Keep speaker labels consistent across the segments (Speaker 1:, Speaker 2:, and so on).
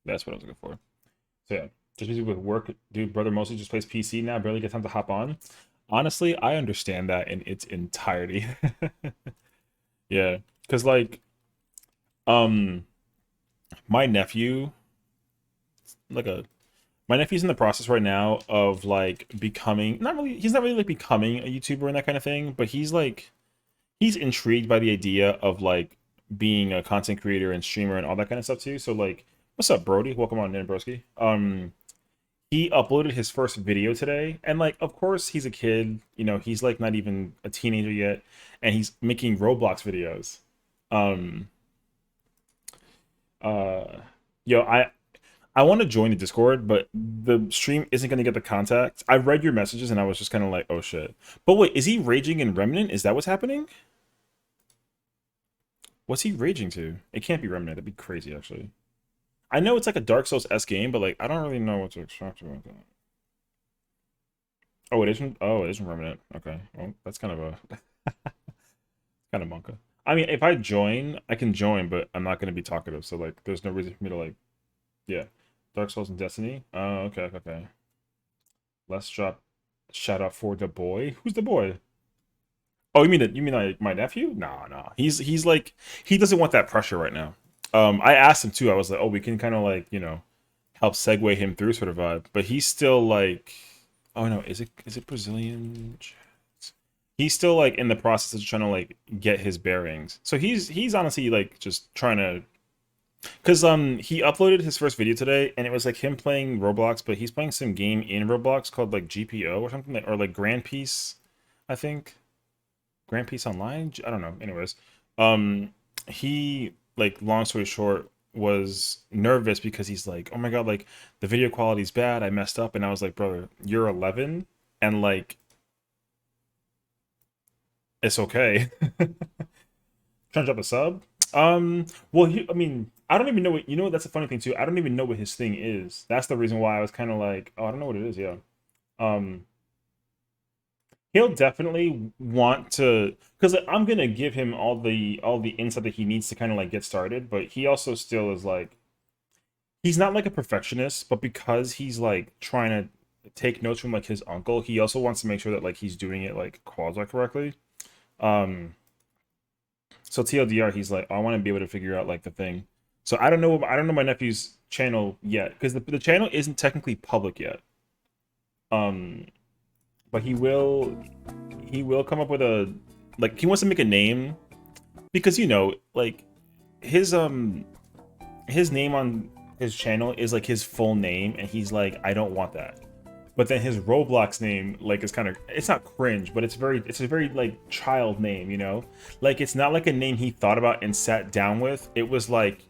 Speaker 1: That's what I was looking for. So yeah, just busy with work. Dude, brother mostly just plays PC now. Barely get time to hop on. Honestly, I understand that in its entirety. Yeah, because like, um, my nephew, like a my nephew's in the process right now of like becoming not really. He's not really like becoming a YouTuber and that kind of thing, but he's intrigued by the idea of like being a content creator and streamer and all that kind of stuff too. So like, what's up, Brody? Welcome on in, broski. He uploaded his first video today, and like, of course, he's a kid. You know, he's like not even a teenager yet, and he's making Roblox videos. Um, uh, yo, I want to join the Discord, but the stream isn't going to get the contact. I read your messages and I was just kind of like, oh shit. But wait, is he raging in Remnant? Is that what's happening? What's he raging to? It can't be Remnant. That'd be crazy, actually. I know it's like a Dark Souls S game, but like I don't really know what to expect about that. Oh, it isn't. Oh, it isn't Remnant. Okay, well that's kind of a kind of monka. I mean, if I join, I can join, but I'm not gonna be talkative. So like, there's no reason for me to like, yeah, Dark Souls and Destiny. Oh, okay, okay. Let's drop shout out for the boy. Who's the boy? Oh, you mean like my nephew? No, no. He's like he doesn't want that pressure right now. I asked him too. I was like, oh, we can kind of like help segue him through sort of vibe, but he's still like, oh no, is it Brazilian? He's still like in the process of trying to like get his bearings. So he's honestly like just trying to because he uploaded his first video today and it was like him playing Roblox, but he's playing some game in Roblox called like GPO or something or like Grand Peace, I think. Grand Peace Online. I don't know. Anyways, he like long story short was nervous because he's like, oh my god, like the video quality's bad. I messed up, and I was like, brother, you're 11, and like it's okay. Trying to drop a sub. Well, I mean, I don't even know what you know. That's a funny thing too. I don't even know what his thing is. That's the reason why I was kind of like, oh, I don't know what it is. Yeah. Um, he'll definitely want to because I'm gonna give him all the insight that he needs to kind of like get started, but he also still is like he's not like a perfectionist, but because he's like trying to take notes from like his uncle, he also wants to make sure that like he's doing it like quasi correctly. Um, so TLDR, he's like, I want to be able to figure out like the thing. So I don't know my nephew's channel yet because the channel isn't technically public yet. Um, but he will come up with a like he wants to make a name because like his his name on his channel is like his full name and he's like I don't want that. But then his Roblox name like is kind of it's not cringe, but it's a very like child name, you know? Like it's not like a name he thought about and sat down with. It was like,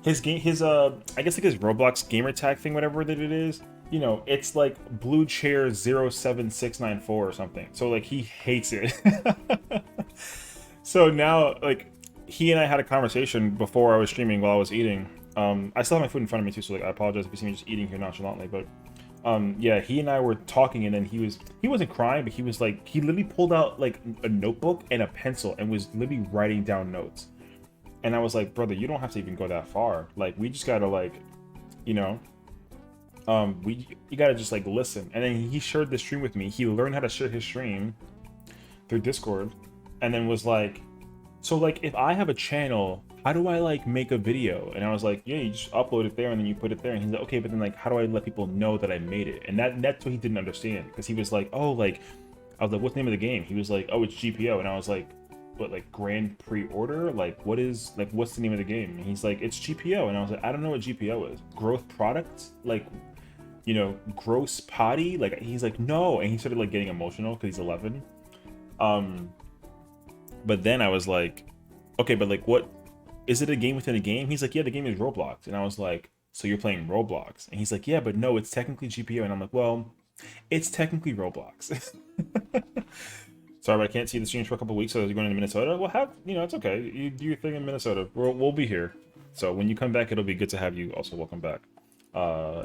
Speaker 1: his game his I guess like his Roblox gamer tag thing whatever that it is. It's like blue chair 07694 or something. So like he hates it. So now like he and I had a conversation before I was streaming while I was eating. I still have my food in front of me too, so like I apologize if you see me just eating here nonchalantly, but yeah, he and I were talking and then he wasn't crying, but he was like he literally pulled out like a notebook and a pencil and was literally writing down notes. And I was like, brother, you don't have to even go that far. Like we just gotta like, you know, we you gotta just like listen. And then he shared the stream with me. He learned how to share his stream through Discord, and then was like, so like if I have a channel, how do I like make a video? And I was like, yeah, you just upload it there and then you put it there. And he's like, okay, but then like how do I let people know that I made it? And that's what he didn't understand because he was like, oh, like I was like, what's the name of the game? He was like, oh, it's GPO. And I was like, what, like Grand Pre-Order? Like what's the name of the game? And he's like, it's GPO. And I was like, I don't know what GPO is. Growth product? Like, gross potty? Like he's like, no. And he started like getting emotional because he's 11. Um, but then I was like, okay, but like what is it a game within a game? He's like, yeah, the game is Roblox. And I was like, so you're playing Roblox? And he's like, yeah, but no, it's technically GPO. And I'm like, well, it's technically Roblox. Sorry, but I can't see the streams for a couple weeks, so you're going to Minnesota. Well, it's okay. You do your thing in Minnesota. We'll be here. So when you come back, it'll be good to have you also welcome back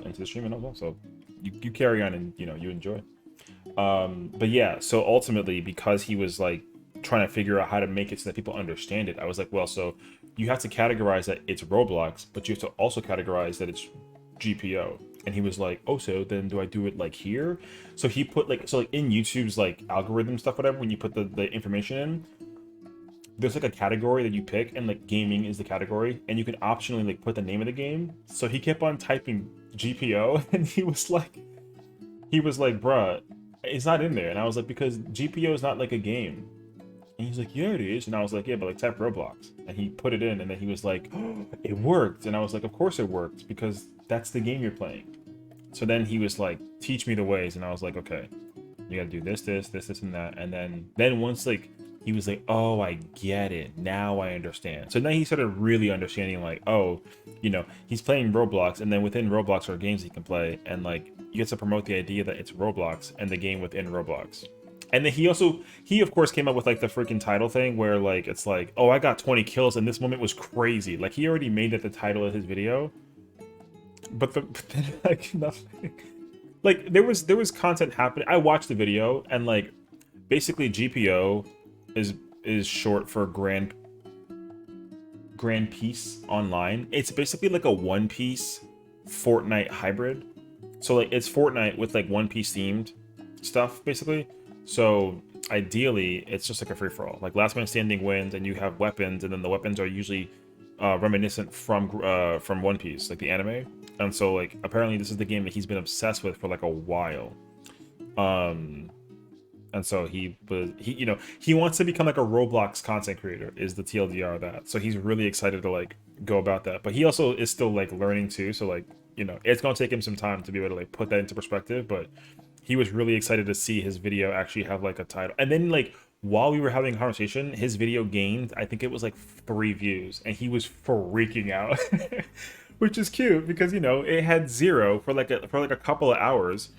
Speaker 1: into the stream and all. So you carry on and you enjoy. But yeah, so ultimately, because he was like trying to figure out how to make it so that people understand it, I was like, well, so you have to categorize that it's Roblox, but you have to also categorize that it's GPO. And he was like, oh, so then do I do it like here? So he put like, so like in YouTube's like algorithm stuff, whatever, when you put the information in, there's like a category that you pick, and like gaming is the category, and you can optionally like put the name of the game. So he kept on typing GPO, and he was like, bruh, it's not in there. And I was like, because GPO is not like a game. And he's like, yeah, it is. And I was like, yeah, but like type Roblox. And he put it in, and then he was like, oh, it worked. And I was like, of course it worked, because that's the game you're playing. So then he was like, teach me the ways. And I was like, okay, you gotta do this, and that. And then once like, he was like, oh, I get it. Now I understand. So now he started really understanding, like, oh, you know, he's playing Roblox, and then within Roblox are games he can play. And like, you get to promote the idea that it's Roblox and the game within Roblox. And then he of course came up with like the freaking title thing where like, it's like, oh, I got 20 kills and this moment was crazy. Like he already made that the title of his video. But then like nothing. Like there was content happening. I watched the video, and like basically GPO is short for Grand Piece Online. It's basically like a One Piece Fortnite hybrid. So like it's Fortnite with like One Piece themed stuff basically. So ideally it's just like a free-for-all. Like last man standing wins, and you have weapons, and then the weapons are usually reminiscent from One Piece, like the anime. And so like apparently this is the game that he's been obsessed with for like a while. And so he you know, he wants to become like a Roblox content creator, is the TLDR of that. So he's really excited to like go about that. But he also is still like learning too. So like, you know, it's gonna take him some time to be able to like put that into perspective. But he was really excited to see his video actually have like a title. And then like while we were having a conversation, his video gained, I think it was like 3 views, and he was freaking out. Which is cute because, you know, it had 0 for like a couple of hours.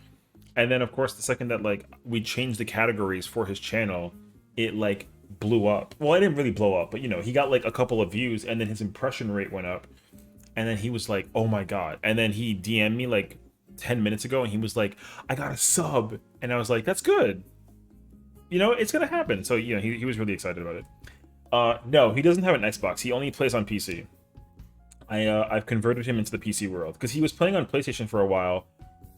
Speaker 1: And then of course the second that like we changed the categories for his channel, it like blew up. Well, it didn't really blow up, but you know, he got like a couple of views, and then his impression rate went up. And then he was like, oh my god. And then he DM'd me like 10 minutes ago, and he was like, I got a sub. And I was like, that's good. You know, it's gonna happen. So, you know, he was really excited about it. No, he doesn't have an Xbox. He only plays on PC. I've converted him into the PC world because he was playing on PlayStation for a while.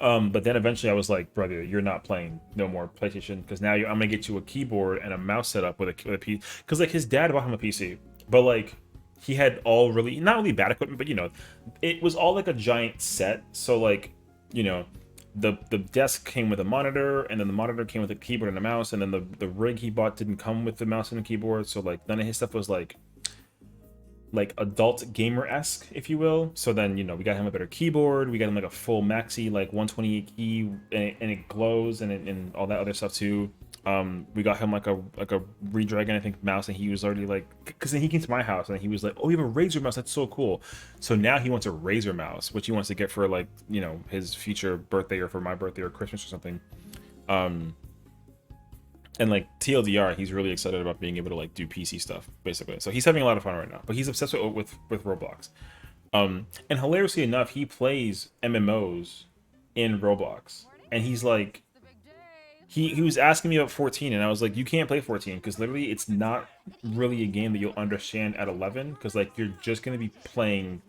Speaker 1: But then eventually I was like, brother, you're not playing no more PlayStation, because now I'm gonna get you a keyboard and a mouse setup with a PC. Because like his dad bought him a PC, but like he had all really not really bad equipment, but you know, it was all like a giant set. So like, you know, the desk came with a monitor, and then the monitor came with a keyboard and a mouse, and then the rig he bought didn't come with the mouse and a keyboard. So like none of his stuff was like adult gamer-esque, if you will. So then, you know, we got him a better keyboard, we got him like a full maxi like 128 key, and it glows, and all that other stuff too. We got him like a redragon, I think, mouse, and he was already like, because then he came to my house and he was like, oh, you have a Razer mouse, that's so cool. So now he wants a Razer mouse, which he wants to get for like, you know, his future birthday, or for my birthday or Christmas or something. And like TLDR, he's really excited about being able to like do PC stuff, basically. So he's having a lot of fun right now. But he's obsessed with Roblox. And hilariously enough, he plays MMOs in Roblox. And he's like, he was asking me about 14, and I was like, you can't play 14 because literally it's not really a game that you'll understand at 11, because like you're just gonna be playing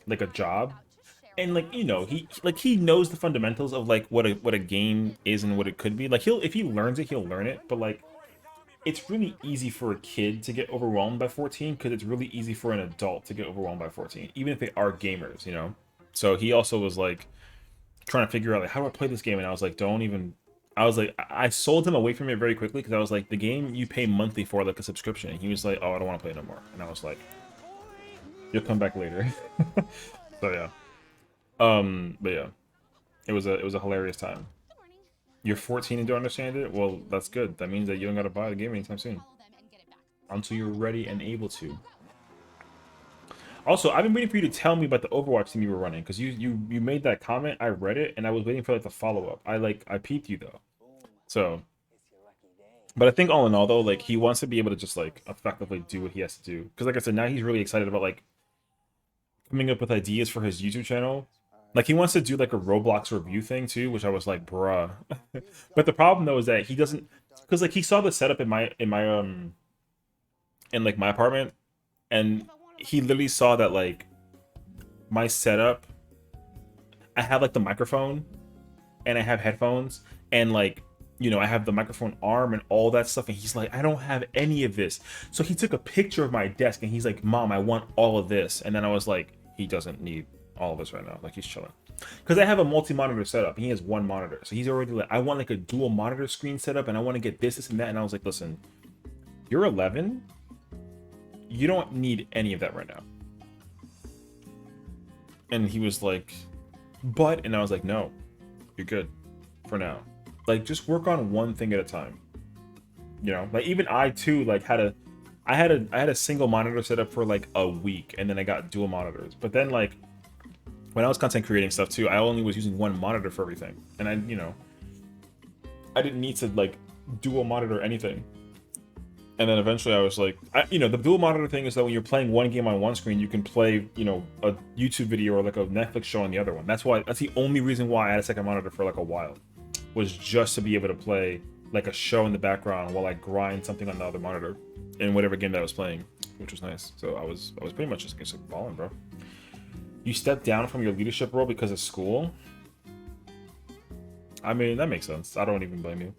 Speaker 1: like a job. And like, you know, he knows the fundamentals of like what a game is and what it could be. Like if he learns it, he'll learn it. But like, it's really easy for a kid to get overwhelmed by 14, because it's really easy for an adult to get overwhelmed by 14, even if they are gamers, you know. So he also was like trying to figure out like, how do I play this game? And I was like, don't even. I was like, I sold him away from it very quickly, because I was like, the game you pay monthly for, like a subscription. And he was like, oh, I don't want to play it no more. And I was like, you'll come back later. So yeah. But yeah, it was a hilarious time. You're 14 and don't understand it? Well, that's good. That means that you don't gotta buy the game anytime soon, until you're ready and able to. Also, I've been waiting for you to tell me about the Overwatch team you were running, because you made that comment. I read it, and I was waiting for like the follow up. I peeped you though. So, but I think all in all though, like he wants to be able to just like effectively do what he has to do. Because like I said, now he's really excited about like coming up with ideas for his YouTube channel. Like he wants to do like a Roblox review thing too, which I was like, bruh. But the problem though is that he doesn't, because like he saw the setup in like my apartment, and he literally saw that like my setup, I have like the microphone and I have headphones and like, you know, I have the microphone arm and all that stuff. And he's like, I don't have any of this. So he took a picture of my desk and he's like, Mom, I want all of this. And then I was like, he doesn't need all of this right now. Like, he's chilling. Because I have a multi-monitor setup. And he has one monitor. So he's already like, I want like a dual monitor screen setup and I want to get this and that. And I was like, listen, you're 11. You don't need any of that right now. And he was like, but, and I was like, no, you're good for now. Like, just work on one thing at a time. You know, like even I too, like I had a single monitor set up for like a week, and then I got dual monitors. But then like when I was content creating stuff too, I only was using one monitor for everything, and I, you know, I didn't need to like dual monitor anything. And then eventually I was like, you know, the dual monitor thing is that when you're playing one game on one screen, you can play, you know, a YouTube video or like a Netflix show on the other one. That's the only reason why I had a second monitor for like a while, was just to be able to play like a show in the background while I grind something on the other monitor in whatever game that I was playing, which was nice. So I was pretty much just like balling, bro. You stepped down from your leadership role because of school? I mean, that makes sense. I don't even blame you.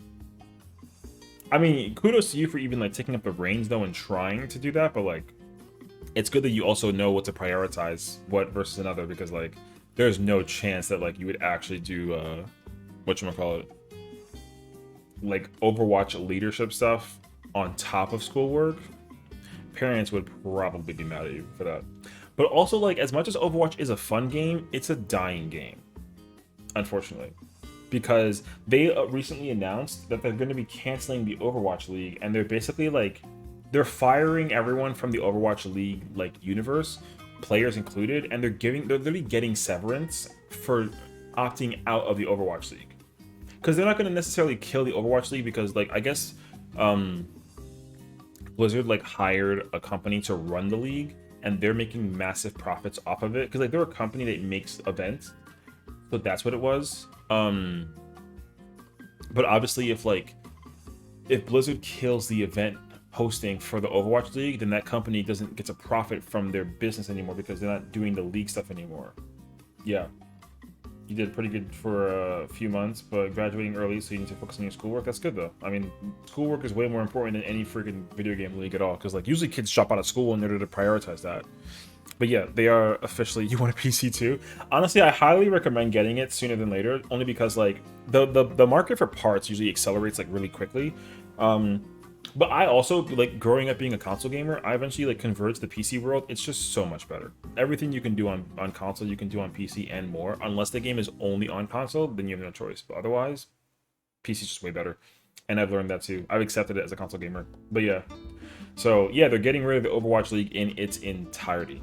Speaker 1: I mean, kudos to you for even like taking up the reins though and trying to do that, but like it's good that you also know what to prioritize, what versus another, because like there's no chance that like you would actually do whatchamacallit, like Overwatch leadership stuff on top of schoolwork. Parents would probably be mad at you for that. But also, like, as much as Overwatch is a fun game, it's a dying game, unfortunately, because they recently announced that they're going to be canceling the Overwatch League, and they're basically like, they're firing everyone from the Overwatch League like universe, players included, and they're literally getting severance for opting out of the Overwatch League. Because they're not going to necessarily kill the Overwatch League, because like I guess Blizzard like hired a company to run the league, and they're making massive profits off of it, because like they're a company that makes events, so that's what it was. But obviously if Blizzard kills the event hosting for the Overwatch League, then that company doesn't get to profit from their business anymore, because they're not doing the league stuff anymore. Yeah, you did pretty good for a few months, but graduating early, so you need to focus on your schoolwork. That's good though. I mean, schoolwork is way more important than any freaking video game league at all, because like usually kids drop out of school in order to prioritize that. But yeah, they are officially. You want a PC too? Honestly, I highly recommend getting it sooner than later, only because like the market for parts usually accelerates like really quickly. But I also, like, growing up being a console gamer, I eventually like converted to the PC world. It's just so much better. Everything you can do on console, you can do on PC and more. Unless the game is only on console, then you have no choice. But otherwise, PC is just way better. And I've learned that too. I've accepted it as a console gamer. But yeah. So yeah, they're getting rid of the Overwatch League in its entirety.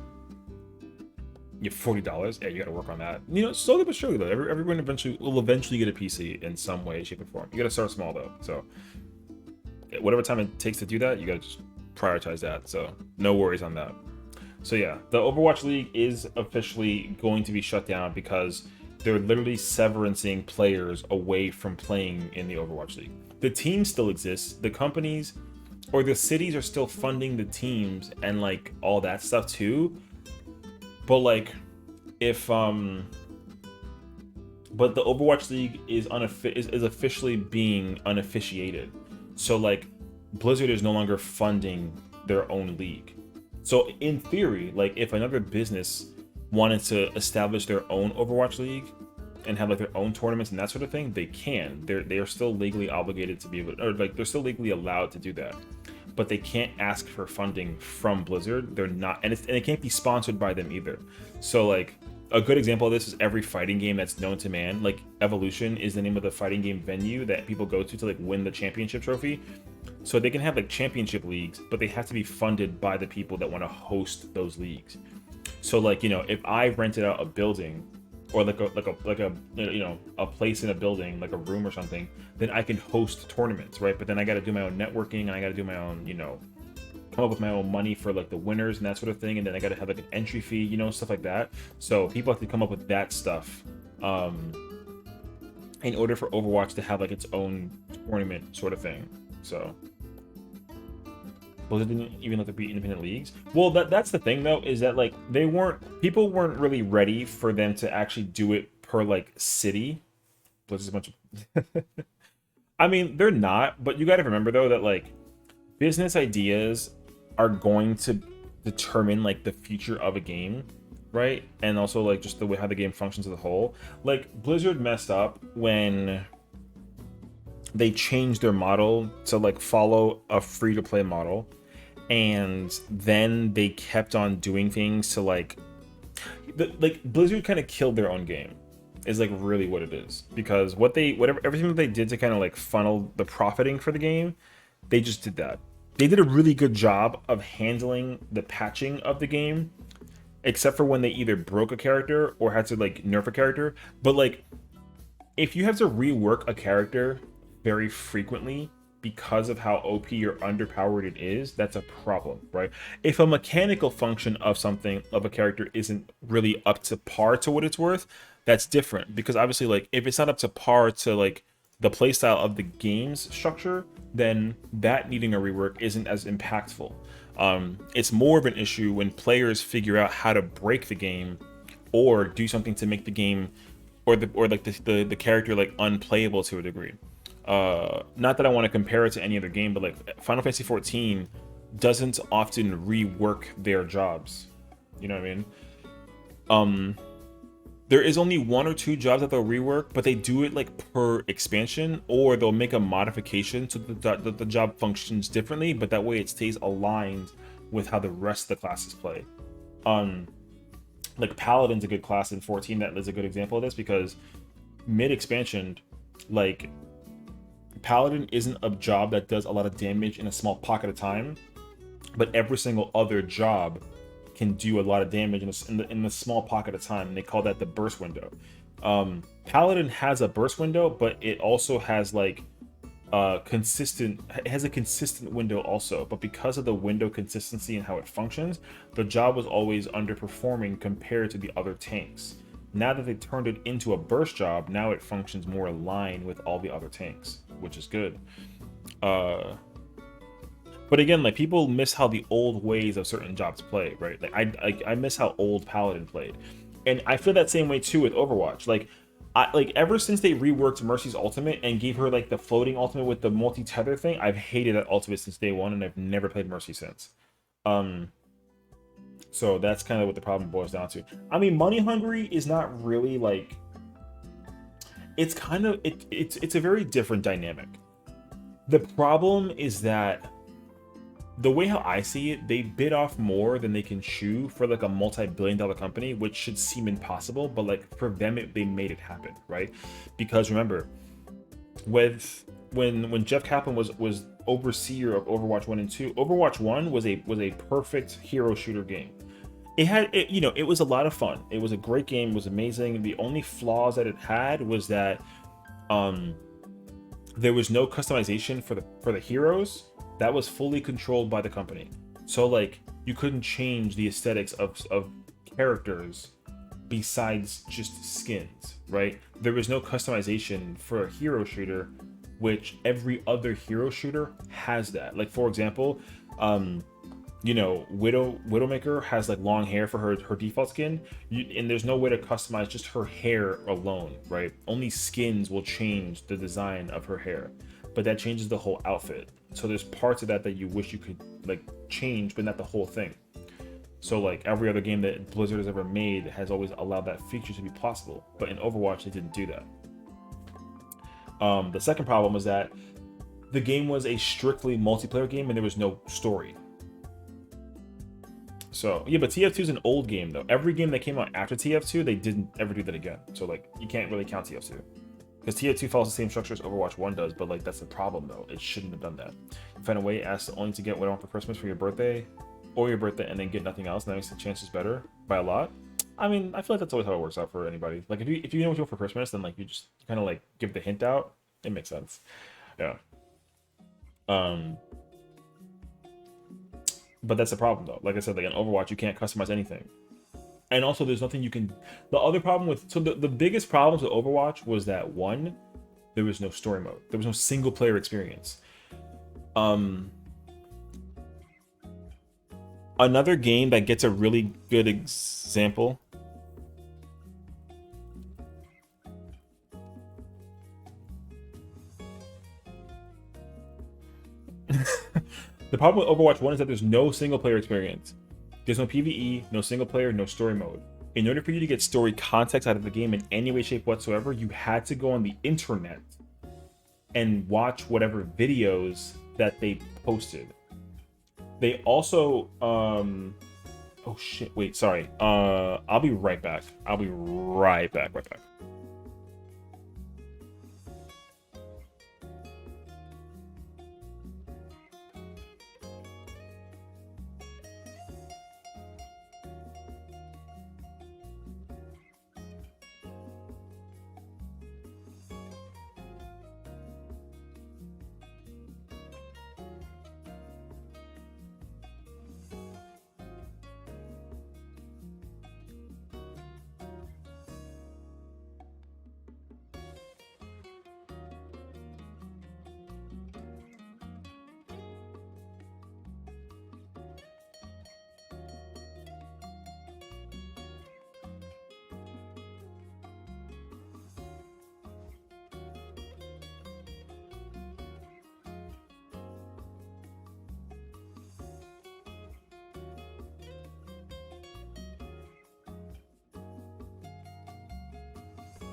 Speaker 1: You have $40. Yeah, you got to work on that. You know, slowly but surely though. Everyone will eventually get a PC in some way, shape, or form. You got to start small though. So whatever time it takes to do that, you got to just prioritize that. So no worries on that. So yeah, the Overwatch League is officially going to be shut down because they're literally severancing players away from playing in the Overwatch League. The team still exists. The companies or the cities are still funding the teams and like all that stuff too. But like if but the Overwatch League is officially being unofficiated. So like Blizzard is no longer funding their own league. So in theory, like if another business wanted to establish their own Overwatch League and have like their own tournaments and that sort of thing, they can. They are still legally obligated to be able to, or like they're still legally allowed to do that. But they can't ask for funding from Blizzard. They're not, and it can't be sponsored by them either. So like a good example of this is every fighting game that's known to man. Like Evolution is the name of the fighting game venue that people go to like win the championship trophy. So they can have like championship leagues, but they have to be funded by the people that want to host those leagues. So like, you know, if I rented out a building or like a you know, a place in a building, like a room or something, then I can host tournaments, right? But then I got to do my own networking and I got to do my own, you know, come up with my own money for like the winners and that sort of thing, and then I got to have like an entry fee, you know, stuff like that. So people have to come up with that stuff in order for Overwatch to have like its own tournament sort of thing. So Blizzard didn't even let there be independent leagues. Well, that's the thing though, is that like people weren't really ready for them to actually do it per like city. Blizzard's a bunch of I mean, they're not, but you got to remember though that like business ideas are going to determine like the future of a game, right? And also like just the way how the game functions as a whole. Like Blizzard messed up when they changed their model to like follow a free to play model, and then they kept on doing things to like Blizzard kind of killed their own game is like really what it is, because everything that they did to kind of like funnel the profiting for the game, they just did that. They did a really good job of handling the patching of the game, except for when they either broke a character or had to like nerf a character. But like if you have to rework a character very frequently because of how OP or underpowered it is, that's a problem, right? If a mechanical function of something of a character isn't really up to par to what it's worth, that's different, because obviously like if it's not up to par to like the playstyle of the game's structure, then that needing a rework isn't as impactful. It's more of an issue when players figure out how to break the game or do something to make the game or the character like unplayable to a degree. Not that I want to compare it to any other game, but like Final Fantasy 14 doesn't often rework their jobs. You know what I mean? There is only 1 or 2 jobs that they'll rework, but they do it like per expansion, or they'll make a modification so that the job functions differently, but that way it stays aligned with how the rest of the classes play. Like Paladin's a good class in 14 that is a good example of this, because mid expansion, like Paladin isn't a job that does a lot of damage in a small pocket of time, but every single other job can do a lot of damage in the small pocket of time, and they call that the burst window. Paladin has a burst window, but it also has like it has a consistent window also, but because of the window consistency and how it functions, the job was always underperforming compared to the other tanks. Now that they turned it into a burst job, now it functions more aligned with all the other tanks, which is good. But again, like people miss how the old ways of certain jobs play, right? Like I miss how old Paladin played, and I feel that same way too with Overwatch. Like ever since they reworked Mercy's ultimate and gave her like the floating ultimate with the multi-tether thing, I've hated that ultimate since day one, and I've never played Mercy since. So that's kind of what the problem boils down to. I mean, Money Hungry is not really like, it's kind of it's a very different dynamic. The problem is that the way how I see it, they bit off more than they can chew for like a multi-billion-dollar company, which should seem impossible, but like for them, they made it happen, right? Because remember, when Jeff Kaplan was overseer of Overwatch 1 and 2, Overwatch 1 was a perfect hero shooter game. It was a lot of fun. It was a great game. It was amazing. The only flaws that it had was that there was no customization for the heroes. That was fully controlled by the company. So like you couldn't change the aesthetics of characters besides just skins, right? There was no customization for a hero shooter, which every other hero shooter has that. Like for example, Widowmaker has like long hair for her default skin, and there's no way to customize just her hair alone, right? Only skins will change the design of her hair, but that changes the whole outfit. So there's parts of that you wish you could like change, but not the whole thing. So like every other game that Blizzard has ever made has always allowed that feature to be possible, but in Overwatch they didn't do that. The second problem was that the game was a strictly multiplayer game and there was no story. So yeah, but TF2 is an old game though. Every game that came out after TF2, they didn't ever do that again. So like you can't really count TF2. Because TF2 follows the same structure as Overwatch 1 does, but like that's the problem though. It shouldn't have done that. Find a way asked only to get what I want for Christmas for your birthday and then get nothing else, and that makes the chances better by a lot. I mean, I feel like that's always how it works out for anybody. Like if you know what you want for Christmas, then like you just kind of like give the hint out. It makes sense. Yeah. But that's the problem though. Like I said, like in Overwatch, you can't customize anything. And also there's nothing you can, the other problem with, so the biggest problems with Overwatch was that one, there was no story mode. There was no single player experience. Another game that gets a really good example. The problem with Overwatch 1 is that there's no single player experience. There's no PvE, no single player, no story mode. In order for you to get story context out of the game in any way, shape whatsoever, you had to go on the internet and watch whatever videos that they posted. They also, oh shit, wait, sorry. I'll be right back. I'll be right back.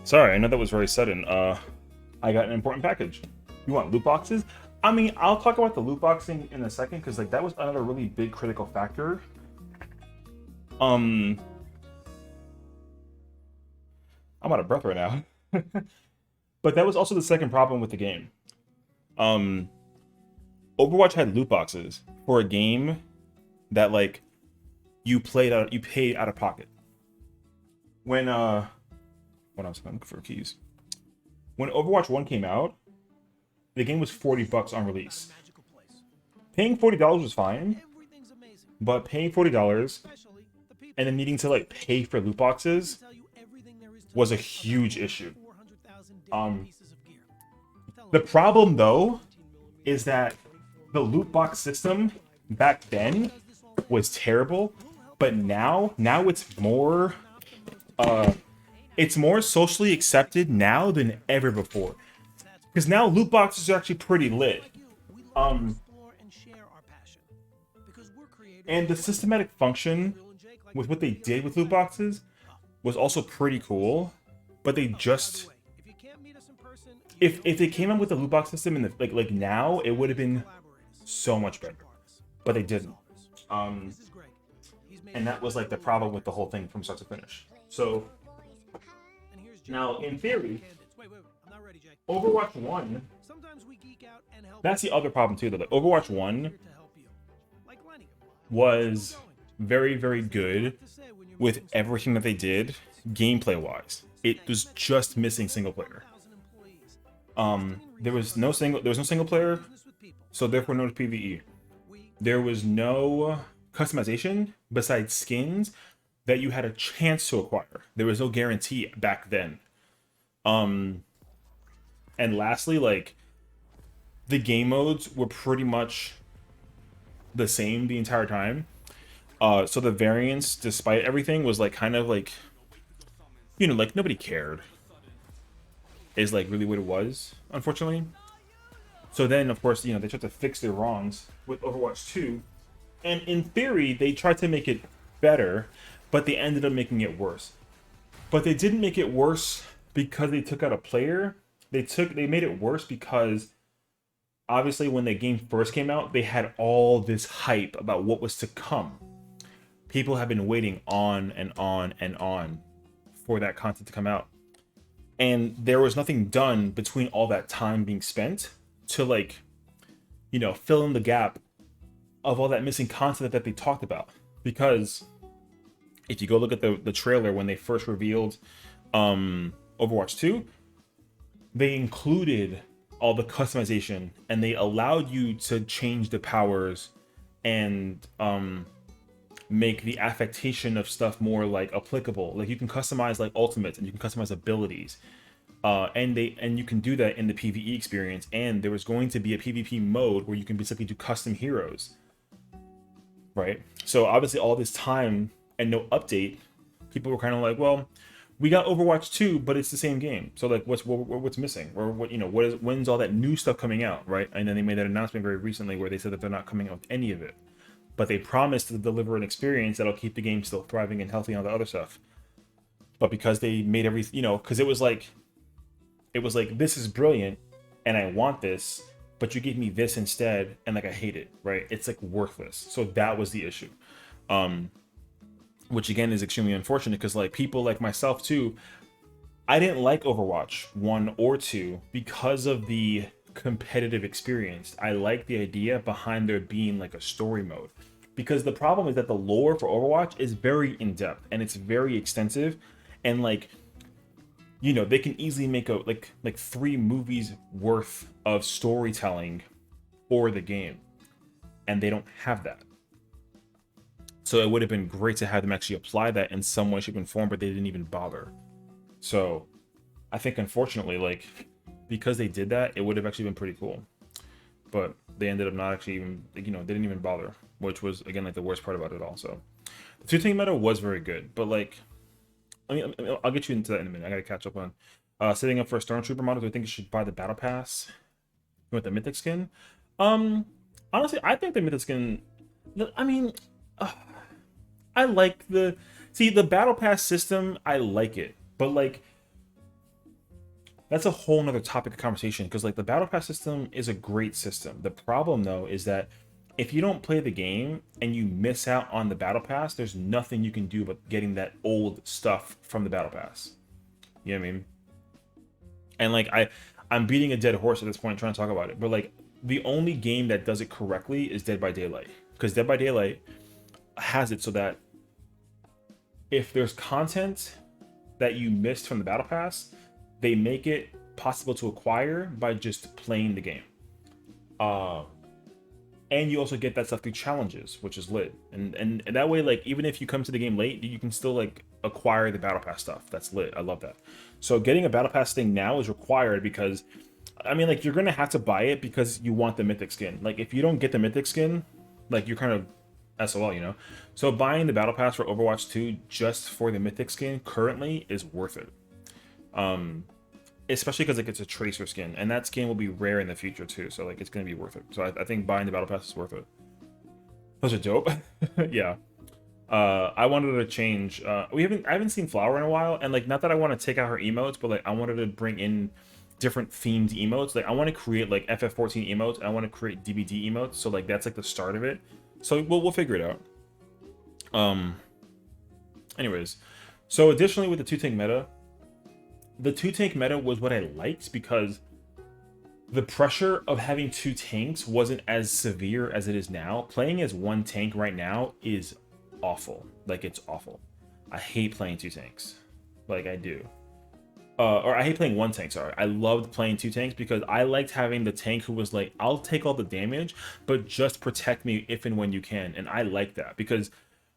Speaker 1: Sorry, I know that was very sudden. I got an important package. You want loot boxes? I mean, I'll talk about the loot boxing in a second because like that was another really big critical factor. I'm out of breath right now. But that was also the second problem with the game. Overwatch had loot boxes for a game that like you paid out of pocket. When what else? I'm looking for keys. When Overwatch 1 came out, the game was $40 on release. Paying $40 was fine, but paying $40 and then needing to like pay for loot boxes was a huge issue. The problem though is that the loot box system back then was terrible, but now it's more socially accepted now than ever before. Because now loot boxes are actually pretty lit. And the systematic function with what they did with loot boxes was also pretty cool. But they just if they came up with the loot box system in the like now, it would have been so much better. But they didn't. And that was like the problem with the whole thing from start to finish. So now, in theory, Overwatch 1, that's the other problem too, though. Like, Overwatch 1 was very, very good with everything that they did, gameplay-wise. It was just missing single player. There was no single player, so therefore no PvE. There was no customization besides skins that you had a chance to acquire. There was no guarantee back then. And lastly, like the game modes were pretty much the same the entire time. So the variance, despite everything, was like kind of like, you know, like nobody cared. Is like really what it was, unfortunately. So then, of course, you know, they tried to fix their wrongs with Overwatch 2. And in theory, they tried to make it better, but they ended up making it worse. But they didn't make it worse because they took out a player. They made it worse because obviously when the game first came out, they had all this hype about what was to come. People have been waiting on and on and on for that content to come out. And there was nothing done between all that time being spent to like, you know, fill in the gap of all that missing content that they talked about. Because if you go look at the trailer when they first revealed Overwatch 2, they included all the customization and they allowed you to change the powers and make the affectation of stuff more like applicable. Like you can customize like ultimates and you can customize abilities. And you can do that in the PvE experience. And there was going to be a PvP mode where you can basically do custom heroes. right? So obviously all this time and no update, people were kind of like, well, we got Overwatch 2, but it's the same game. So like, what's missing, or what, when's all that new stuff coming out, right? And then they made that announcement very recently where they said that they're not coming out with any of it, but they promised to deliver an experience that'll keep the game still thriving and healthy and all the other stuff. But because they made everything, because it was like this is brilliant, and I want this, but you gave me this instead, and like I hate it, right? It's like worthless. So that was the issue. Which again is extremely unfortunate because like people like myself too, I didn't like Overwatch 1 or 2 because of the competitive experience. I like the idea behind there being like a story mode, because the problem is that the lore for Overwatch is very in-depth and it's very extensive, and like they can easily make a like 3 movies worth of storytelling for the game, and they don't have that. So it would have been great to have them actually apply that in some way, shape, and form, but they didn't even bother. So I think, unfortunately, like, because they did that, it would have actually been pretty cool. But they ended up not actually even, they didn't even bother, which was, again, like, the worst part about it all. So the two-tank meta was very good, but, like, I'll get you into that in a minute. I gotta catch up on setting up for a Stormtrooper model. Do I think you should buy the Battle Pass with the Mythic skin? Honestly, I think the Mythic skin, I mean... I like the Battle Pass system. I like it, but like that's a whole nother topic of conversation, because like the Battle Pass system is a great system. The problem though is that if you don't play the game and you miss out on the Battle Pass, there's nothing you can do about getting that old stuff from the Battle Pass. You know what I mean? And like I'm beating a dead horse at this point trying to talk about it, but like the only game that does it correctly is Dead by Daylight, because Dead by Daylight has it so that if there's content that you missed from the Battle Pass, they make it possible to acquire by just playing the game. And you also get that stuff through challenges, which is lit. And that way, like, even if you come to the game late, you can still like acquire the Battle Pass stuff. That's lit. I love that. So getting a Battle Pass thing now is required, because I mean, like, you're gonna have to buy it because you want the Mythic skin. Like, if you don't get the Mythic skin, like, you're kind of SOL, So buying the Battle Pass for Overwatch 2 just for the Mythic skin currently is worth it. Especially because like it's a Tracer skin, and that skin will be rare in the future too, so like it's gonna be worth it. So I think buying the Battle Pass is worth it. Those are dope. Yeah. I wanted to change. I haven't seen Flower in a while, and like, not that I want to take out her emotes, but like I wanted to bring in different themed emotes. Like I want to create like FF14 emotes, and I want to create DBD emotes. So like that's like the start of it. So we'll figure it out. Anyways, so additionally with the two-tank meta, the two-tank meta was what I liked because the pressure of having 2 tanks wasn't as severe as it is now. Playing as 1 tank right now is awful. Like, it's awful. I hate playing 2 tanks. Like, I do. Or I hate playing 1 tank, sorry. I loved playing 2 tanks because I liked having the tank who was like, I'll take all the damage, but just protect me if and when you can. And I like that because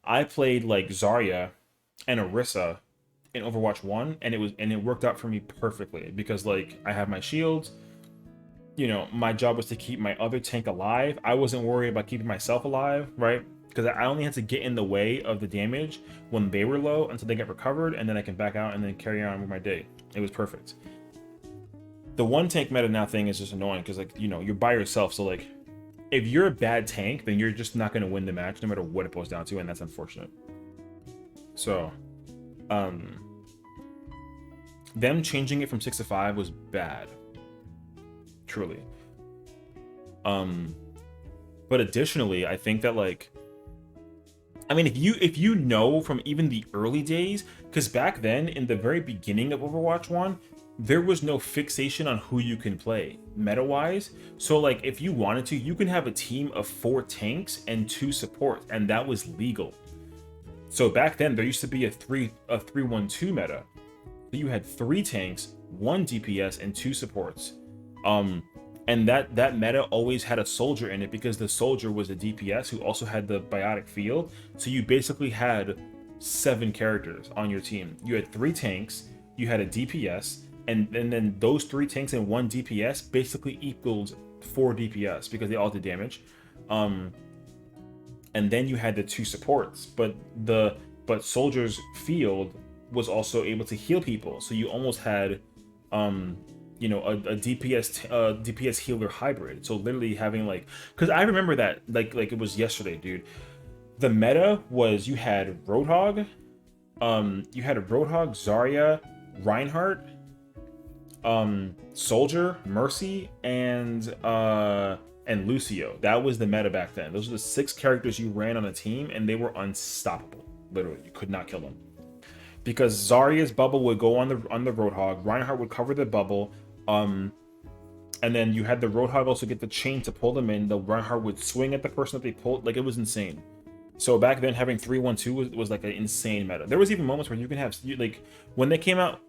Speaker 1: I played like Zarya and Orisa in Overwatch 1, and it worked out for me perfectly because like I have my shields. My job was to keep my other tank alive. I wasn't worried about keeping myself alive, right? Because I only had to get in the way of the damage when they were low until they get recovered, and then I can back out and then carry on with my day. It was perfect. The 1 tank meta now thing is just annoying because like, you're by yourself. So like, if you're a bad tank, then you're just not going to win the match no matter what it boils down to, and that's unfortunate. So, them changing it from 6 to 5 was bad. Truly. But additionally, I think that like, I mean, if you know from even the early days, because back then in the very beginning of Overwatch 1, there was no fixation on who you can play meta-wise. So like, if you wanted to, you can have a team of 4 tanks and 2 supports, and that was legal. So back then there used to be a 3-1-2 meta. So you had 3 tanks, 1 DPS, and 2 supports. And that meta always had a soldier in it because the soldier was a DPS who also had the biotic field. So you basically had 7 characters on your team. You had 3 tanks, you had a DPS, and then those 3 tanks and 1 DPS basically equals 4 DPS because they all did damage. and then you had the 2 supports, but Soldier's field was also able to heal people, so you almost had you know, a DPS healer hybrid. So literally having like, because I remember that like it was yesterday, dude. The meta was you had Roadhog, Zarya, Reinhardt, Soldier, Mercy, and Lucio. That was the meta back then. Those were the 6 characters you ran on a team, and they were unstoppable. Literally, you could not kill them. Because Zarya's bubble would go on the Roadhog, Reinhardt would cover the bubble, and then you had the Roadhog also get the chain to pull them in. The Reinhardt would swing at the person that they pulled. Like, it was insane. So back then, having 3-1-2 was like an insane meta. There was even moments where you can have, like, when they came out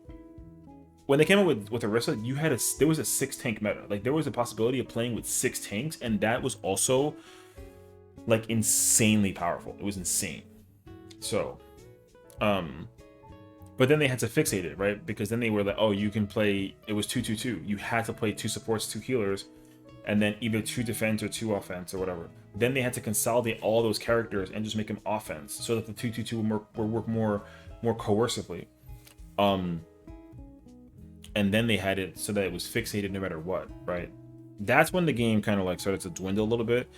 Speaker 1: with Orisa, there was a 6 tank meta. Like, there was a possibility of playing with 6 tanks, and that was also like insanely powerful. It was insane. So, but then they had to fixate it, right? Because then they were like, oh, you can play, it was 2-2-2. You had to play 2 supports, 2 healers, and then either 2 defense or 2 offense or whatever. Then they had to consolidate all those characters and just make them offense so that the 2-2-2 would work more coercively. And then they had it so that it was fixated no matter what, right? That's when the game kind of like started to dwindle a little bit.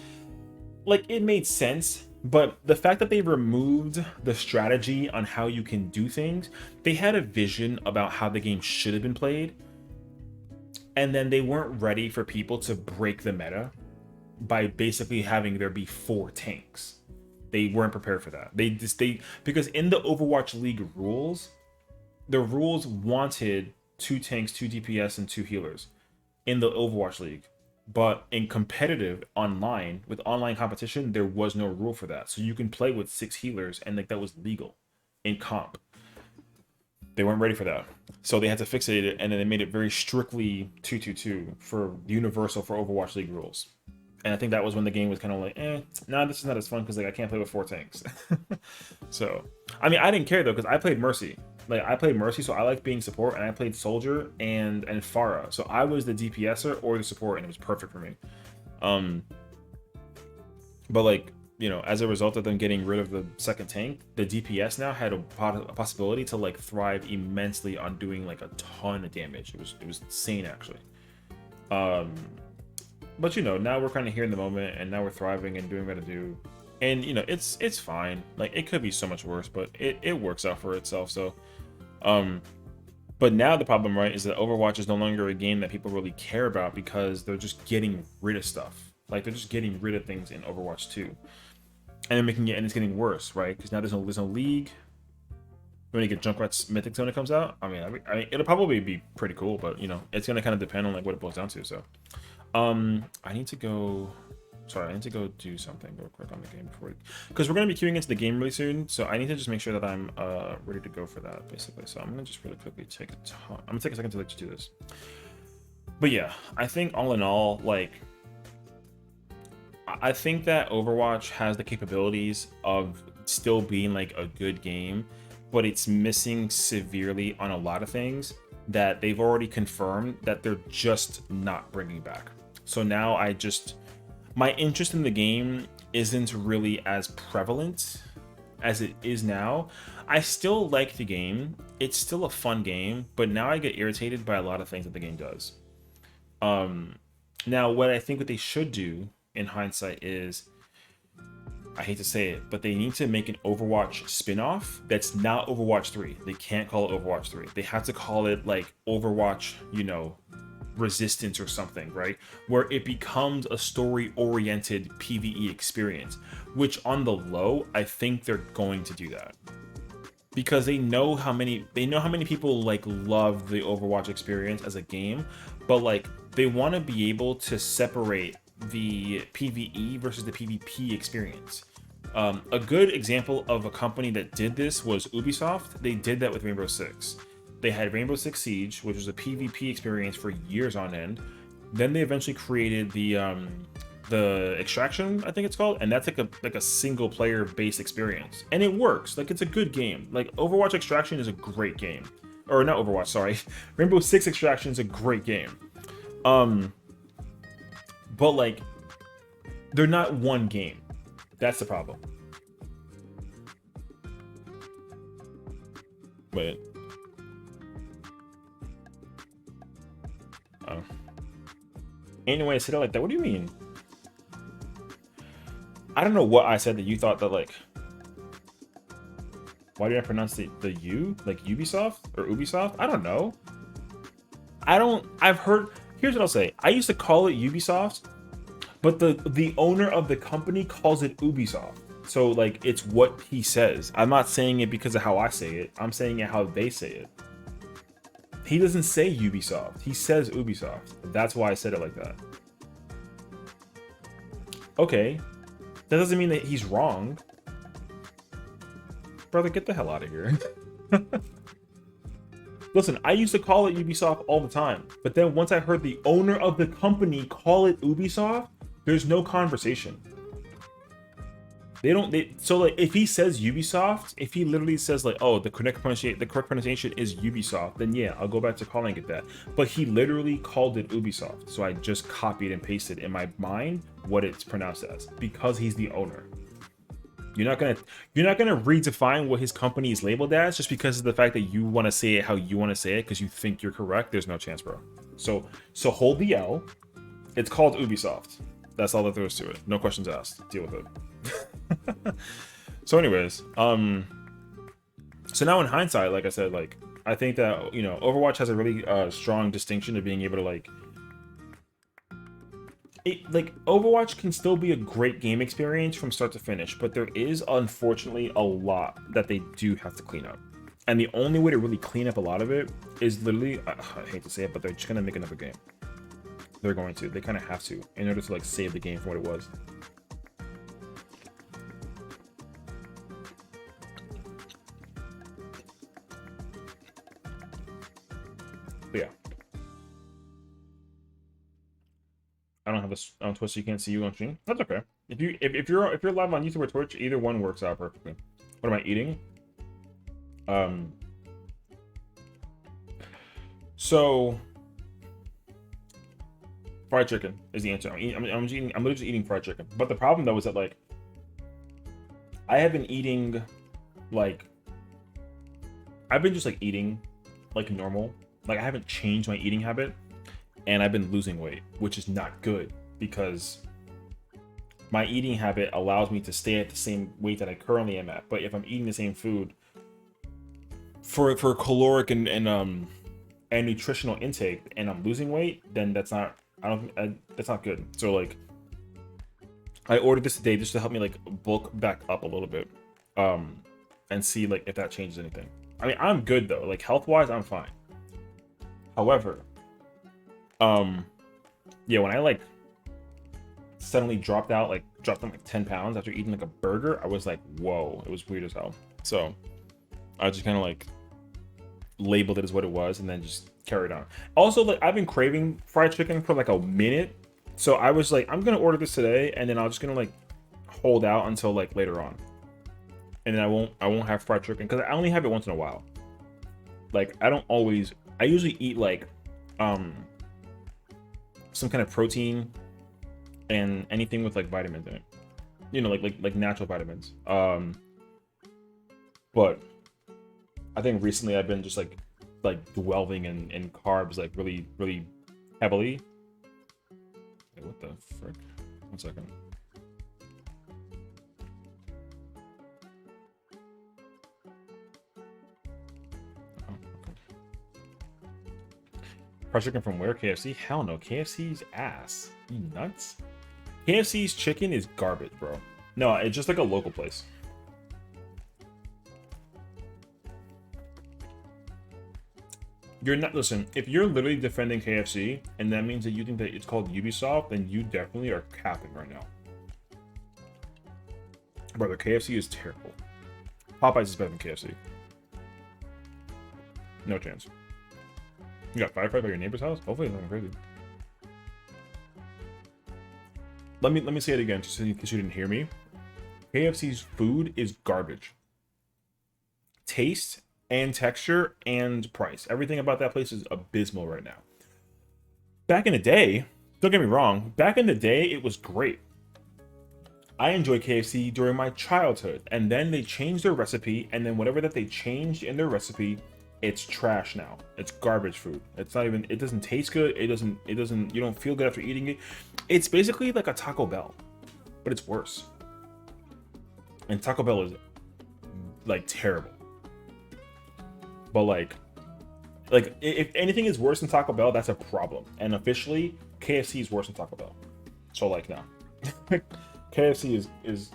Speaker 1: Like, it made sense, but the fact that they removed the strategy on how you can do things, they had a vision about how the game should have been played, and then they weren't ready for people to break the meta by basically having there be 4 tanks. They weren't prepared for that. Because in the Overwatch League rules, the rules wanted 2 tanks, 2 DPS, and 2 healers in the Overwatch League. But in competitive online, with online competition, there was no rule for that. So you can play with 6 healers, and like that was legal in comp. They weren't ready for that. So they had to fixate it, and then they made it very strictly 2-2-2 for universal for Overwatch League rules. And I think that was when the game was kind of like, nah, this is not as fun because like I can't play with 4 tanks. So, I mean, I didn't care though because I played Mercy. Like, I played Mercy, so I like being support, and I played Soldier and Pharah. So I was the DPSer or the support, and it was perfect for me. But like, you know, as a result of them getting rid of the 2nd tank, the DPS now had a possibility to like thrive immensely on doing like a ton of damage. It was insane actually. But you know, now we're kind of here in the moment, and now we're thriving and doing what to do. And you know, it's fine. Like, it could be so much worse, but it works out for itself. So, but now the problem, right, is that Overwatch is no longer a game that people really care about because they're just getting rid of stuff. Like, they're just getting rid of things in Overwatch 2, and they're making it, and it's getting worse, right? Because now there's no league. When you get Junkrat's Mythic Zone, it comes out. I mean, it'll probably be pretty cool, but you know, it's gonna kind of depend on like what it boils down to. So, I need to go do something real quick on the game before, because we're going to be queuing into the game really soon, so I need to just make sure that I'm ready to go for that, basically. So I'm going to just really quickly take I'm going to take a second to like do this. But yeah, I think all in all, like, I think that Overwatch has the capabilities of still being like a good game, but it's missing severely on a lot of things that they've already confirmed that they're just not bringing back. So now my interest in the game isn't really as prevalent as it is now. I still like the game. It's still a fun game, but now I get irritated by a lot of things that the game does. Now, what I think what they should do in hindsight is, I hate to say it, but they need to make an Overwatch spin-off that's not Overwatch 3. They can't call it Overwatch 3. They have to call it like Overwatch, you know, Resistance or something, right? Where it becomes a story-oriented PvE experience, which on the low, I think they're going to do that. Because they know how many people like love the Overwatch experience as a game, but like they want to be able to separate the PvE versus the PvP experience. A good example of a company that did this was Ubisoft. They did that with Rainbow Six. They had Rainbow Six Siege, which was a PvP experience for years on end. Then they eventually created the Extraction, I think it's called, and that's like a single player based experience, and it works. Like, it's a good game. Like, Overwatch Extraction is a great game, or not Overwatch, sorry. Rainbow Six Extraction is a great game. But like, they're not one game. That's the problem. Wait. Oh. Anyway, I said it like that. What do you mean? I don't know what I said that you thought that, like, why did I pronounce the U? Like Ubisoft or Ubisoft? I don't know. I've heard, here's what I'll say. I used to call it Ubisoft, but the owner of the company calls it Ubisoft. So, like, it's what he says. I'm not saying it because of how I say it. I'm saying it how they say it. He doesn't say Ubisoft. He says Ubisoft. That's why I said it like that. Okay. That doesn't mean that he's wrong. Brother, get the hell out of here. Listen, I used to call it Ubisoft all the time. But then once I heard the owner of the company call it Ubisoft, there's no conversation. So like if he says Ubisoft, if he literally says like, oh, the correct pronunciation is Ubisoft, then yeah, I'll go back to calling it that. But he literally called it Ubisoft, so I just copied and pasted in my mind what it's pronounced as because he's the owner. You're not gonna redefine what his company is labeled as just because of the fact that you want to say it how you want to say it because you think you're correct. There's no chance, bro. So hold the L. It's called Ubisoft. That's all that there is to it. No questions asked. Deal with it. So anyways, so now in hindsight, like I said, like I think that, you know, Overwatch has a really strong distinction of being able to like Overwatch can still be a great game experience from start to finish, but there is unfortunately a lot that they do have to clean up. And the only way to really clean up a lot of it is literally, I hate to say it, but they're just gonna make another game. They're going to. They kind of have to in order to like save the game from what it was. But yeah. I don't have this on Twitch, so you can't see you on stream. That's okay. If you're live on YouTube or Twitch, either one works out perfectly. What am I eating? So fried chicken is the answer. I'm literally just eating fried chicken. But the problem though is that like I have been eating like I've been just like eating like normal. Like I haven't changed my eating habit, and I've been losing weight, which is not good because my eating habit allows me to stay at the same weight that I currently am at. But if I'm eating the same food for caloric and nutritional intake, and I'm losing weight, then that's not that's not good. So like I ordered this today just to help me like bulk back up a little bit, and see like if that changes anything. I mean, I'm good though. Like health wise, I'm fine. However, yeah, when I like suddenly dropped on like 10 pounds after eating like a burger, I was like, whoa, it was weird as hell. So I just kind of like labeled it as what it was and then just carried on. Also, like I've been craving fried chicken for like a minute, so I was like, I'm gonna order this today and then I'm just gonna like hold out until like later on, and then I won't have fried chicken because I only have it once in a while. Like I usually eat like some kind of protein and anything with like vitamins in it, you know, like natural vitamins. But I think recently I've been just like dwelling in carbs like really heavily. Wait, what the frick? 1 second. Fried chicken from where? KFC? Hell no. KFC's ass. You nuts? KFC's chicken is garbage, bro. No, it's just like a local place. You're not, listen, if you're literally defending KFC and that means that you think that it's called Ubisoft, then you definitely are capping right now. Brother, KFC is terrible. Popeyes is better than KFC. No chance. You got firefight by your neighbor's house? Hopefully it's nothing crazy. Let me say it again, just in case you didn't hear me. KFC's food is garbage. Taste and texture and price. Everything about that place is abysmal right now. Back in the day, don't get me wrong, back in the day, it was great. I enjoyed KFC during my childhood, and then they changed their recipe, and then whatever that they changed in their recipe, it's trash now. It's garbage food. It's not even. It doesn't taste good. It doesn't. It doesn't. You don't feel good after eating it. It's basically like a Taco Bell, but it's worse. And Taco Bell is like terrible. But like if anything is worse than Taco Bell, that's a problem. And officially, KFC is worse than Taco Bell. So like no, KFC is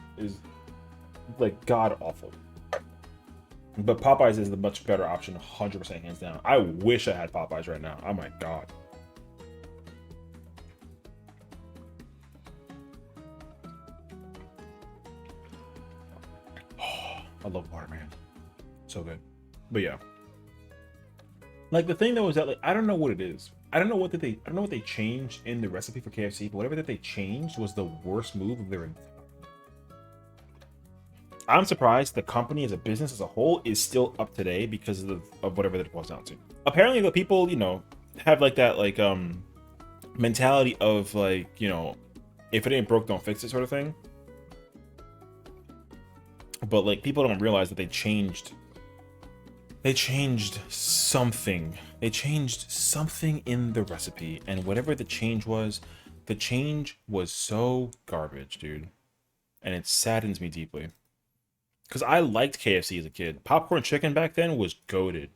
Speaker 1: like god awful. But Popeyes is the much better option, 100% hands down. I wish I had Popeyes right now. Oh my god. Oh, I love watermelon. So good. But yeah. Like the thing though is that like I don't know what it is. I don't know what they changed in the recipe for KFC, but whatever that they changed was the worst move of their. I'm surprised the company as a business as a whole is still up today because of whatever that it boils down to. Apparently the people, have like that mentality of like, if it ain't broke, don't fix it sort of thing. But like people don't realize that they changed something. They changed something in the recipe, and whatever the change was so garbage, dude. And it saddens me deeply. Because I liked KFC as a kid. Popcorn chicken back then was goated.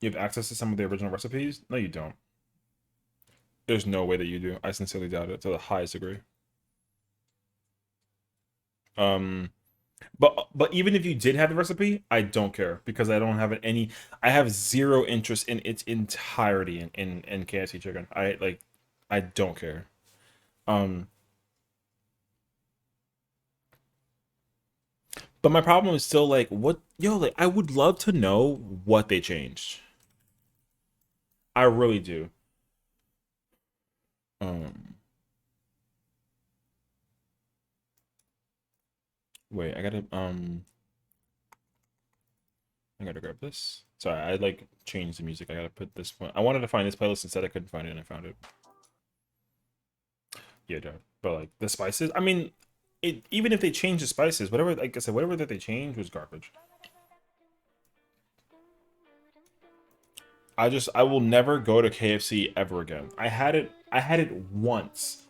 Speaker 1: You have access to some of the original recipes? No, you don't. There's no way that you do. I sincerely doubt it to the highest degree. But even if you did have the recipe, I don't care because I don't have any. I have zero interest in its entirety in KFC chicken. I don't care. But my problem is still like what I would love to know what they changed. I really do. Um Wait, I gotta grab this. Sorry, I like changed the music. I gotta put this one. I wanted to find this playlist instead. I couldn't find it and I found it. Yeah, dude. But like the spices, I mean, even if they change the spices, whatever, like I said, whatever that they changed was garbage. I will never go to KFC ever again. I had it once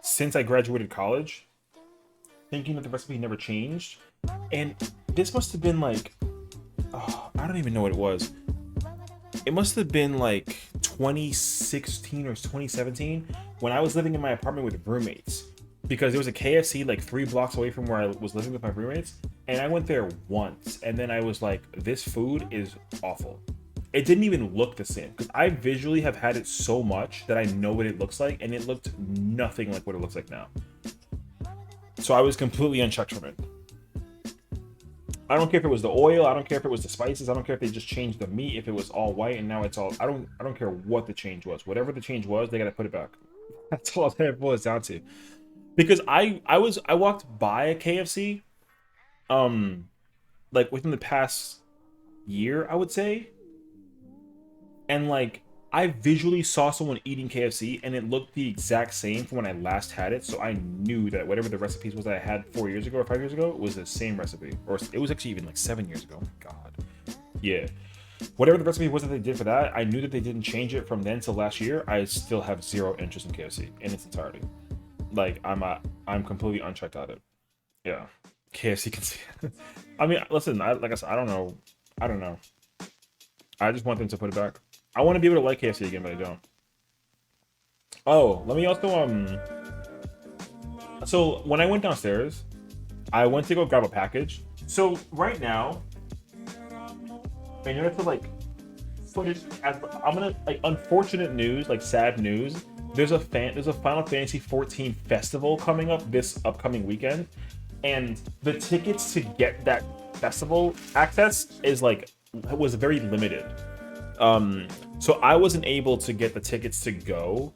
Speaker 1: since I graduated college, thinking that the recipe never changed. And this must have been like, oh, I don't even know what it was. It must have been like 2016 or 2017 when I was living in my apartment with roommates, because there was a KFC like 3 blocks away from where I was living with my roommates, and I went there once, and then I was like, this food is awful. It didn't even look the same because I visually have had it so much that I know what it looks like, and it looked nothing like what it looks like now. So I was completely unchecked from it. I don't care if it was the oil, I don't care if it was the spices, I don't care if they just changed the meat, if it was all white and now it's all, I don't care what the change was. Whatever the change was, they gotta put it back. That's all that it boils down to. Because I walked by a KFC like within the past year, I would say. And like I visually saw someone eating KFC and it looked the exact same from when I last had it, so I knew that whatever the recipes was that I had 4 years ago or 5 years ago was the same recipe. Or it was actually even like 7 years ago. Oh my god. Yeah. Whatever the recipe was that they did for that, I knew that they didn't change it from then till last year. I still have zero interest in KFC in its entirety. Like I'm completely unchecked at it. Yeah. KFC can see. I mean, listen, like I said, I don't know. I don't know. I just want them to put it back. I want to be able to like KFC again, but I don't. Oh, let me also so when I went downstairs, I went to go grab a package. So right now, in order to like put it as I'm gonna like unfortunate news, like sad news. There's a Final Fantasy 14 festival coming up this upcoming weekend, and the tickets to get that festival access was very limited. So I wasn't able to get the tickets to go,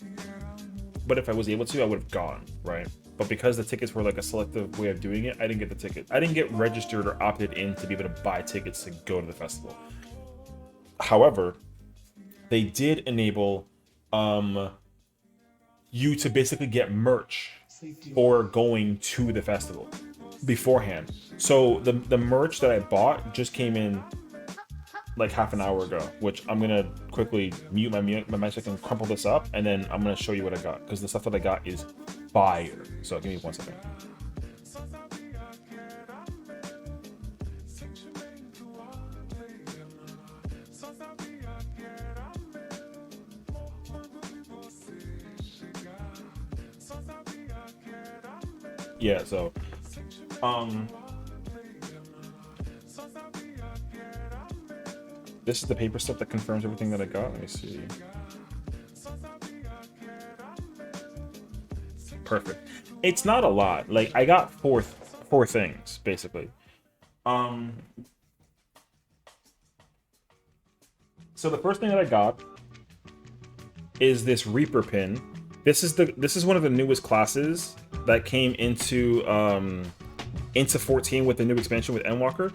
Speaker 1: but if I was able to, I would have gone, right? But because the tickets were like a selective way of doing it, I didn't get the ticket. I didn't get registered or opted in to be able to buy tickets to go to the festival. However, they did enable you to basically get merch for going to the festival beforehand. So the merch that I bought just came in like half an hour ago, which I'm gonna quickly mute my mic so I can crumple this up, and then I'm gonna show you what I got, because the stuff that I got is fire. So give me 1 second. Yeah, so this is the paper stuff that confirms everything that I got. Let me see. Perfect. It's not a lot. Like, I got four things basically. So the first thing that I got is this Reaper pin. This is one of the newest classes that came into 14 with the new expansion with Endwalker.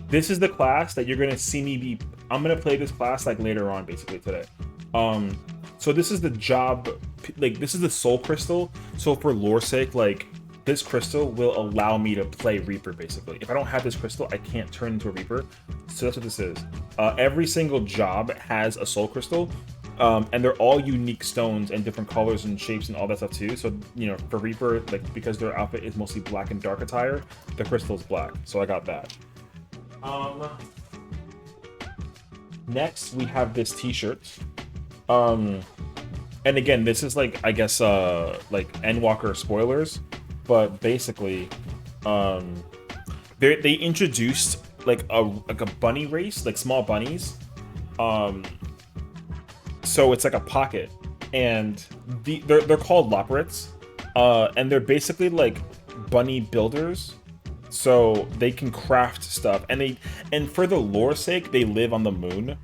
Speaker 1: This is the class that you're gonna see me be. I'm gonna play this class like later on, basically today. So this is the job, like this is the soul crystal. So for lore's sake, like this crystal will allow me to play Reaper basically. If I don't have this crystal, I can't turn into a Reaper. So that's what this is. Every single job has a soul crystal. And they're all unique stones and different colors and shapes and all that stuff too. So, you know, for Reaper, like because their outfit is mostly black and dark attire, the crystal's black. So I got that. Next we have this t-shirt. And again, this is like, I guess, like Endwalker spoilers, but basically, they introduced like a bunny race, like small bunnies. So it's like a pocket, and they're called Loporrits, and they're basically like bunny builders. So they can craft stuff, and for the lore's sake, they live on the moon,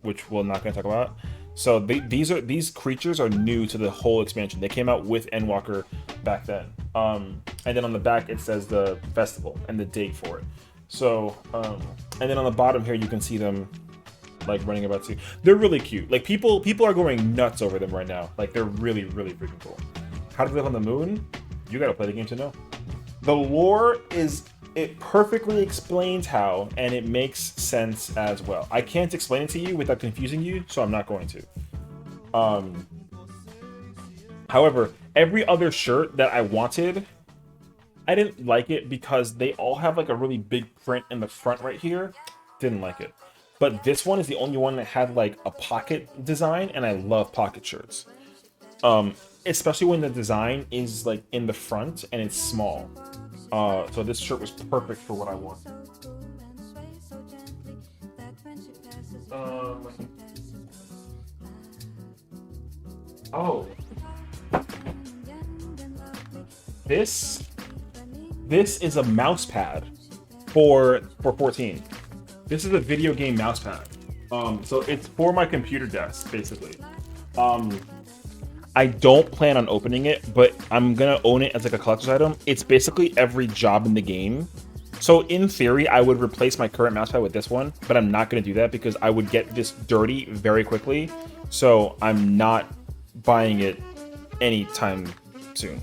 Speaker 1: which we're not going to talk about. So these creatures are new to the whole expansion. They came out with Endwalker back then. And then on the back it says the festival and the date for it. So and then on the bottom here you can see them like running about too. They're really cute. Like people are going nuts over them right now. Like they're really freaking cool. How to live on the moon? You gotta play the game to know. The lore it perfectly explains how, and it makes sense as well. I can't explain it to you without confusing you, so I'm not going to. However, every other shirt that I wanted, I didn't like it because they all have like a really big print in the front right here. Didn't like it. But this one is the only one that had like a pocket design, and I love pocket shirts. Especially when the design is like in the front and it's small. So this shirt was perfect for what I want. Oh, this is a mouse pad for 14. This is a video game mouse pad. So it's for my computer desk basically. I don't plan on opening it, but I'm gonna own it as like a collector's item. It's basically every job in the game. So in theory, I would replace my current mousepad with this one, but I'm not gonna do that because I would get this dirty very quickly. So I'm not buying it anytime soon.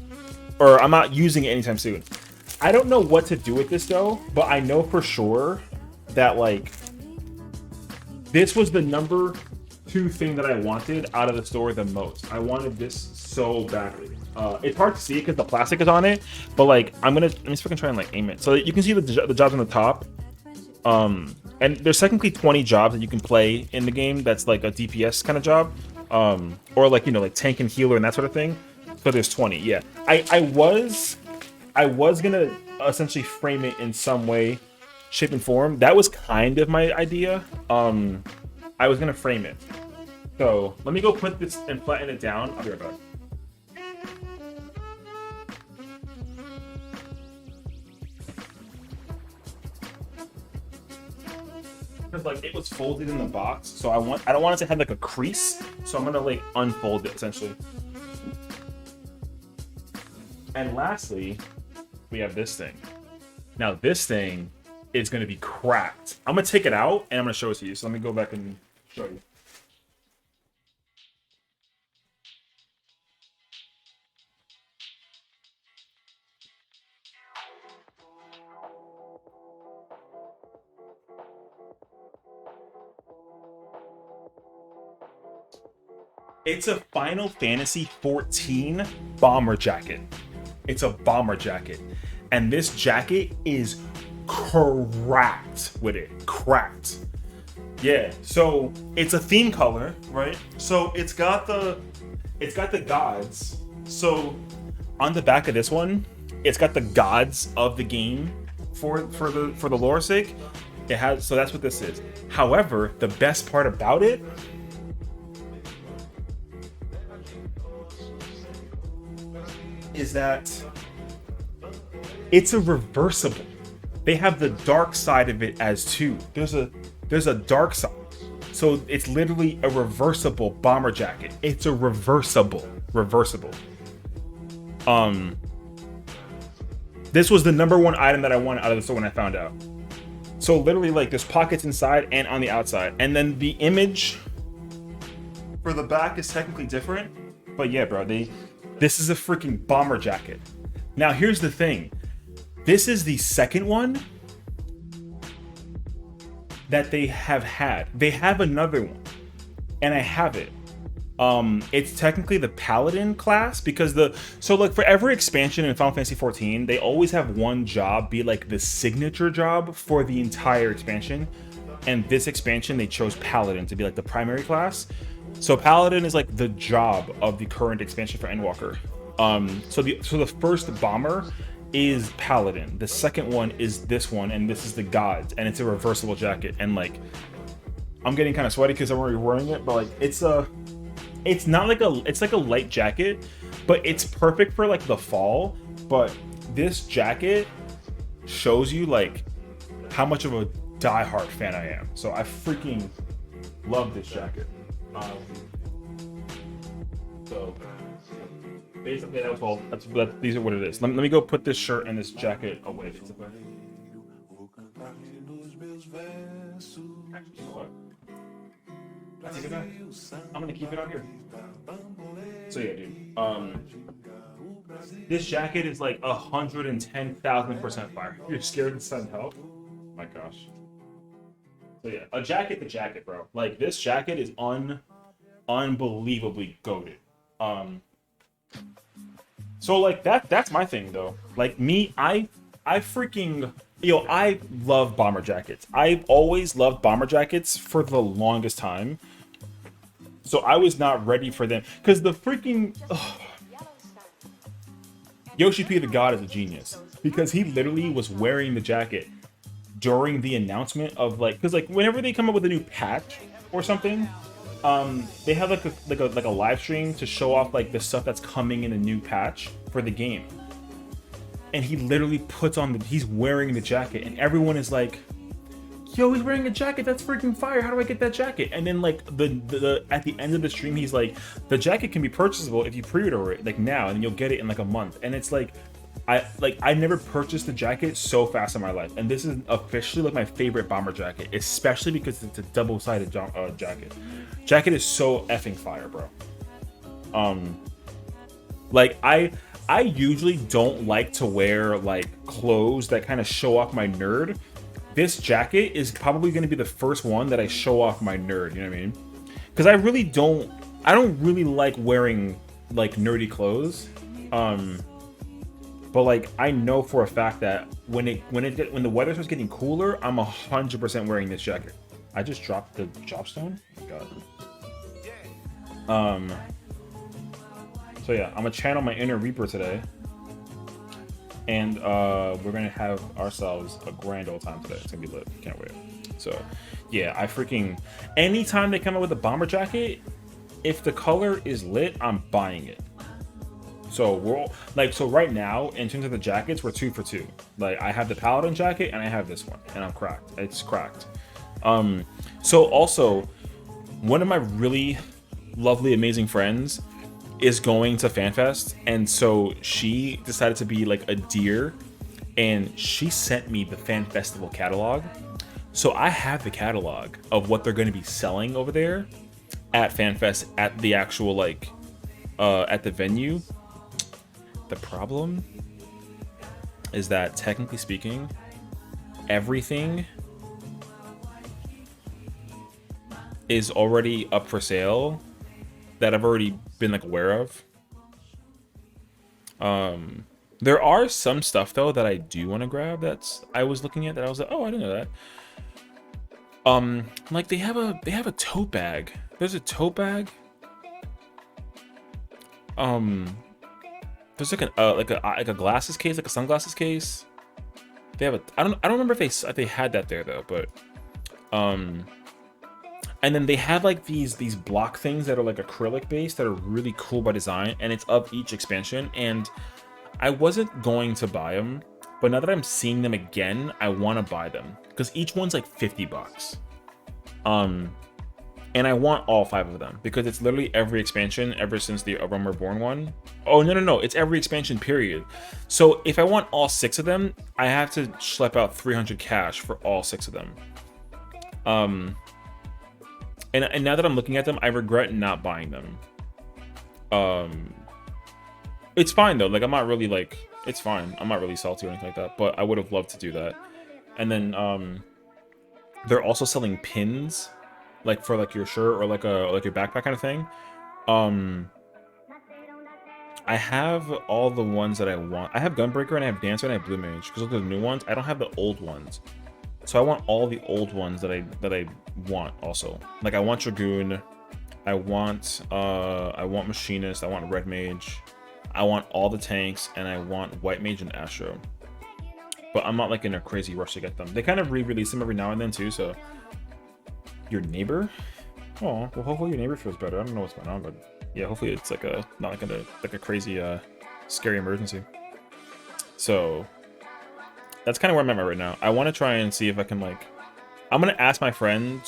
Speaker 1: Or I'm not using it anytime soon. I don't know what to do with this though, but I know for sure that like this was the number 2 thing that I wanted out of the store the most. I wanted this so badly. It's hard to see because the plastic is on it, but like let me see if I can try and like aim it. So you can see the jobs on the top. And there's technically 20 jobs that you can play in the game. That's like a DPS kind of job, or like, you know, like tank and healer and that sort of thing. So there's 20. Yeah, I was gonna essentially frame it in some way, shape and form. That was kind of my idea. I was gonna frame it. So let me go put this and flatten it down. I'll be right back. Because like it was folded in the box, so I don't want it to have like a crease. So I'm gonna like unfold it essentially. And lastly, we have this thing. Now this thing is gonna be cracked. I'm gonna take it out and I'm gonna show it to you. So let me go back and show you. It's a Final Fantasy 14 bomber jacket. It's a bomber jacket. And this jacket is cracked with it. Cracked. Yeah. So it's a theme color, right? So it's got the gods. So on the back of this one, it's got the gods of the game for the lore sake. It has, so that's what this is. However, the best part about it is that it's a reversible. They have the dark side of it as too. There's a dark side. So it's literally a reversible bomber jacket. It's a reversible. This was the #1 item that I wanted out of the store when I found out. So literally, like, there's pockets inside and on the outside. And then the image for the back is technically different. But yeah, bro, this is a freaking bomber jacket. Now, here's the thing. This is the second one that they have had. They have another one, and I have it. It's technically the Paladin class, because like for every expansion in Final Fantasy 14, they always have one job be like the signature job for the entire expansion. And this expansion, they chose Paladin to be like the primary class. So Paladin is like the job of the current expansion for Endwalker. So the first bomber is Paladin. The second one is this one, and this is the gods, and it's a reversible jacket. And like, I'm getting kind of sweaty because I'm already wearing it, but like, it's not like it's like a light jacket, but it's perfect for like the fall. But this jacket shows you like how much of a diehard fan I am. So I freaking love this jacket. So basically that was all. These are what it is. Let me go put this shirt and this jacket away. I take it back. I'm gonna keep it out here. So yeah, dude. This jacket is like 110,000% fire. You're scared to send help? My gosh. So yeah, a jacket to jacket, bro. Like, this jacket is unbelievably goated. So like that's my thing though. Like me, I freaking I love bomber jackets. I've always loved bomber jackets for the longest time. So I was not ready for them because the freaking Yoshi P the God is a genius, because he literally was wearing the jacket during the announcement of like, because like whenever they come up with a new patch or something, they have like a live stream to show off like the stuff that's coming in a new patch for the game. And he literally puts on he's wearing the jacket, and everyone is like, yo, he's wearing a jacket, that's freaking fire, how do I get that jacket? And then like the at the end of the stream, he's like, the jacket can be purchasable if you pre-order it like now, and you'll get it in like a month. And it's like, I never purchased the jacket so fast in my life, and this is officially like my favorite bomber jacket, especially because it's a double-sided jacket. Jacket is so effing fire, bro. Like I usually don't like to wear like clothes that kind of show off my nerd. This jacket is probably going to be the first one that I show off my nerd, you know what I mean? Because I don't really like wearing like nerdy clothes. But like, I know for a fact that when the weather starts getting cooler, I'm 100% wearing this jacket. I just dropped the dropstone. God. So yeah, I'm gonna channel my inner Reaper today, and we're gonna have ourselves a grand old time today. It's gonna be lit. Can't wait. So yeah, I freaking, anytime they come up with a bomber jacket, if the color is lit, I'm buying it. So we're all, like, so right now in terms of the jackets, we're 2 for 2. Like, I have the Paladin jacket and I have this one, and I'm cracked. It's cracked. So also, one of my really lovely, amazing friends is going to FanFest, and so she decided to be like a deer, and she sent me the Fan Festival catalog. So I have the catalog of what they're going to be selling over there at FanFest, at the actual like at the venue. The problem is that, technically speaking, everything is already up for sale that I've already been like aware of. There are some stuff though that I do want to grab. I was looking at that I was like, oh, I didn't know that. Like they have a tote bag. There's a tote bag. There's like a glasses case, like a sunglasses case. They have I don't remember if they had that there though, but and then they have like these block things that are like acrylic based that are really cool by design, and it's of each expansion. And I wasn't going to buy them, but now that I'm seeing them again, I want to buy them because each one's like $50. And I want all 5 of them because it's literally every expansion ever since the A Realm Reborn one. Oh, no, it's every expansion period. So if I want all 6 of them, I have to schlep out 300 cash for all 6 of them. And now that I'm looking at them, I regret not buying them. It's fine though. Like I'm not really like, it's fine. I'm not really salty or anything like that, but I would have loved to do that. And then they're also selling pins, like for like your shirt or like your backpack kind of thing. I have all the ones that I want. I have Gunbreaker and I have Dancer and I have Blue Mage because those are the new ones. I don't have the old ones, so I want all the old ones that I want also. Like I want Dragoon, I want Machinist, I want Red Mage, I want all the tanks, and I want White Mage and Astro. But I'm not like in a crazy rush to get them. They kind of re-release them every now and then too, so. Your neighbor? Oh, well, hopefully your neighbor feels better. I don't know what's going on, but yeah, hopefully it's like not like a crazy scary emergency. So that's kind of where I'm at right now. I want to try and see if I can I'm gonna ask my friend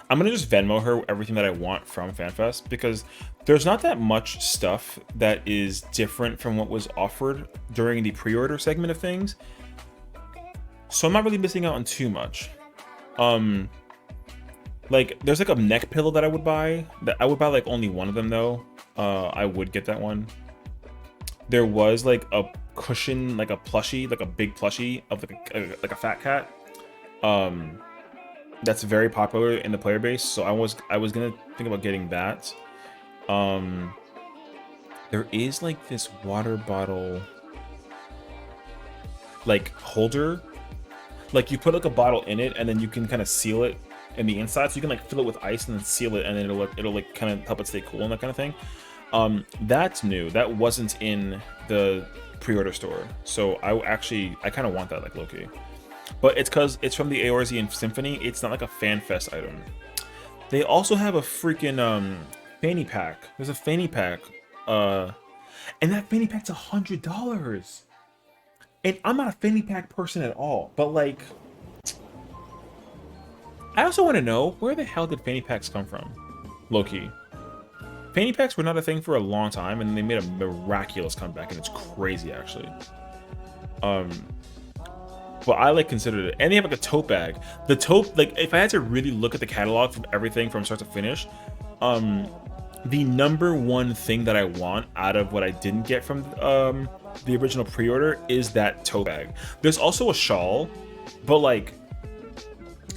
Speaker 1: I'm gonna just Venmo her everything that I want from FanFest because there's not that much stuff that is different from what was offered during the pre-order segment of things. So I'm not really missing out on too much. Like there's like a neck pillow that I would buy. That I would buy like only one of them though. I would get that one. There was like a cushion, like a plushie, like a big plushie of like a fat cat. That's very popular in the player base. So I was gonna think about getting that. There is like this water bottle like holder. Like you put like a bottle in it and then you can kind of seal it in the inside, so you can like fill it with ice and then seal it, and then it'll like kind of help it stay cool and that kind of thing. That's new. That wasn't in the pre-order store, so I kind of want that like low-key. But it's because it's from the Eorzean Symphony. It's not like a FanFest item. They also have a freaking fanny pack. There's a fanny pack, and that fanny pack's $100. And I'm not a fanny pack person at all, but like. I also want to know, where the hell did fanny packs come from? Low-key. Fanny packs were not a thing for a long time, and they made a miraculous comeback, and it's crazy, actually. But I, like, considered it. And they have, like, a tote bag. The tote, like, if I had to really look at the catalog from everything from start to finish, the number one thing that I want out of what I didn't get from the original pre-order is that tote bag. There's also a shawl, but, like,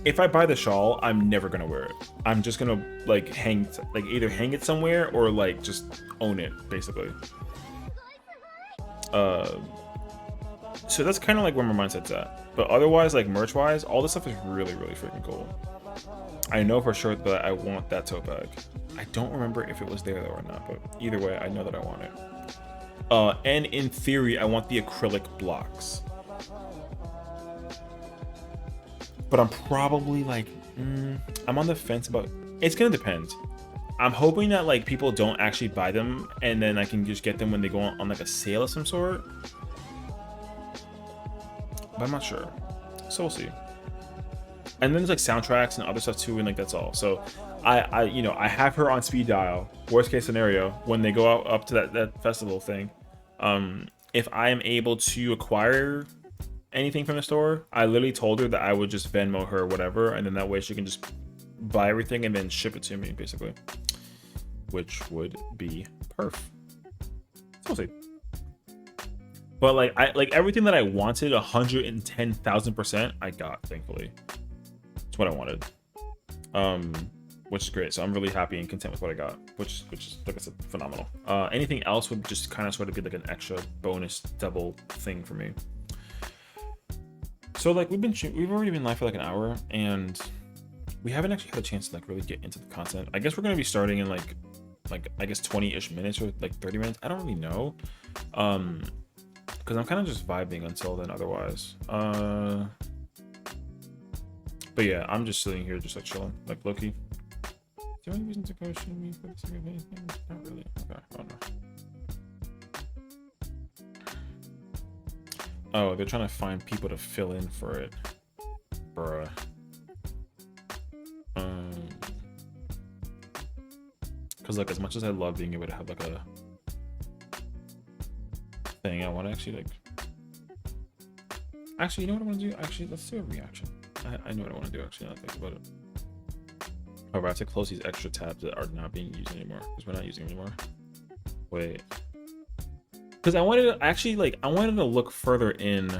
Speaker 1: if I buy the shawl, I'm never gonna wear it. I'm just gonna like either hang it somewhere or like just own it, basically. So that's kind of like where my mindset's at. But otherwise, like merch wise, all this stuff is really, really freaking cool. I know for sure that I want that tote bag. I don't remember if it was there though or not, but either way, I know that I want it. And in theory, I want the acrylic blocks. But I'm probably like, I'm on the fence about, it's gonna depend. I'm hoping that like people don't actually buy them and then I can just get them when they go on like a sale of some sort. But I'm not sure. So we'll see. And then there's like soundtracks and other stuff too, and like that's all. So I have her on speed dial. Worst case scenario, when they go out up to that festival thing, if I am able to acquire anything from the store, I literally told her that I would just Venmo her or whatever, and then that way she can just buy everything and then ship it to me, basically, which would be perf. So we'll see. But like everything that I wanted, 110,000%, I got, thankfully. It's what I wanted. which is great. So I'm really happy and content with what I got, which is like I said, phenomenal. Anything else would just kind of sort of be like an extra bonus double thing for me. So like we've already been live for like an hour, and we haven't actually had a chance to like really get into the content. I guess we're gonna be starting in like I guess 20-ish minutes or like 30 minutes. I don't really know, because I'm kind of just vibing until then. Otherwise, but yeah, I'm just sitting here just like chilling, like Loki. Do any reason to question me for the sake of anything? Not really. Okay, I don't know. Oh, they're trying to find people to fill in for it, bruh. Because like as much as I love being able to have like a thing, I want to actually like. Actually, you know what I want to do? Actually, let's do a reaction. I know what I want to do. Actually, now that I think about it. However, I have to close these extra tabs that are not being used anymore because we're not using them anymore. Wait, because I wanted to actually like I wanted to look further in.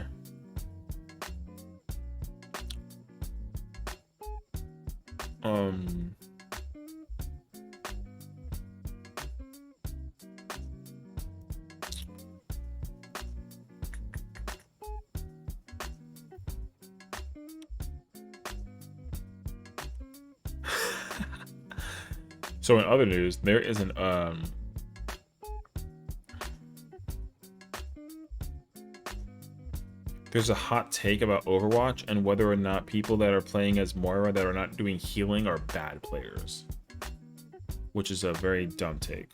Speaker 1: So in other news, there is an there's a hot take about Overwatch and whether or not people that are playing as Moira that are not doing healing are bad players, which is a very dumb take.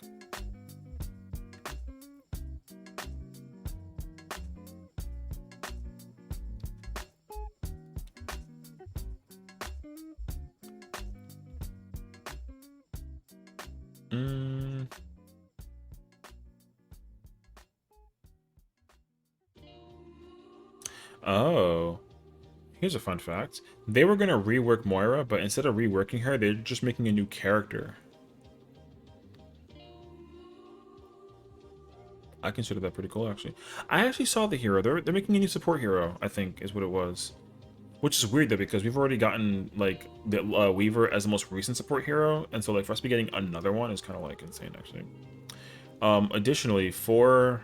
Speaker 1: Oh, here's a fun fact. They were going to rework Moira, but instead of reworking her, they're just making a new character. I consider that pretty cool, actually. I actually saw the hero. They're making a new support hero, I think, is what it was. Which is weird, though, because we've already gotten, like, the Weaver as the most recent support hero. And so, like, for us to be getting another one is kind of, like, insane, actually. Additionally, for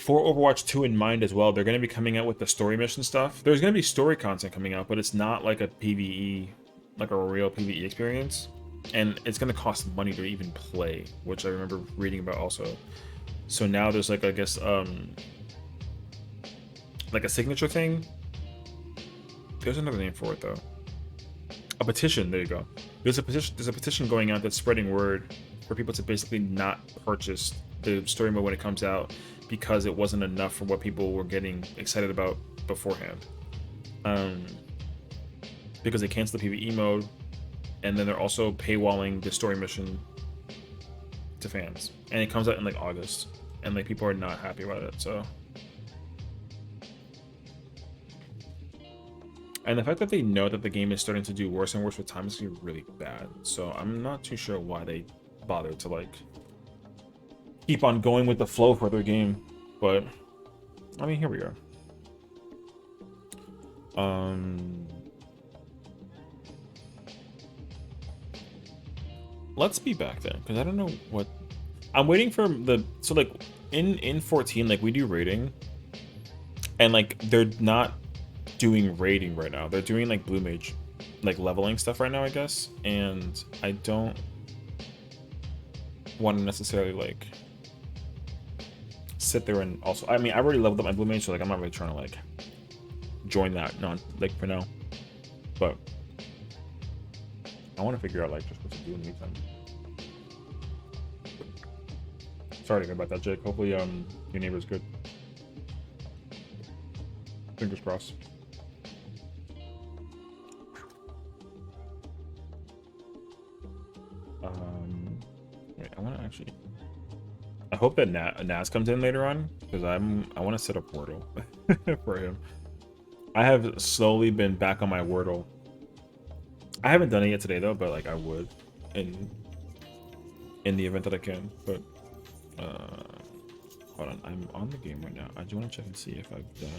Speaker 1: Overwatch 2 in mind as well, they're going to be coming out with the story mission stuff. There's going to be story content coming out, but it's not like a PvE, like a real PvE experience. And it's going to cost money to even play, which I remember reading about also. So now there's like, I guess, like a signature thing. There's another name for it though. A petition. There you go. There's a petition going out that's spreading word for people to basically not purchase the story mode when it comes out because it wasn't enough for what people were getting excited about beforehand. Because they canceled the PvE mode, and then they're also paywalling the story mission to fans, and it comes out in like August, and like people are not happy about it. So. And the fact that they know that the game is starting to do worse and worse with time is going to be really bad. So I'm not too sure why they bothered to, like, keep on going with the flow for their game. But, I mean, here we are. Let's be back then, because I don't know what... I'm waiting for the... So, like, in 14, like, we do rating. And, like, they're not doing raiding right now. They're doing like blue mage, like leveling stuff right now, I guess. And I don't want to necessarily like sit there and also, I mean, I already leveled up my blue mage, so like I'm not really trying to like join that like for now. But I want to figure out like just what to do in the meantime. Sorry to hear about that, Jake. Hopefully your neighbor's good. Fingers crossed. Wait, I want to actually... I hope that Naz comes in later on, because I want to set up Wordle for him. I have slowly been back on my Wordle. I haven't done it yet today, though, but like I would in the event that I can. But hold on, I'm on the game right now. I do want to check and see if I've done...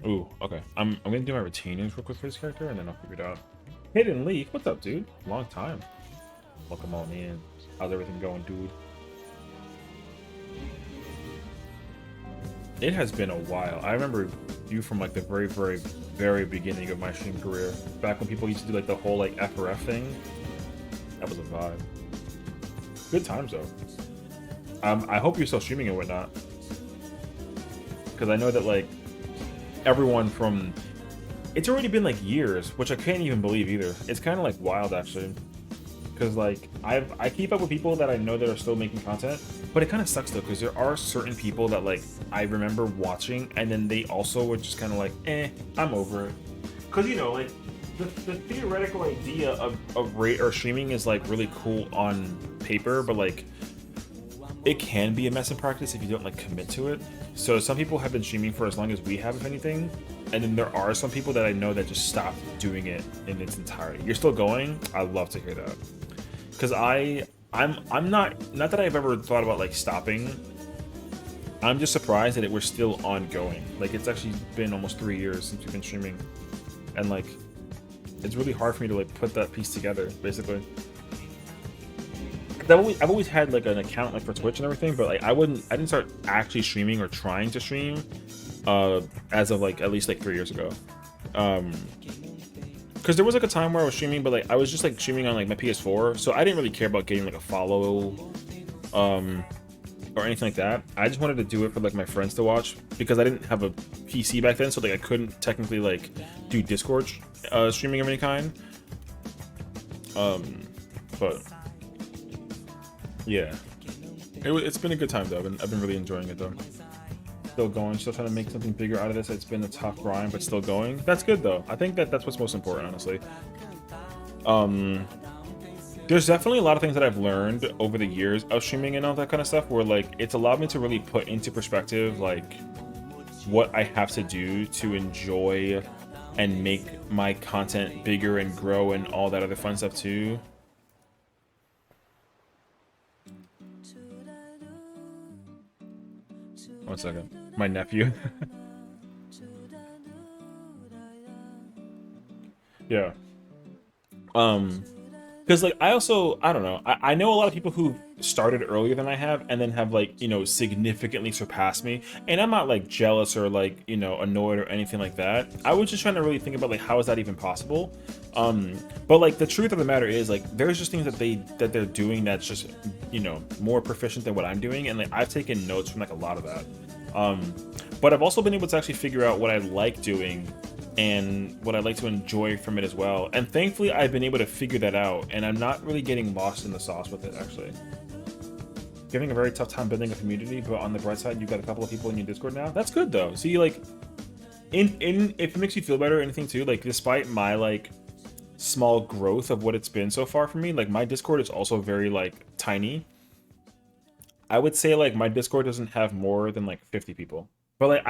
Speaker 1: Ooh, okay. I'm gonna do my retainers real quick for this character, and then I'll figure it out. Hidden Leaf, what's up, dude? Long time. Welcome on in. How's everything going, dude? It has been a while. I remember you from like the very, very, very beginning of my stream career. Back when people used to do like the whole like FRF thing. That was a vibe. Good times though. I hope you're still streaming and whatnot. Because I know that like everyone from... It's already been like years, which I can't even believe either. It's kind of like wild actually. Because like I keep up with people that I know that are still making content, but it kind of sucks though because there are certain people that like I remember watching and then they also were just kind of like, I'm over it. Because you know, like the theoretical idea of rate or streaming is like really cool on paper, but like it can be a mess in practice if you don't like commit to it. So some people have been streaming for as long as we have, if anything, and then there are some people that I know that just stopped doing it in its entirety. You're still going? I'd love to hear that. Because I'm not that I've ever thought about like stopping. I'm just surprised that we're still ongoing. Like it's actually been almost 3 years since we've been streaming, and like it's really hard for me to like put that piece together, basically. I've always had like an account like for Twitch and everything, but like I didn't start actually streaming or trying to stream as of like at least like 3 years ago. Because there was like a time where I was streaming, but like I was just like streaming on like my PS4, so I didn't really care about getting like a follow or anything like that. I just wanted to do it for like my friends to watch because I didn't have a PC back then, so like I couldn't technically like do Discord streaming of any kind. But yeah, it's been a good time though. I've been really enjoying it though. Still going, still trying to make something bigger out of this. It's been a tough grind, but still going. That's good though. I think that's what's most important, honestly. There's definitely a lot of things that I've learned over the years of streaming and all that kind of stuff where like it's allowed me to really put into perspective like what I have to do to enjoy and make my content bigger and grow and all that other fun stuff too. One second. My nephew. Yeah. Because like I don't know, I know a lot of people who started earlier than I have and then have like, you know, significantly surpassed me, and I'm not like jealous or like, you know, annoyed or anything like that. I was just trying to really think about like how is that even possible. But like the truth of the matter is like there's just things that they're doing that's just, you know, more proficient than what I'm doing, and like I've taken notes from like a lot of that. But I've also been able to actually figure out what I like doing and what I like to enjoy from it as well. And thankfully, I've been able to figure that out, and I'm not really getting lost in the sauce with it, actually. Giving a very tough time building a community, but on the bright side, you've got a couple of people in your Discord now. That's good, though. See, like, if it makes you feel better or anything, too, like, despite my, like, small growth of what it's been so far for me, like, my Discord is also very, like, tiny. I would say, like, my Discord doesn't have more than, like, 50 people. But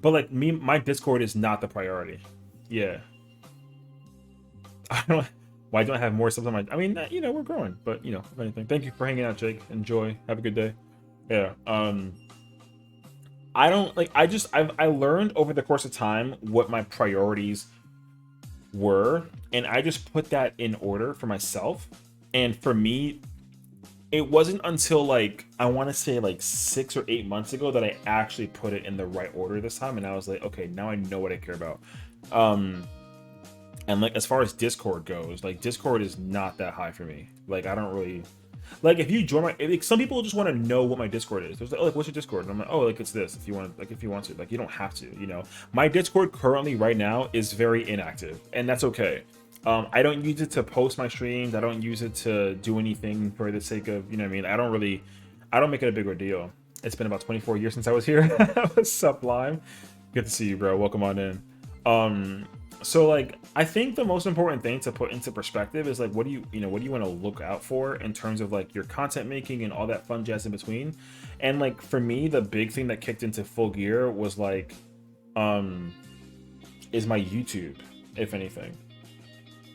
Speaker 1: like my Discord is not the priority. Yeah. Why don't I have more stuff on my... I mean, you know, we're growing, but you know, if anything. Thank you for hanging out, Jake. Enjoy. Have a good day. Yeah. I don't like I learned over the course of time what my priorities were, and I just put that in order for myself. And for me, it wasn't until like I want to say like 6 or 8 months ago that I actually put it in the right order this time, and I was like, okay, now I know what I care about. And like as far as Discord goes, like Discord is not that high for me. Like I don't really like if you join my like, some people just want to know what my Discord is. There's like, oh, like what's your Discord? And I'm like, oh, like it's this. If you want to, like you don't have to. You know, my Discord currently right now is very inactive, and that's okay. I don't use it to post my streams. I don't use it to do anything for the sake of, you know what I mean? I don't make it a bigger deal. It's been about 24 years since I was here. What's up, Lime? Good to see you, bro. Welcome on in. So like, I think the most important thing to put into perspective is like, what do you want to look out for in terms of like your content making and all that fun jazz in between. And like, for me, the big thing that kicked into full gear was like, is my YouTube, if anything.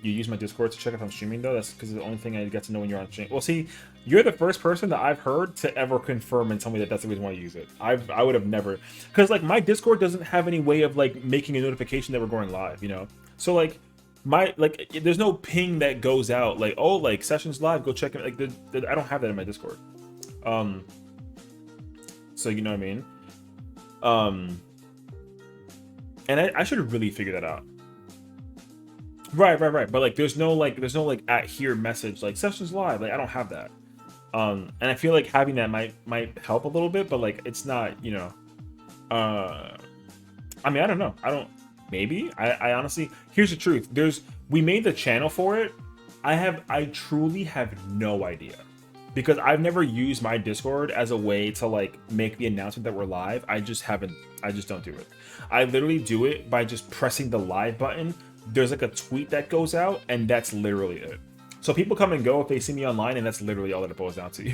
Speaker 1: you use my Discord to check if I'm streaming though. That's because the only thing I get to know when you're on stream. Well, see, you're the first person that I've heard to ever confirm and tell me that that's the reason why you use it. I would have never, because like my Discord doesn't have any way of like making a notification that we're going live, you know. So like there's no ping that goes out like, oh, like sessions live, go check it. Like I don't have that in my Discord. So you know what I mean. And I should really figure that out. Right. But like, there's no like at here message like sessions live. Like I don't have that. And I feel like having that might help a little bit, but like it's not, you know. I mean, I don't know. Maybe. I honestly, here's the truth. We made the channel for it. I truly have no idea. Because I've never used my Discord as a way to like make the announcement that we're live. I just don't do it. I literally do it by just pressing the live button. There's like a tweet that goes out and that's literally it. So people come and go if they see me online, and that's literally all that it boils down to.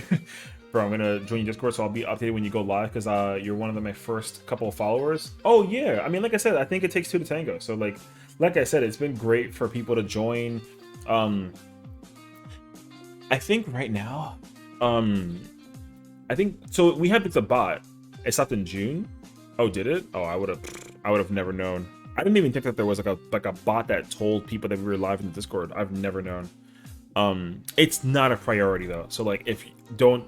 Speaker 1: Bro, I'm gonna join your Discord, so I'll be updated when you go live, because you're one of my first couple of followers. Oh yeah, I mean, like I said, I think it takes two to tango. So like I said, it's been great for people to join. I think right now, I think so. We had the bot. It stopped in June. Oh, did it? Oh, I would have never known. I didn't even think that there was like a bot that told people that we were live in the Discord. I've never known. It's not a priority though. So like, if you don't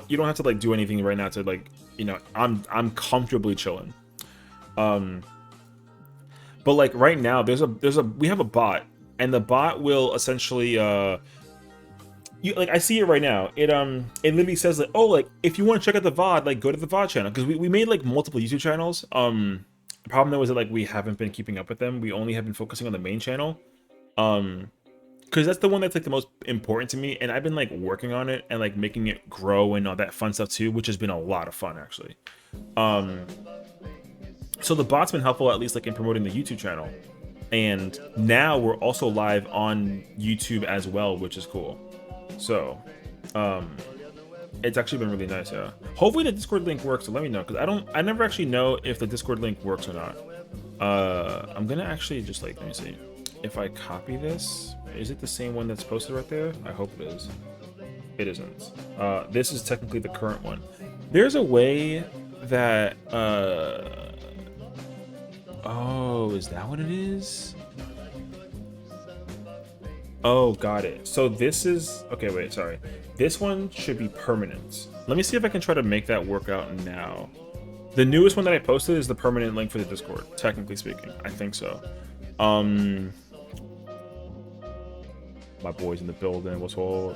Speaker 1: have to like do anything right now to like, you know, I'm comfortably chilling. But like right now, we have a bot, and the bot will essentially like I see it right now. It literally says like, oh, like if you want to check out the VOD, like go to the VOD channel, because we made like multiple YouTube channels. The problem though is that like we haven't been keeping up with them. We only have been focusing on the main channel, because that's the one that's like the most important to me, and I've been like working on it and like making it grow and all that fun stuff too, which has been a lot of fun actually. So the bot's been helpful, at least like in promoting the YouTube channel, and now we're also live on YouTube as well, which is cool. So it's actually been really nice. Yeah, hopefully the Discord link works, so let me know, because I never actually know if the Discord link works or not. I'm gonna actually just like, let me see if I copy this. Is it the same one that's posted right there? I hope it is. It isn't. This is technically the current one. There's a way that oh, is that what it is? Oh, got it. So this is, okay, wait, sorry. This one should be permanent. Let me see if I can try to make that work out now. The newest one that I posted is the permanent link for the Discord, technically speaking. I think so. My boy's in the building. What's all?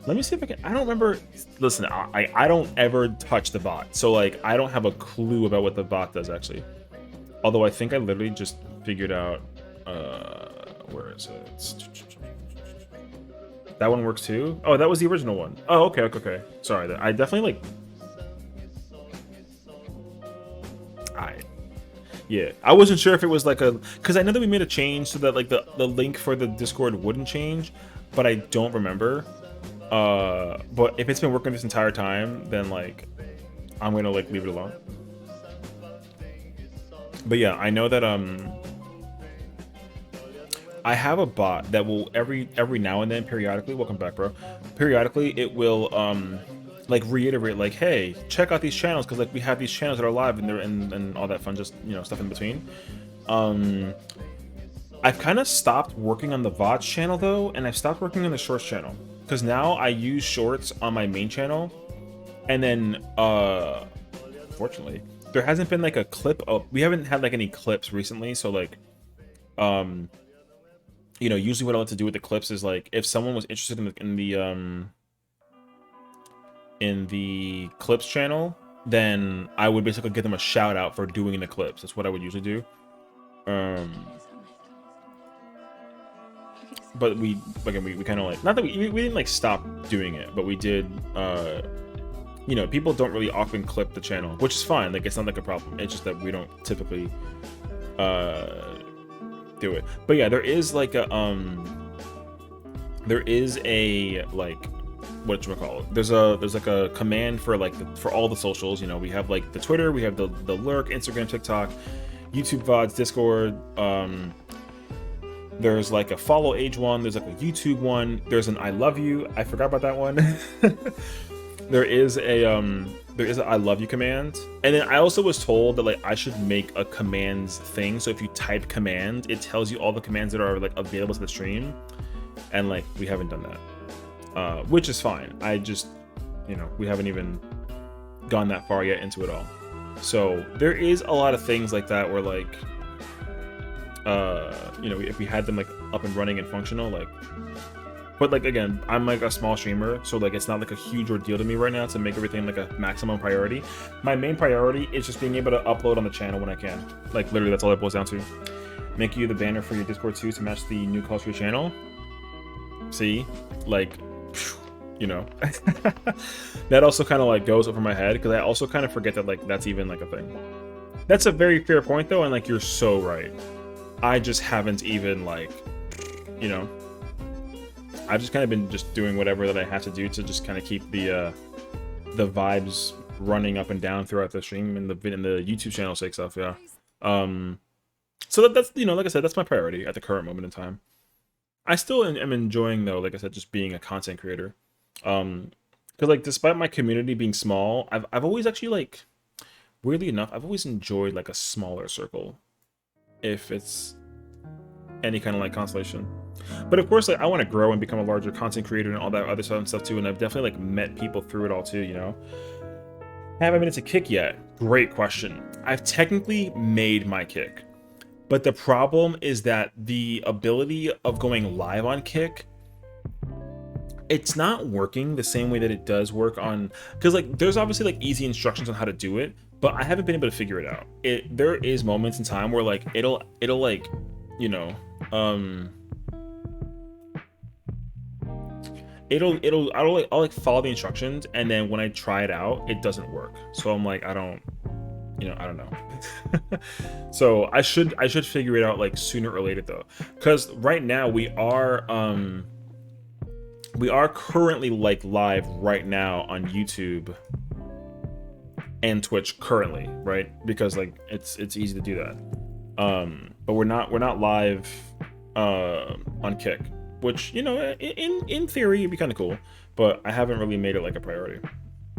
Speaker 1: Let me see if I can. I don't remember. Listen, I don't ever touch the bot, so like I don't have a clue about what the bot does actually. Although I think I literally just figured out. Where is it? That one works too? Oh, that was the original one. Oh, okay. Sorry, I definitely like... Yeah, I wasn't sure if it was like a... Because I know that we made a change so that like the link for the Discord wouldn't change, but I don't remember. But if it's been working this entire time, then like I'm gonna like leave it alone. But yeah, I know that I have a bot that will every now and then, periodically, welcome back, bro. Periodically, it will like reiterate, like, hey, check out these channels, because like we have these channels that are live and they're and all that fun, just, you know, stuff in between. I've kind of stopped working on the VOD channel though, and I've stopped working on the Shorts channel, because now I use Shorts on my main channel, and then fortunately there hasn't been like a clip of, we haven't had like any clips recently, so like you know, usually what I like to do with the clips is like, if someone was interested in the clips channel, then I would basically give them a shout out for doing the clips. That's what I would usually do. But we kind of like, not that we didn't like stop doing it, but we did. You know, people don't really often clip the channel, which is fine. Like, it's not like a problem. It's just that we don't typically do it. But yeah, there is like a like, whatchamacallit, there's like a command for like for all the socials. You know, we have like the Twitter, we have the Lurk, Instagram, TikTok, YouTube VODs, Discord, There's like a follow age one. There's like a YouTube one. There's an I love you. I forgot about that one. There is a I love you command. And then I also was told that like I should make a commands thing. So if you type command, it tells you all the commands that are like available to the stream. And like we haven't done that. Which is fine. I just, you know, we haven't even gone that far yet into it all. So there is a lot of things like that where like you know, if we had them like up and running and functional, like, but like again, I'm like a small streamer, so like it's not like a huge ordeal to me right now to make everything like a maximum priority. My main priority is just being able to upload on the channel when I can. Like literally that's all it boils down to. Make you the banner for your Discord too to match the new color to your channel. See, like, you know, that also kind of like goes over my head because I also kind of forget that like that's even like a thing. That's a very fair point though, and like you're so right. I just haven't even like, you know, I've just kind of been just doing whatever that I have to do to just kind of keep the vibes running up and down throughout the stream and the YouTube channel sake stuff. Yeah. So that's, you know, like I said, that's my priority at the current moment in time. I still am enjoying though, like I said, just being a content creator. Because like despite my community being small, I've always actually like, weirdly enough, I've always enjoyed like a smaller circle. If it's any kind of like constellation, but of course like I want to grow and become a larger content creator and all that other stuff too, and I've definitely like met people through it all too, you know. Have I made it to kick yet? Great question. I've technically made my kick, but the problem is that the ability of going live on kick, it's not working the same way that it does work on, because like there's obviously like easy instructions on how to do it, but I haven't been able to figure it out. There is moments in time where like it'll like, you know, I'll like follow the instructions, and then when I try it out, it doesn't work. So I'm like, I don't know. So I should figure it out like sooner or later though, because right now we are currently like live right now on YouTube and Twitch currently, right? Because like it's easy to do that. But we're not live on Kick, which, you know, in theory it'd be kind of cool, but I haven't really made it like a priority.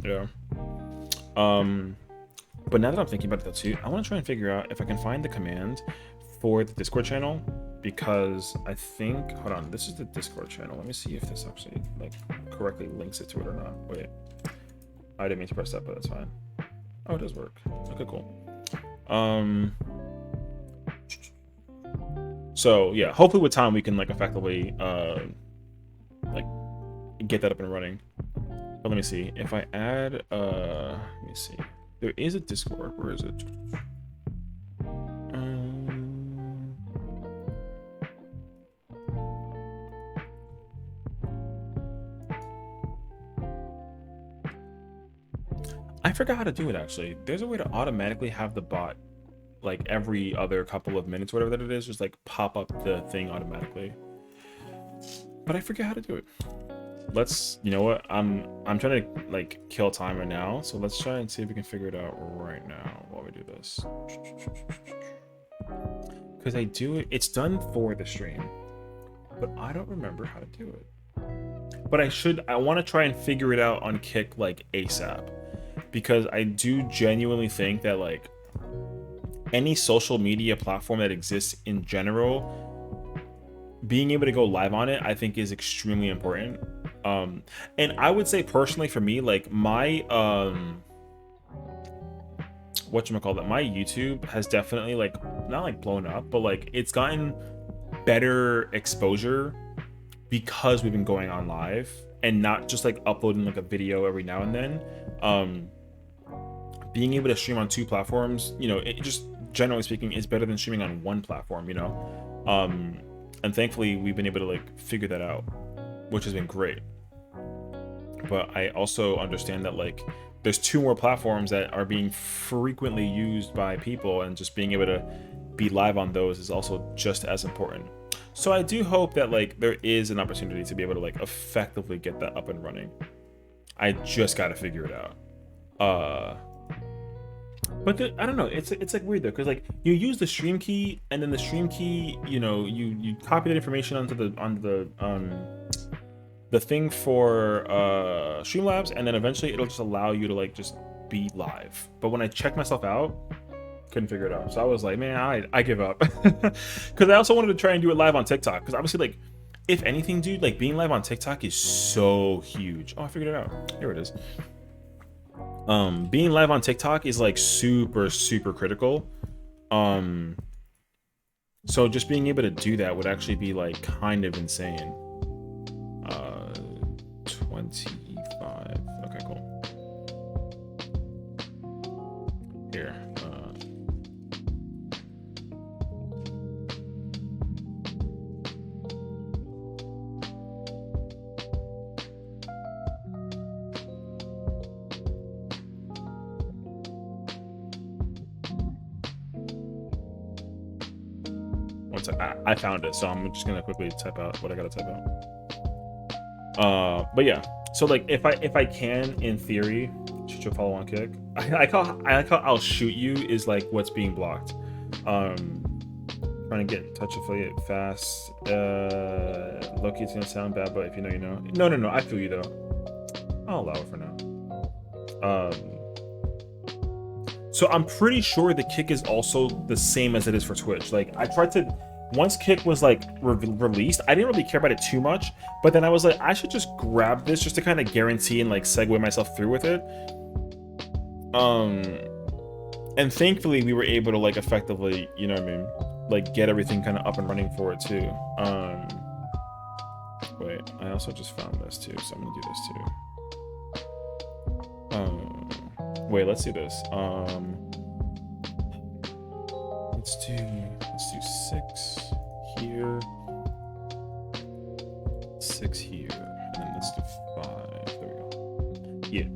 Speaker 1: Yeah. But now that I'm thinking about it too, I want to try and figure out if I can find the command for the Discord channel, because I think, hold on, this is the Discord channel. Let me see if this actually like correctly links it to it or not. Wait, I didn't mean to press that, but that's fine. Oh, it does work. Okay, cool. So yeah, hopefully with time we can like effectively like get that up and running. But let me see if I add let me see, there is a Discord. Where is it? I forgot how to do it actually. There's a way to automatically have the bot like every other couple of minutes, whatever that it is, just like pop up the thing automatically. But I forget how to do it. Let's, you know what? I'm trying to like kill time right now, so let's try and see if we can figure it out right now while we do this. Because I do it, it's done for the stream, but I don't remember how to do it. But I want to try and figure it out on Kick like ASAP, because I do genuinely think that like any social media platform that exists in general, being able to go live on it, I think is extremely important. And I would say personally for me, like my whatchamacallit, my YouTube has definitely like not like blown up, but like it's gotten better exposure because we've been going on live and not just like uploading like a video every now and then. Being able to stream on two platforms, you know, it just generally speaking is better than streaming on one platform, you know. And thankfully we've been able to like figure that out, which has been great. But I also understand that like there's two more platforms that are being frequently used by people, and just being able to be live on those is also just as important. So I do hope that like there is an opportunity to be able to like effectively get that up and running. I just got to figure it out. But I don't know. It's like weird though, because like you use the stream key, and then the stream key, you copy that information onto the thing for Streamlabs, and then eventually it'll just allow you to like just be live. But when I checked myself out, couldn't figure it out. So I was like, man, I give up. Because I also wanted to try and do it live on TikTok. Because obviously, like, if anything, dude, like being live on TikTok is so huge. Oh, I figured it out. Here it is. Being live on TikTok is like super, super critical. So just being able to do that would actually be like kind of insane. 25. Okay, cool. Here. I found it, so I'm just gonna quickly type out what I gotta type out. But yeah, so like if I can, in theory, shoot you a follow on kick. I like how I'll shoot you is like what's being blocked. Trying to get touch affiliate fast. Loki, it's gonna sound bad, but if you know, you know. No, I feel you though. I'll allow it for now. So I'm pretty sure the kick is also the same as it is for Twitch. Like I tried to, once kick was like released, I didn't really care about it too much, but then I was like, I should just grab this just to kind of guarantee and like segue myself through with it. And thankfully we were able to like effectively, you know what I mean, like get everything kind of up and running for it too. Wait, I also just found this too, so I'm gonna do this too. Wait, let's do this. Let's do 6 here, 6 here, and then let's do 5. There we go. Yeah.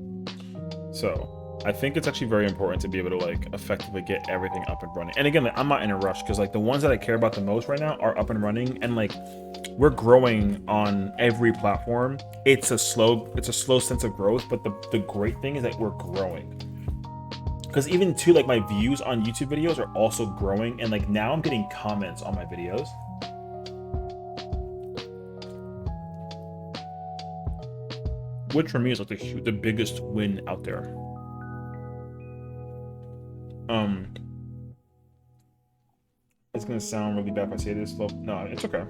Speaker 1: So I think it's actually very important to be able to like effectively get everything up and running. And again, like, I'm not in a rush because like the ones that I care about the most right now are up and running, and like we're growing on every platform. It's a slow sense of growth, but the great thing is that we're growing. Because even too, like my views on YouTube videos are also growing, and like now I'm getting comments on my videos. Which for me is like the biggest win out there. It's gonna sound really bad if I say this. Well, no, it's okay.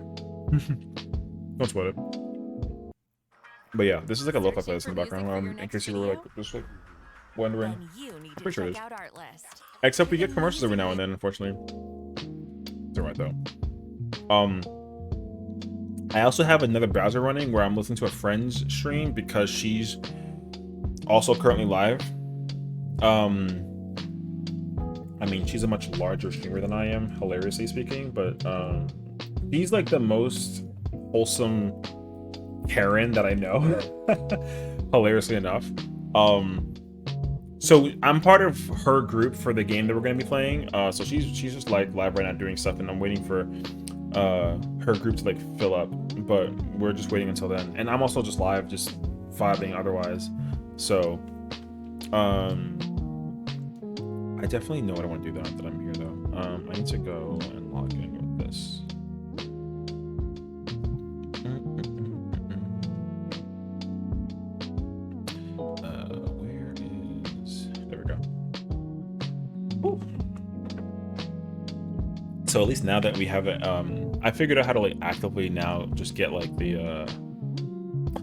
Speaker 1: Don't sweat it. But yeah, this is like a lo-fi playlist in the background. In case you were like just like wondering. I'm pretty sure it is. Except we get commercials every now and then, unfortunately. It's alright though. I also have another browser running where I'm listening to a friend's stream because she's also currently live. I mean, she's a much larger streamer than I am, hilariously speaking, but she's like the most wholesome Karen that I know, hilariously enough. So I'm part of her group for the game that we're going to be playing. So she's just like live right now doing stuff, and I'm waiting for her group to like fill up, but we're just waiting until then. And I'm also just live, just vibing otherwise. So I definitely know what I want to do that I'm here though. I need to go and log in with this. Where is... There we go. Ooh. So at least now that we have it, I figured out how to like actively now just get like the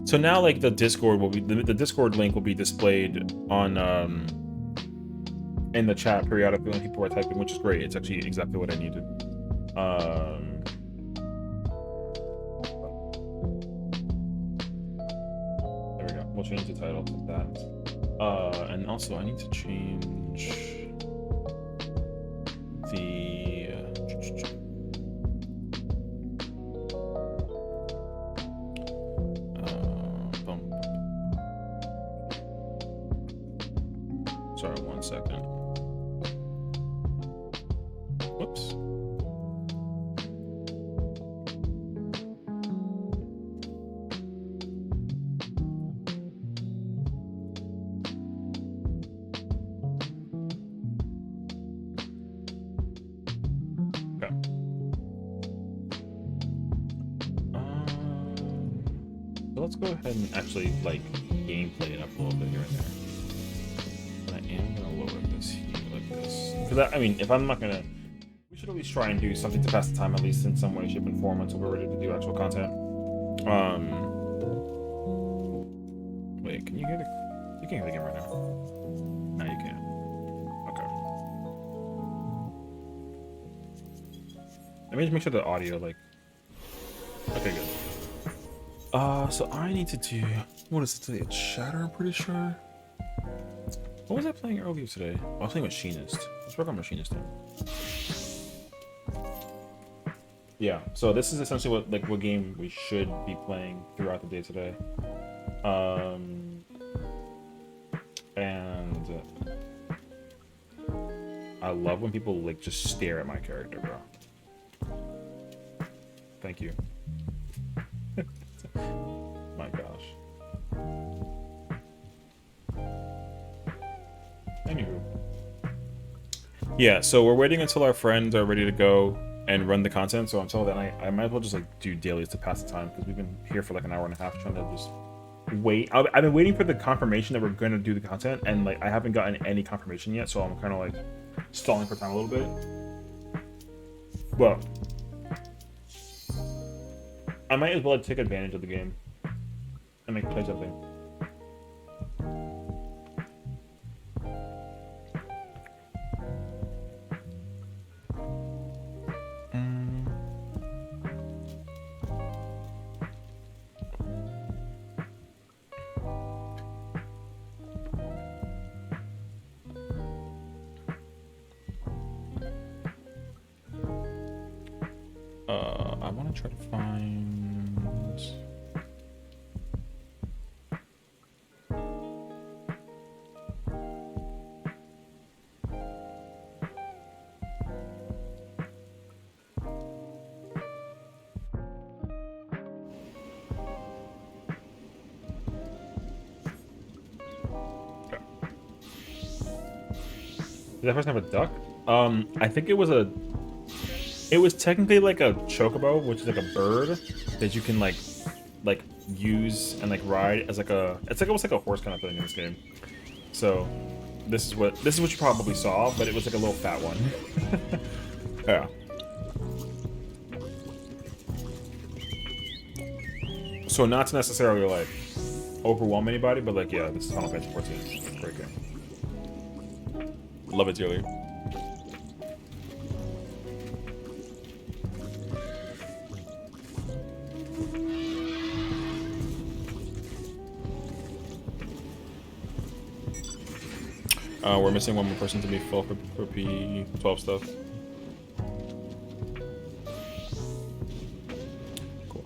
Speaker 1: so now like the Discord will be the Discord link will be displayed on in the chat periodically when people are typing, which is great. It's actually exactly what I needed. There we go. We'll change the title to that. And also I need to change the sorry, 1 second. Whoops. let's go ahead and actually like gameplay it up a little bit here and there. But I am gonna lower this here like this. Because I mean, if I'm not gonna, we should at least try and do something to pass the time, at least in some way, shape, and form, until we're ready to do actual content. Wait, can you hear the? You can't hear the game right now. No, you can't. Okay. Let me just make sure the audio like. Okay, good. So I need to do, what is it today? It's Shatter, I'm pretty sure. What was I playing earlier today? Oh, I was playing Machinist. Let's work on Machinist then. Yeah, so this is essentially what game we should be playing throughout the day today. And I love when people like just stare at my character, bro. Thank you. My gosh. Anywho. Yeah, so we're waiting until our friends are ready to go and run the content. So until then, I might as well just like do dailies to pass the time, because we've been here for like an hour and a half trying to just wait. I've been waiting for the confirmation that we're going to do the content, and like I haven't gotten any confirmation yet, so I'm kind of like stalling for time a little bit. Well, I might as well take advantage of the game and like play something. I want to try to find. Did that person have a duck? I think it was a. It was technically like a chocobo, which is like a bird that you can like use and like ride as like a. It's like almost like a horse kind of thing in this game. So, this is what you probably saw, but it was like a little fat one. Yeah. So not to necessarily like overwhelm anybody, but like yeah, this is Final Fantasy 14. It's a great game. Love it dearly. We're missing one more person to be full for P12 stuff. Cool.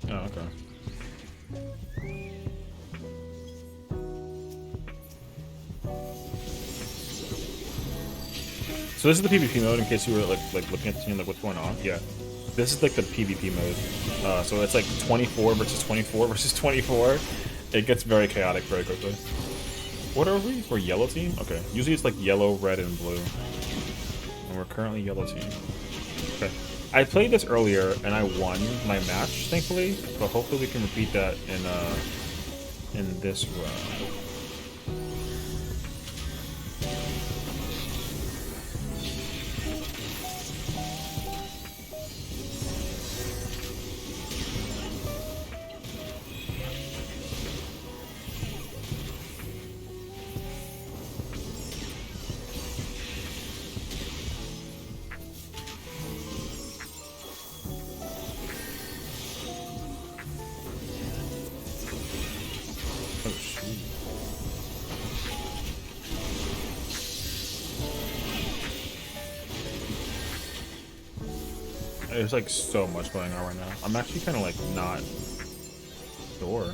Speaker 1: Oh, okay. So this is the PvP mode, in case you were like looking at the team, like what's going on. Yeah, this is like the PvP mode. So it's like 24 versus 24 versus 24. It gets very chaotic very quickly. What are we? We're yellow team? Okay. Usually it's like yellow, red, and blue. And we're currently yellow team. Okay. I played this earlier and I won my match, thankfully, but hopefully we can repeat that in this round. Oh, shoot. There's like so much going on right now. I'm actually kind of like not Sure.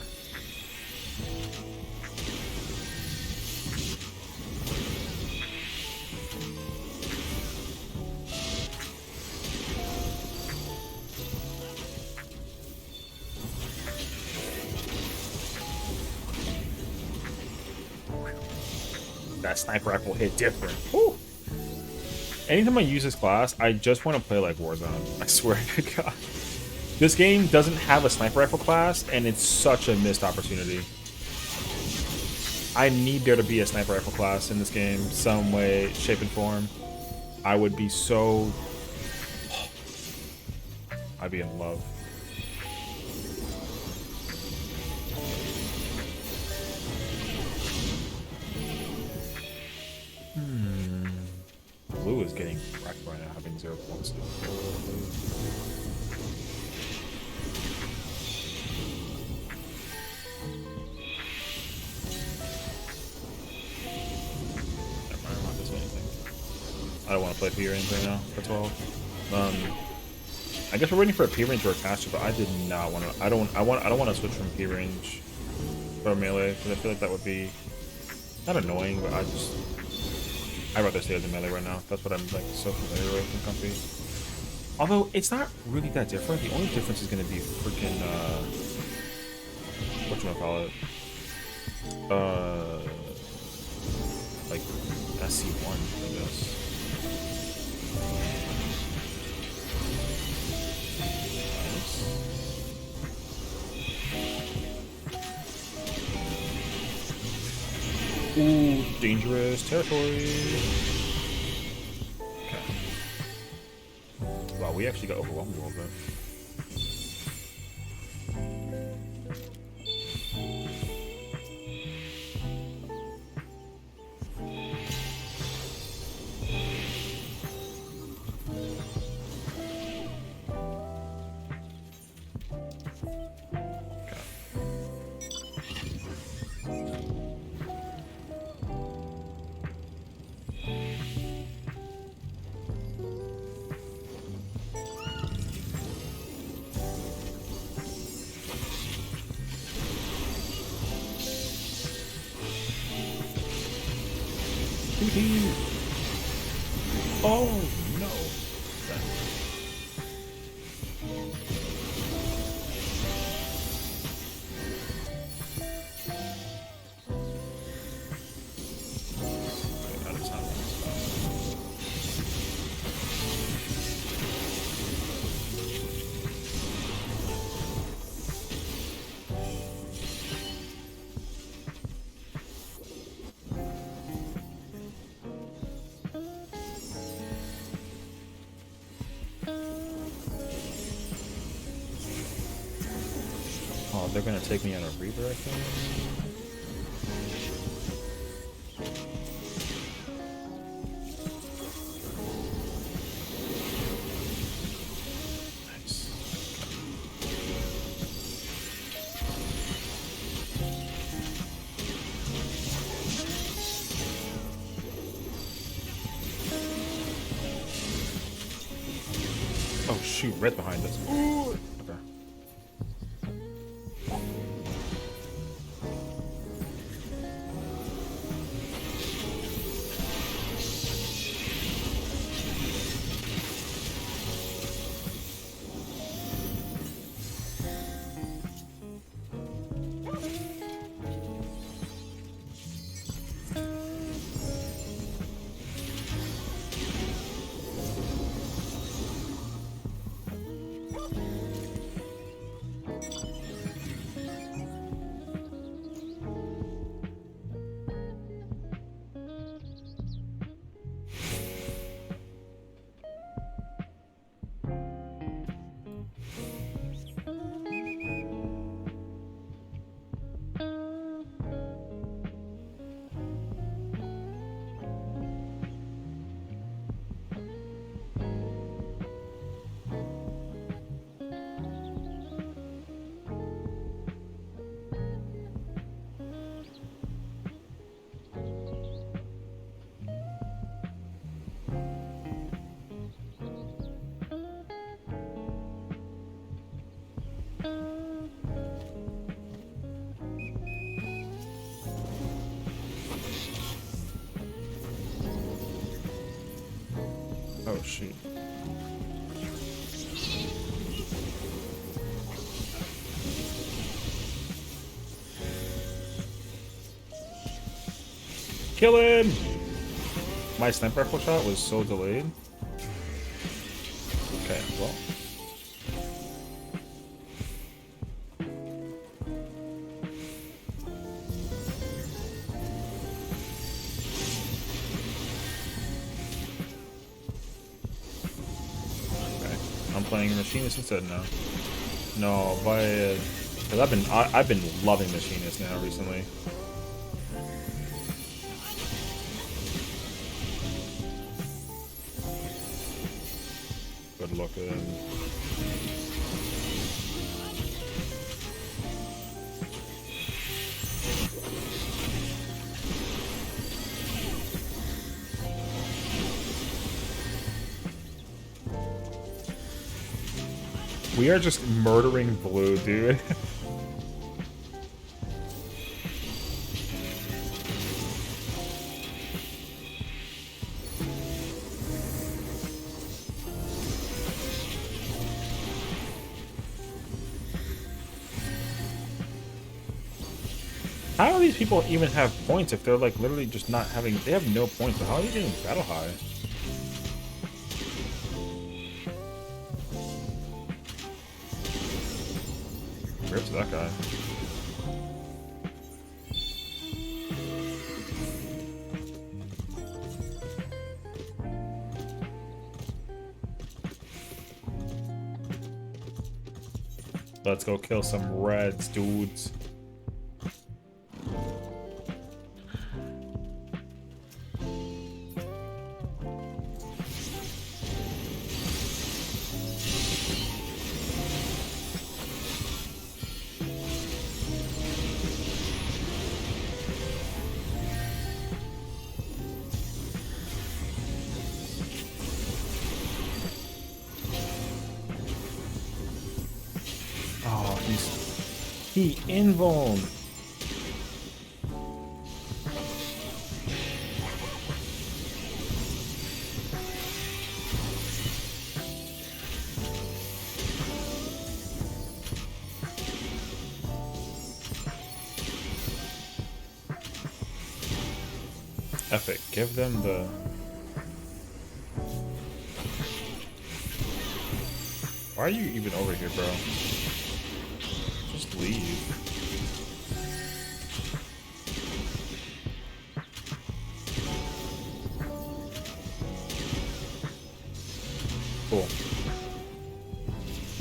Speaker 1: That sniper rifle hit different. Woo! Anytime I use this class, I just want to play like Warzone. I swear to God. This game doesn't have a sniper rifle class, and it's such a missed opportunity. I need there to be a sniper rifle class in this game, some way, shape, and form. I would be so... I'd be in love. Blue is getting wrecked right now, having 0 points. I don't want to play P range right now for 12. I guess we're waiting for a P range or a caster, but I did not want to. I don't want to switch from P range for melee because I feel like that would be not annoying, but I'd rather stay as a melee right now. That's what I'm like so familiar with and comfy. Although it's not really that different. The only difference is going to be freaking whatchamacallit? Like SC1, I guess. Ooh, dangerous territory. Okay. Wow, we actually got overwhelmed a little bit. Oh no! Oh, they're gonna take me on a Reaver, I think. Nice. Oh shoot, red behind us. Ooh. Okay. Oh shoot. Kill him! My sniper rifle shot was so delayed. Okay, well. Okay, I'm playing Machinist instead now. No, but because I've been loving Machinist now recently. Good luck with him. We are just murdering blue, dude. How do these people even have points if they're like literally just not having... They have no points, so how are they doing battle high? Rip to that guy. Let's go kill some reds, dudes. He invuln. Epic. Give them the... Why are you even over here, bro? Just leave. Cool.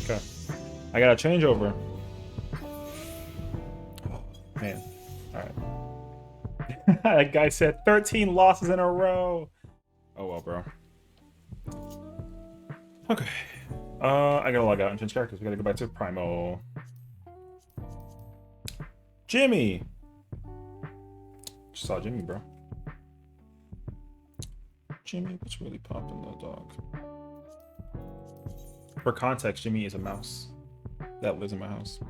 Speaker 1: Okay. I got a changeover. Oh, man. Alright. That guy said 13 losses in a row. Oh well, bro. Okay. I gotta log out and change characters. We gotta go back to Primal. Jimmy! Just saw Jimmy, bro. Jimmy, what's really popping, though, dog? For context, Jimmy is a mouse that lives in my house.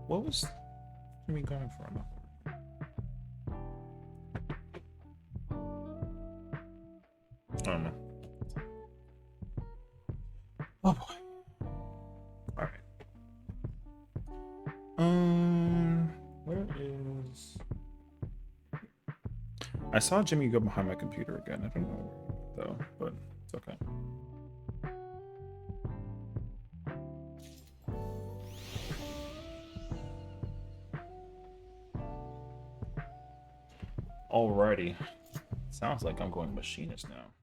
Speaker 1: What was Jimmy going for? I don't know. Oh boy. Alright. Where is... I saw Jimmy go behind my computer again. I don't know though, but it's okay. Alrighty. Sounds like I'm going machinist now.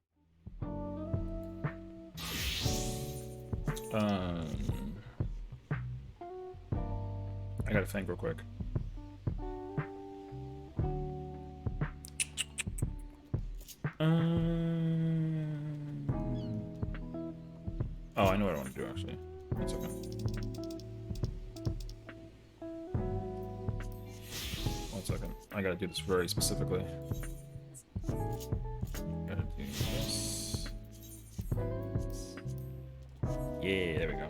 Speaker 1: I gotta think real quick. Oh, I know what I want to do actually. It's okay. One second. I gotta do this very specifically. Gotta do this. Yeah, there we go.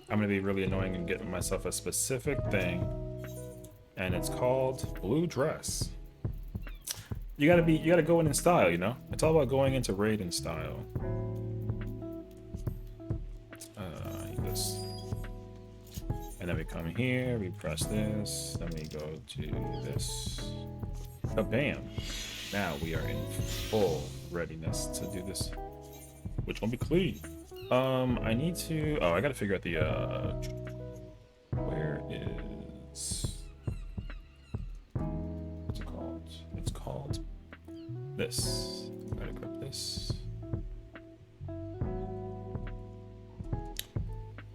Speaker 1: I'm gonna be really annoying and get myself a specific thing. and it's called Blue Dress. You gotta go in style, you know? It's all about going into raid in style. This. And then we come here, we press this, then we go to this. Bam! Now we are in full readiness to do this. Which won't be clean. I need to. Oh, I gotta figure out the. Where is. What's it called? It's called. This. I gotta grab this.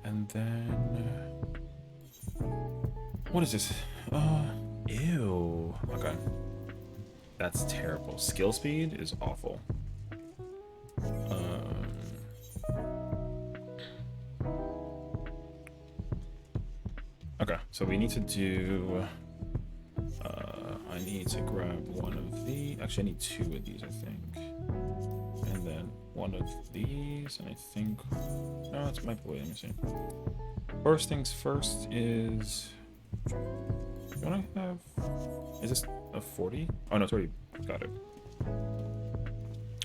Speaker 1: And then. What is this? Ew. Okay. That's terrible. Skill speed is awful. Okay, so we need to do. I need to grab one of these. Actually, I need two of these, I think. And then one of these, and I think. No, that's my boy. Let me see. First things first is. Don't I have. Is this a 40? Oh, no, it's already. Got it.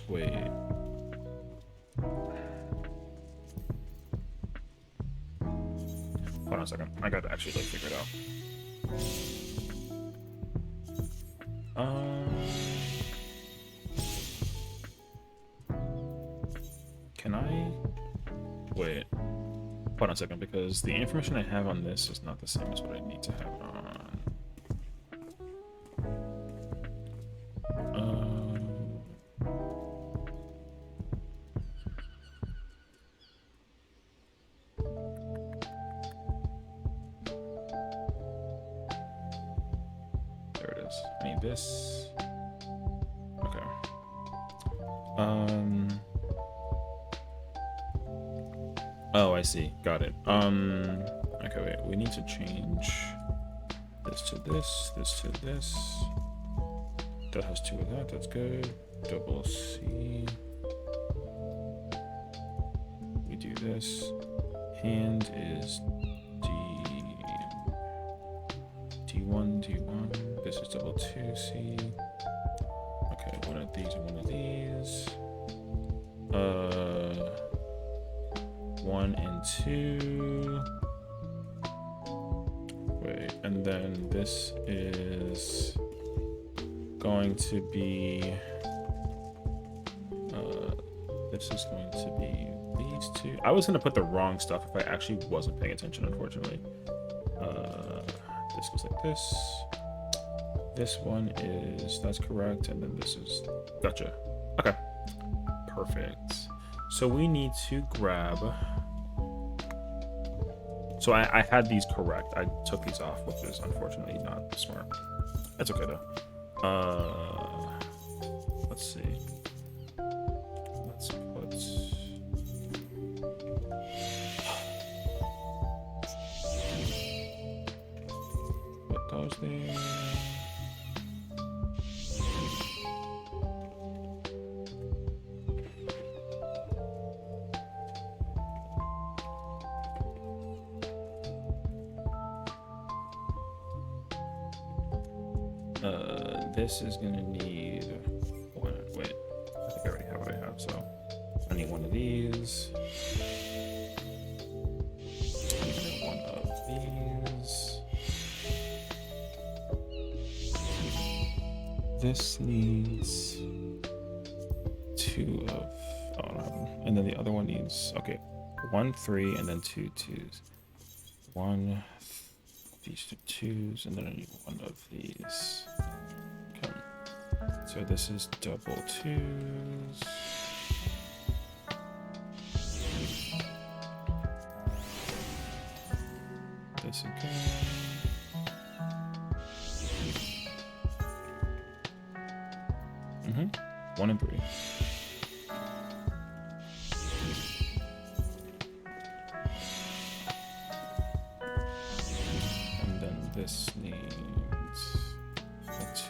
Speaker 1: Wait. Hold on a second. I gotta actually like figure it out. Can I wait? Hold on a second, because the information I have on this is not the same as what I need to have on. I need this. Okay. Oh, I see. Got it. Okay, wait. We need to change this to this, this to this. That has two of that. That's good. Double C. We do this. Hand is D1, D1. This is double 2C. Okay, one of these and one of these. 1 and 2. Wait, and then this is going to be. This is going to be these two. I was gonna put the wrong stuff if I actually wasn't paying attention, unfortunately. This goes like this. This one is, that's correct, and then this is, gotcha. Okay, perfect. So we need to grab, so I had these correct. I took these off, which is unfortunately not smart. That's okay though. Let's see. Let's put those there. This is gonna need one. Wait, I think I already have what I have, so I need one of these. I need one of these. This needs two of, oh no, and then the other one needs, okay, 1, 3, and then 2 2s. One, these 2 2s, and then I need one of these. So this is double 2s. This again. 1 and 3. And then this needs a 2.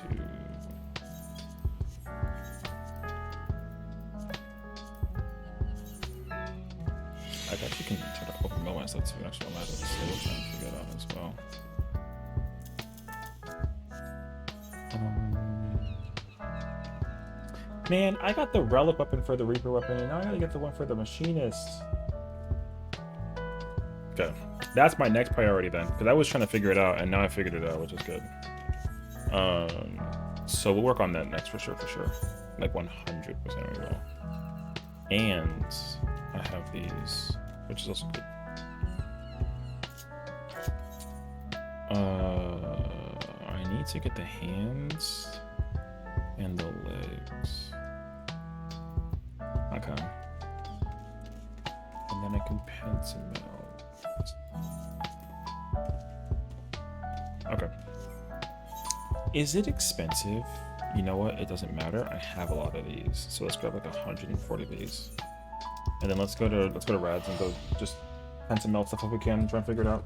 Speaker 1: I actually can try to open my stuff too. Actually, I might have to try and figure that out as well. Man, I got the relic weapon for the Reaper weapon, and now I gotta get the one for the machinist. Okay, that's my next priority then, because I was trying to figure it out, and now I figured it out, which is good. So we'll work on that next for sure, like 100% we will. And I have these, which is also good. I need to get the hands and the legs. Okay. And then I can pencil out. Okay. Is it expensive? You know what? It doesn't matter. I have a lot of these. So let's grab like 140 of these. And then let's go to Rads and go just pencil melt stuff if we can and try and figure it out.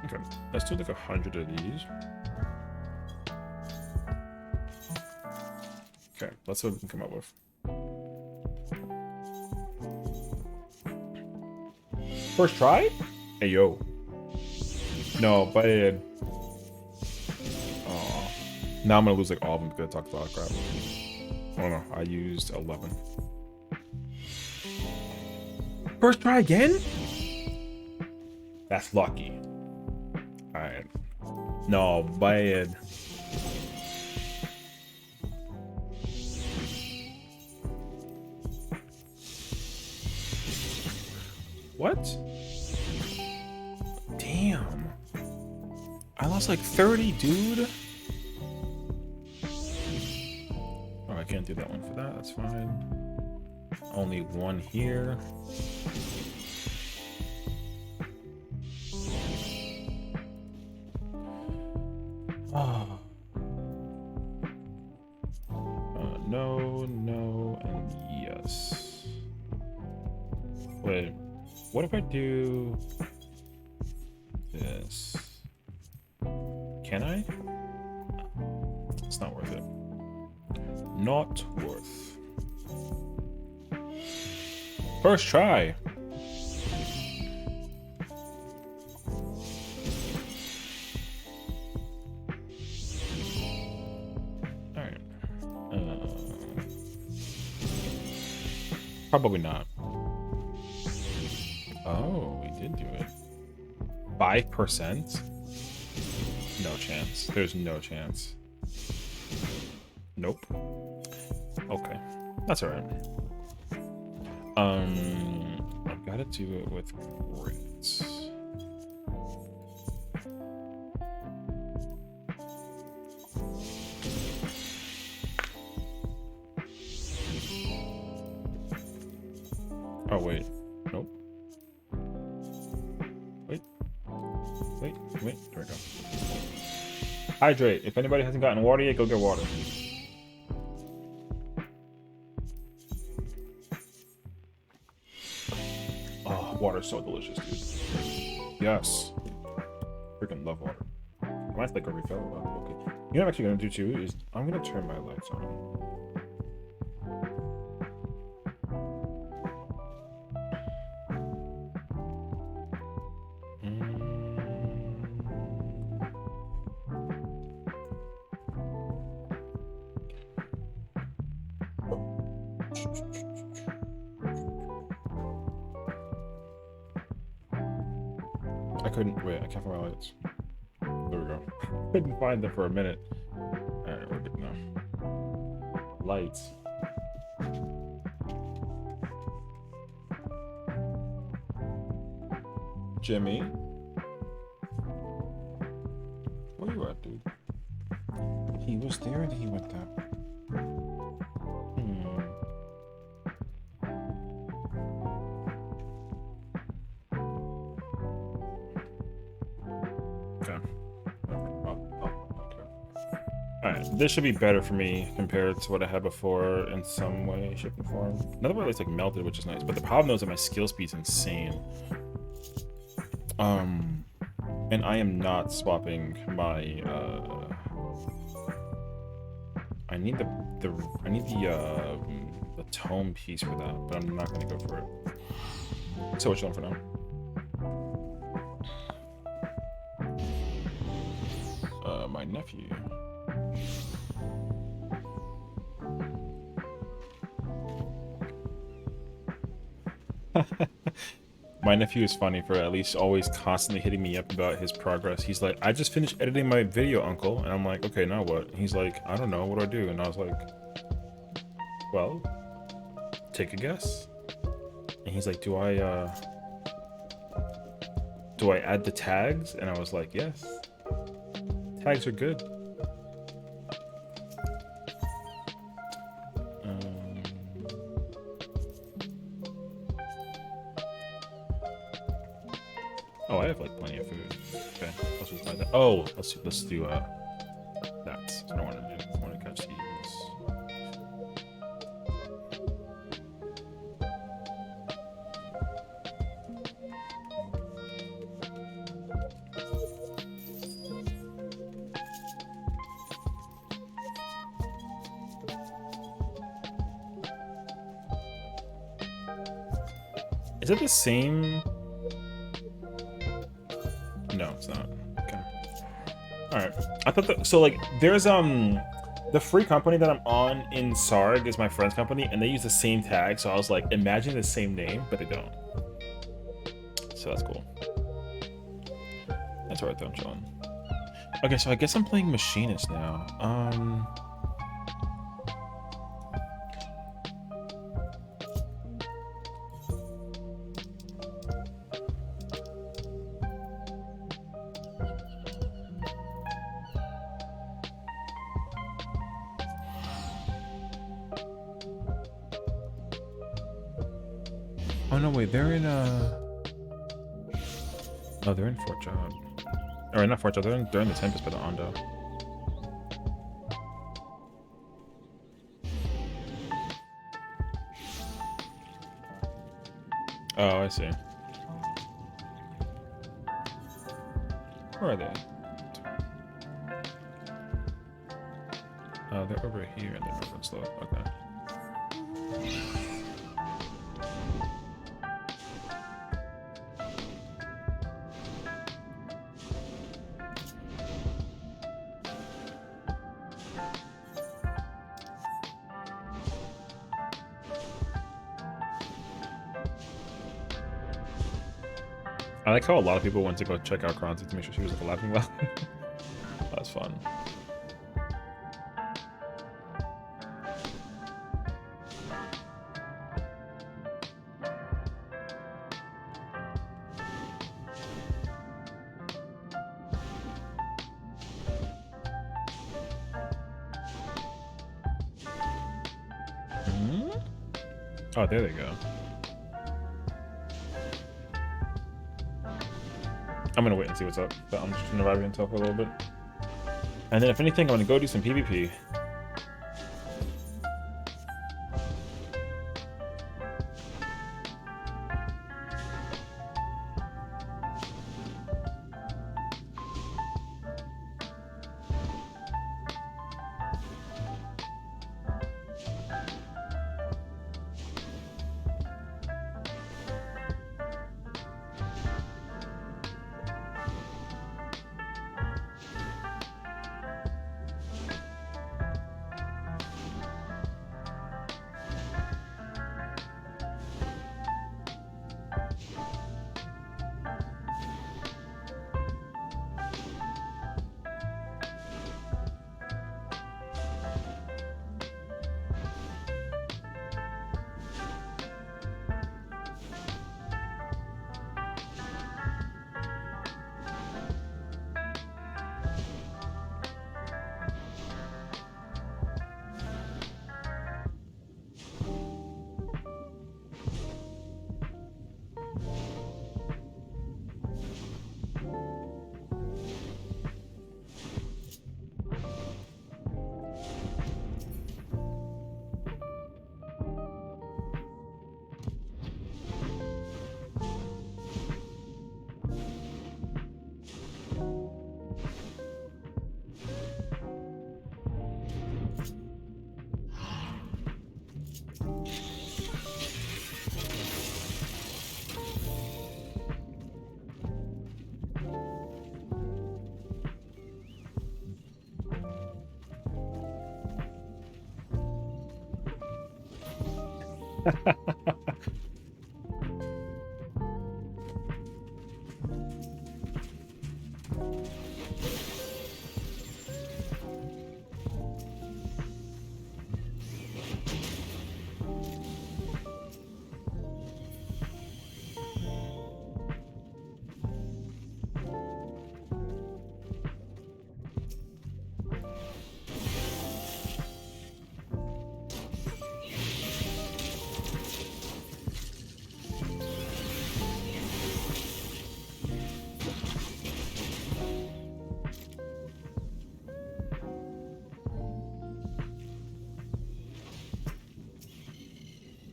Speaker 1: Okay, let's do like 100 of these. Okay, let's see what we can come up with. First try? Hey, yo. No, but it... Oh. Now I'm gonna lose like all of them because I talked a lot of crap. Oh no, I used 11. First try again? That's lucky. Alright. No, bad. What? Damn. I lost like 30, dude. Oh, I can't do that one for that. That's fine. Only one here. Oh. No, no, and yes. Wait, what if I do this? Can I? It's not worth it. Not worth. First try. Probably not. Oh, we did do it. 5%? No chance. There's no chance. Nope. Okay. That's alright. I've got to do it with grits. Oh, wait. Nope. Wait. There we go. Hydrate. If anybody hasn't gotten water yet, go get water. Oh, water's so delicious, dude. Yes. Freaking love water. I might like a refill. Okay. You know what I'm actually going to do, too, is I'm going to turn my lights on. I couldn't wait. I can't find my lights. There we go. Couldn't find them for a minute. All right, we're good now. Lights. Jimmy, where you at, dude? He was there and he went down. Alright, this should be better for me compared to what I had before in some way, shape, and form. Another way it's like melted, which is nice, but the problem is that my skill speed's insane. And I am not swapping my I need the tome piece for that, but I'm not gonna go for it. So what you want for now? My nephew. My nephew is funny for at least always constantly hitting me up about his progress. He's like, I just finished editing my video, uncle. And I'm like, okay, now what? He's like, I don't know, what do I do? And I was like, well, take a guess. And he's like, do I add the tags? And I was like, yes. Tags are good. Oh, I have like plenty of food. Okay, let's just buy that. Oh, let's do that. That's what I want to do. I want to catch these. Is it the same? No, it's not. Okay. Alright. I thought that, so like there's the free company that I'm on in Sarg is my friend's company, and they use the same tag, so I was like, imagine the same name, but they don't. So that's cool. That's alright though, I'm chilling. Okay, so I guess I'm playing Machinist now. Oh no, wait, they're in oh, they're in Fort Job. Or not Fort Job, they're in the Tempest by the Ondo. Oh, I see. Where are they? Oh, they're over here in the northern slope. Okay. I like how a lot of people went to go check out Kronzi to make sure she was like laughing well. That's fun. Oh, there they go. I'm gonna wait and see what's up, but I'm just gonna ride until for a little bit. And then if anything, I'm gonna go do some PvP.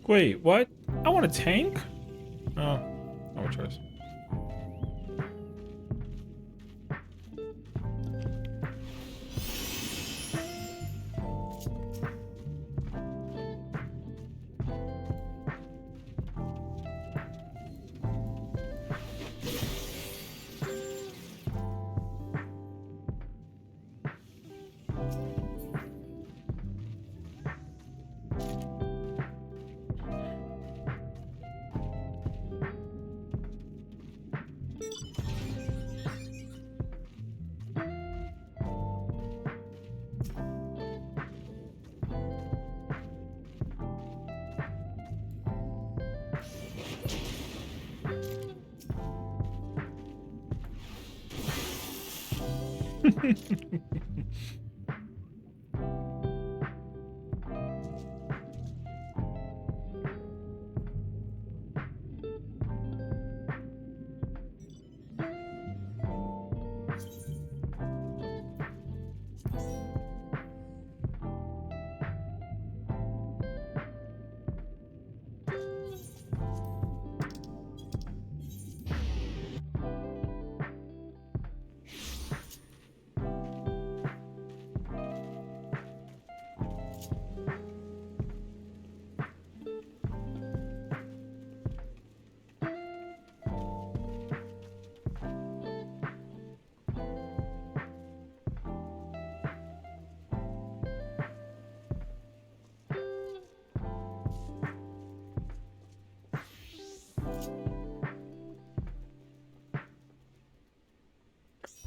Speaker 1: Wait, what? I want a tank? Oh, no choice.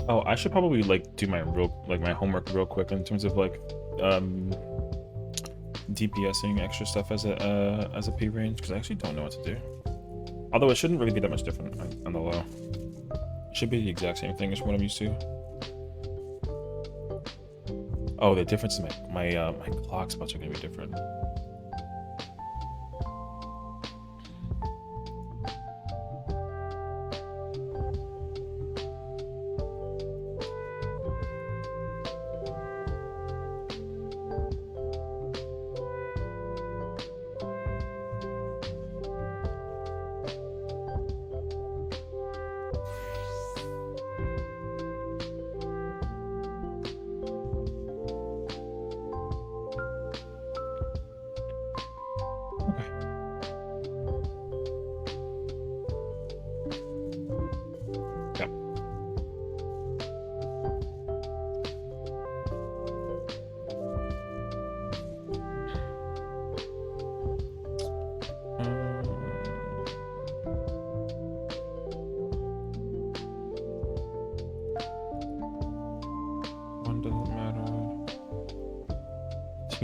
Speaker 1: Oh, I should probably like do my my homework real quick in terms of like DPSing extra stuff as a P range, because I actually don't know what to do. Although it shouldn't really be that much different on the low. It should be the exact same thing as what I'm used to. Oh, the difference is my clock spots are gonna be different.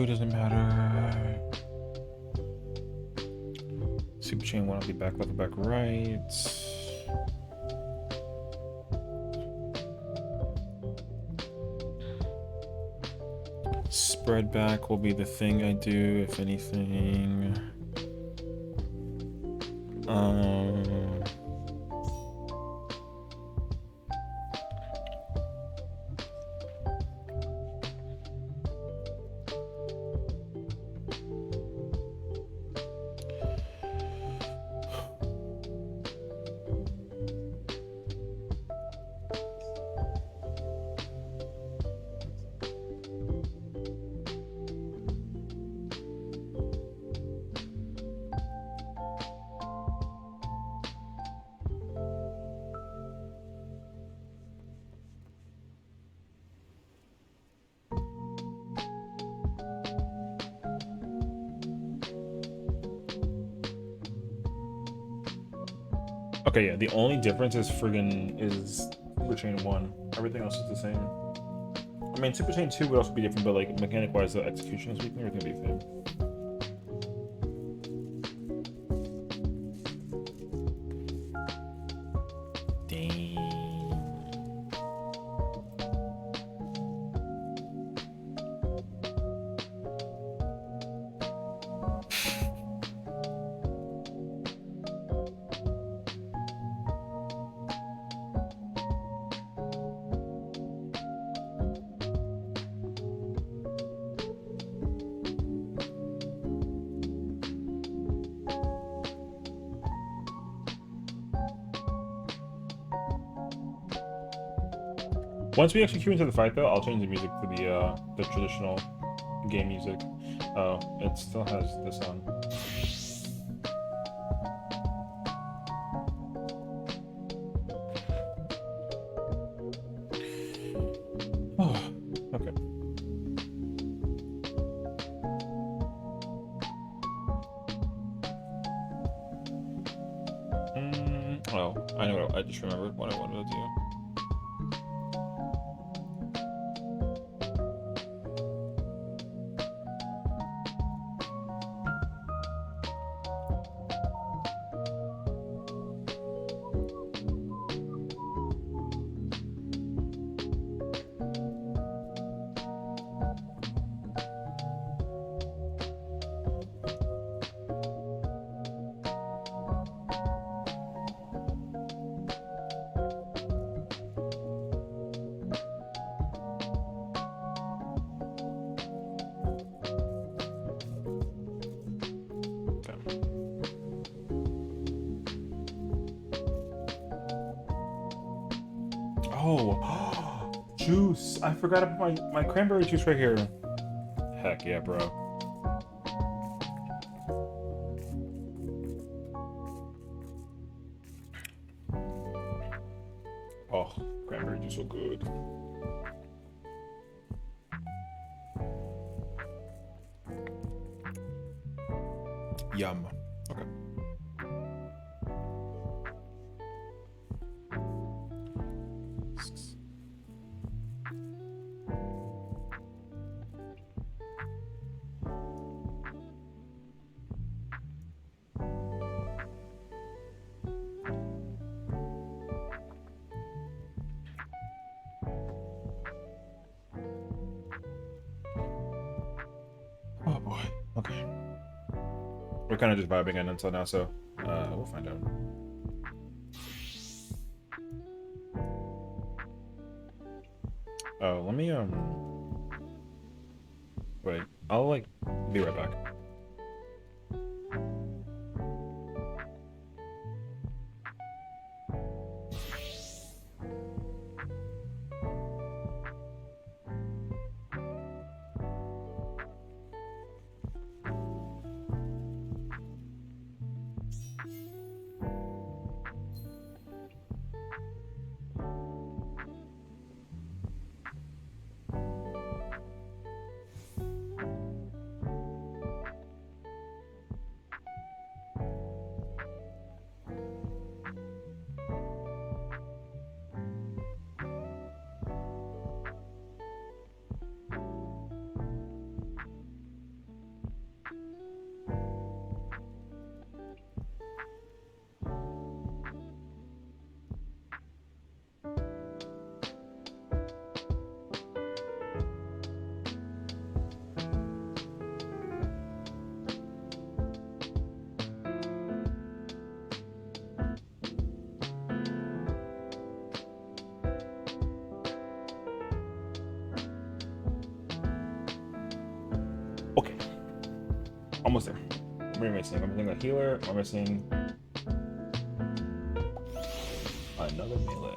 Speaker 1: Doesn't matter. Super chain one will be back left, back right. Spread back will be the thing I do, if anything. Okay, yeah. The only difference is friggin' is Super Chain 1. Everything else is the same. I mean, Super Chain 2 would also be different, but like mechanic-wise, the execution is weaker. Everything would be the same. Once we actually queue into the fight, though, I'll change the music to the traditional game music. Oh, it still has this on. Oh, okay. Oh, I know. I just remembered what I wanted to do. Oh, juice! I forgot to put my cranberry juice right here. Heck yeah, bro. Oh, cranberry juice so good. Yum. Okay. Oh boy. Okay. We're kind of just vibing in until now, so we'll find out. Oh, let me wait. I'll like be right back. Okay. Almost there. What am I missing? I'm missing a healer. I'm missing another melee.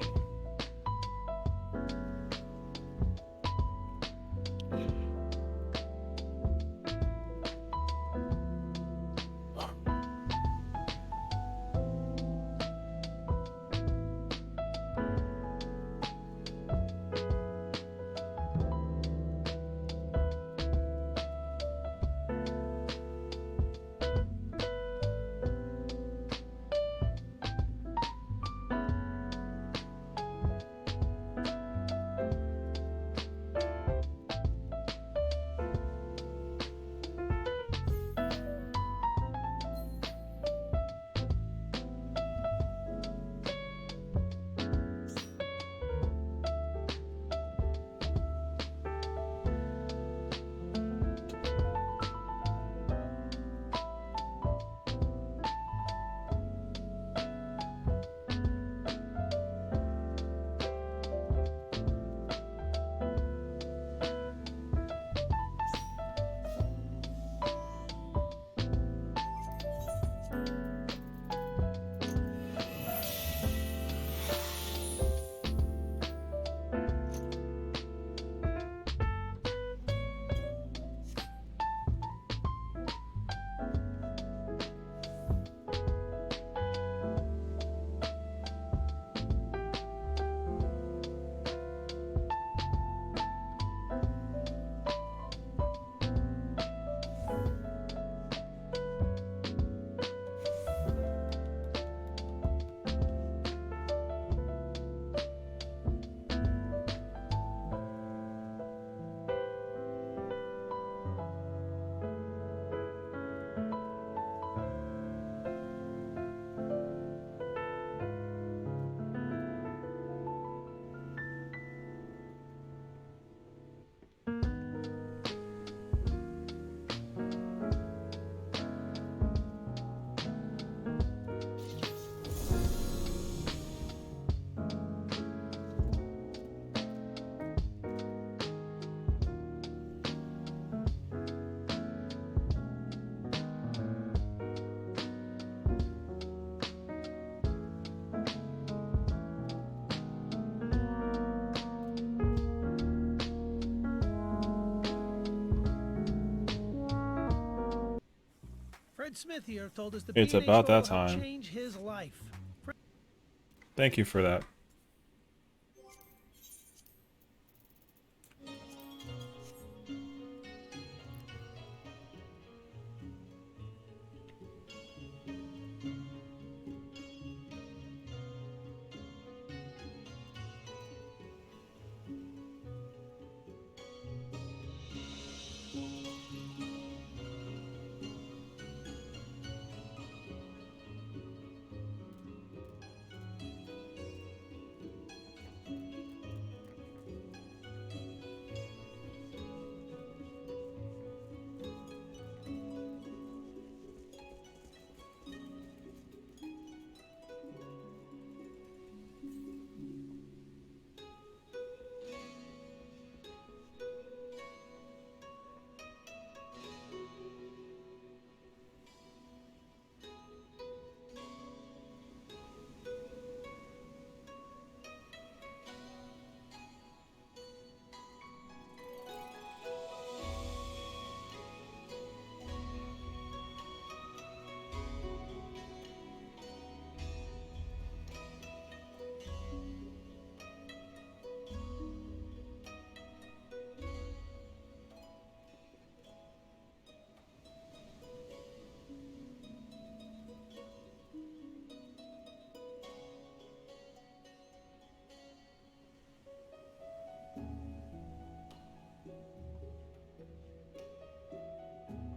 Speaker 2: Private Smith here told us the
Speaker 1: It's
Speaker 2: B&H
Speaker 1: about
Speaker 2: law
Speaker 1: that
Speaker 2: will help
Speaker 1: time.
Speaker 2: change his life.
Speaker 1: Thank you for that.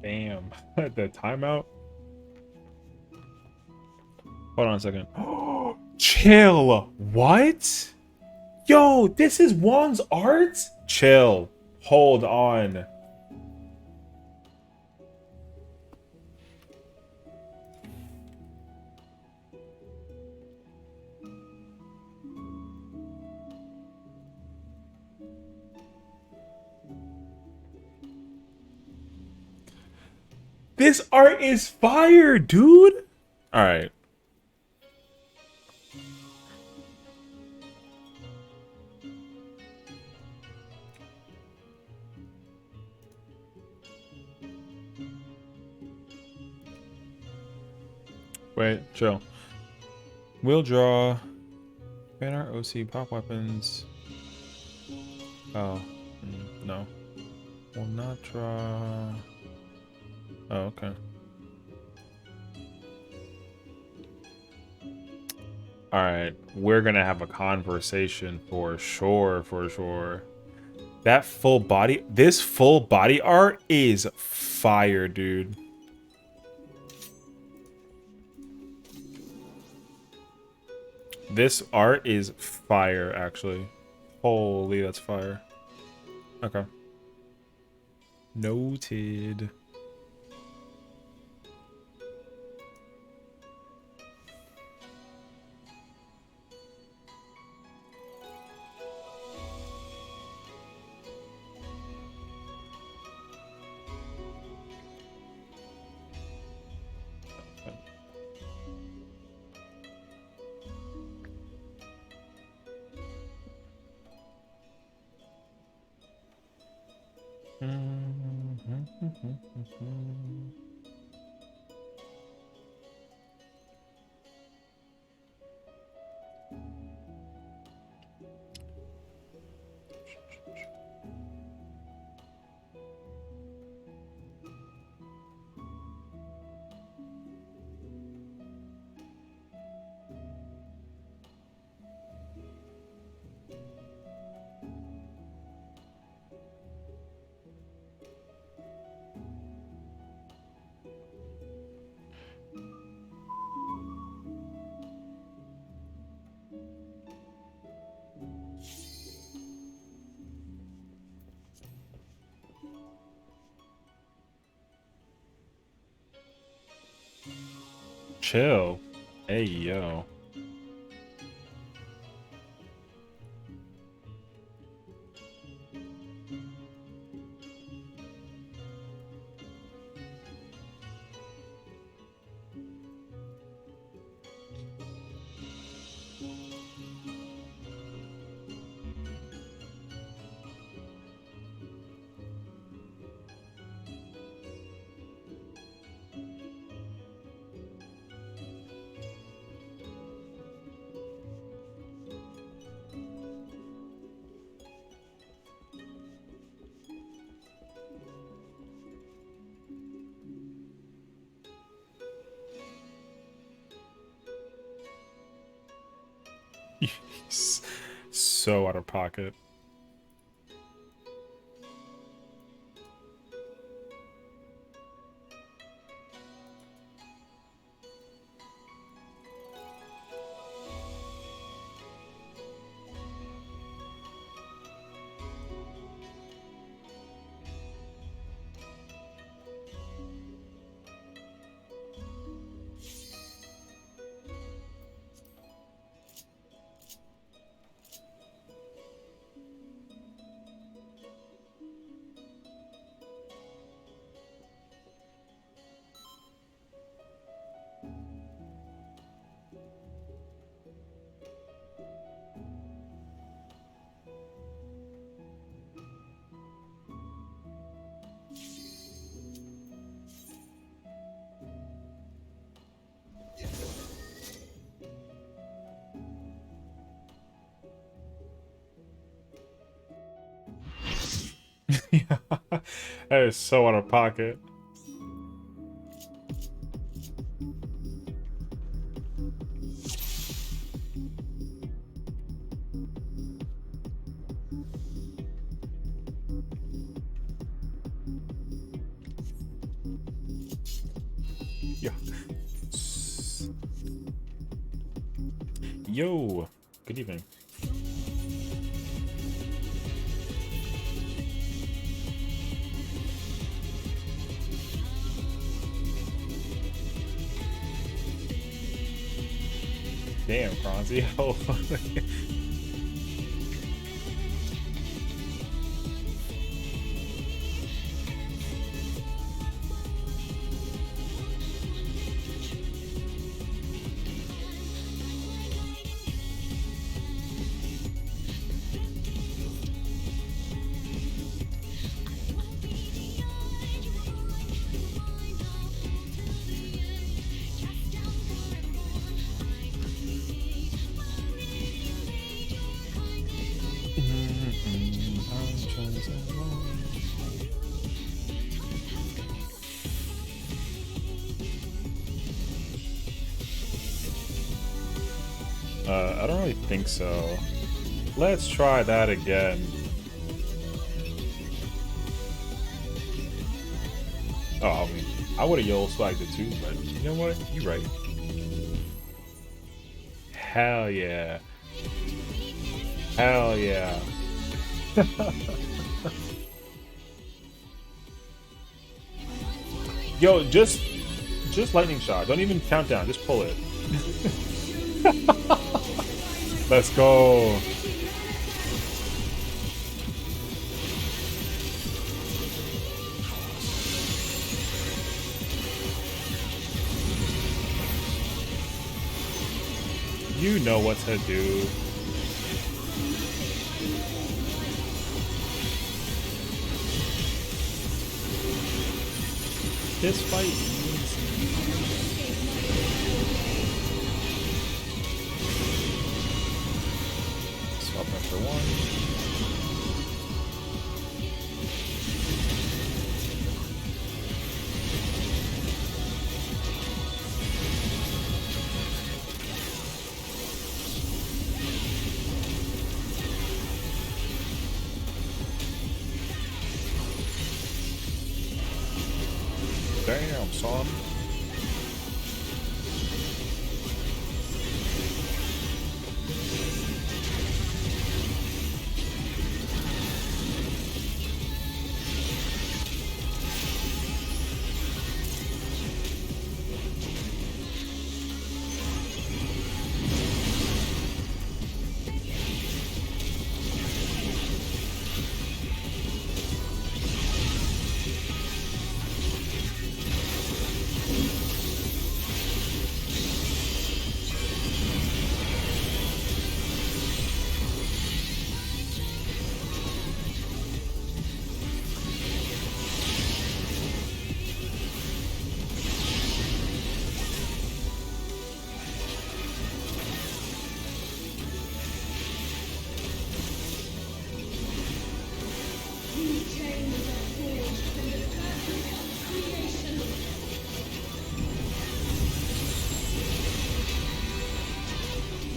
Speaker 1: Damn. The timeout? Hold on a second. Chill. What? Yo, this is Wong's art? Chill. Hold on. This art is fire, dude. All right. Wait, chill. We'll draw. Banner, OC, pop weapons. Oh, no. Will not draw. Oh, okay. Alright, we're gonna have a conversation for sure, for sure. That full body, this full body art is fire, dude. This art is fire, actually. Holy, that's fire. Okay. Noted. Chill. Hey, yo. He's so out of pocket. Yeah, that is so out of pocket. Yeah. Yo, good evening. Damn, Kronzy. Oh. I don't really think so. Let's try that again. Oh, I mean, I would have yellow swagged it too, but you know what? You're right. Hell yeah. Hell yeah. Yo, just lightning shot. Don't even count down. Just pull it. Let's go. You know what to do. This fight easy. Swap after one. Damn, son.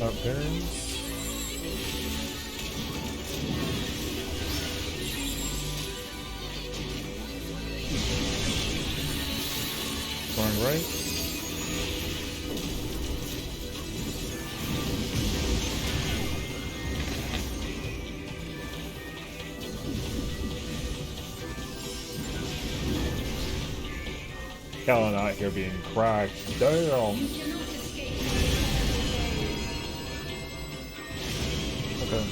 Speaker 1: Appearance. right? Callan out here being cracked. Damn. Okay.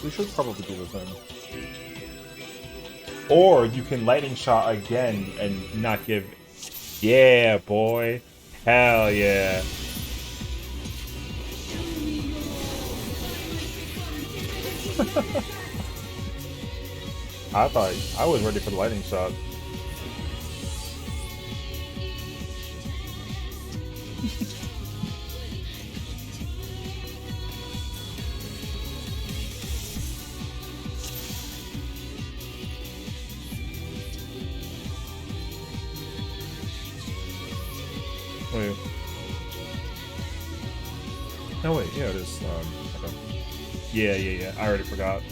Speaker 1: We should probably do the thing. Or you can lightning shot again and not give. Yeah, boy. Hell yeah. I thought I was ready for the lightning shot. Wait. No, wait, yeah, it is, okay. Yeah, I already forgot.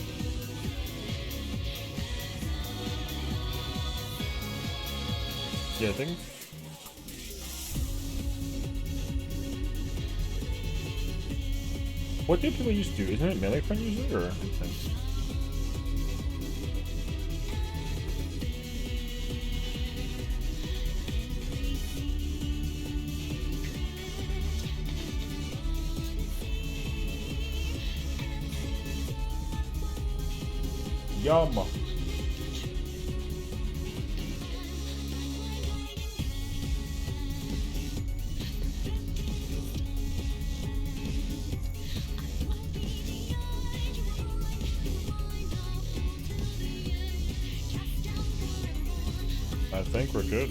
Speaker 1: Yeah, I think... What do people used to do? Isn't it melee friend usually, or... Yum. I think we're good.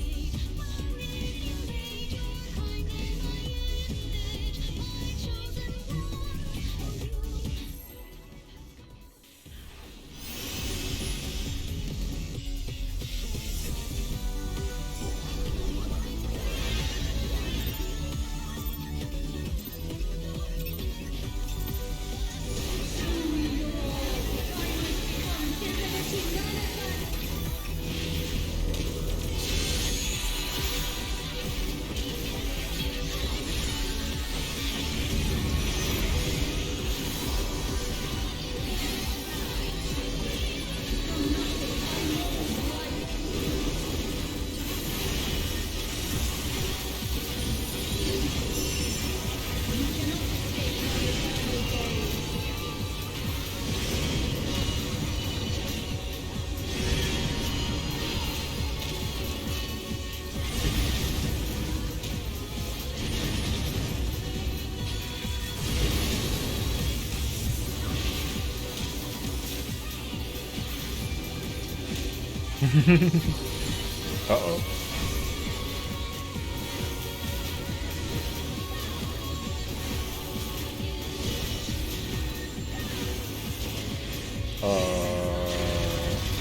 Speaker 1: Uh-oh.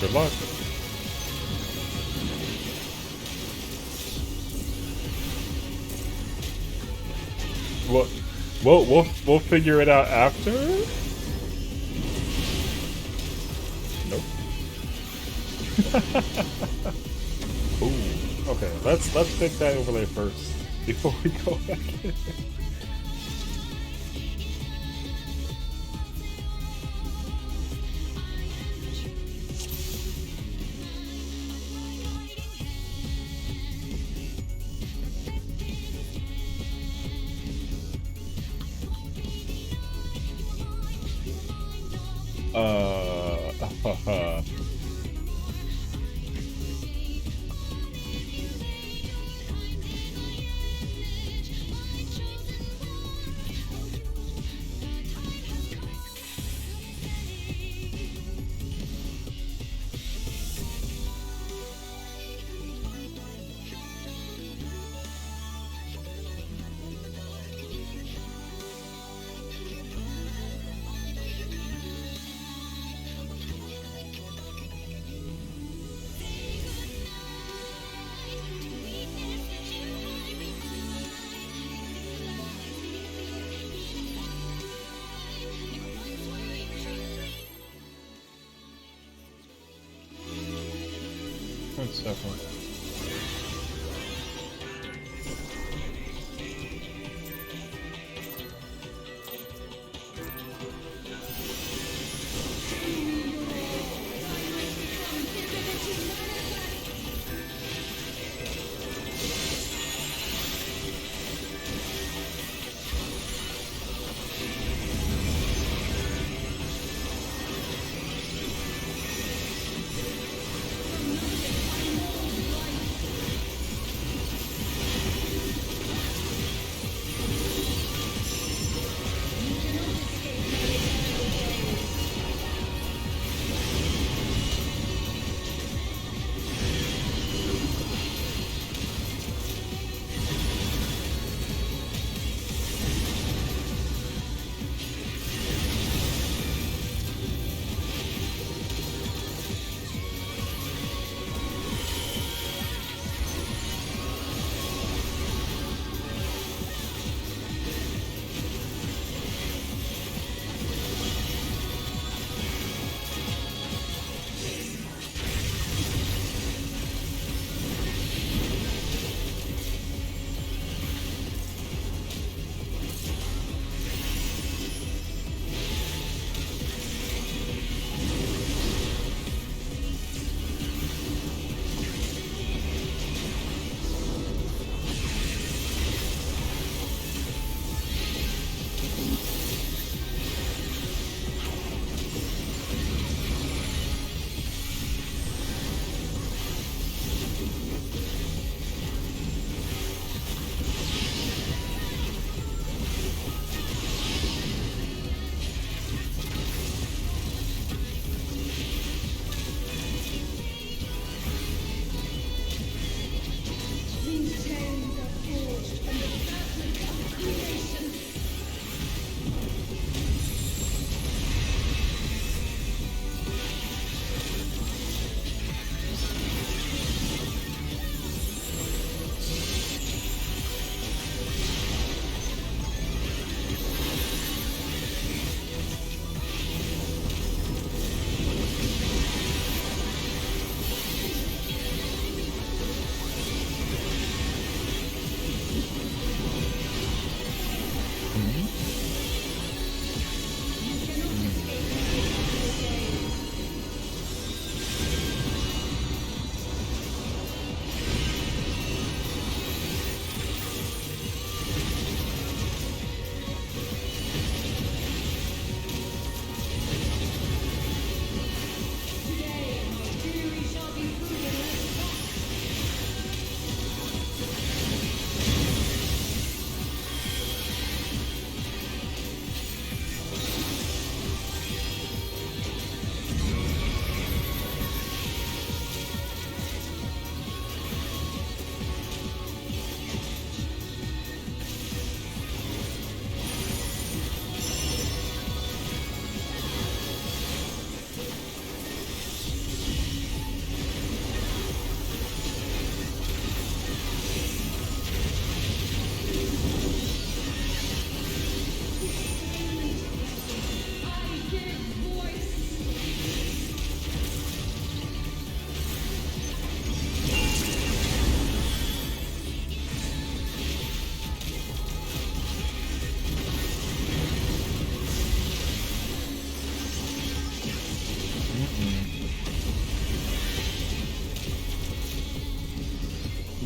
Speaker 1: Good luck. What? We'll figure it out after. Nope. Ooh. Okay. Let's fix that overlay first before we go back in. One second.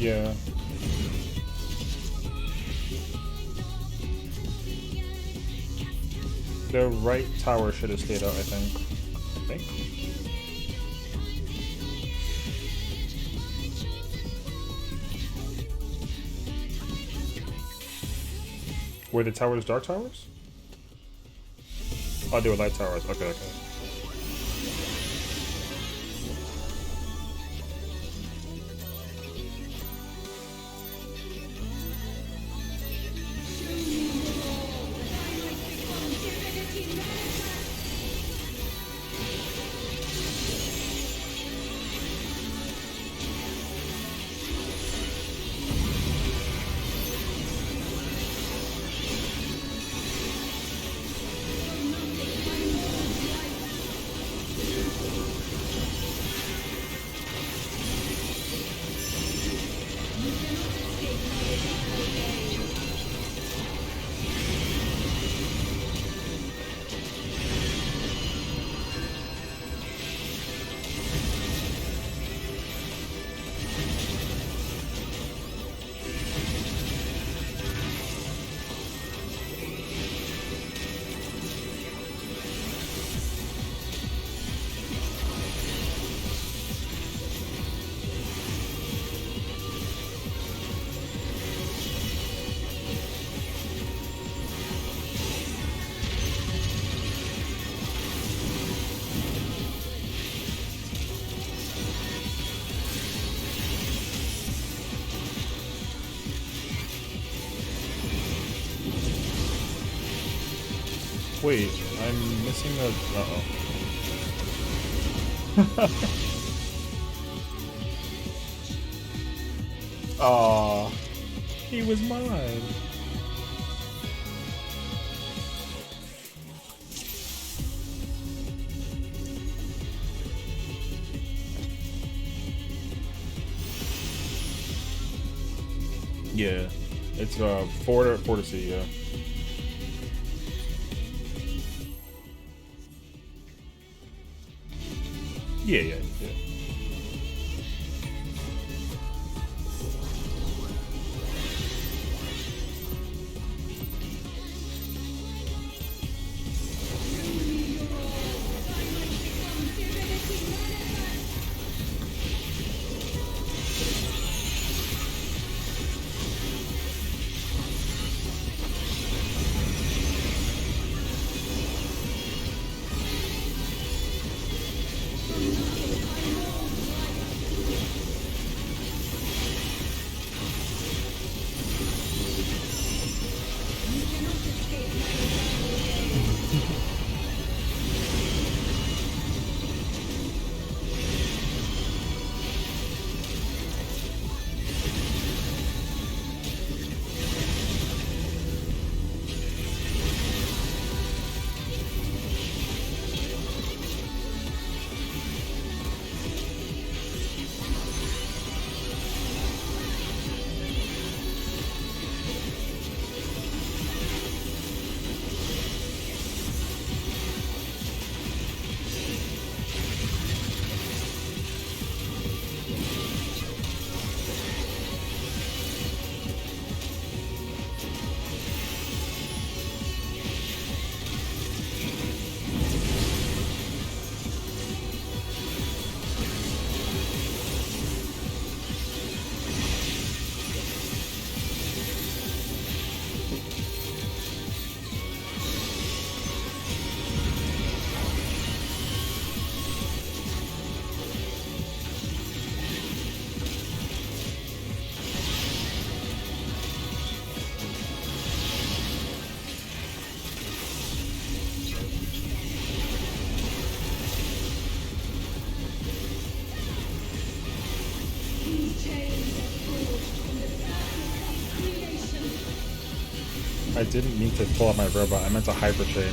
Speaker 1: Yeah. The right tower should have stayed out, I think. I think. Were the towers dark towers? Oh, they were light towers. Okay, okay. Wait, I'm missing a... Uh-oh. Aw, he was mine. Yeah, it's 4 to C, yeah. Yeah, yeah, yeah. I didn't mean to pull out my robot, I meant to hyper chain.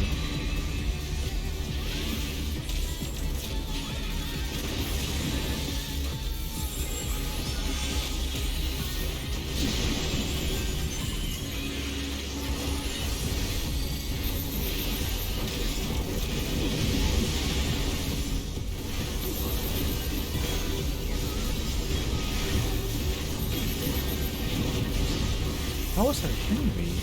Speaker 1: How is that hitting me?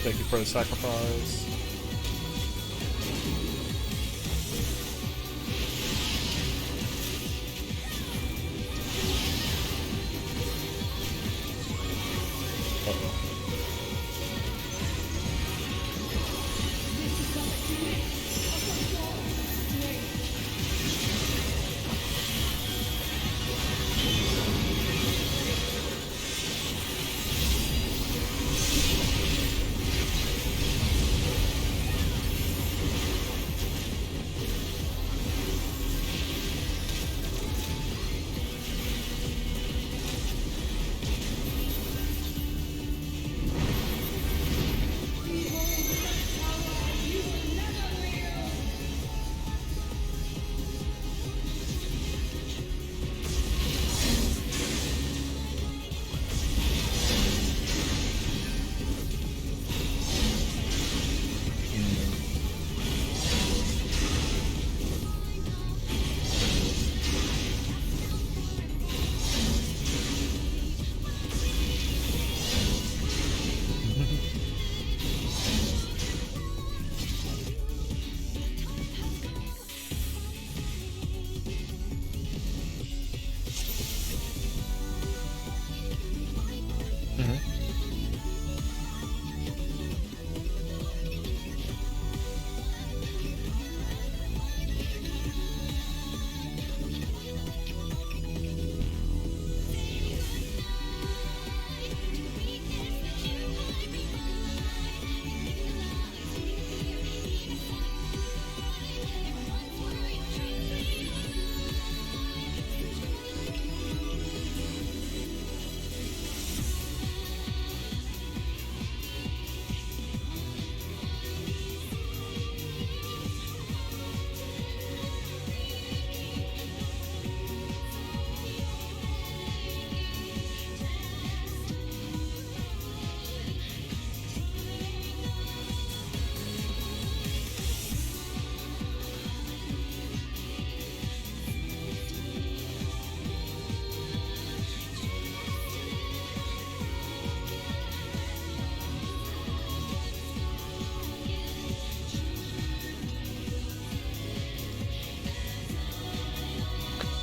Speaker 1: Thank you for the sacrifice. Uh-oh.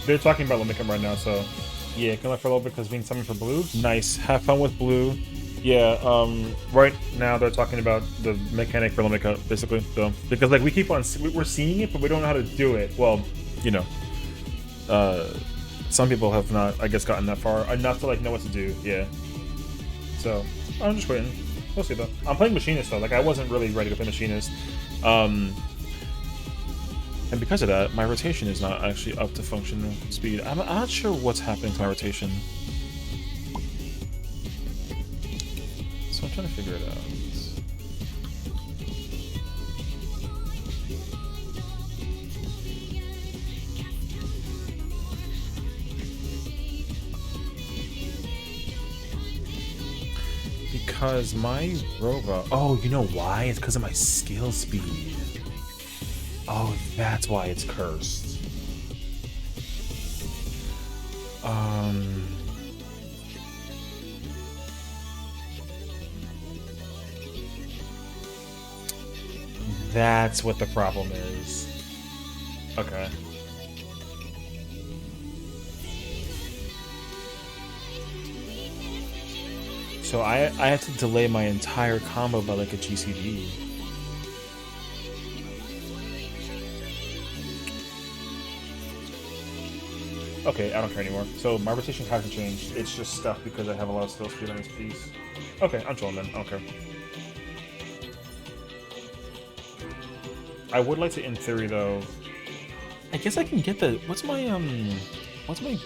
Speaker 1: They're talking about Limicum right now, so yeah, can left for a little bit because being summoned for blue. Nice. Have fun with blue. Yeah, right now they're talking about the mechanic for Limicum, basically. So because like we keep on we're seeing it, but we don't know how to do it. Well, you know, some people have not, I guess, gotten that far enough to like know what to do. Yeah. So I'm just waiting. We'll see though. I'm playing Machinist though. Like I wasn't really ready to play Machinist. And because of that, my rotation is not actually up to functional speed. I'm not sure what's happening to my rotation. So I'm trying to figure it out. because my robot. Oh, you know why? It's because of my skill speed. Oh, that's why it's cursed. That's what the problem is. Okay. So I have to delay my entire combo by like a GCD. Okay, I don't care anymore. So my rotation hasn't changed. It's just stuff because I have a lot of skill speed on this piece. Okay, I'm chilling then. I don't care. I would like to, in theory, though. I guess I can get the. What's my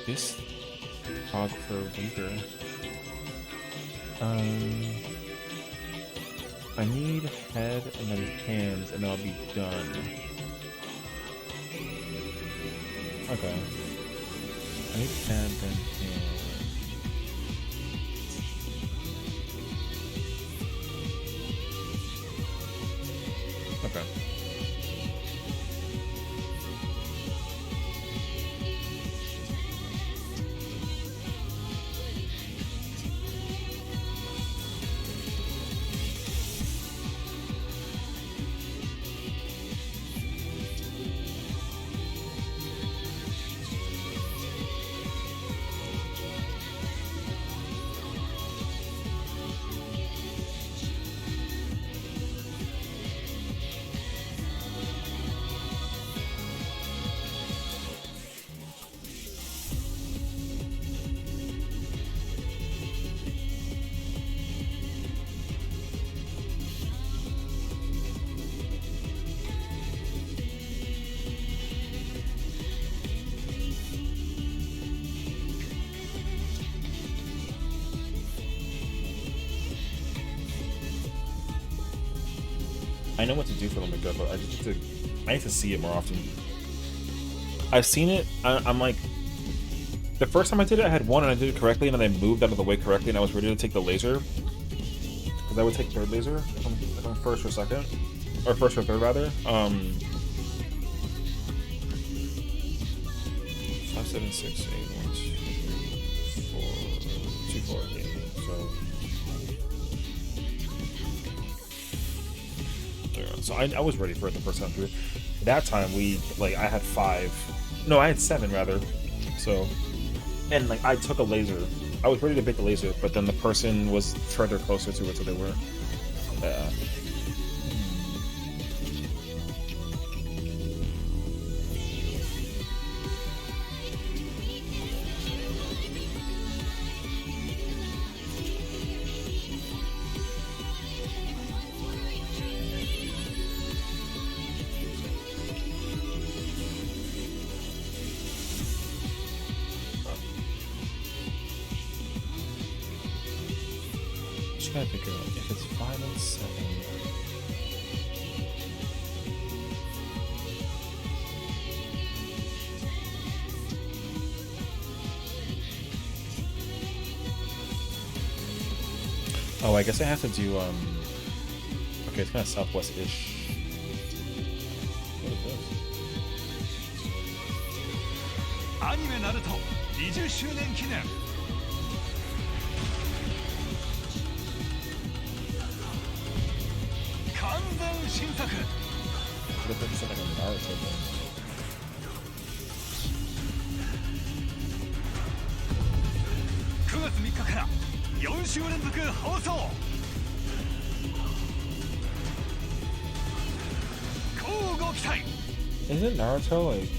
Speaker 1: this hog for Weaver? I need head and then hands, and then I'll be done. Okay. I need head, then hands. Okay. I know what to do for them to go, but I just need to. I need to see it more often. I've seen it. I'm like, the first time I did it, I had one and I did it correctly, and then I moved out of the way correctly, and I was ready to take the laser, because I would take third laser if I'm first or second, or first or third rather. 5, 7, 6, 8, 1, 2, 4, 2, 4, 8. So I was ready for it the first time through. That time I had 5. No, I had 7 rather. So, and like I took a laser. I was ready to bait the laser, but then the person was further closer to it, so they weren't. Just gotta figure out if it's 5 and 7. Oh, I guess I have to do okay, it's kind of southwest-ish. What is this?
Speaker 3: Anime Naruto 20周年記念 完全新作
Speaker 1: What if it's like a Naruto thing?
Speaker 3: 9月3日から4週連続放送乞うご期待
Speaker 1: Isn't Naruto like?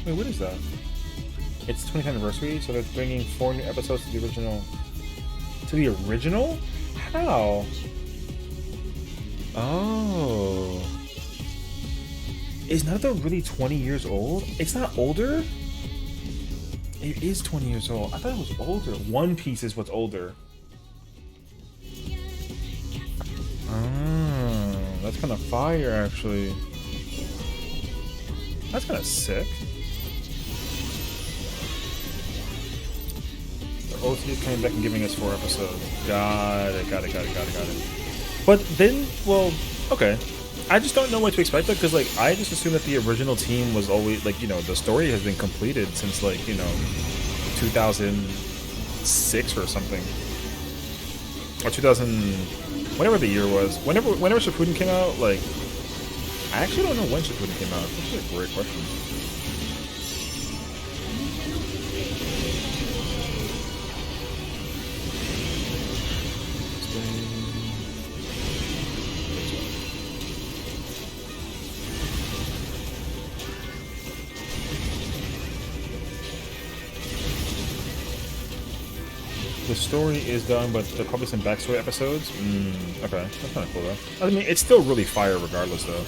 Speaker 1: Wait, what is that? It's 20th anniversary, so they're bringing 4 new episodes to the original. To the original? How? Oh. Is Naruto really 20 years old? It's not older? It is 20 years old. I thought it was older. One Piece is what's older. Oh, that's kind of fire, actually. That's kind of sick. OT is coming back and giving us 4 episodes. Got it. But then, well, okay. I just don't know what to expect, because like I just assumed that the original team was always like, you know, the story has been completed since like, you know, 2006 or something, or 2000, whatever the year was. Whenever Shippuden came out, like I actually don't know when Shippuden came out. That's actually a great question. The story is done, but there'll probably some backstory episodes. Okay, that's kind of cool though. I mean, it's still really fire regardless though.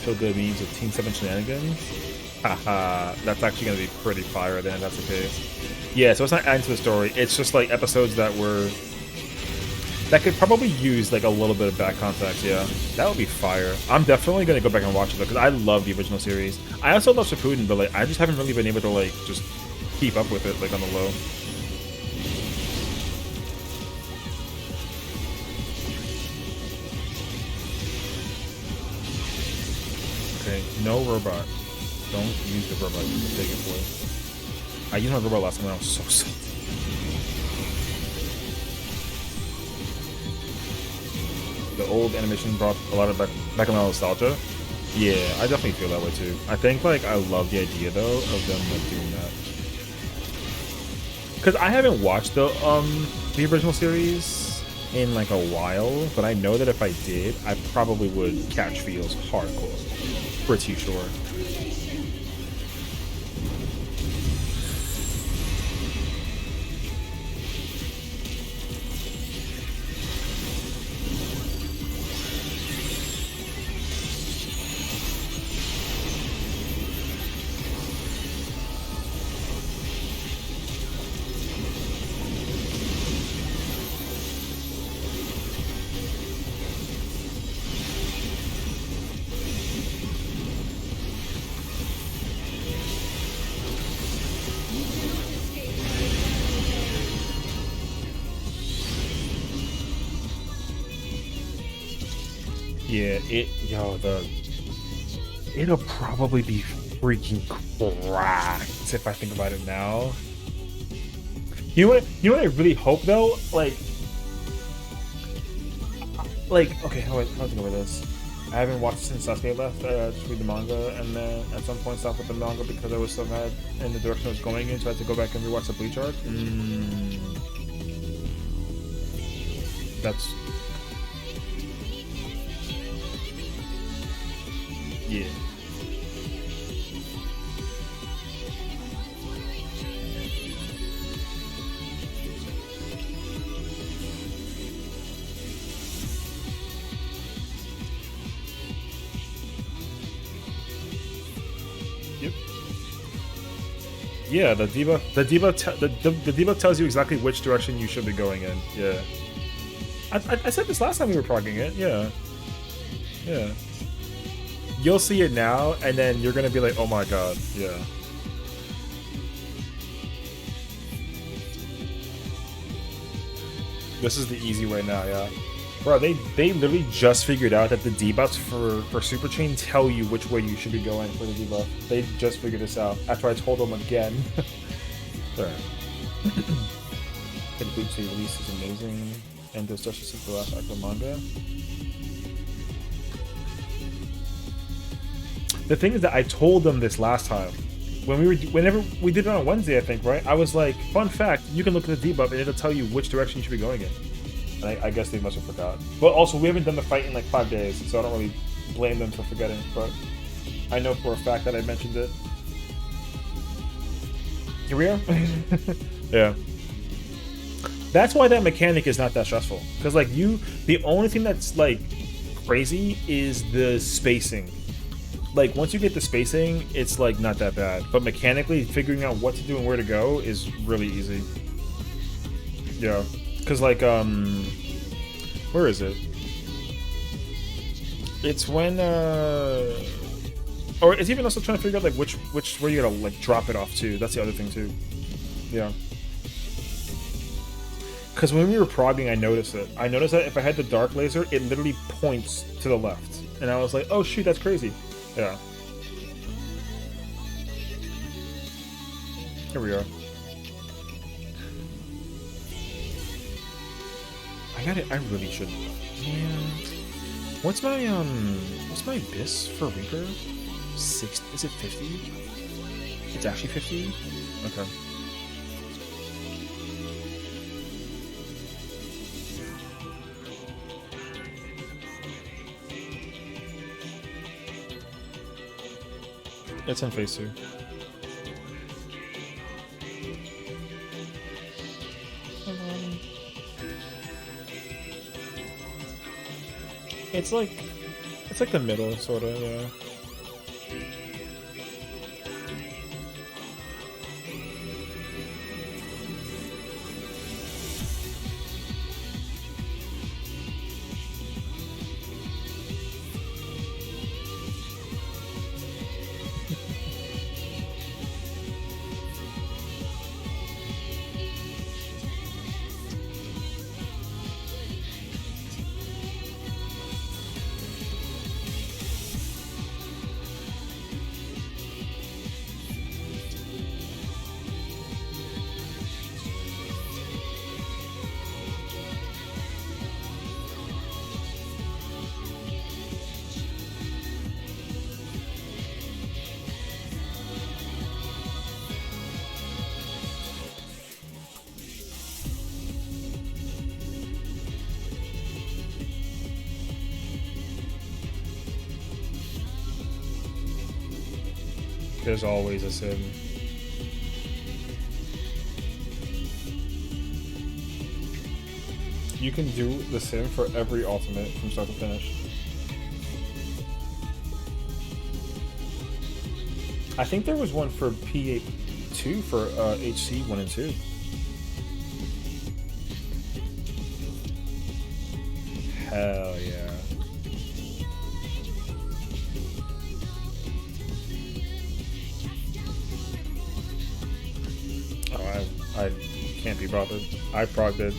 Speaker 1: Show the means of Team 7 shenanigans. Haha, that's actually going to be pretty fire then if that's the case. Yeah, so it's not adding to the story. It's just like episodes that could probably use like a little bit of back context. Yeah, that would be fire. I'm definitely going to go back and watch it though, because I love the original series. I also love Shippuden, but like I just haven't really been able to like just keep up with it like on the low. Okay, no robot. Don't use the robot. You can take it away. I used my robot last time and I was so sick. The old animation brought a lot of back on nostalgia. Yeah, I definitely feel that way too. I think like I love the idea though of them like doing that. Cause I haven't watched the original series in like a while, but I know that if I did, I probably would catch feels hardcore. Pretty sure. Yeah, it'll probably be freaking cracked if I think about it now. You know what I really hope though? Like okay, how do I think about this? I haven't watched since Sasuke left. Just read the manga, and then at some point stop with the manga because I was so mad in the direction I was going in, so I had to go back and rewatch the Bleach arc. That's yeah. Yep. Yeah, the debuff tells you exactly which direction you should be going in. Yeah. I said this last time we were progging it. Yeah. Yeah. You'll see it now, and then you're gonna be like, "Oh my god, yeah." This is the easy way now, yeah. Bro, they literally just figured out that the debuffs for Super Chain tell you which way you should be going for the debuff. They just figured this out after I told them again. Alright. The Bleach release is amazing, and does justice to the last act of manga. The thing is that I told them this last time. Whenever we did it on Wednesday, I think, right? I was like, fun fact, you can look at the debuff and it'll tell you which direction you should be going in. And I guess they must have forgot. But also, we haven't done the fight in like 5 days, so I don't really blame them for forgetting. But I know for a fact that I mentioned it. Here we are. Yeah. That's why that mechanic is not that stressful. Because like the only thing that's like crazy is the spacing. Like, once you get the spacing, it's, like, not that bad. But mechanically, figuring out what to do and where to go is really easy. Yeah. Because, like, where is it? It's when, or it's even also trying to figure out, like, where you gotta, like, drop it off to. That's the other thing, too. Yeah. Because when we were progging, I noticed it. I noticed that if I had the dark laser, it literally points to the left. And I was like, oh shoot, that's crazy. Yeah. Here we are. I really should. Yeah. What's my bis for Reaper? 60? Is it 50? It's actually 50? Okay. It's in phase 2. It's like the middle, sort of, yeah. There's always a sim. You can do the sim for every ultimate from start to finish. I think there was one for P2 for HC 1 and 2. Hell yeah. I can't be bothered. I progged it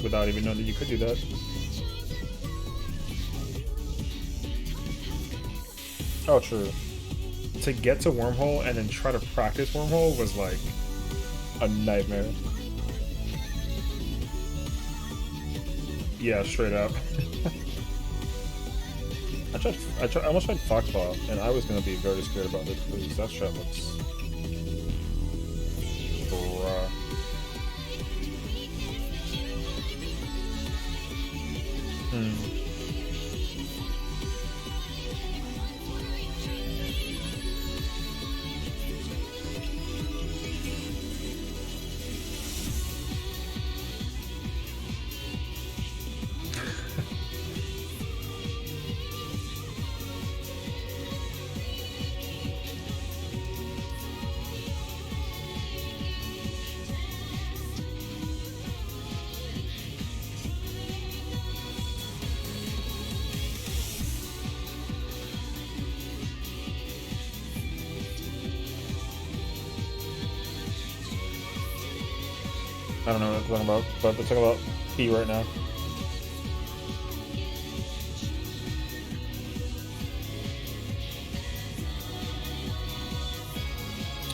Speaker 1: without even knowing that you could do that. Oh, true. To get to Wormhole and then try to practice Wormhole was like a nightmare. Yeah, straight up. I almost tried Foxpaw, and I was gonna be very scared about it because that shot looks. Bruh. I don't know what they're talking about, but they're talking about P right now.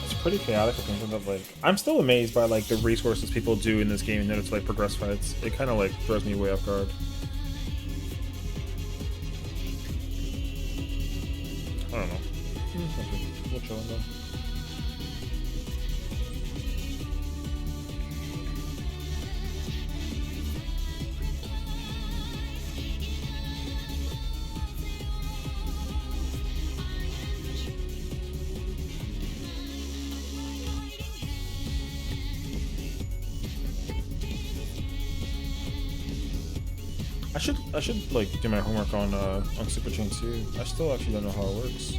Speaker 1: It's pretty chaotic. I think that like I'm still amazed by like the resources people do in this game in order to like progress fights. It kind of like throws me way off guard. I don't know. We'll chill on them. I should like do my homework on Super Chain 2. I still actually don't know how it works.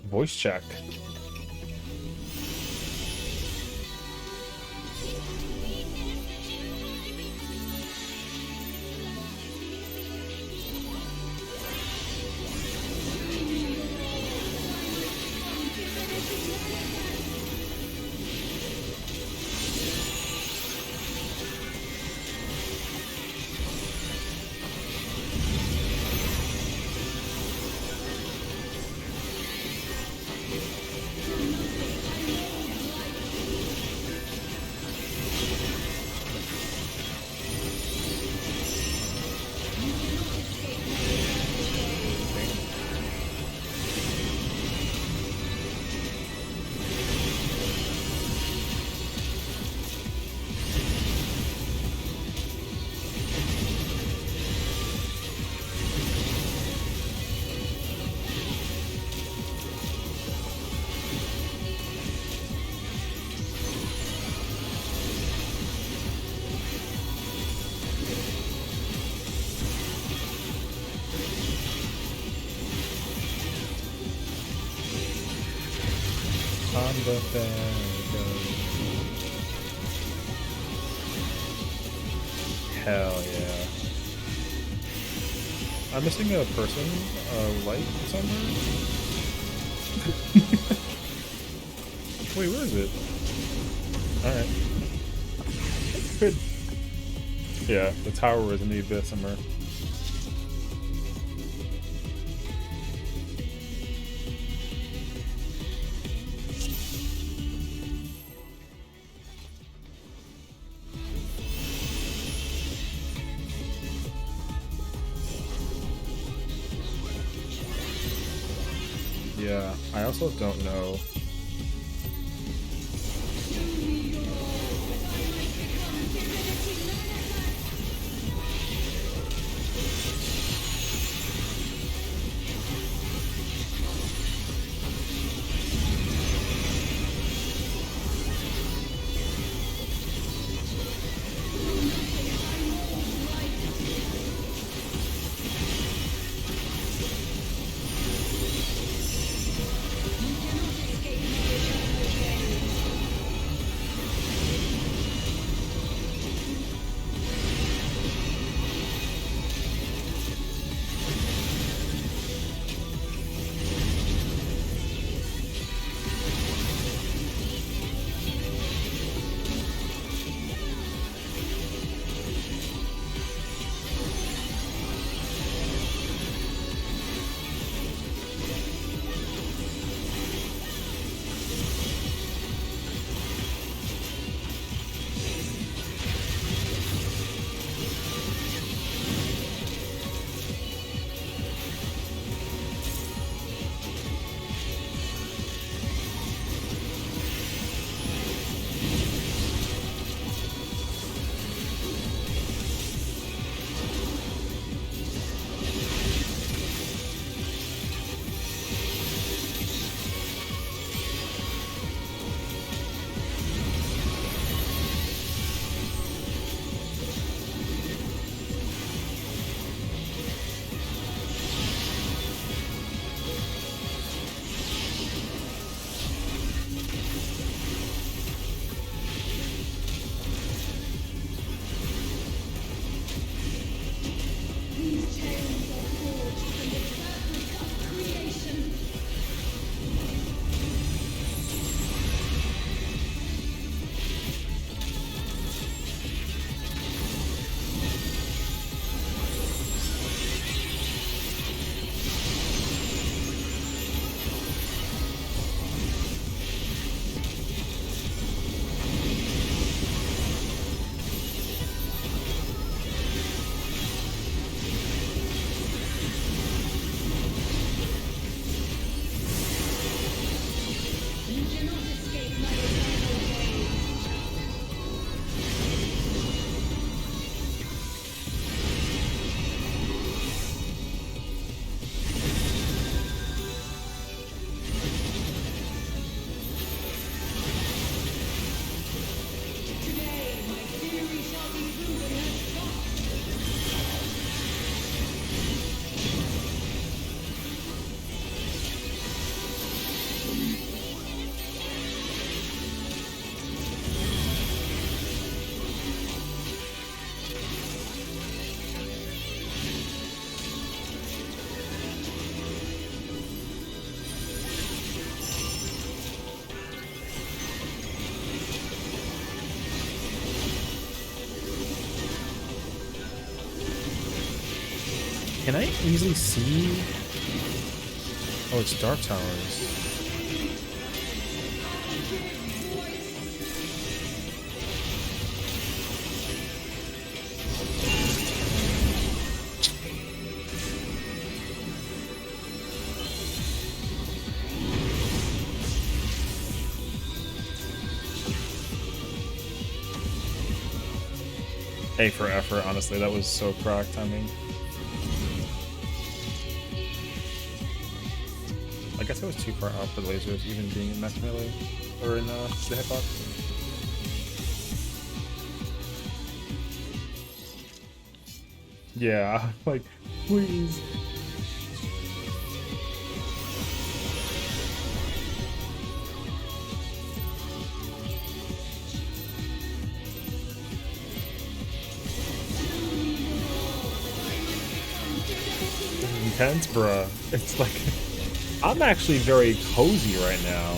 Speaker 1: Voice check. On the bed. Hell yeah. I'm missing a person, light somewhere? Wait, where is it? Alright. Good. Yeah, the tower is in the abyss somewhere. Yeah, I also don't know. Can I easily see? Oh, it's Dark Towers. A for effort, honestly. That was so cracked timing. I guess I was too far out for the lasers, even being in max melee or in the hitbox. Yeah, like, please. Intense, bruh. It's like I'm actually very cozy right now.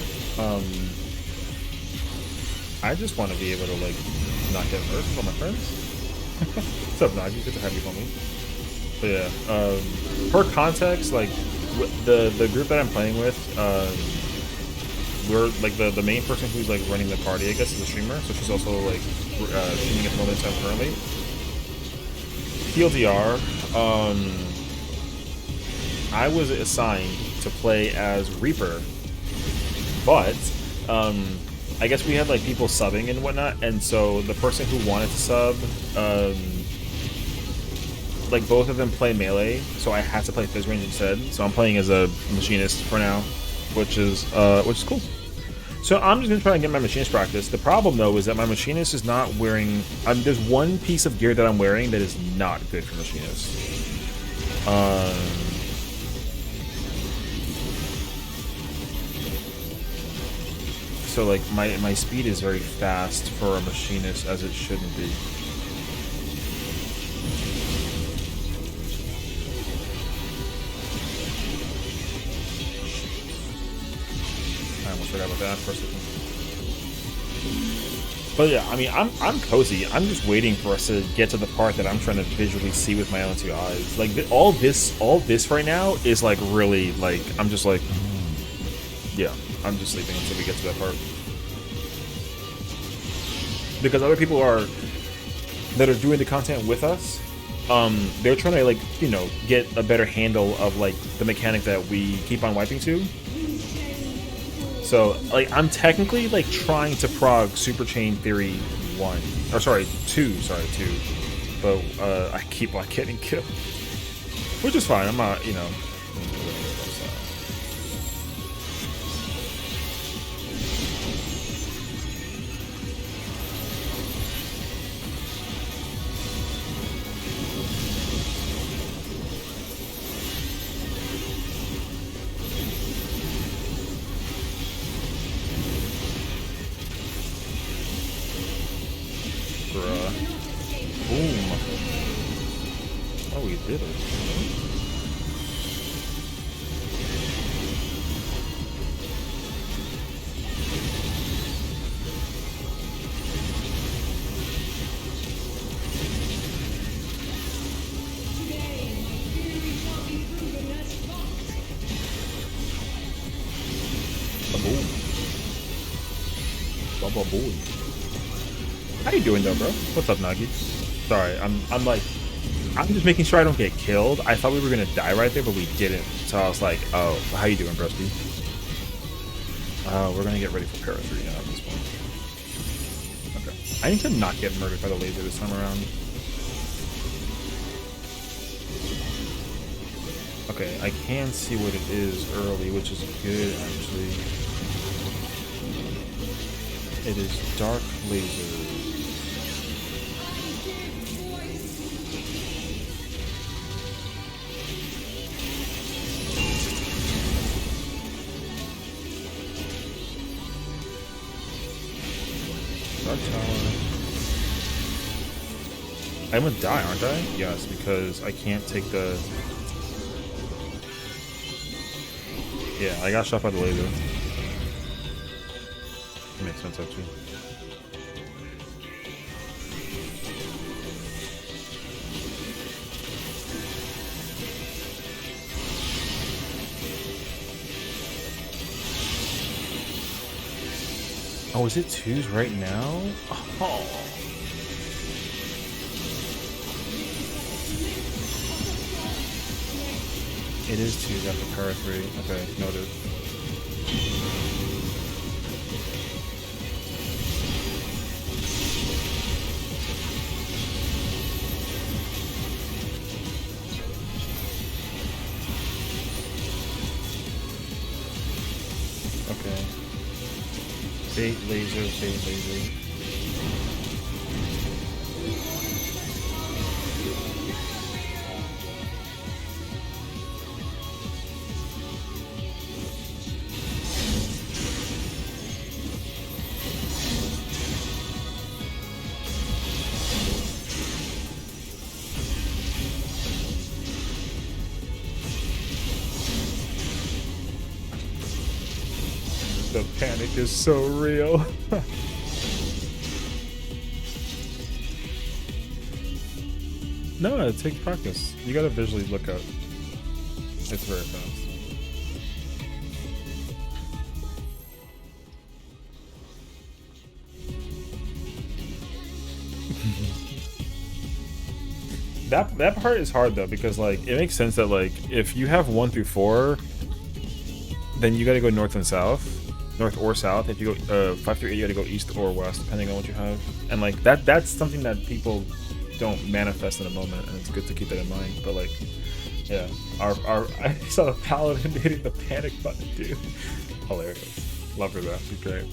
Speaker 1: I just want to be able to like not get hurt from my friends. What's up, Nagi? Good to have you on me. But yeah, for context, like the group that I'm playing with, we're like the main person who's like running the party, I guess, is a streamer. So she's also like streaming at the moment in time currently. TLDR. I was assigned to play as Reaper, but I guess we had like people subbing and whatnot, and so the person who wanted to sub, like both of them play melee, so I had to play phys range instead. So I'm playing as a machinist for now, which is cool. So I'm just gonna try and get my machinist practice. The problem though is that my machinist is not wearing. There's one piece of gear that I'm wearing that is not good for machinist. So like my speed is very fast for a machinist, as it shouldn't be. I almost forgot about that for a second. But yeah, I mean, I'm cozy. I'm just waiting for us to get to the part that I'm trying to visually see with my own two eyes. Like all this right now is like really like I'm just like, yeah. I'm just sleeping until we get to that part. Because other people that are doing the content with us, they're trying to like, you know, get a better handle of like the mechanic that we keep on wiping to. So like I'm technically like trying to prog Super Chain Theory 1. Or sorry, 2, but I keep on getting killed. Which is fine, I'm not, you know. Boom. Oh, we did it. Boom. Bubba boy. How you doing though, bro? What's up, Nagi? Sorry, I'm like, I'm just making sure I don't get killed. I thought we were gonna die right there, but we didn't. So I was like, oh, how you doing, broski? We're gonna get ready for Para 3 now at this point. Okay. I need to not get murdered by the laser this time around. Okay, I can see what it is early, which is good, actually. It is Dark Laser. Dark Tower. I'm gonna die, aren't I? Yes, because I can't take the... Yeah, I got shot by the laser. That makes sense, actually. Oh, is it 2s right now? Oh. It is 2s after power 3. Okay, noted. Okay. Bait laser, bait laser. The panic is so real. No, it takes practice. You gotta visually look up. It's very fast. That part is hard though, because like it makes sense that like if you have 1 through 4, then you gotta go north and south, north or south. If you go 5 through 8, you gotta go east or west, depending on what you have. And like that's something that people don't manifest in a moment, and it's good to keep that in mind. But like, yeah, I saw the paladin hitting the panic button, dude. Hilarious. Love her that. She's great.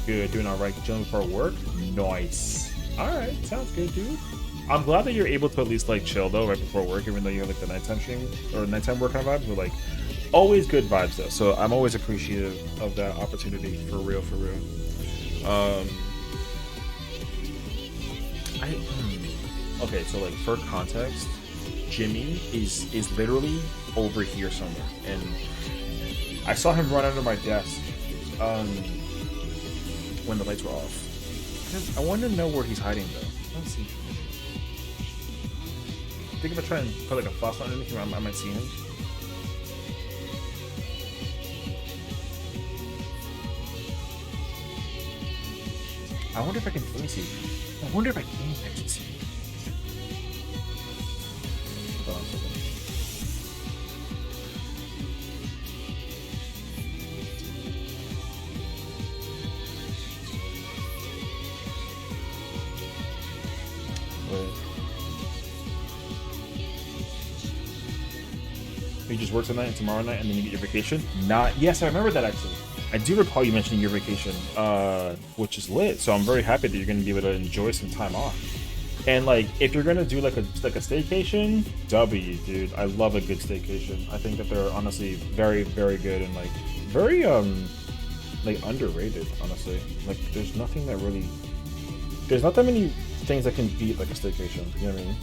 Speaker 1: Good, doing all right. Chilling before work. Nice. All right, sounds good, dude. I'm glad that you're able to at least like chill though right before work, even though you have like the nighttime stream or nighttime work kind of vibes. But like, always good vibes though. So I'm always appreciative of that opportunity, for real, for real. Okay, so like for context, Jimmy is literally over here somewhere, and I saw him run under my desk when the lights were off. I want to know where he's hiding though. Let's see. I think if I try and put like a flashlight underneath him, I might see him. I wonder if I can. Let me see. I wonder if I can actually see. Hold on a second. You just work tonight and tomorrow night, and then you get your vacation? Not. Yes, I remember that actually. I do recall you mentioning your vacation, which is lit. So I'm very happy that you're going to be able to enjoy some time off. And like, if you're going to do like a staycation, W, dude. I love a good staycation. I think that they're honestly very, very good and like very like underrated. Honestly, like there's nothing that really. There's not that many things that can beat like a staycation. You know what I mean?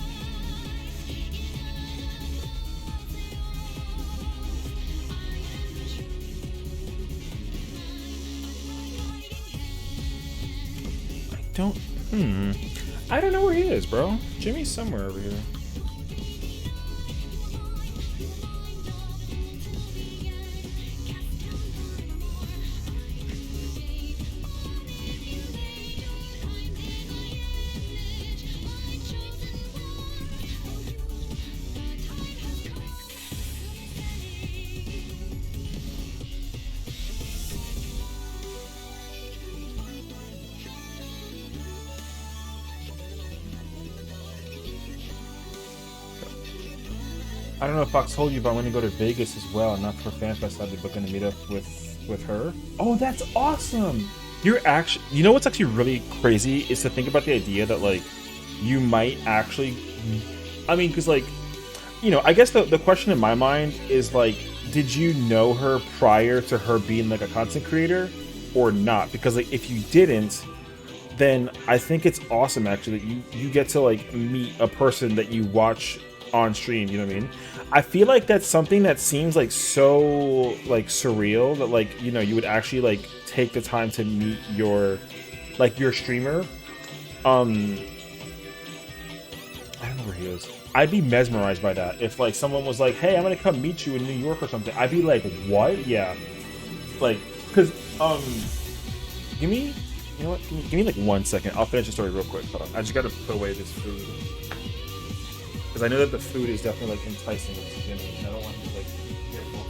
Speaker 1: I don't know where he is, bro. Jimmy's somewhere over here. I don't know if Fox told you, but I'm going to go to Vegas as well. Not for fans, but I started booking a meetup with her. Oh, that's awesome! You're actually, you know what's actually really crazy is to think about the idea that like you might actually, I mean, because like, you know, I guess the question in my mind is like, did you know her prior to her being like a content creator or not? Because like if you didn't, then I think it's awesome actually that you get to like meet a person that you watch on stream, you know what I mean? I feel like that's something that seems like so like surreal that like, you know, you would actually like take the time to meet your like your streamer. I don't know where he is. I'd be mesmerized by that. If like someone was like, hey, I'm gonna come meet you in New York or something, I'd be like, what? Yeah. like, cause give me, you know what? Give me like 1 second. I'll finish the story real quick. Hold on. I just gotta put away this food because I know that the food is definitely like enticing at the beginning, and I don't want to like careful.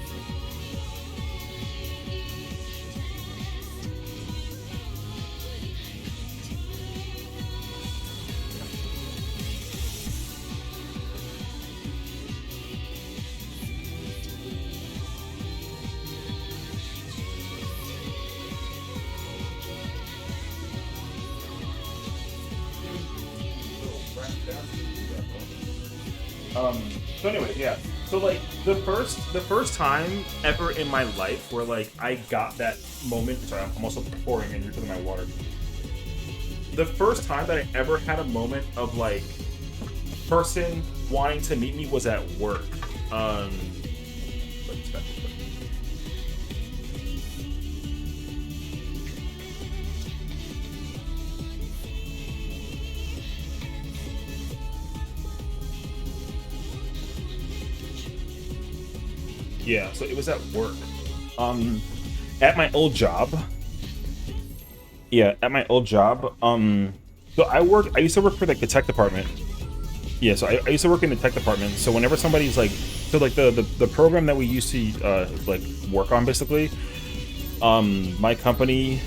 Speaker 1: So anyway, yeah. So like the first time ever in my life where like I got that moment. Sorry, I'm also pouring and you're putting my water. The first time that I ever had a moment of like a person wanting to meet me was at work. Yeah, so it was at work. At my old job. Yeah, at my old job. So I used to work for like the tech department. Yeah, so I used to work in the tech department. So whenever somebody's like, so like the program that we used to like work on basically, my company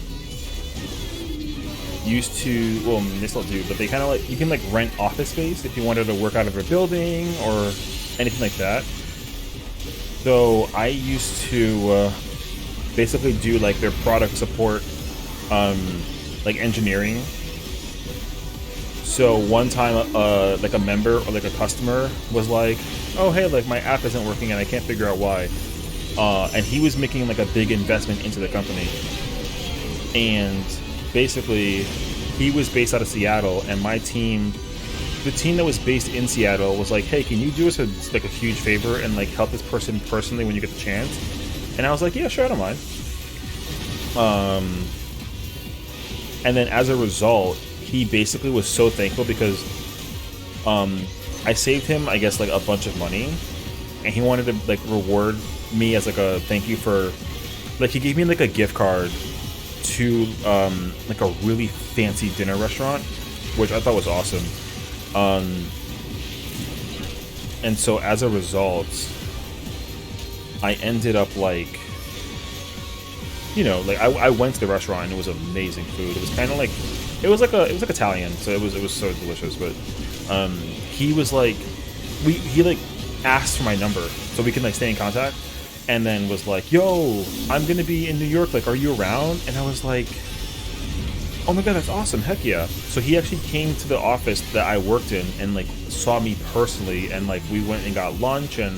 Speaker 1: used to, well, they still do, but they kind of like, you can like rent office space if you wanted to work out of a building or anything like that. So I used to basically do like their product support, like engineering. So one time, like a member or like a customer was like, "Oh hey, like my app isn't working and I can't figure out why." And he was making like a big investment into the company, and basically he was based out of Seattle, and my team. The team that was based in Seattle was like, "Hey, can you do us a huge favor and like help this person personally when you get the chance?" And I was like, "Yeah, sure, I don't mind." And then as a result, he basically was so thankful because I saved him, I guess, like a bunch of money, and he wanted to like reward me as like a thank you for, like he gave me like a gift card to like a really fancy dinner restaurant, which I thought was awesome. And so as a result, I ended up like, you know, like I went to the restaurant and it was amazing food. It was kind of like, it was like Italian, so it was so delicious. But he was like, he like asked for my number so we can like stay in contact, and then was like, "Yo, I'm gonna be in New York. Like, are you around?" And I was like, "Oh my god, that's awesome! Heck yeah!" So he actually came to the office that I worked in and like saw me personally, and like we went and got lunch, and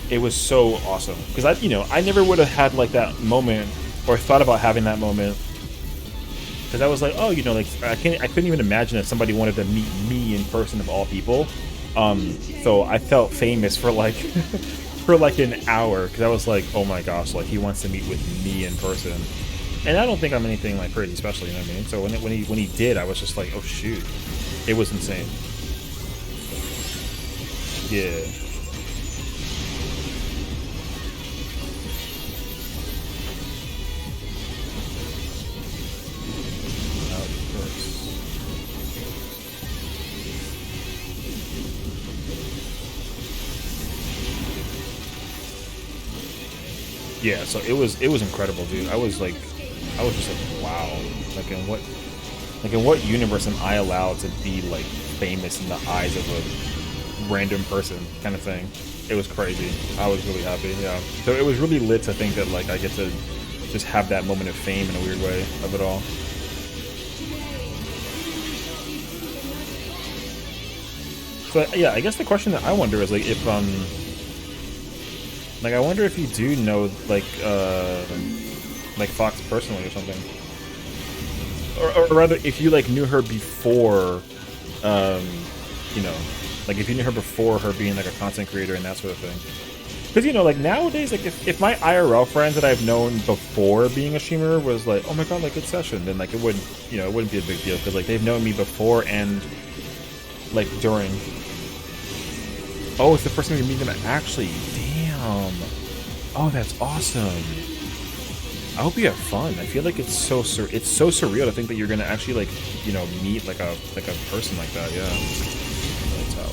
Speaker 1: it was so awesome because I never would have had like that moment or thought about having that moment because I was like, oh, like I couldn't even imagine that somebody wanted to meet me in person of all people. So I felt famous for like for like an hour because I was like, oh my gosh, like he wants to meet with me in person. And I don't think I'm anything like pretty special, you know what I mean? So when he did, I was just like, oh shoot, it was insane. Yeah. Yeah, so it was incredible, dude. I was just like, wow. Like in what universe am I allowed to be like famous in the eyes of a random person kind of thing? It was crazy. I was really happy, yeah. So it was really lit to think that like I get to just have that moment of fame in a weird way of it all. So yeah, I guess the question that I wonder is like if like I wonder if you do know like Fox personally or something, or rather if you like knew her before, like if you knew her before her being like a content creator and that sort of thing. Because like nowadays, like if my IRL friends that I've known before being a streamer was like, oh my god, like good session, then like it wouldn't be a big deal because like they've known me before and like during. Oh, it's the first time you meet them actually. Damn. Oh, that's awesome. I hope you have fun. I feel like it's so surreal to think that you're gonna actually like, you know, meet like a person like that. Yeah. Tower.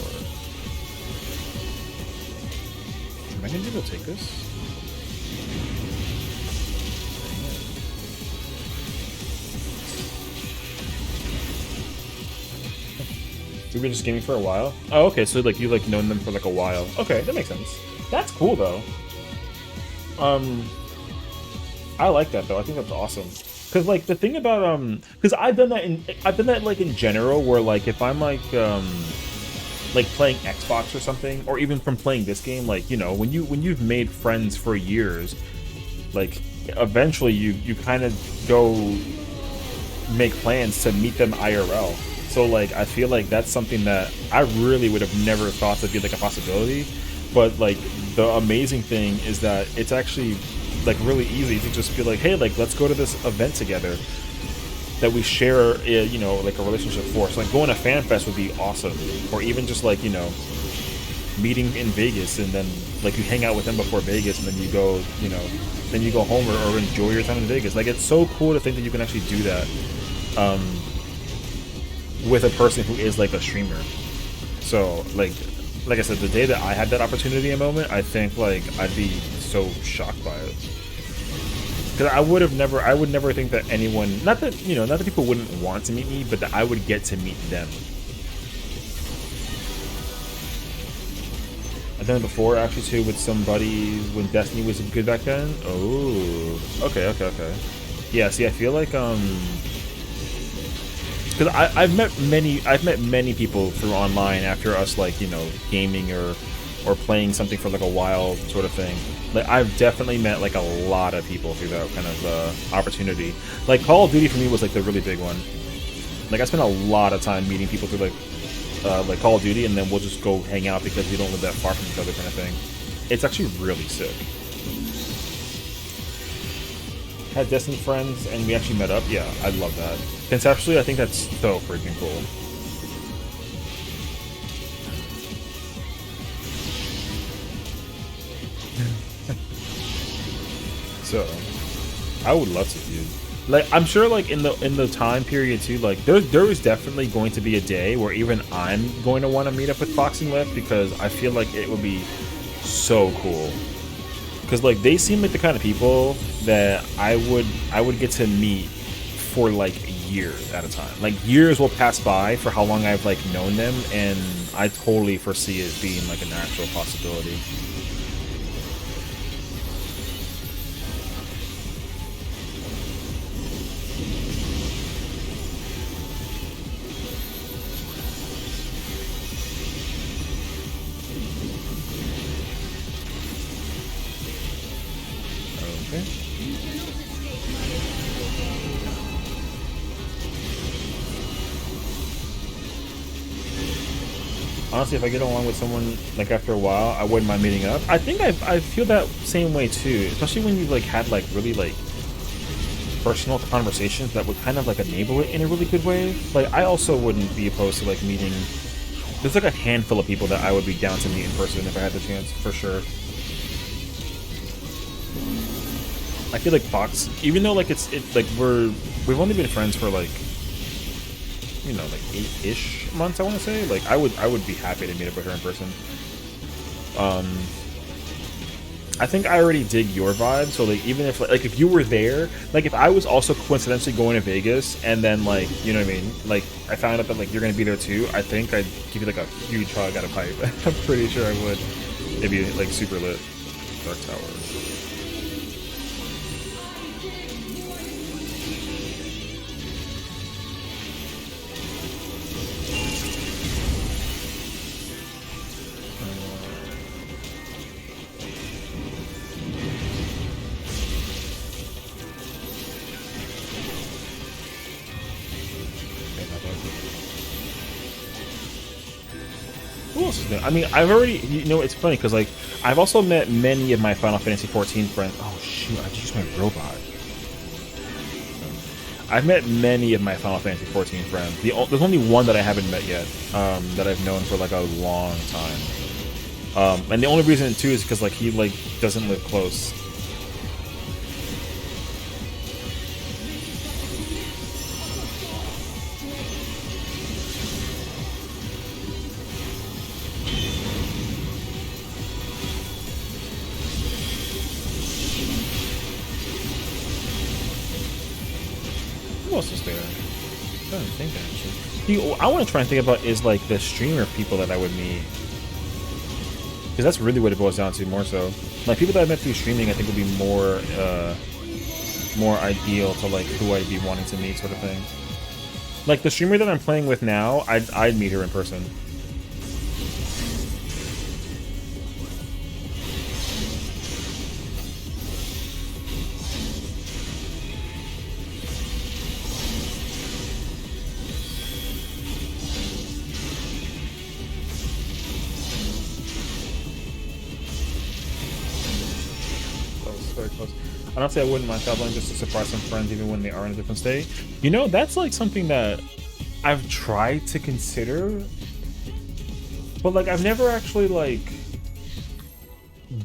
Speaker 1: Am I gonna be able to take this? We've been just gaming for a while. Oh, okay. So like you've like known them for like a while. Okay, that makes sense. That's cool though. I like that though. I think that's awesome. Cause like the thing about cause I've done that like in general where like if I'm like playing Xbox or something, or even from playing this game, like, you know, when you've made friends for years, like eventually you kind of go make plans to meet them IRL. So like I feel like that's something that I really would have never thought to be like a possibility. But like the amazing thing is that it's actually like really easy to just be like, hey, like let's go to this event together that we share, you know, like a relationship for. So like going to FanFest would be awesome, or even just like, you know, meeting in Vegas and then like you hang out with them before Vegas and then you go, you know, then you go home or enjoy your time in Vegas. Like it's so cool to think that you can actually do that with a person who is like a streamer. So like I said, the day that I had that opportunity, a moment, I think like I'd be so shocked by it. Because I would never think that anyone, not that, you know, not that people wouldn't want to meet me, but that I would get to meet them. I've done it before, actually, too, with somebody when Destiny was good back then. Oh, okay. Yeah, see, I feel like, because I've met many people through online after us, like, you know, gaming or playing something for like a while, sort of thing. Like I've definitely met like a lot of people through that kind of opportunity. Like Call of Duty for me was like the really big one. Like I spent a lot of time meeting people through like Call of Duty, and then we'll just go hang out because we don't live that far from each other, kind of thing. It's actually really sick. Had Destiny friends and we actually met up. Yeah, I love that. Conceptually, I think that's so freaking cool. So, I would love to, dude. Like, I'm sure, like in the time period too, like there is definitely going to be a day where even I'm going to want to meet up with Fox and Lift, because I feel like it would be so cool. Because like they seem like the kind of people that I would get to meet for like years at a time. Like years will pass by for how long I've like known them, and I totally foresee it being like an actual possibility. Honestly, if I get along with someone like after a while, I wouldn't mind meeting up. I think I feel that same way too, especially when you've like had like really like personal conversations that would kind of like enable it in a really good way. Like I also wouldn't be opposed to like meeting. There's like a handful of people that I would be down to meet in person if I had the chance, for sure. I feel like Fox, even though like it's like we've only been friends for like, you know, like 8-ish months, I want to say. Like I would be happy to meet up with her in person. I think I already dig your vibe, so like even if like if you were there, like if I was also coincidentally going to Vegas and then like, you know what I mean, like I found out that like you're gonna be there too, I think I'd give you like a huge hug at a pipe. I'm pretty sure I would. It'd be like super lit. Dark Tower. I mean, I've already, you know, it's funny because like I've also met many of my Final Fantasy XIV friends. Oh shoot, I just used my robot. I've met many of my Final Fantasy XIV friends. There's only one that I haven't met yet, that I've known for like a long time. And the only reason too is because like he like doesn't live close. else is there? I'm trying to think actually. I want to try and think about is like the streamer people that I would meet, because that's really what it boils down to more so. Like people that I met through streaming, I think would be more ideal to like who I'd be wanting to meet, sort of thing. Like the streamer that I'm playing with now, I'd meet her in person. Very close. Honestly, I wouldn't mind traveling just to surprise some friends even when they are in a different state. You know, that's like something that I've tried to consider, but like I've never actually like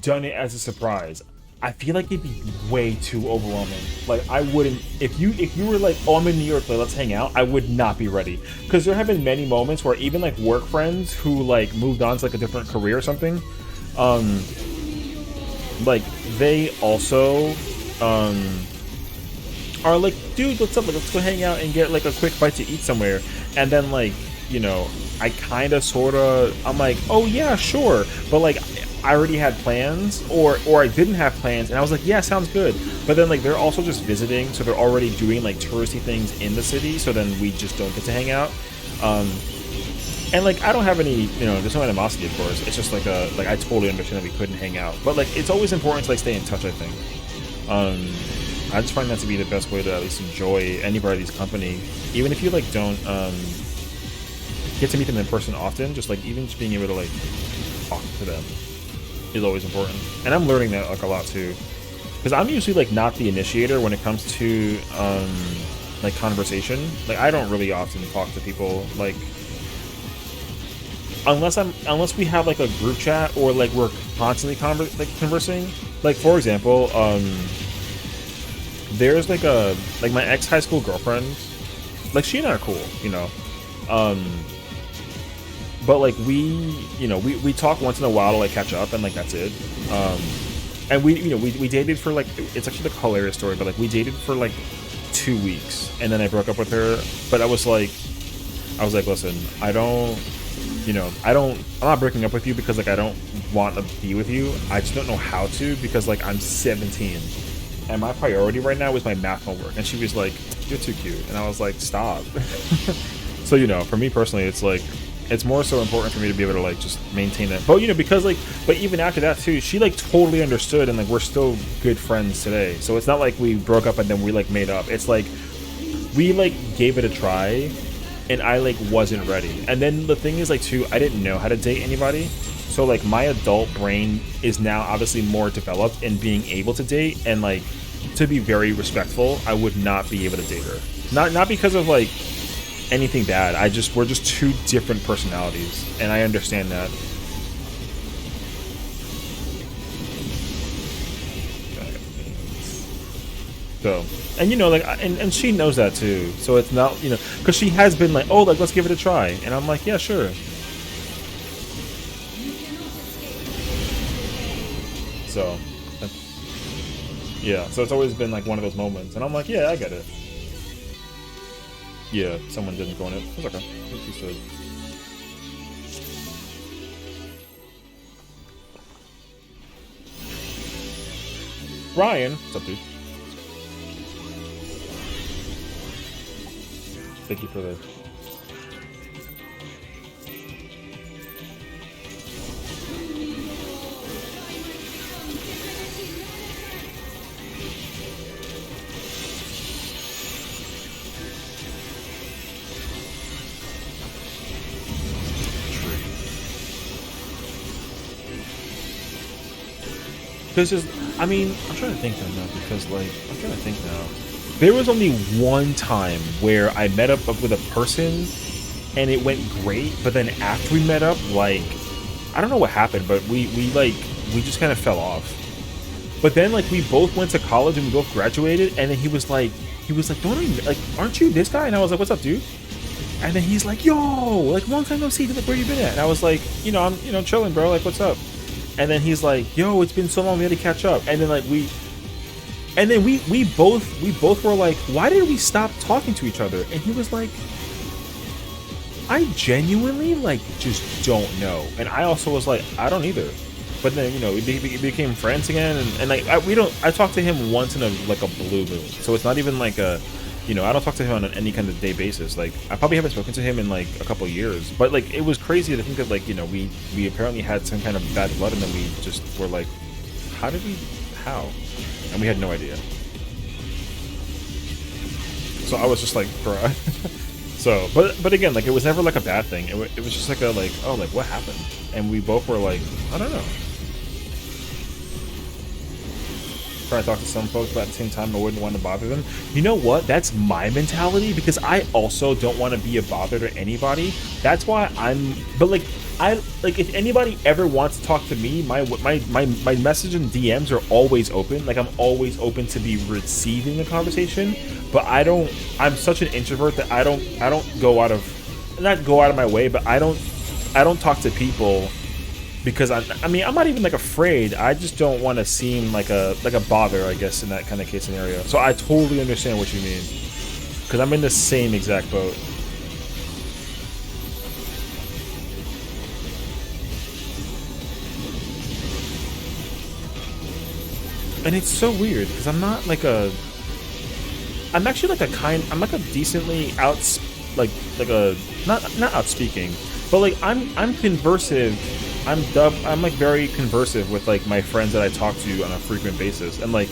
Speaker 1: done it as a surprise. I feel like it'd be way too overwhelming. Like I wouldn't, if you were like, oh, I'm in New York, like, let's hang out, I would not be ready. Because there have been many moments where even like work friends who like moved on to like a different career or something, like they also are like, dude, what's up, like let's go hang out and get like a quick bite to eat somewhere. And then like, you know, I kind of sort of, I'm like, oh yeah, sure, but like I already had plans, or I didn't have plans, and I was like, yeah, sounds good. But then like they're also just visiting, so they're already doing like touristy things in the city, so then we just don't get to hang out. And like I don't have any, you know, there's no animosity, of course. It's just like I totally understand that we couldn't hang out, but like it's always important to like stay in touch, I think. I just find that to be the best way to at least enjoy anybody's company, even if you like don't get to meet them in person often. Just like even just being able to like talk to them is always important, and I'm learning that like a lot too, because I'm usually like not the initiator when it comes to like conversation. Like I don't really often talk to people, like unless we have like a group chat or like we're constantly conversing. Like for example, there's like my ex high school girlfriend, like she and I are cool, you know, but like we talk once in a while to like catch up, and like that's it. And we dated for like, it's actually like a hilarious story, but like we dated for like 2 weeks, and then I broke up with her. But I was like, listen, I'm not breaking up with you because like I don't want to be with you. I just don't know how to, because like I'm 17 and my priority right now is my math homework. And she was like, you're too cute. And I was like, stop. So, you know, for me personally, it's like, it's more so important for me to be able to like just maintain that. But you know, because like, but even after that too, she like totally understood, and like we're still good friends today. So it's not like we broke up and then we like made up. It's like we like gave it a try, and I like wasn't ready. And then the thing is like too, I didn't know how to date anybody. So like my adult brain is now obviously more developed in being able to date, and like to be very respectful, I would not be able to date her. Not because of like anything bad. We're just two different personalities, and I understand that. So, and you know, like, and she knows that too. So it's not, you know, because she has been like, oh, like let's give it a try, and I'm like, yeah, sure. So, yeah, so it's always been like one of those moments, and I'm like, yeah, I get it. Yeah, someone didn't go in it. It's okay. It's just a... Ryan, what's up, dude? Thank you for the... Because just, I mean, I'm trying to think now, because like, I'm trying to think now. There was only one time where I met up with a person and it went great, but then after we met up, like, I don't know what happened, but we just kind of fell off. But then like we both went to college and we both graduated, and then he was like, don't you, like, aren't you this guy? And I was like, what's up, dude? And then he's like, yo, like, long time no see, like, where you been at? And I was like, you know, I'm, you know, chilling, bro, like, what's up? And then he's like, yo, it's been so long, we had to catch up. And then like And then we both were like, why did we stop talking to each other? And he was like, I genuinely like just don't know. And I also was like, I don't either. But then, you know, we became friends again, and like I talk to him once in a blue moon. So it's not even like a, you know, I don't talk to him on any kind of day basis. Like I probably haven't spoken to him in like a couple of years. But like it was crazy to think that like, you know, we apparently had some kind of bad blood, and then we just were like, how? And we had no idea. So I was just like, bruh. So, but again, like it was never like a bad thing. It was just like a like, oh, like what happened? And we both were like, I don't know. Try to talk to some folks, but at the same time, I wouldn't want to bother them. You know what? That's my mentality, because I also don't want to be a bother to anybody. That's why but like, if anybody ever wants to talk to me, my message and DMs are always open. Like I'm always open to be receiving a conversation, but I'm such an introvert that I don't go out of, not go out of my way, but I don't talk to people because I mean, I'm not even like afraid. I just don't want to seem like a bother, I guess, in that kind of case scenario. So I totally understand what you mean, because I'm in the same exact boat. And it's so weird because I'm not like I'm actually like I'm like a decently not outspeaking, but like I'm conversive. I'm like very conversive with like my friends that I talk to on a frequent basis, and like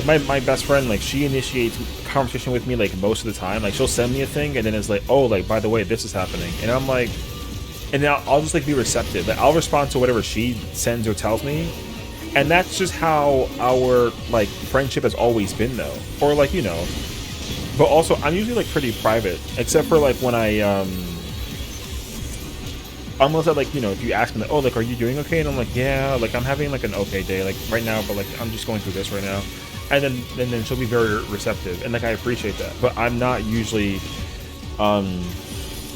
Speaker 1: my best friend, like she initiates conversation with me like most of the time. Like she'll send me a thing and then it's like, oh, like by the way, this is happening, and I'm like, and then I'll just like be receptive. Like I'll respond to whatever she sends or tells me, and that's just how our like friendship has always been, though. Or like, you know, but also I'm usually like pretty private, except for like when almost like, you know, if you ask me like, oh, like, are you doing okay? And I'm like, yeah, like I'm having like an okay day like right now, but like I'm just going through this right now. And then she'll be very receptive, and like I appreciate that. But I'm not usually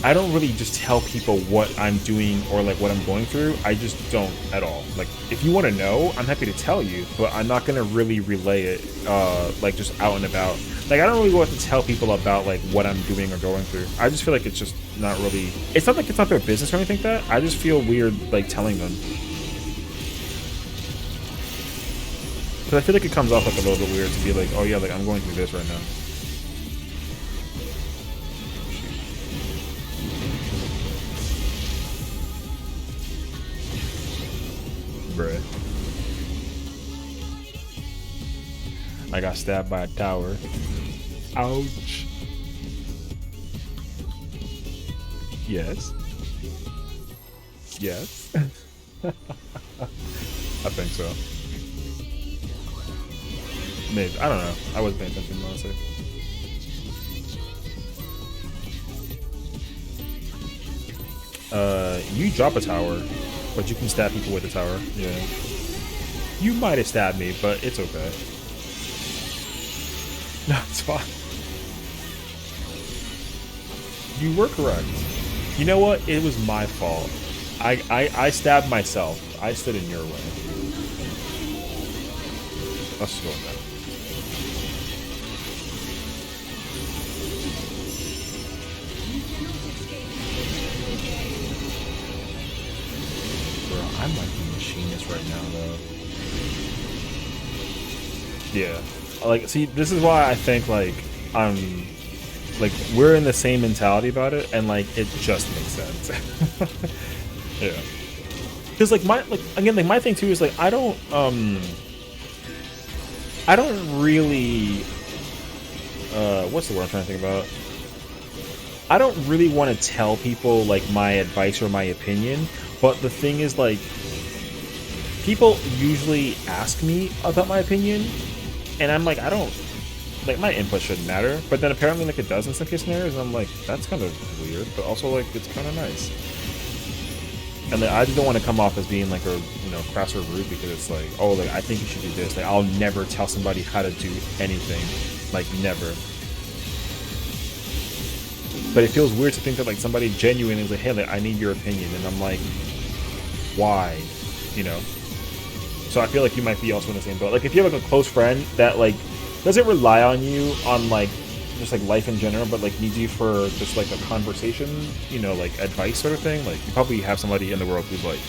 Speaker 1: I don't really just tell people what I'm doing or like what I'm going through. I just don't at all. Like if you want to know, I'm happy to tell you, but I'm not gonna really relay it like just out and about. Like I don't really want to tell people about like what I'm doing or going through. I just feel like it's just not really, it's not like it's not their business or anything like that. I just feel weird like telling them, because I feel like it comes off like a little bit weird to be like, oh yeah, like I'm going through this right now. Bruh. I got stabbed by a tower. Ouch. Yes. Yes. I think so. Maybe. I don't know. I wasn't paying attention, honestly. You drop a tower, but you can stab people with the tower. Yeah. You might have stabbed me, but it's okay. No, it's fine. You were correct. You know what? It was my fault. I stabbed myself. I stood in your way. Let's just go with that. Bro, I'm like the machinist right now, though. Yeah. Like, see, this is why I think, like, like, we're in the same mentality about it, and, like, it just makes sense. Yeah. Because, like, again, like, my thing, too, is, like, I don't really, what's the word I'm trying to think about? I don't really want to tell people, like, my advice or my opinion, but the thing is, like, people usually ask me about my opinion, and I'm like, I don't, like, my input shouldn't matter, but then apparently, like, it does in some case scenarios, and I'm like, that's kind of weird, but also, like, it's kind of nice. And like, I just don't want to come off as being, like, a, you know, crass or rude, because it's like, oh, like, I think you should do this. Like, I'll never tell somebody how to do anything. Like, never. But it feels weird to think that, like, somebody genuinely is like, hey, like, I need your opinion, and I'm like, why? You know? So I feel like you might be also in the same boat. Like if you have like a close friend that like doesn't rely on you on like just like life in general, but like needs you for just like a conversation, you know, like advice sort of thing. Like you probably have somebody in the world who's like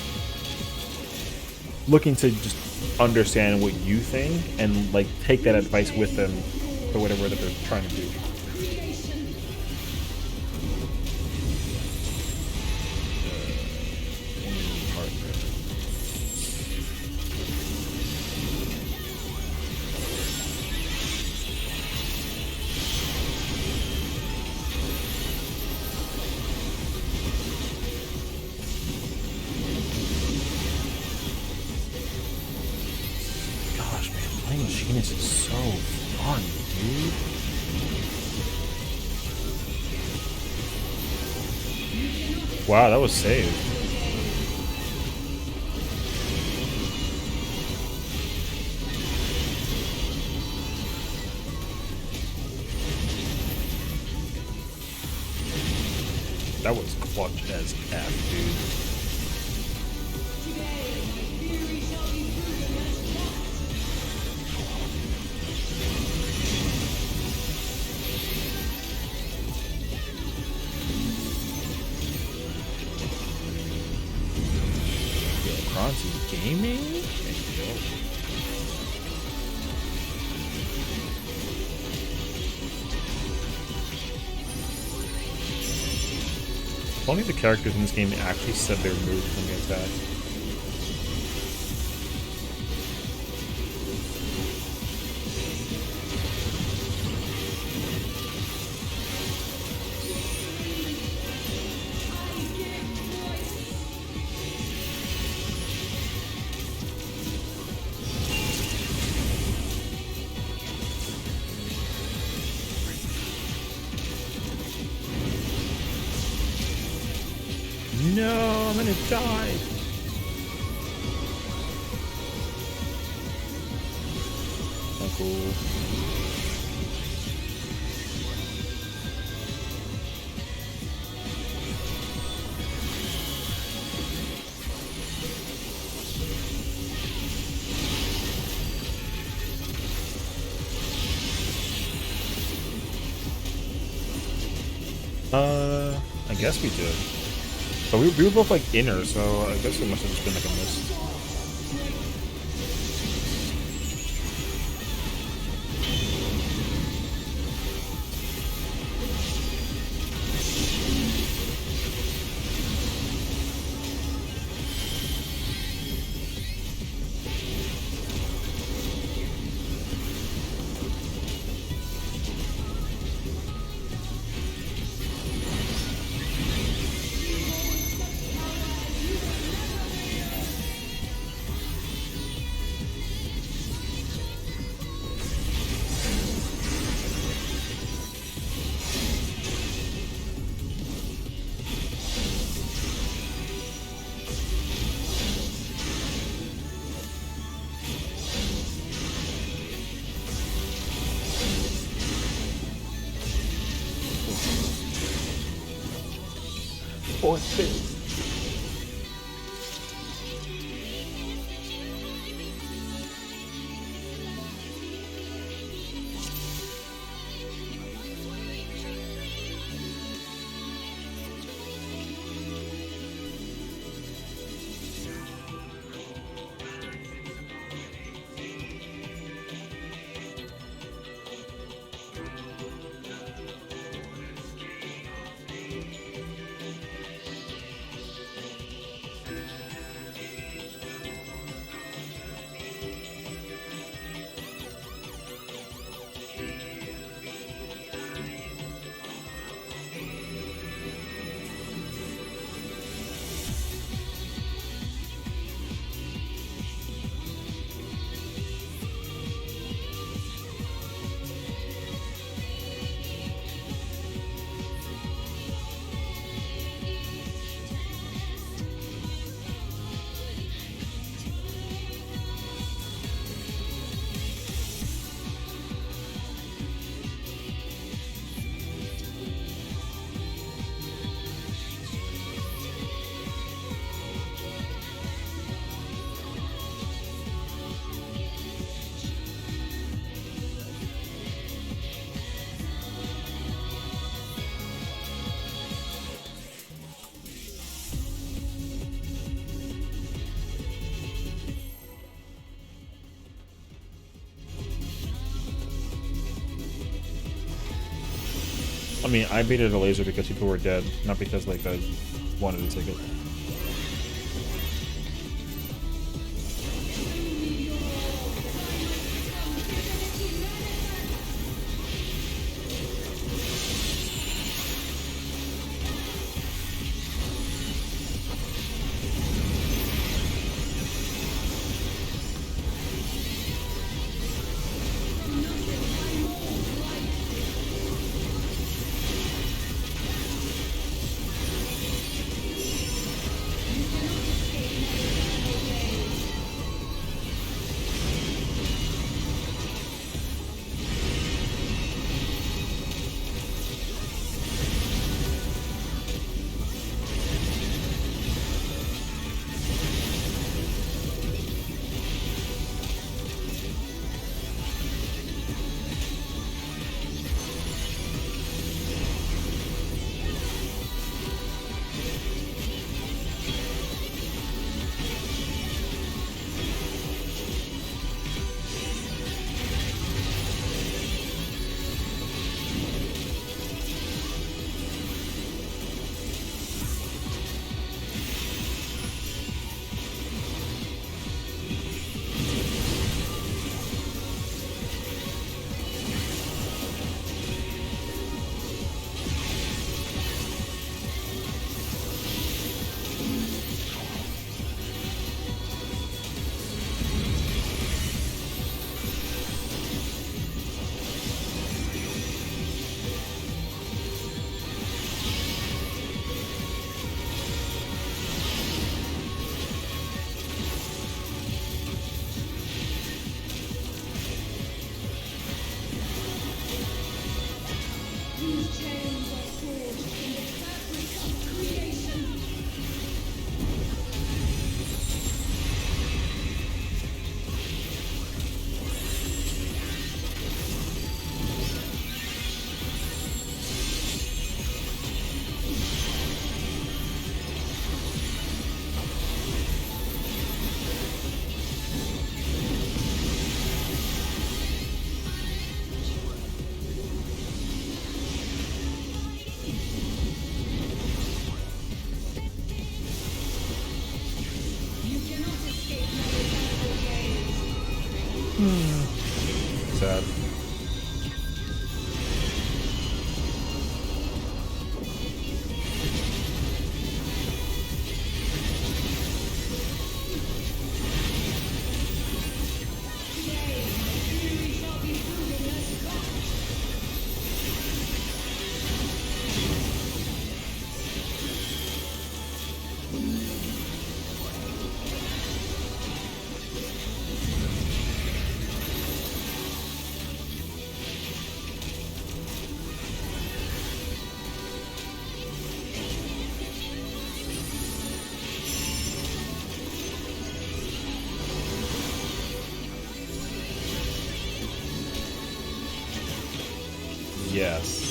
Speaker 1: looking to just understand what you think and like take that advice with them for whatever that they're trying to do. Gosh, man, playing Machinist is so fun, dude. Wow, that was saved. That was clutch as F, dude. Cronzy Gaming? If only the characters in this game actually said their moves when they attack. No, I'm gonna die. Oh, cool. I guess we did. But we were both like inner, so I guess it must have just been like a miss. Fourth base. I mean, I baited a laser because people were dead, not because like I wanted to take it. Sad. Yes.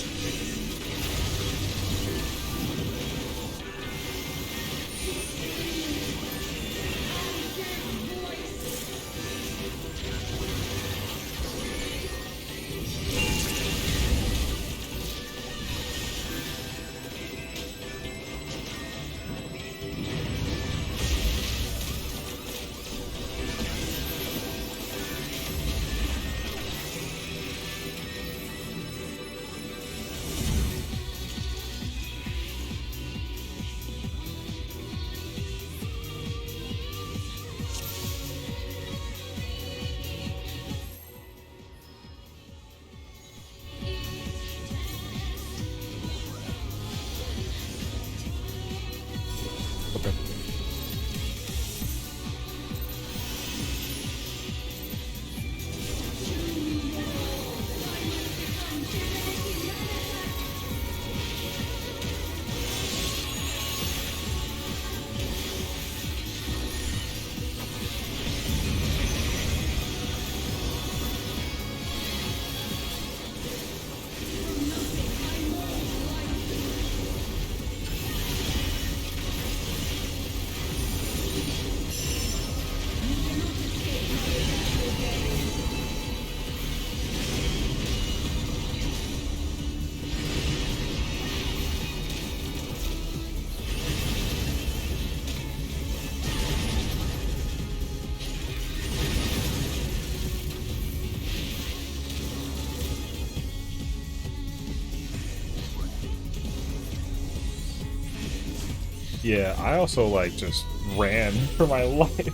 Speaker 1: Yeah, I also like just ran for my life.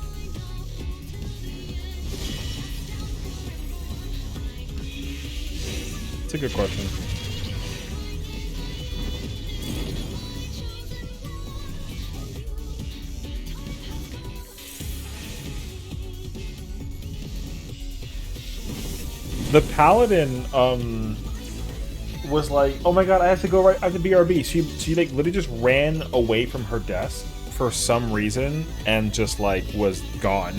Speaker 1: It's a good question. The paladin was like, oh my god, I have to go right at the BRB. She like literally just ran away from her desk for some reason and just like was gone.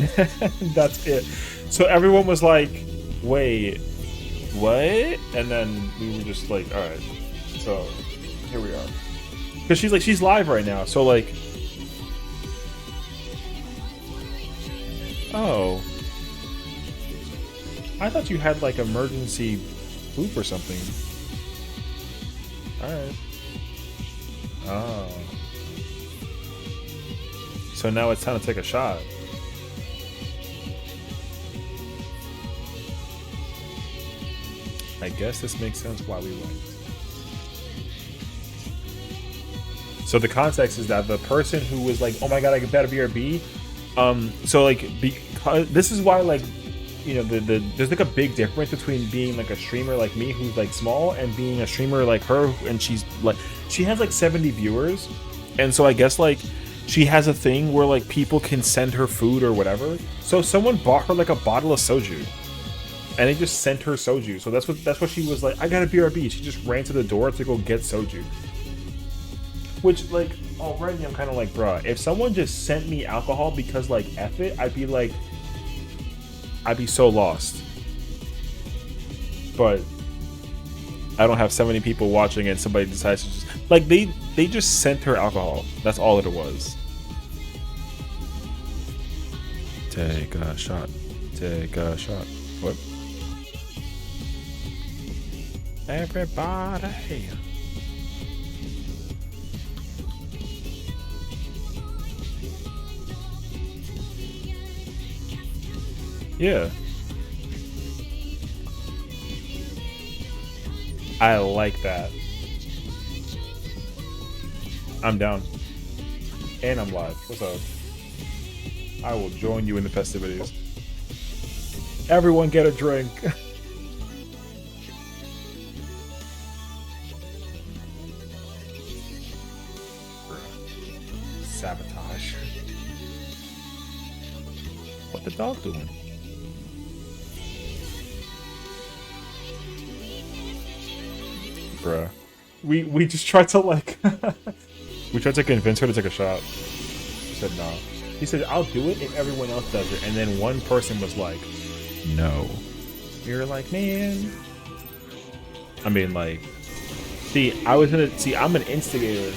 Speaker 1: That's it. So everyone was like, wait, what? And then we were just like, all right. So here we are. Because she's live right now. So like, oh, I thought you had like emergency poop or something. All right. Oh. So now it's time to take a shot. I guess this makes sense why we went. So the context is that the person who was like, oh my god, I better BRB. So like, because this is why, like, you know, there's like a big difference between being like a streamer like me who's like small and being a streamer like her, and she's like, she has like 70 viewers, and so I guess like she has a thing where like people can send her food or whatever. So someone bought her like a bottle of soju, and they just sent her soju. So that's what she was like, I got a BRB. She just ran to the door to go get soju. Which, like, already I'm kind of like, bruh, if someone just sent me alcohol because, like, F it, I'd be like, I'd be so lost. But I don't have so many people watching and somebody decides to just, like, they just sent her alcohol. That's all that it was. Take a shot. Take a shot. What? Everybody. Yeah. I like that. I'm down. And I'm live. What's up? I will join you in the festivities. Everyone get a drink. Sabotage. What the dog doing? Bruh. We just tried to like we tried to convince her to take a shot. She said no. He said, I'll do it if everyone else does it. And then one person was like, no. You're like, man. I mean, like, I'm an instigator.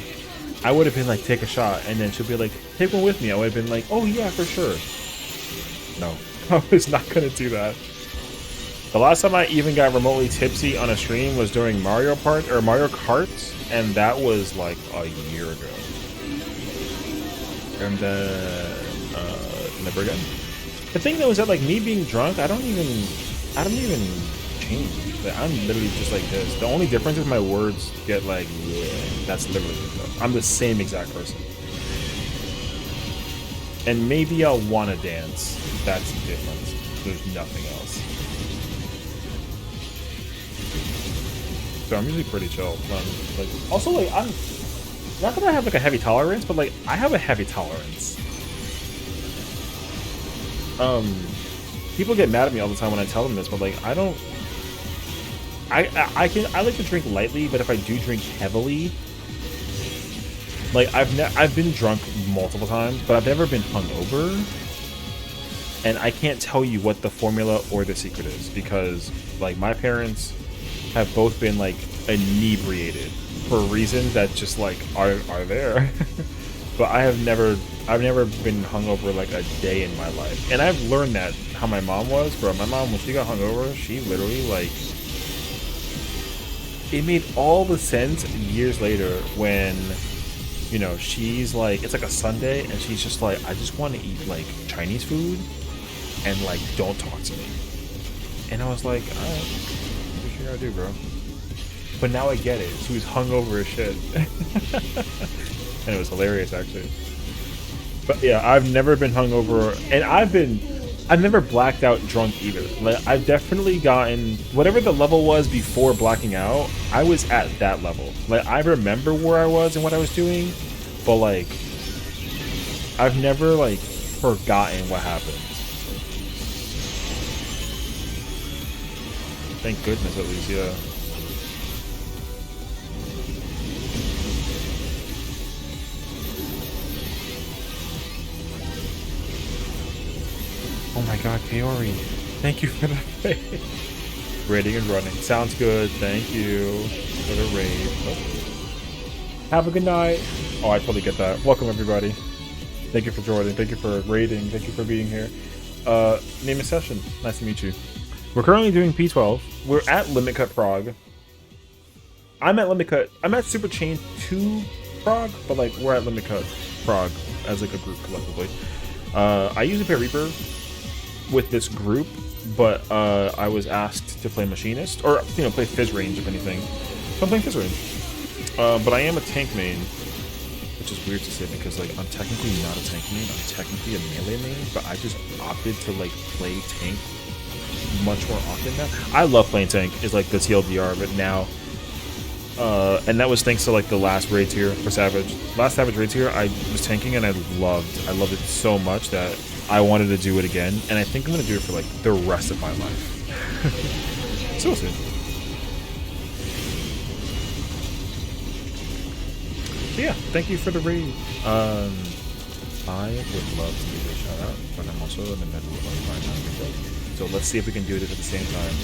Speaker 1: I would have been like, take a shot, and then she'll be like, take one with me. I would have been like, oh yeah, for sure. No. I was not gonna do that. The last time I even got remotely tipsy on a stream was during Mario Kart, and that was like a year ago. And then never again. The thing though is that like me being drunk, I don't even change. Like, I'm literally just like this. The only difference is my words get like, yeah, that's literally it though. I'm the same exact person. And maybe I'll wanna dance. That's the difference. There's nothing else. So I'm usually pretty chill. Like, also, like, I'm not that I have like a heavy tolerance, but like I have a heavy tolerance. People get mad at me all the time when I tell them this, but like I don't. I like to drink lightly, but if I do drink heavily, like I've been drunk multiple times, but I've never been hungover. And I can't tell you what the formula or the secret is, because like my parents have both been like inebriated for reasons that just like are there. But I've never been hungover like a day in my life. And I've learned that how my mom was, bro. My mom, when she got hungover, she literally like, it made all the sense years later when, you know, she's like, it's like a Sunday and she's just like, I just want to eat like Chinese food and like don't talk to me. And I was like, alright, what you gotta do, bro? But now I get it. She was hungover as shit. and it was hilarious actually. But yeah, I've never been hungover, and I've never blacked out drunk either. Like, I've definitely gotten whatever the level was before blacking out. I was at that level. Like, I remember where I was and what I was doing, but like, I've never like forgotten what happened. Thank goodness, at least, yeah. Oh my god, Kaori. Thank you for that. Raiding and running. Sounds good. Thank you for the raid. Oh. Have a good night. Oh, I totally get that. Welcome, everybody. Thank you for joining. Thank you for raiding. Thank you for being here. Name is Sessiion. Nice to meet you. We're currently doing P12. We're at Limit Cut Prague. I'm at Super Chain 2 Prague, but like we're at Limit Cut Prague as like a group collectively. I usually play Reaper with this group, but I was asked to play Machinist, or play Fizz Range if anything. So I'm playing Fizz Range. But I am a tank main, which is weird to say because like I'm technically not a tank main. I'm technically a melee main, but I just opted to like play tank much more often now. I love playing tank, is like the TLDR, but now and that was thanks to like the last raid tier for Savage. Last Savage raid tier, I was tanking and I loved it so much that I wanted to do it again, and I think I'm gonna do it for like the rest of my life. So soon. But yeah, thank you for the raid. I would love to give you a shout out, but I'm also in the middle of like 5 so let's see if we can do it at the same time.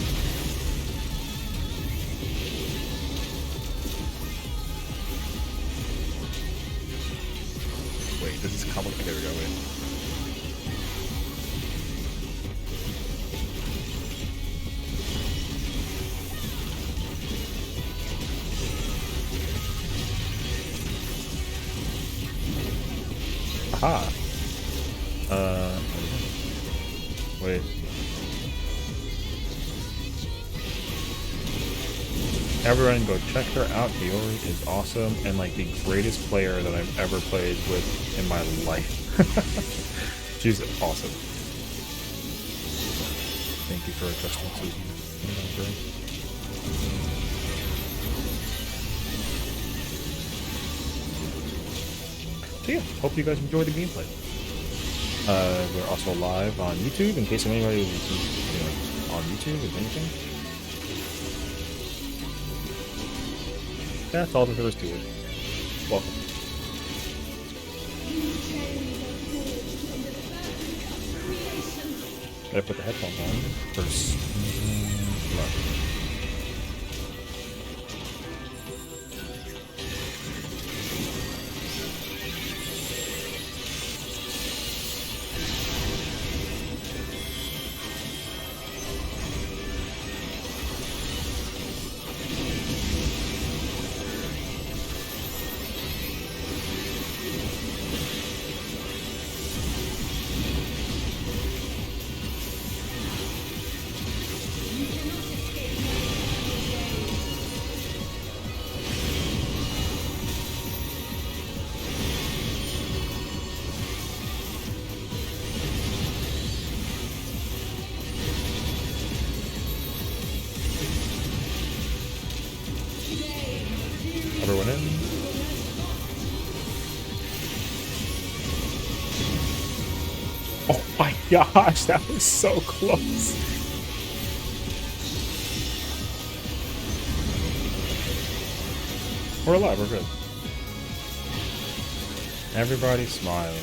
Speaker 1: Wait, this is complicated. There we go, wait. Aha. Wait. Everyone go check her out. Kaori is awesome and like the greatest player that I've ever played with in my life. She's awesome. Thank you for adjusting, Susan. So yeah, hope you guys enjoy the gameplay. We're also live on YouTube in case anybody was on YouTube, if anything. That's all that there is to it. Welcome. Gotta put the headphones on first. Everyone in. Oh my gosh, that was so close. We're alive, we're good. Everybody's smiling.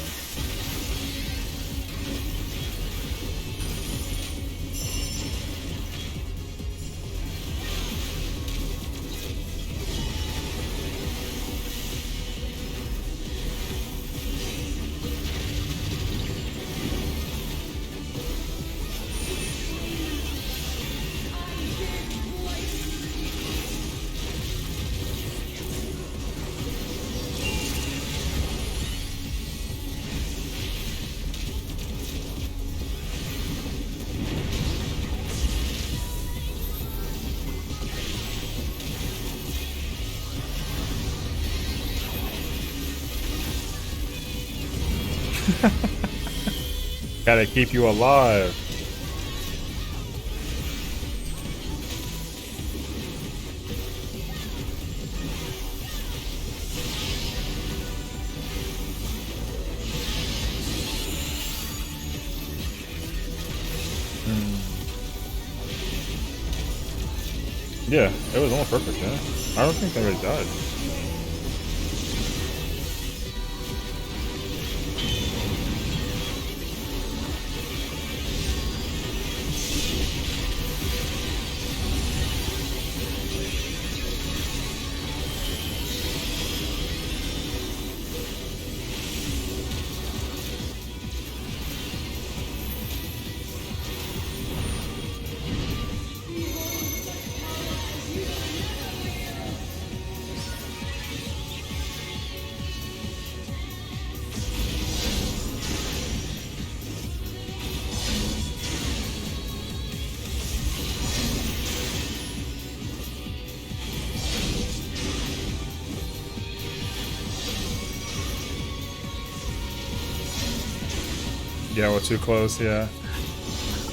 Speaker 1: Gotta keep you alive. Yeah, it was almost perfect, yeah. I don't think anybody died. Yeah, we're too close, yeah.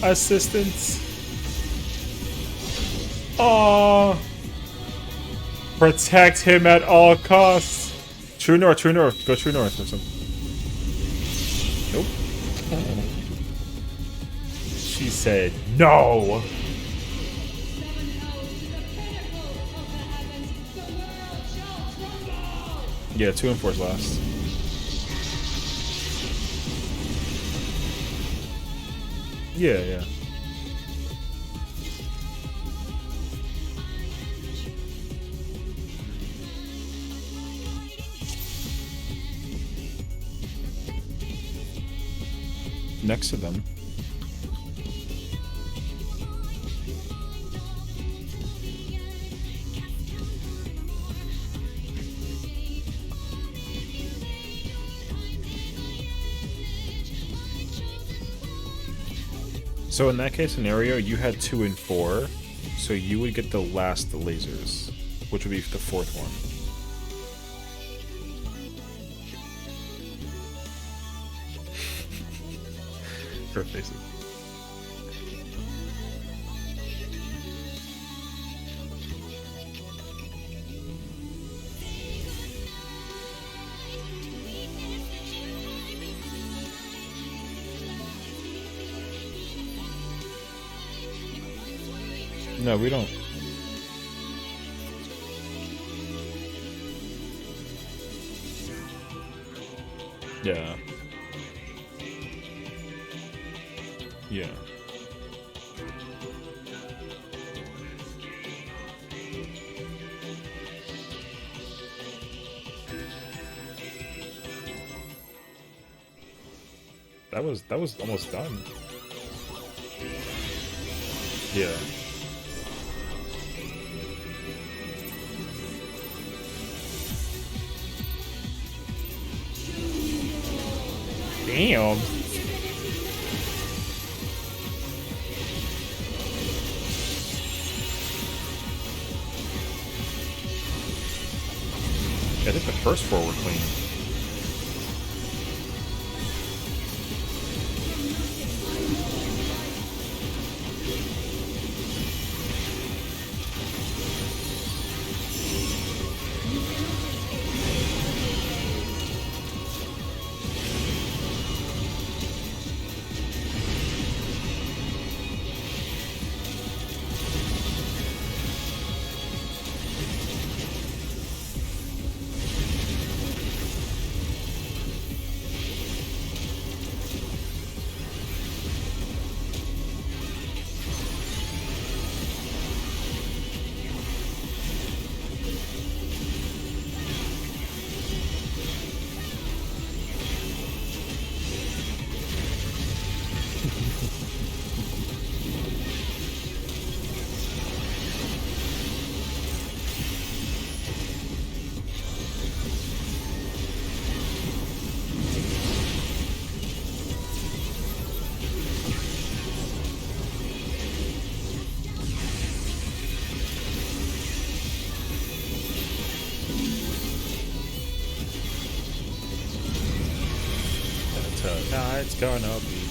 Speaker 1: Assistance. Oh, protect him at all costs. True north, true north. Go true north or something. Nope. She said no. Yeah, 2 and 4's last. Yeah, yeah. Next to them. So in that case scenario, you had 2 and 4, so you would get the last lasers, which would be the 4th one. Her faces. No, we don't. Yeah. Yeah. That was almost done. Yeah. Damn. I think the first 4 were clean. Tonight's gonna be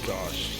Speaker 1: Gosh.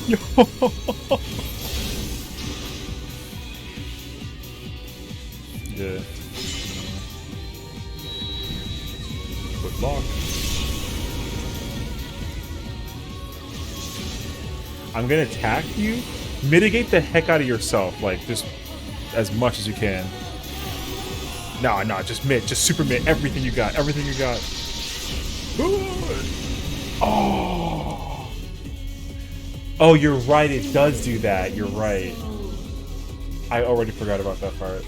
Speaker 1: Yo. Yeah. Good luck. I'm gonna attack you. Mitigate the heck out of yourself, like just as much as you can. Nah, just mid, just super mid. Everything you got, everything you got. Oh. Oh, you're right. It does do that. You're right. I already forgot about that part.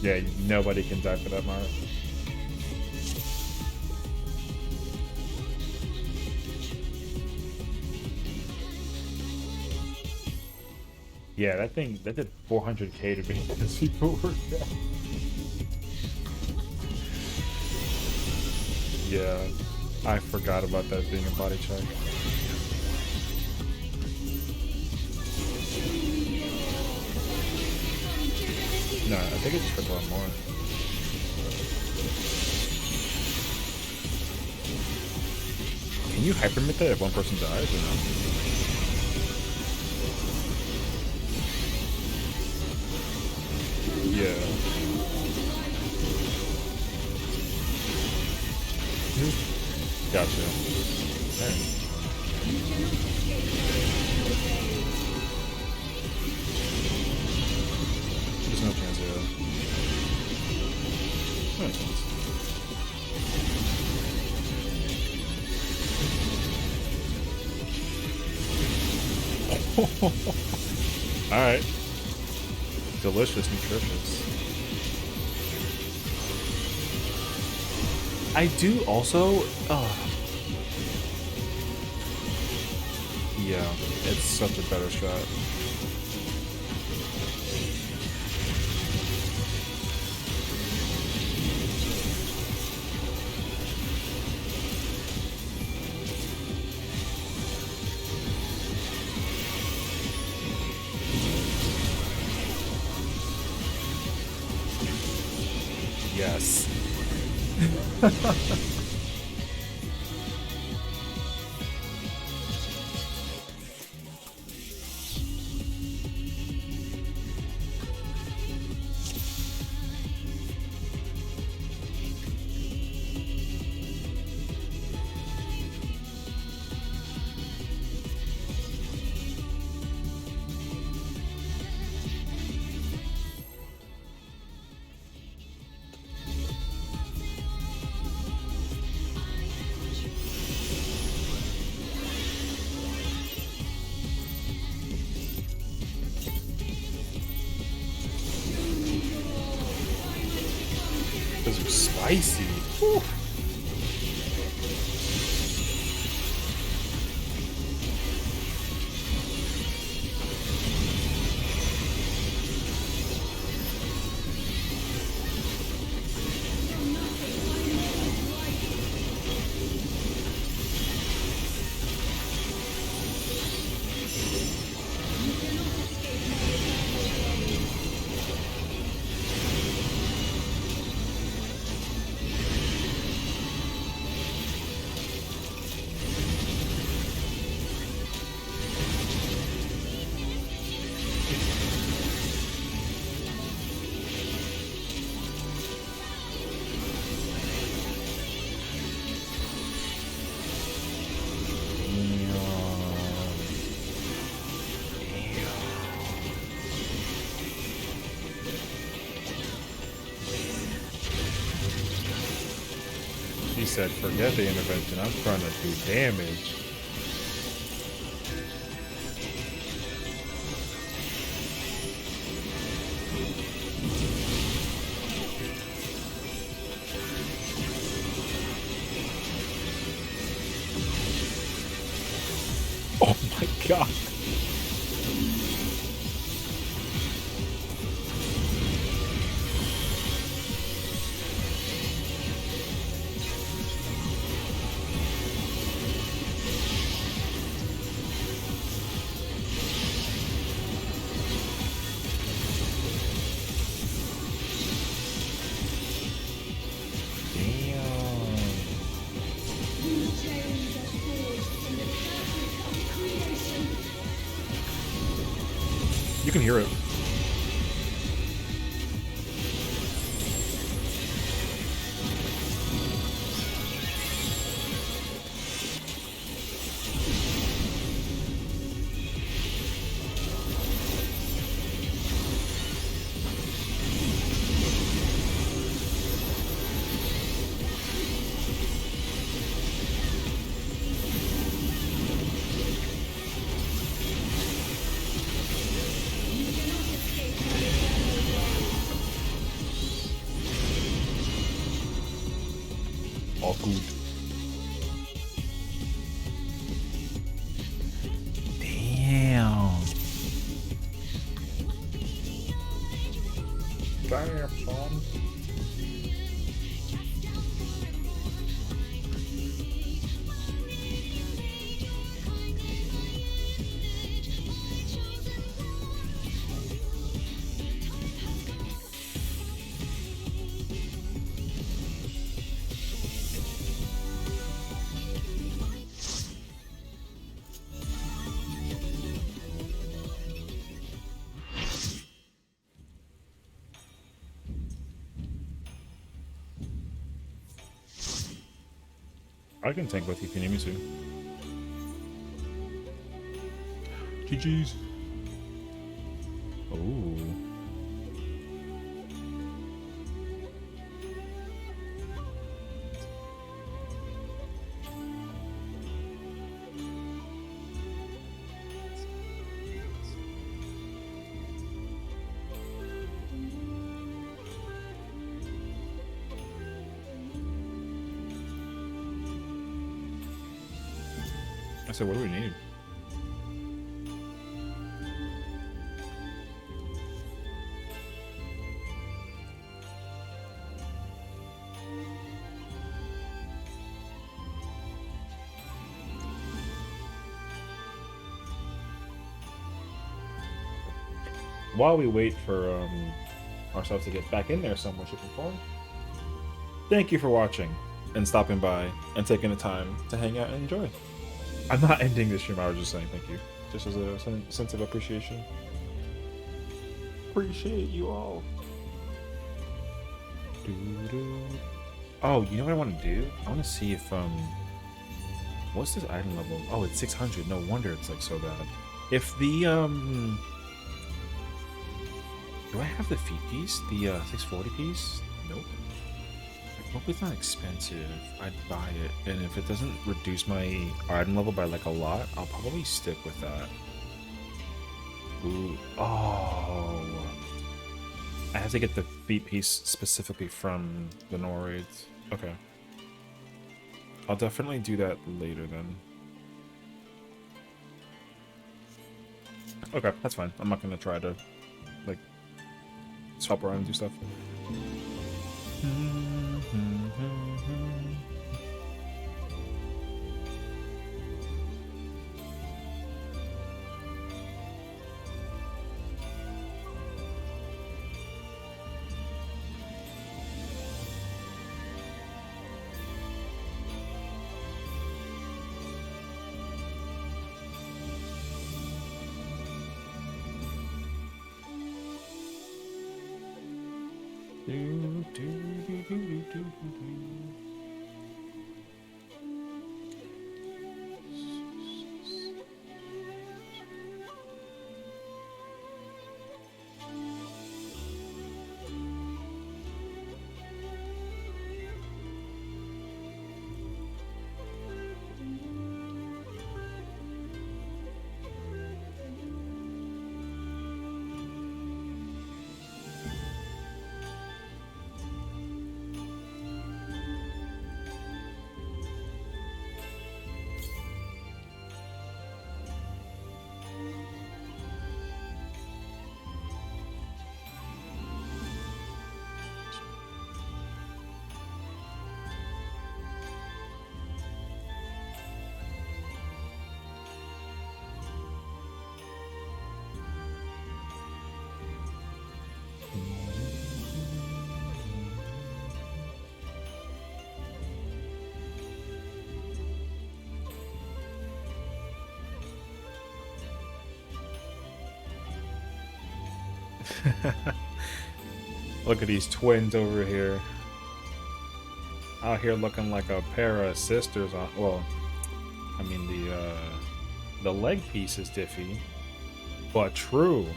Speaker 1: Yeah, nobody can die for that, Mara. Yeah, that thing, that did 400k to me because people were dead. Yeah, I forgot about that being a body check. No, I think it just took a lot more. Can you hypermit that if one person dies or no? Yeah. Gotcha. Okay. Alright. Delicious, nutritious. I do also... yeah, it's such a better shot. Yes. Those are spicy. Whew. She said, forget the intervention, I'm trying to do damage. Oh my god. You can hear it. All good. Damn. Damn, son. I can tank with you if you need me to. GG's. Oh. I said, what do we need? While we wait for ourselves to get back in there somewhere, shipping form. Thank you for watching and stopping by and taking the time to hang out and enjoy. I'm not ending this stream. I was just saying thank you, just as a sense of appreciation. Appreciate you all. Oh, you know what I want to do? I want to see if what's this item level? Oh, it's 600. No wonder it's like so bad. If the do I have the feet piece? The 640 piece? Nope. I hope it's not expensive. I'd buy it, and if it doesn't reduce my item level by like a lot, I'll probably stick with that. Ooh. Oh. I have to get the feet piece specifically from the Noraids. Okay. I'll definitely do that later then. Okay, that's fine. I'm not gonna try to like swap around and do stuff. Look at these twins over here. Out here looking like a pair of sisters on, well, I mean the leg piece is diffy, but true.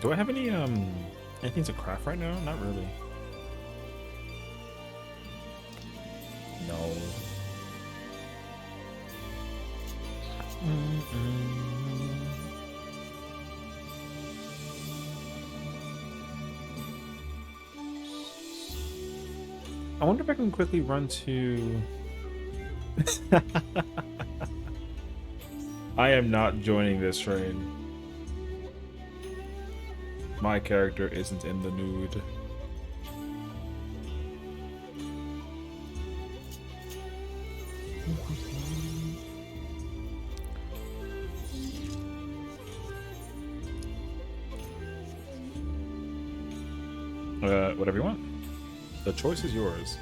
Speaker 1: Do I have anything to craft right now? Not really. No. I wonder if I can quickly run to... I am not joining this train. My character isn't in the nude. Whatever you want. The choice is yours.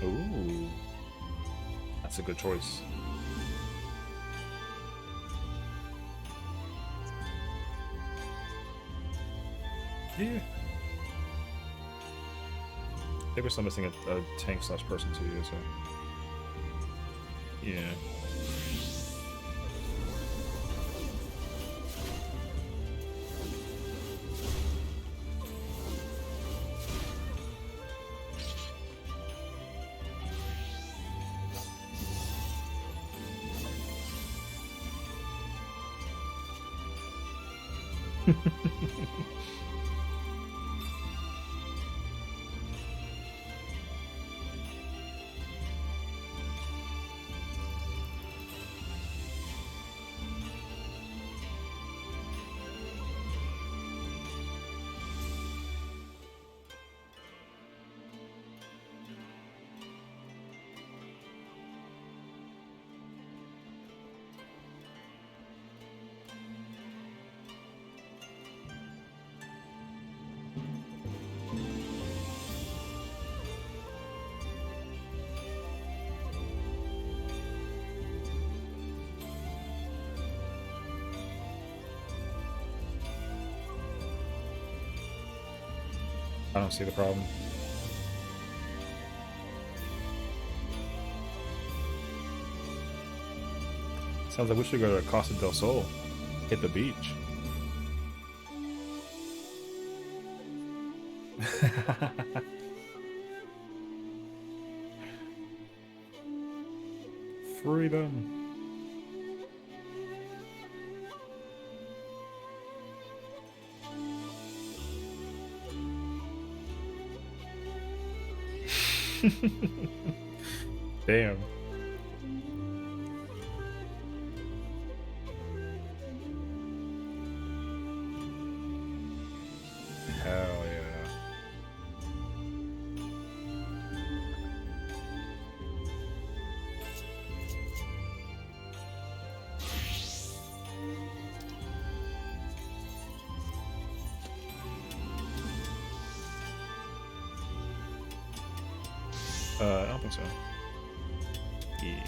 Speaker 1: Ooh. That's a good choice. Yeah. I think we're still missing a tank slash person too, so. Yeah. I don't see the problem. Sounds like we should go to Costa del Sol. Hit the beach. Freedom. Damn. Hell yeah. I don't think so. Yeah.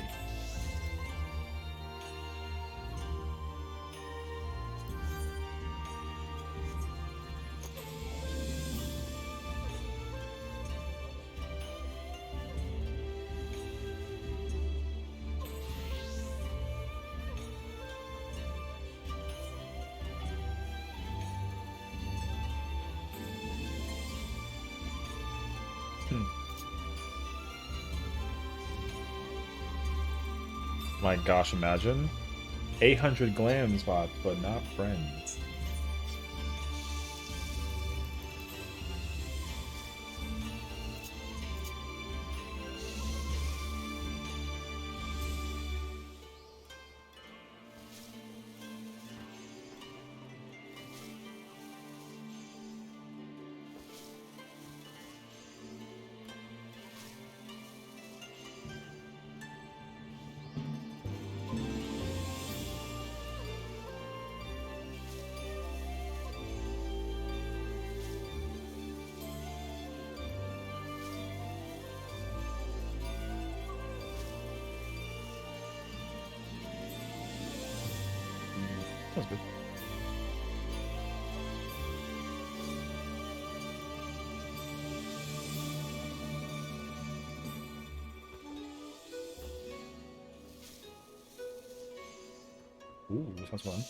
Speaker 1: My gosh, imagine 800 glam spots, but not friends. Sounds good. Ooh, sounds fun.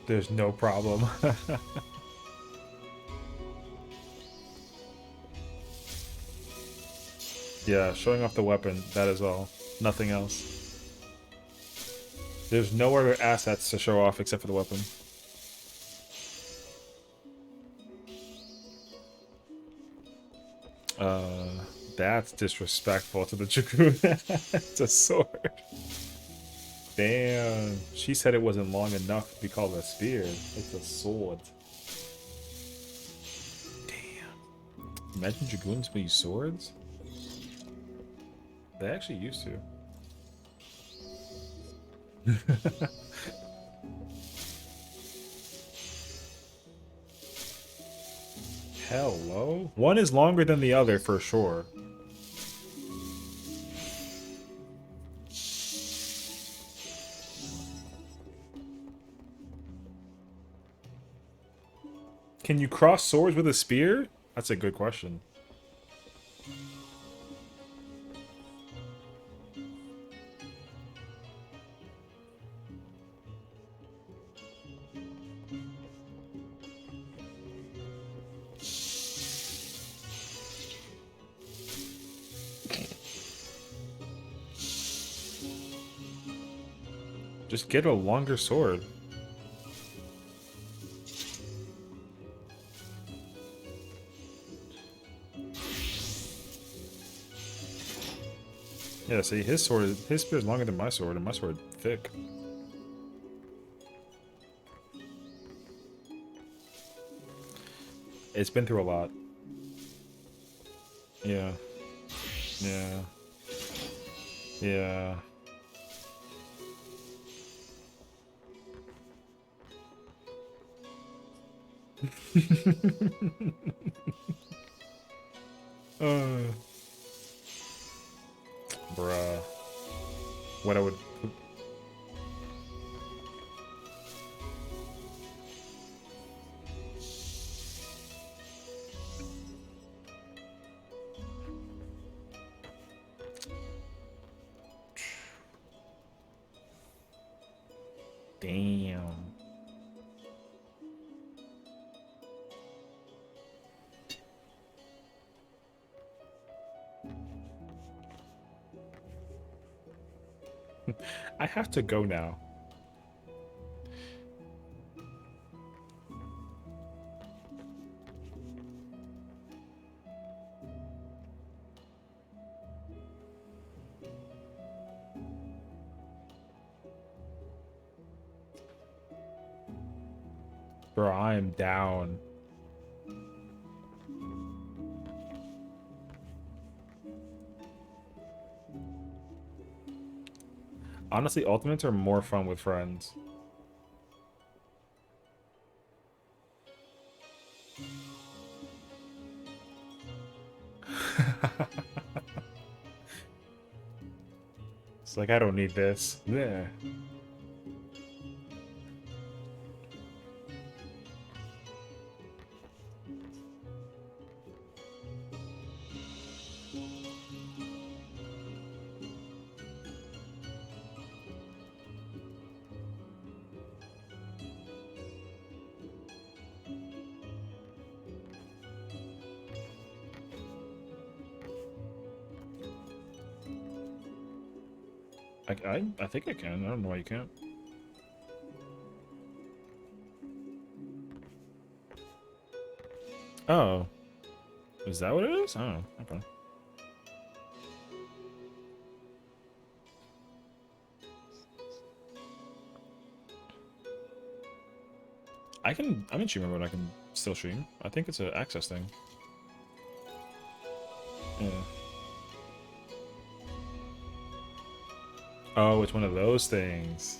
Speaker 1: There's no problem. Yeah, showing off the weapon, that is all. Nothing else. There's no other assets to show off except for the weapon. That's disrespectful to the Dragoon. It's a sword. Damn. She said it wasn't long enough to be called a spear. It's a sword. Damn. Imagine Dragoons use swords? They actually used to. Hello? One is longer than the other for sure. Can you cross swords with a spear? That's a good question. Just get a longer sword. Yeah, see, his spear is longer than my sword, and my sword thick. It's been through a lot. Yeah. Yeah. Yeah. uh, bruh. What I would... Damn. I have to go now. Bro, I am down. Honestly, ultimates are more fun with friends. It's like, I don't need this. Yeah. I think I can. I don't know why you can't. Oh. Is that what it is? Oh, okay. I'm in streamer mode, I can still stream. I think it's an access thing. Yeah. Oh, it's one of those things.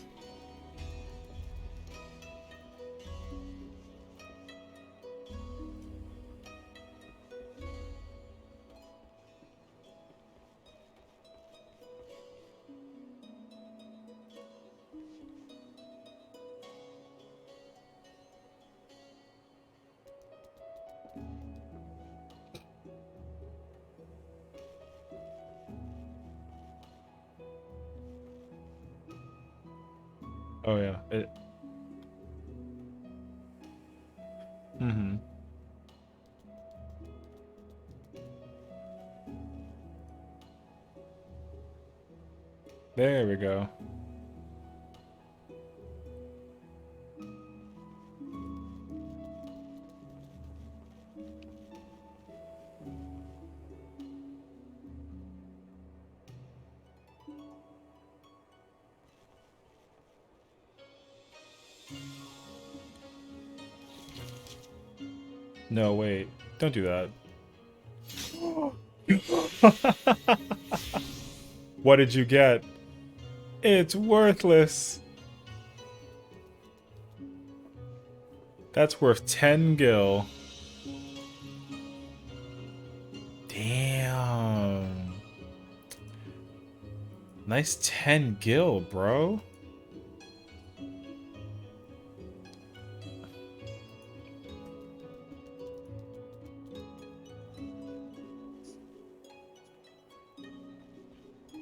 Speaker 1: Oh yeah. Mm-hmm. There we go. No, wait. Don't do that. What did you get? It's worthless. That's worth 10 gil. Nice 10 gil, bro.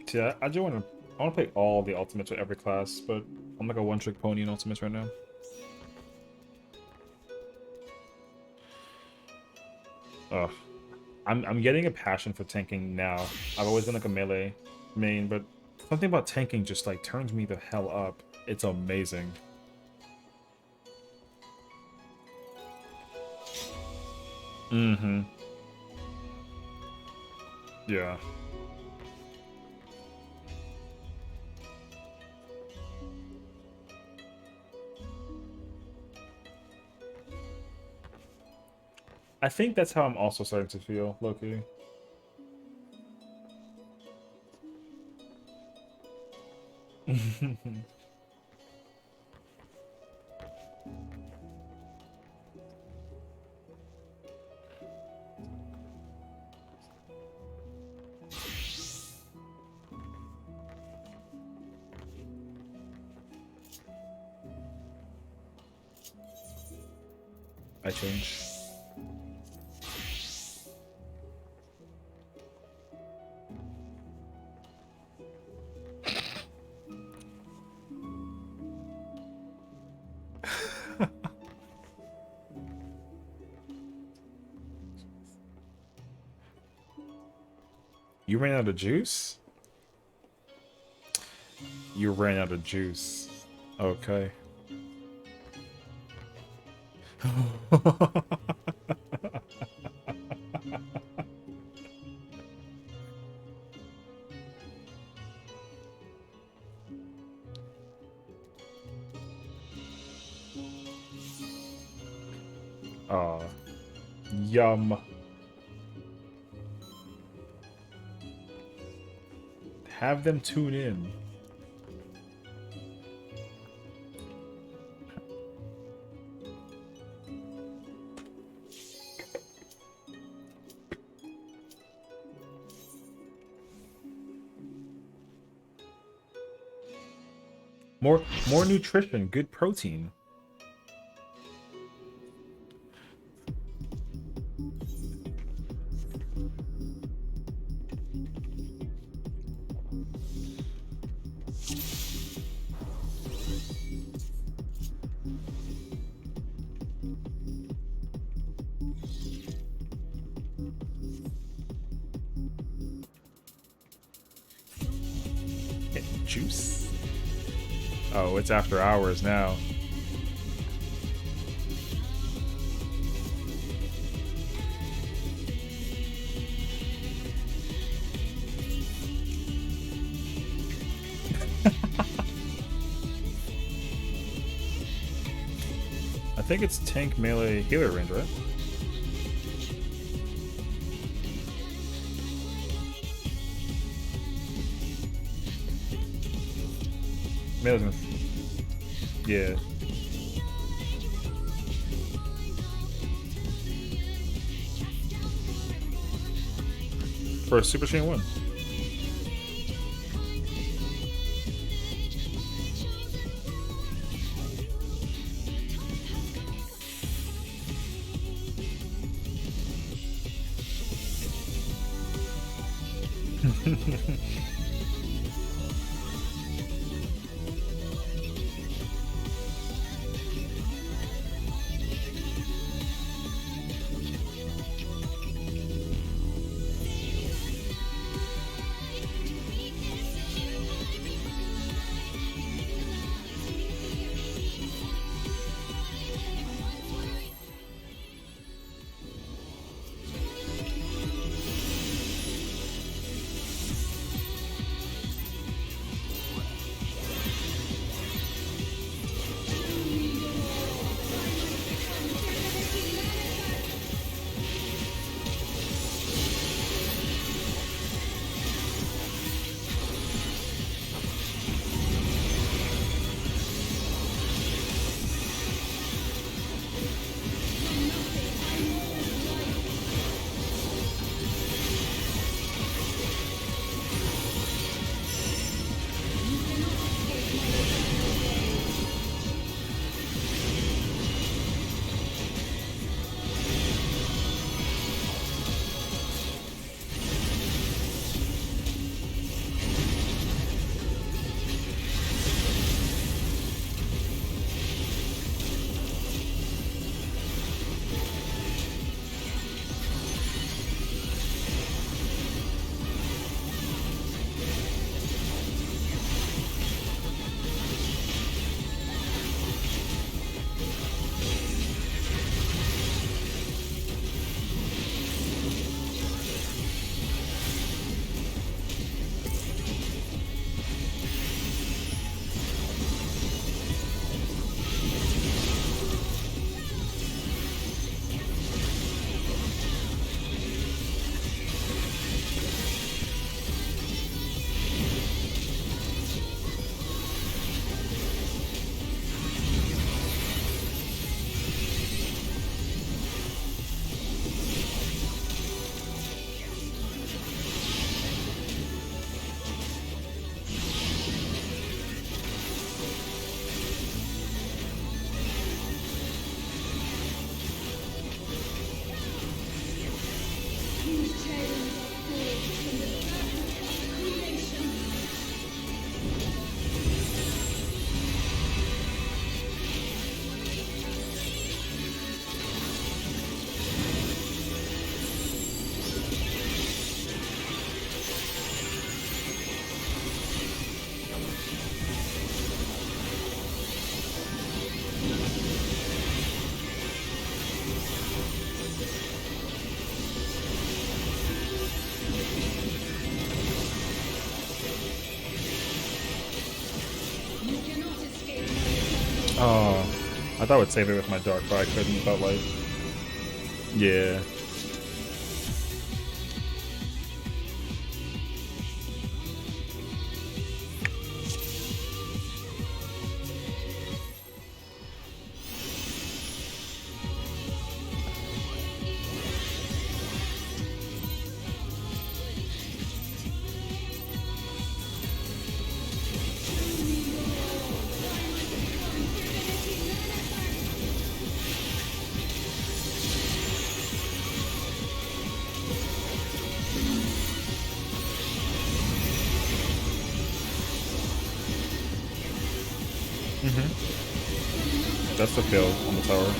Speaker 1: See, I do want to. I want to play all the ultimates with every class, but I'm like a one-trick pony in ultimates right now. Ugh. I'm getting a passion for tanking now. I've always been like a melee main, but something about tanking just like turns me the hell up. It's amazing. Mm-hmm. Yeah. I think that's how I'm also starting to feel, Loki. I change. You ran out of juice? You ran out of juice. Okay. Aw. Yum. Have them tune in. More nutrition, good protein. Juice. Oh, it's after hours now. I think it's tank melee healer range, right? Melee's gonna... Yeah. For a Super Chain 1. I thought I would save it with my dark, but I couldn't. But like, yeah. That's the kill on the tower.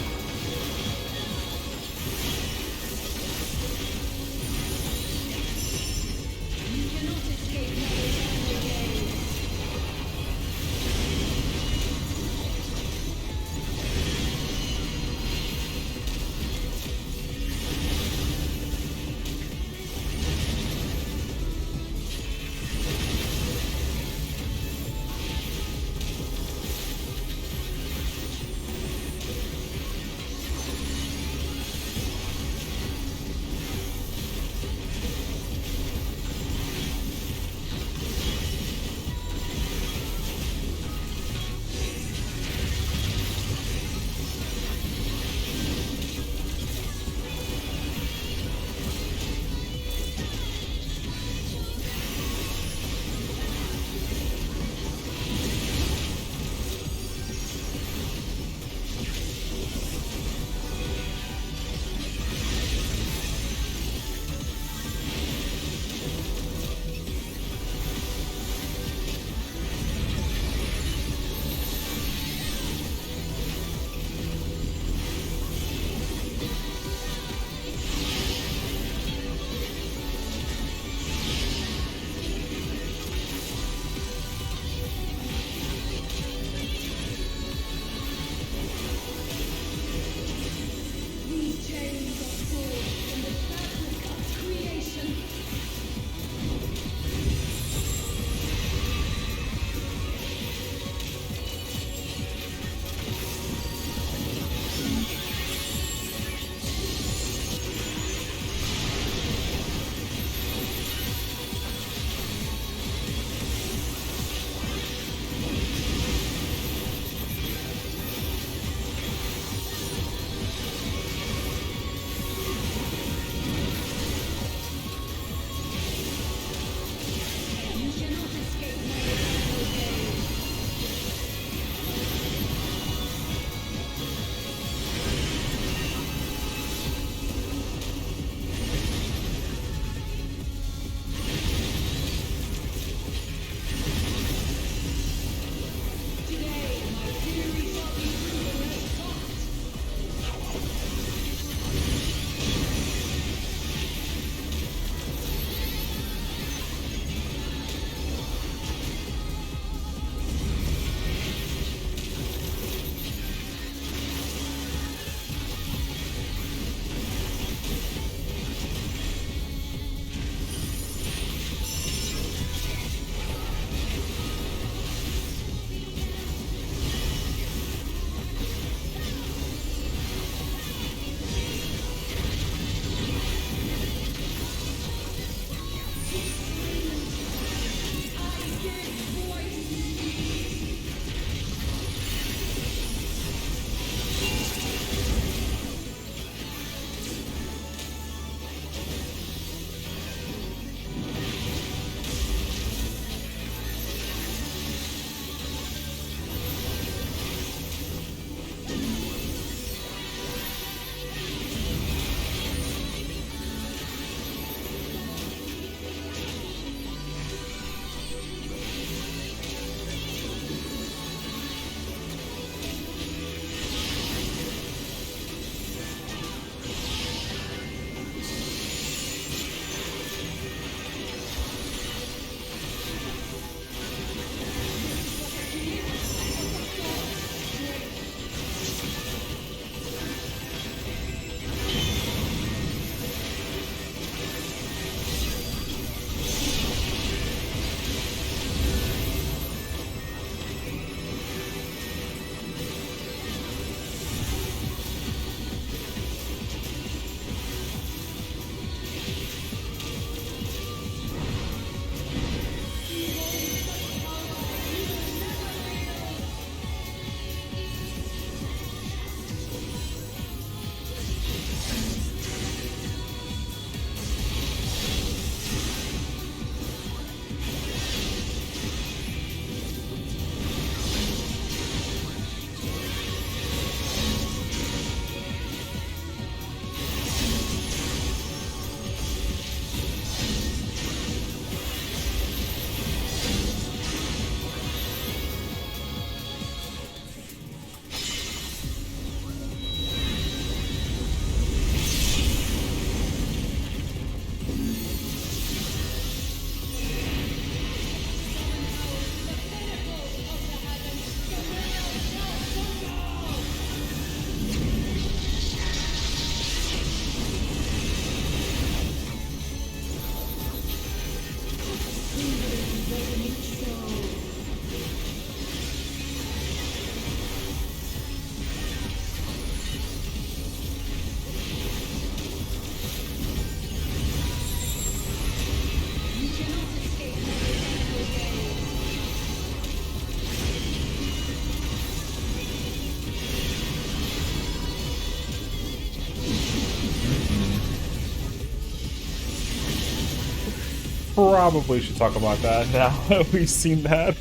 Speaker 1: probably should talk about that now that we've seen that.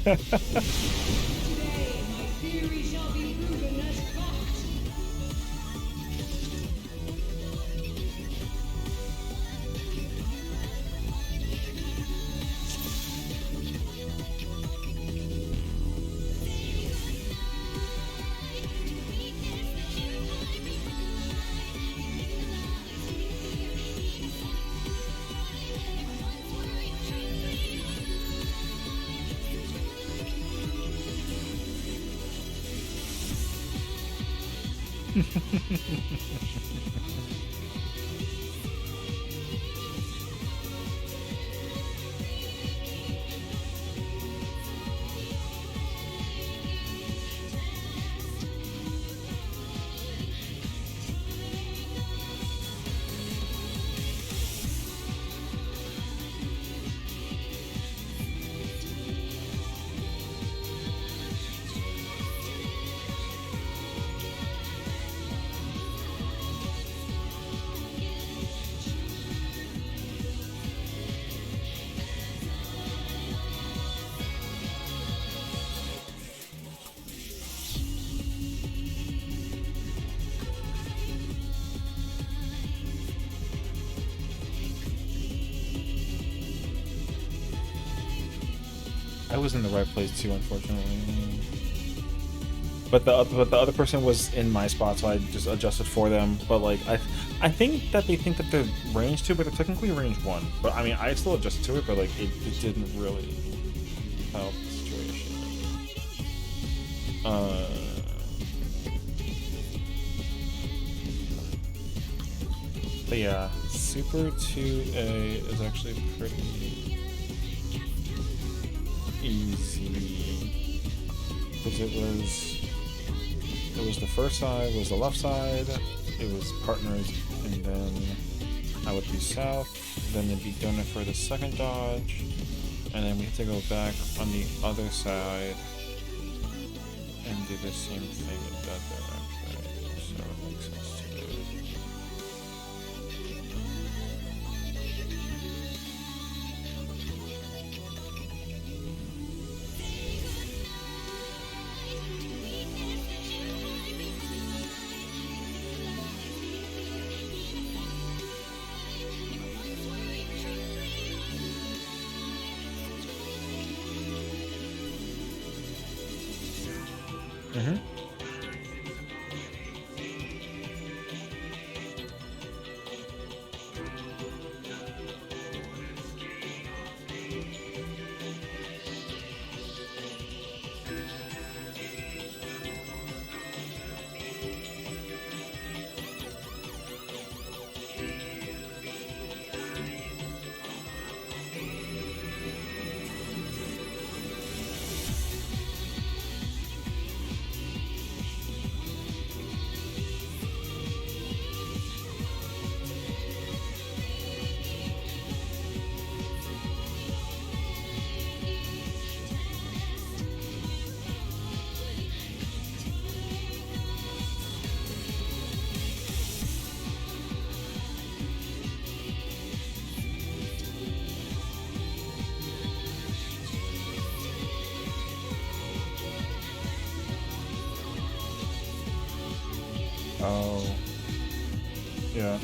Speaker 4: Theory shall be proven as fact.
Speaker 1: I was in the right place too, unfortunately. But the other person was in my spot, so I just adjusted for them. But like I think that they think that they're range 2, but they're technically range 1. But I mean, I still adjusted to it, but like it didn't really help the situation. But yeah, Super 2A is actually pretty easy because it was the first side was the left side, it was partners, and then I would be south, then it'd be donut for the second dodge, and then we have to go back on the other side and do the same thing in that direction, so it makes sense to do. Mm-hmm. Oh, yeah.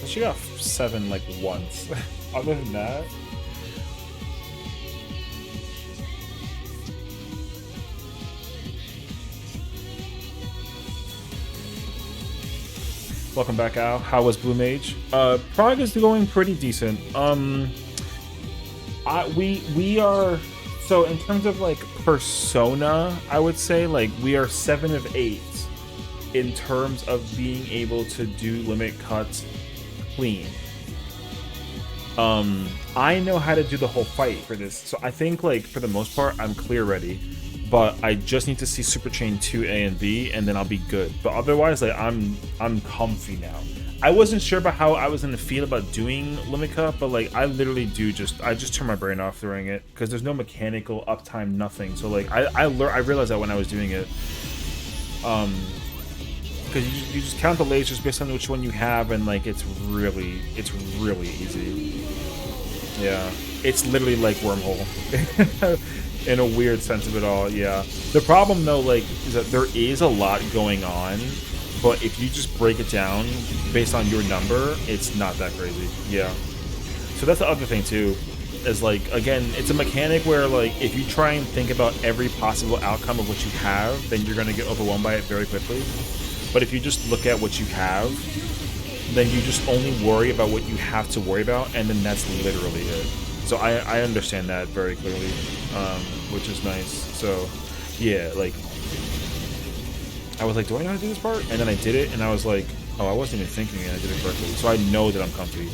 Speaker 1: She got 7 like once. Other than that. Welcome back, Al. How was Blue Mage? Prog is going pretty decent. We are, so in terms of like persona, I would say like we are 7 of 8 in terms of being able to do limit cuts clean. I know how to do the whole fight for this, so I think like for the most part I'm clear ready. But I just need to see Super Chain 2A and B, and then I'll be good. But otherwise, like I'm comfy now. I wasn't sure about how I was gonna feel about doing limit cut, but like I literally do I just turn my brain off during it because there's no mechanical uptime, nothing. So like I realized that when I was doing it, because you just count the lasers based on which one you have, and like it's really easy. Yeah, it's literally like Wormhole. In a weird sense of it all, yeah. The problem though, like, is that there is a lot going on, but if you just break it down based on your number, it's not that crazy. Yeah. So that's the other thing too, is like, again, it's a mechanic where like if you try and think about every possible outcome of what you have, then you're gonna get overwhelmed by it very quickly. But if you just look at what you have, then you just only worry about what you have to worry about, and then that's literally it. So I understand that very clearly, which is nice. So, yeah, like, I was like, do I know how to do this part? And then I did it, and I was like, oh, I wasn't even thinking, and I did it correctly. So I know that I'm comfy,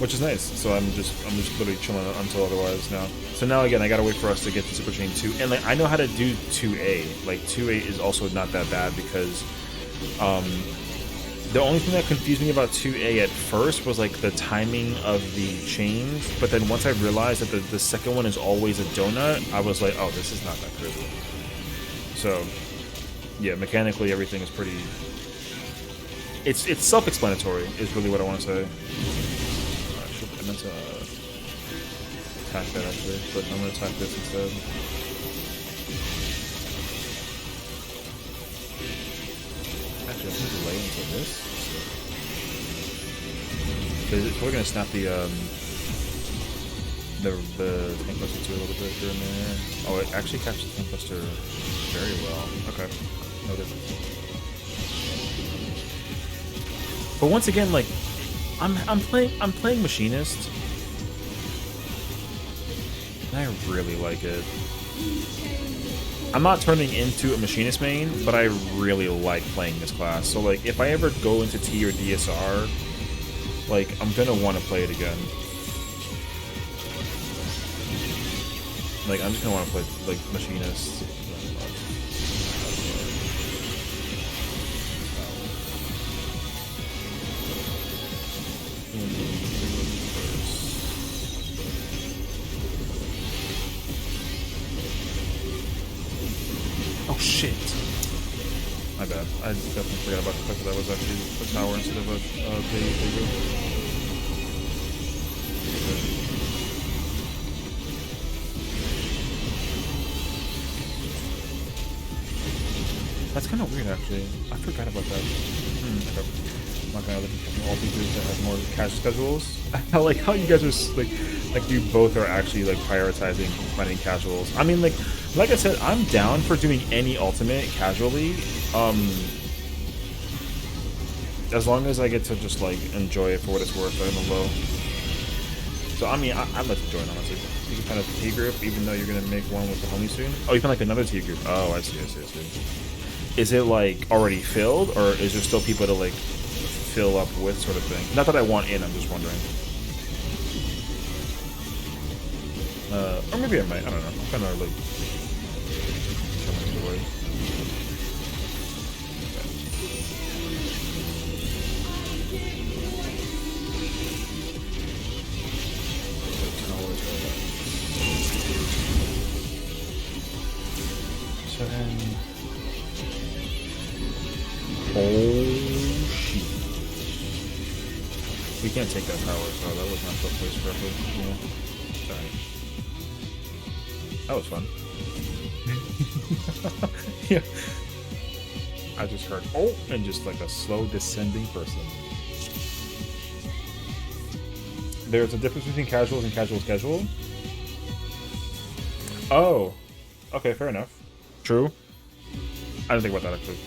Speaker 1: which is nice. So I'm just literally chilling until otherwise now. So now again, I gotta wait for us to get to Super Chain 2, and like I know how to do 2A. Like 2A is also not that bad because, the only thing that confused me about 2A at first was like the timing of the chains, but then once I realized that the second one is always a donut, I was like, oh, this is not that crazy. So, yeah, mechanically everything is pretty... It's self-explanatory, is really what I want to say. I meant to attack that actually, but I'm going to attack this instead. Actually, I think delay until this. It's probably gonna snap the tank buster too a little bit here and there. Oh, it actually captures the tank buster very well. Okay, noted. But once again, like I'm playing Machinist, and I really like it. I'm not turning into a Machinist main, but I really like playing this class. So like, if I ever go into T or DSR, like, I'm gonna want to play it again. Like, I'm just gonna want to play, like, Machinist. Oh, shit. My bad. I definitely forgot about the fact that that was actually a tower instead of a big. That's kind of weird, actually. I forgot about that. Okay. I'm not gonna look at all these that have more cash schedules. I like how you guys are like you both are actually like prioritizing finding casuals. I mean, like I said, I'm down for doing any ultimate casually. As long as I get to just like enjoy it for what it's worth on the low. So I mean, I'd like to join honestly. You can find a T group, even though you're gonna make one with the homie soon. Oh, you find like another T group. Oh, I see. Is it like already filled, or is there still people to like fill up with, sort of thing? Not that I want in. I'm just wondering. Or maybe I might. I don't know. I'm kind of like. So then. Oh shit. We can't take that tower, so that was not so placed correctly. Yeah. Sorry. That was fun. Yeah. I just heard oh and just like a slow descending person. there's a difference between casuals and casual. Oh, okay, fair enough. True. I didn't think about that actually.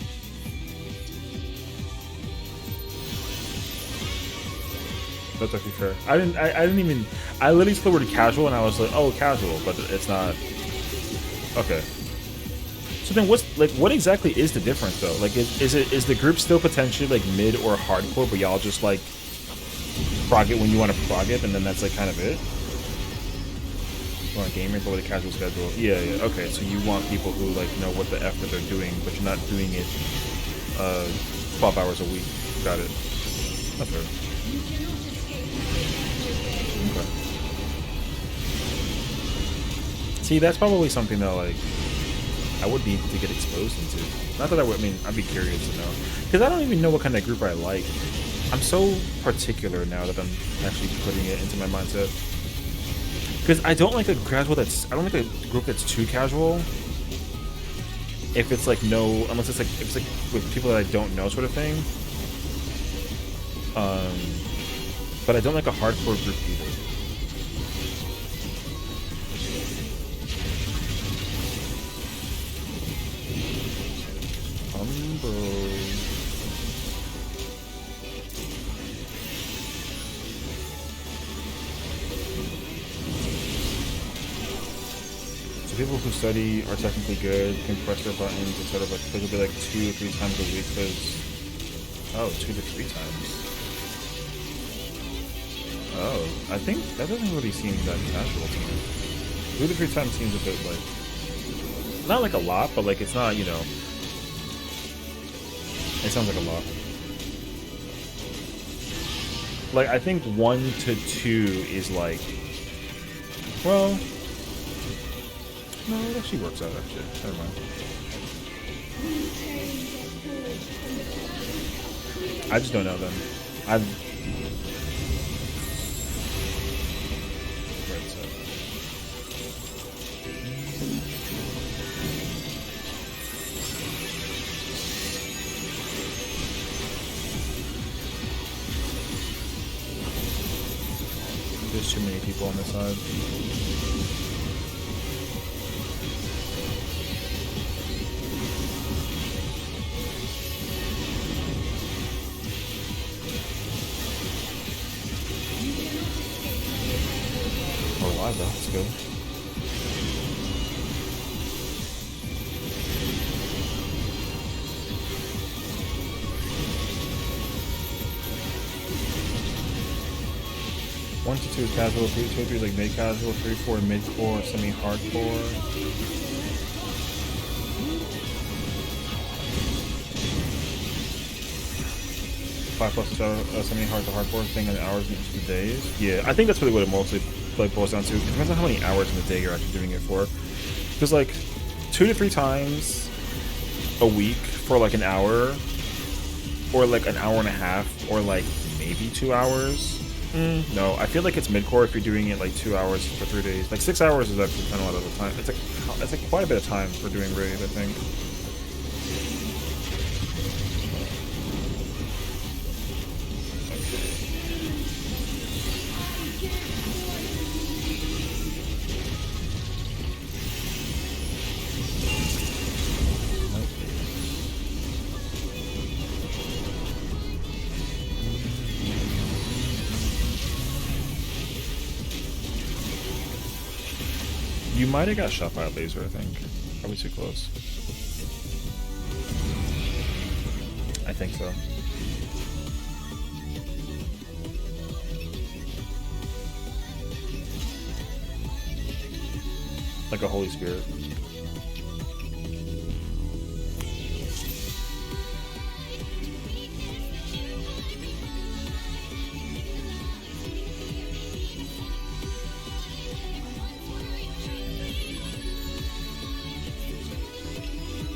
Speaker 1: That's actually fair. I didn't even. I literally split the word casual, and I was like, oh, casual, but it's not. Okay. So then, what exactly is the difference though? Like, is the group still potentially like mid or hardcore, but y'all just like prog it when you want to prog it, and then that's like kind of it? You want gamers but with a casual schedule? Yeah. Okay, so you want people who like know what the f that they're doing, but you're not doing it 12 hours a week. Got it. That's fair. Okay. See, that's probably something that like I would need to get exposed into. Not that I would. I mean, I'd be curious to know, because I don't even know what kind of group I like. I'm so particular now that I'm actually putting it into my mindset. Because I don't like a casual that's. I don't like a group that's too casual. If it's like no, unless it's like if it's like with people that I don't know, sort of thing. But I don't like a hardcore group either. So people who study are technically good, can press their buttons, etc. But it'll be like 2 or 3 times a week because 2 to 3 times. Oh, I think that doesn't really seem that casual to me. 2 to 3 times seems a bit like, not like a lot, but like it's not, you know. It sounds like a lot. Like, I think 1 to 2 is like, well, no, it actually works out, actually. Never mind. I just don't know them. I've... Right, so. There's too many people on this side. We're live though, that's good. One to 2 is casual, 3 to 2 3 is like mid casual, 3 4 mid core, semi hardcore. 5 plus semi hard to hardcore thing in the hours in each of the days. Yeah, I think that's really what it mostly like boils down to. It depends on how many hours in the day you're actually doing it for. Because like 2 to 3 times a week for like an hour, or like an hour and a half, or like maybe 2 hours. No, I feel like it's mid-core if you're doing it like 2 hours for 3 days. Like 6 hours is actually kind of a lot of the time. It's like quite a bit of time for doing raid, I think. You might have got shot by a laser, I think. Probably too close. I think so. Like a Holy Spirit.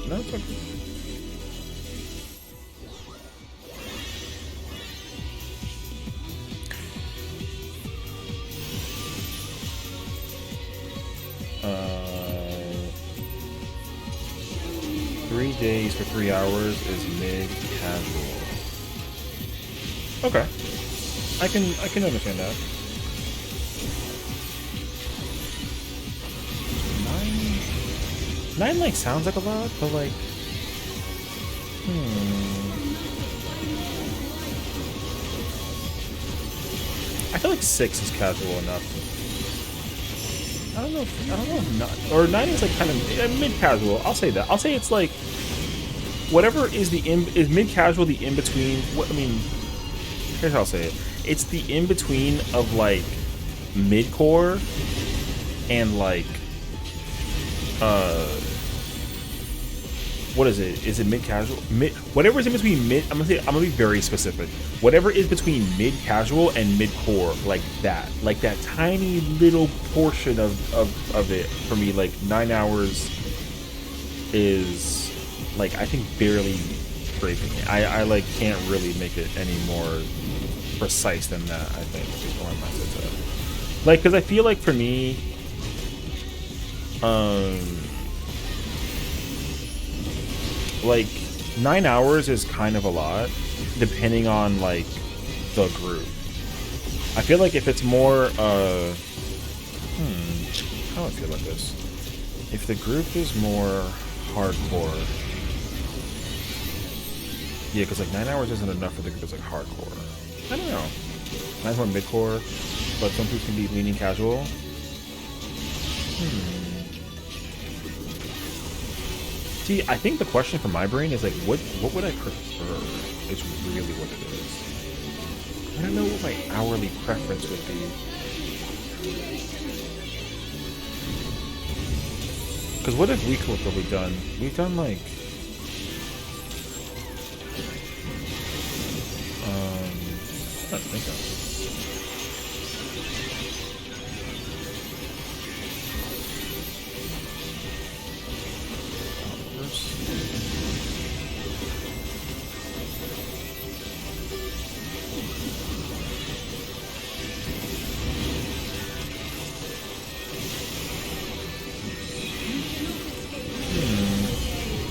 Speaker 1: No, it's okay. Three days for 3 hours is mid-casual. Okay. I can understand that. 9 like sounds like a lot, but like, I feel like 6 is casual enough. I don't know if not, or 9 is like kind of mid casual. I'll say that. I'll say it's like whatever is is mid casual, the in between. What I mean, here's how I'll say it. It's the in between of like mid core and like what is it? Is it mid casual? Whatever is in between mid. I'm gonna be very specific. Whatever is between mid casual and mid core, like that tiny little portion of it for me. Like 9 hours is like I think barely scraping it. I like can't really make it any more precise than that. I think before my mindset's at. Like, because I feel like for me, like 9 hours is kind of a lot depending on like the group. I feel like if it's more how do I feel about this? If the group is more hardcore, yeah, because like 9 hours isn't enough for the group that's like hardcore. I don't know. 9's more midcore, but some people can be leaning casual. See, I think the question for my brain is like, what would I prefer? Is really what it is. I don't know what my hourly preference would be. Because what have week work have we done? We've done like I think of.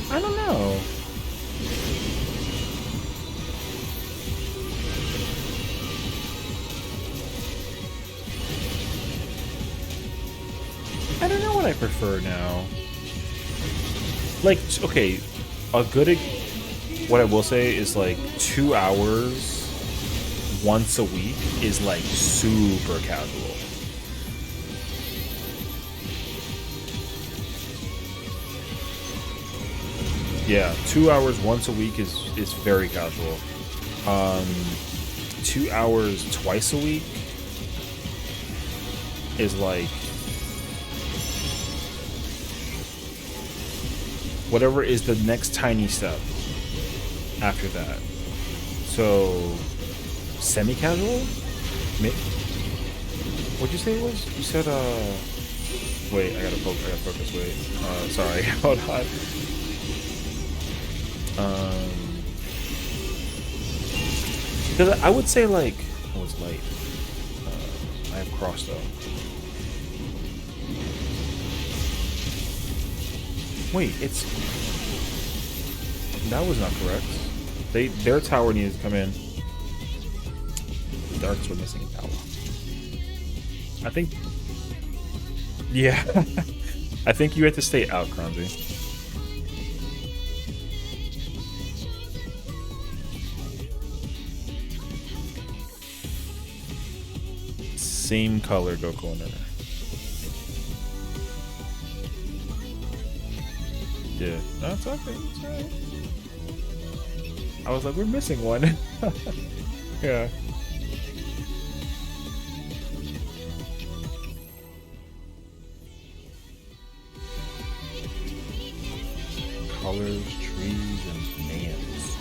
Speaker 1: I don't know. I don't know what I prefer now. Like, okay, what I will say is like 2 hours once a week is like super casual. Yeah, 2 hours once a week is very casual. 2 hours twice a week is like whatever is the next tiny step after that. So semi-casual? What'd you say it was? You said wait, I gotta focus, wait. Sorry, hold on. Because I would say like, oh, it's late. I have cross though. Wait, that was not correct. Their tower needed to come in. The darks were missing a tower. I think. Yeah, I think you had to stay out, Kronzi. Same color Goku and Nana. Yeah, no, it's okay. It's alright. I was like, we're missing one. Yeah. Colors, trees, and fans.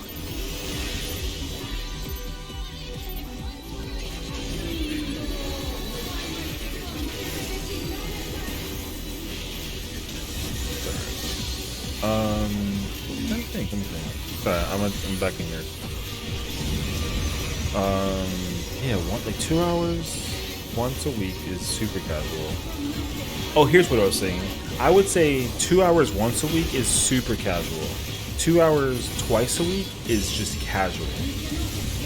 Speaker 1: Let me think. Sorry, I'm back in here. Yeah, like 2 hours once a week is super casual. Oh, here's what I was saying. I would say 2 hours once a week is super casual. 2 hours twice a week is just casual.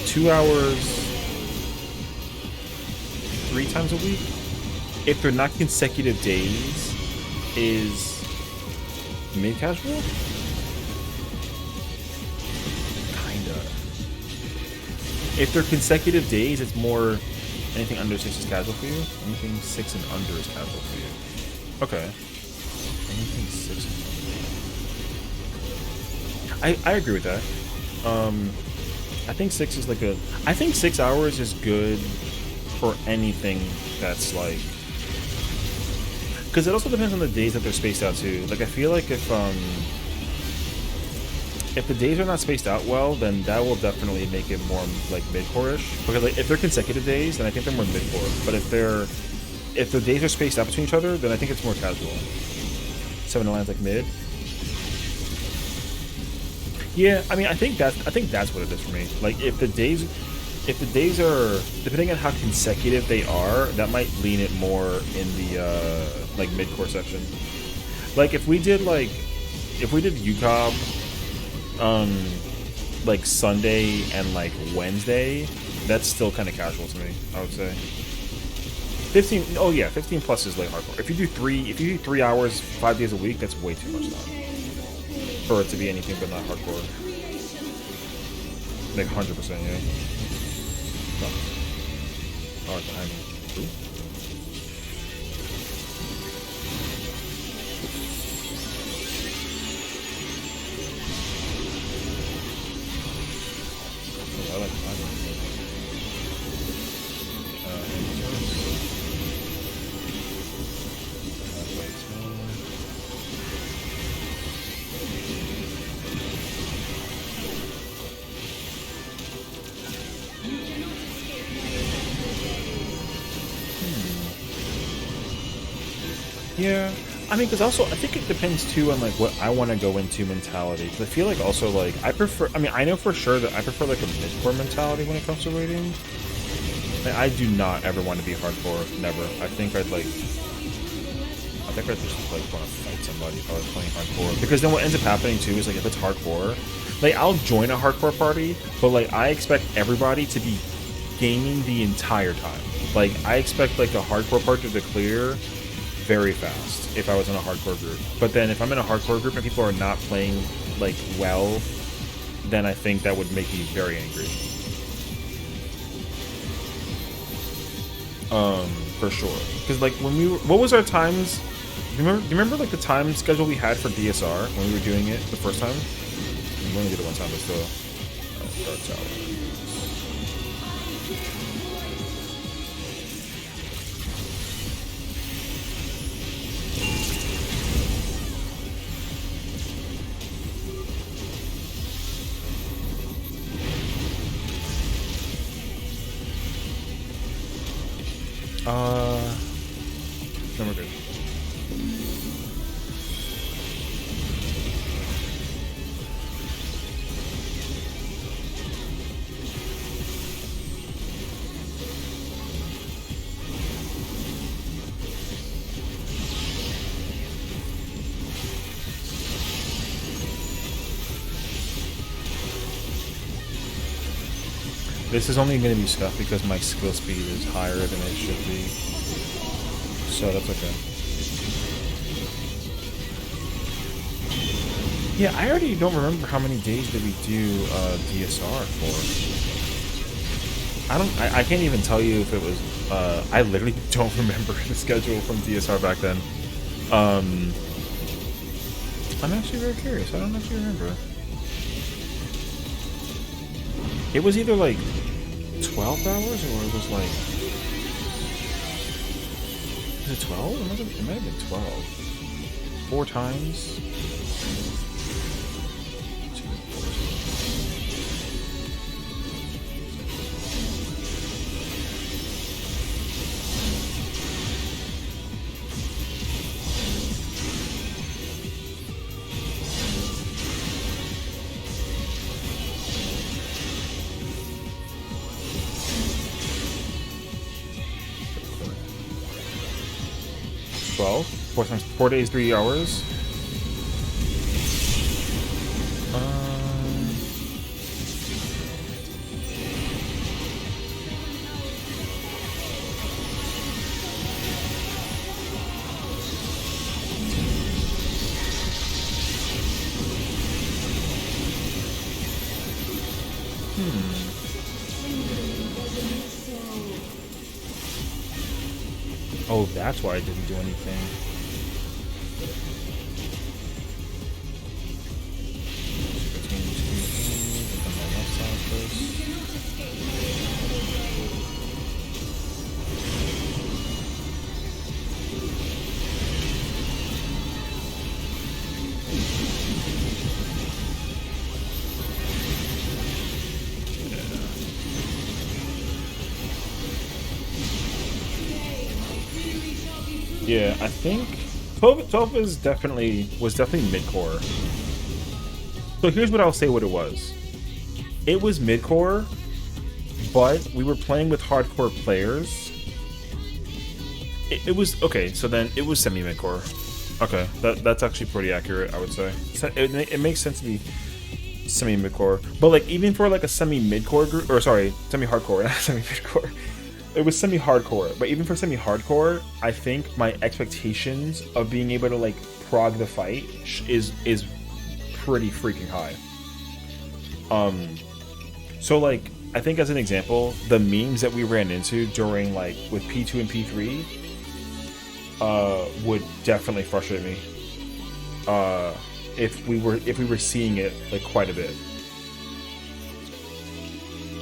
Speaker 1: 2 hours 3 times a week, if they're not consecutive days, is Mid casual? Kinda. If they're consecutive days, it's more. Anything under 6 is casual for you. Anything 6 and under is casual for you. Okay. Anything 6 and under. I agree with that. I think 6 is like a. I think 6 hours is good for anything that's like. Because it also depends on the days that they're spaced out too. Like I feel like if the days are not spaced out well, then that will definitely make it more like mid-core-ish. Because like if they're consecutive days, then I think they're more mid-core. But if the days are spaced out between each other, then I think it's more casual. 7 lands like mid. Yeah, I mean I think that's what it is for me. Like if the days are, depending on how consecutive they are, that might lean it more in the like mid-core section. Like if we did UCOB like Sunday and like Wednesday, that's still kind of casual to me, I would say. 15, oh yeah, 15 plus is like hardcore. If you do 3 hours 5 days a week, that's way too much time for it to be anything but not hardcore. Like 100%, yeah. No. Oh, it's behind me. Ooh. Oh, I like behind me. Yeah, I mean, because also I think it depends too on like what I want to go into mentality. Because I feel like also like I prefer. I mean, I know for sure that I prefer like a mid-core mentality when it comes to raiding. Like, I do not ever want to be hardcore. Never. I think I'd just like want to fight somebody if I was playing hardcore. Because then what ends up happening too is like if it's hardcore, like I'll join a hardcore party, but like I expect everybody to be gaming the entire time. Like I expect like a hardcore party to clear very fast if I was in a hardcore group. But then if I'm in a hardcore group and people are not playing like well, then I think that would make me very angry. For sure. Because like when what was our times? Do you remember like the time schedule we had for DSR when we were doing it the first time? We only did it one time, but still. Dark Tower. No, we're good. This is only going to be scuffed because my skill speed is higher than it should be. So that's okay. Yeah, I already don't remember how many days did we do DSR for. I can't even tell you if it was, I literally don't remember the schedule from DSR back then. I'm actually very curious. I don't actually remember. It was either like 12 hours or it was like... Is it 12? It might have been 12. 4 times. 2, 4. Well, 4 times 4 days, 3 hours. Oh, that's why I didn't do anything. Yeah, I think 12 is was definitely mid-core. So here's what I'll say what it was. It was mid-core, but we were playing with hardcore players. It was okay, so then it was semi-mid-core. Okay, that's actually pretty accurate, I would say. It makes sense to be semi-mid-core. But like even for like a semi-mid-core group, or sorry, semi-hardcore, not semi-mid-core. It was semi-hardcore, but even for semi-hardcore, I think my expectations of being able to like prog the fight is pretty freaking high. So like I think as an example, the memes that we ran into during like with P2 and P3 would definitely frustrate me. If we were seeing it like quite a bit.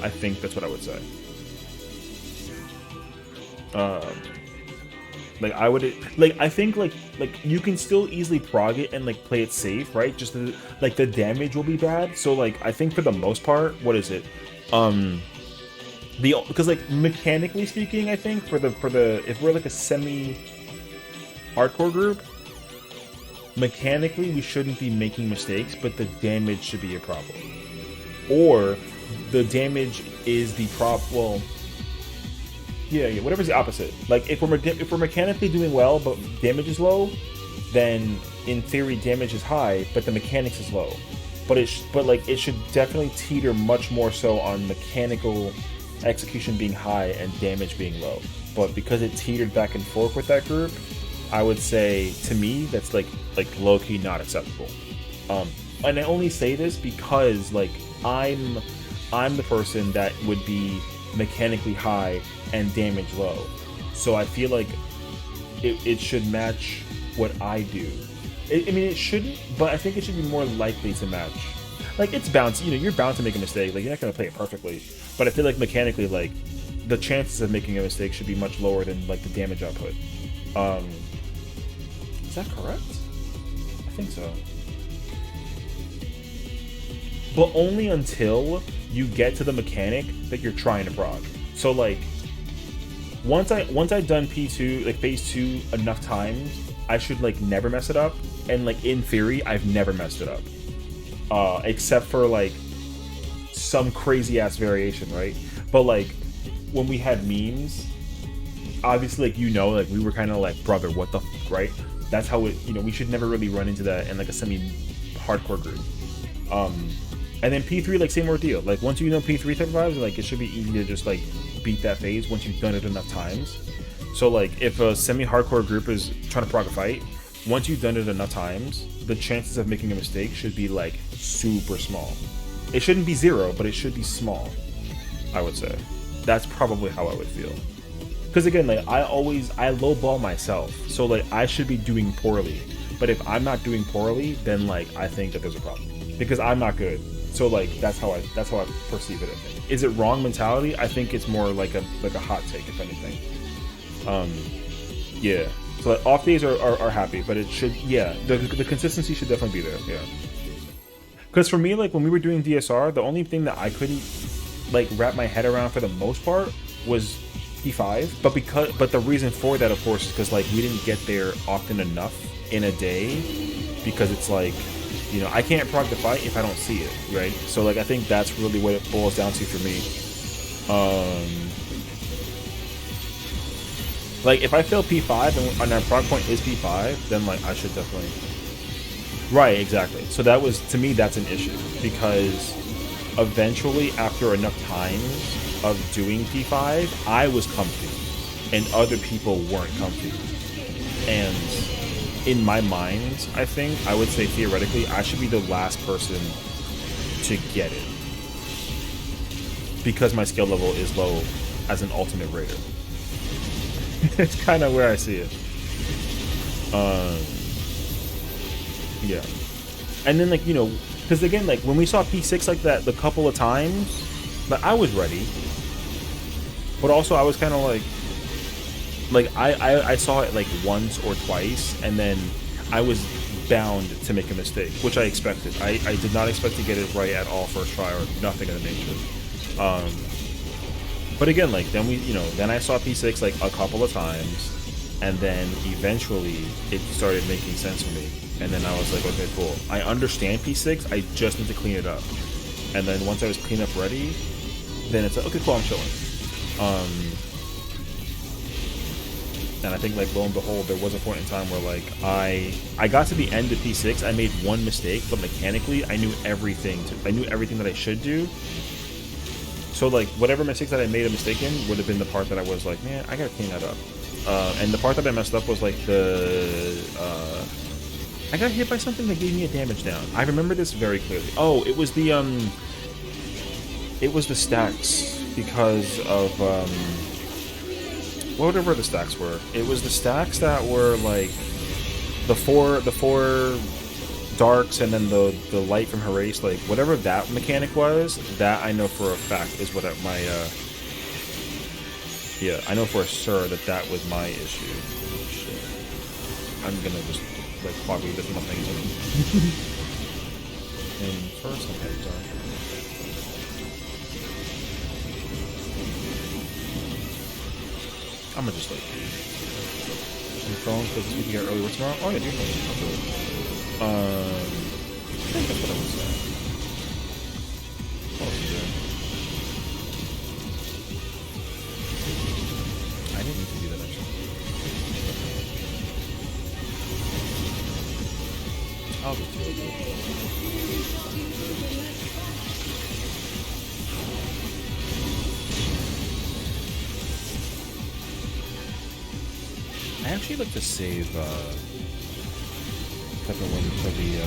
Speaker 1: I think that's what I would say. Like I would like I think like you can still easily prog it and like play it safe, right? Just like the damage will be bad. So like I think for the most part, what is it? Because like mechanically speaking, I think for the if we're like a semi hardcore group, mechanically we shouldn't be making mistakes, but the damage should be a problem. Or the damage is the well, yeah, whatever's the opposite. Like if we're mechanically doing well but damage is low, then in theory damage is high but the mechanics is low. But it should definitely teeter much more so on mechanical execution being high and damage being low. But because it teetered back and forth with that group, I would say to me that's like low-key not acceptable. And I only say this because like I'm the person that would be mechanically high and damage low, so I feel like it should match what I do. I mean it shouldn't, but I think it should be more likely to match. Like it's bound to, you're bound to make a mistake, like you're not going to play it perfectly, but I feel like mechanically like the chances of making a mistake should be much lower than like the damage output. Is that correct? I think so. But only until you get to the mechanic that you're trying to prog. So like once I've done P2 like phase 2 enough times, I should like never mess it up. And like in theory, I've never messed it up. Except for like some crazy ass variation, right? But like when we had memes, obviously like like we were kind of like, brother, what the f, right? That's how it, we should never really run into that in like a semi-hardcore group. And then P3, like same ordeal. Like once you know P3 type vibes, like it should be easy to just like beat that phase once you've done it enough times. So like if a semi-hardcore group is trying to prog a fight, once you've done it enough times, the chances of making a mistake should be like super small. It shouldn't be zero, but it should be small, I would say. That's probably how I would feel. Because again, like I lowball myself, so like I should be doing poorly. But if I'm not doing poorly, then like I think that there's a problem because I'm not good. So like that's how I perceive it. I think. Is it wrong mentality? I think it's more like a hot take, if anything. Yeah. So like, off days are happy, but it should, yeah, the consistency should definitely be there. Yeah. Because for me, like when we were doing DSR, the only thing that I couldn't like wrap my head around for the most part was P5. But the reason for that, of course, is because like we didn't get there often enough in a day, because it's like, I can't prog the fight if I don't see it, right? So like I think that's really what it boils down to for me. Like if I fail P5 and our prog point is P5, then like I should definitely. Right, exactly. So that was, to me, that's an issue, because eventually after enough times of doing P5, I was comfy and other people weren't comfy. And in my mind, I would say theoretically, I should be the last person to get it, because my skill level is low as an ultimate raider. It's kind of where I see it. Yeah. And then, like, you know, because again, like, when we saw P6 like that the couple of times, like, I was ready. But also, I was kind of like, I saw it, like, once or twice, and then I was bound to make a mistake, which I expected. I did not expect to get it right at all first try, or nothing of the nature. But again, like, then then I saw P6, like, a couple of times, and then eventually it started making sense for me. And then I was like, okay, cool. I understand P6, I just need to clean it up. And then once I was clean up ready, then it's like, okay, cool, I'm chilling. And I think, like, lo and behold, there was a point in time where, like, I got to the end of P6, I made one mistake, but mechanically I knew everything that I should do. So, like, whatever mistakes that I made a mistake in would have been the part that I was like, man, I gotta clean that up. And the part that I messed up was, like, I got hit by something that gave me a damage down. I remember this very clearly. Oh, it was the stacks because of whatever the stacks were. It was the stacks that were like the four darks and then the light from Herace, like whatever that mechanic was. That I know for a fact is what my yeah, I know for sure that was my issue. Shit. I'm gonna just like probably this nothing. And first, okay, dark. I'm gonna just like some phones because we can get early work tomorrow. Oh yeah, do your phone. I think that's what I was saying. What else is there? I didn't need to do that actually. I'll just do it. I actually like to save everyone for the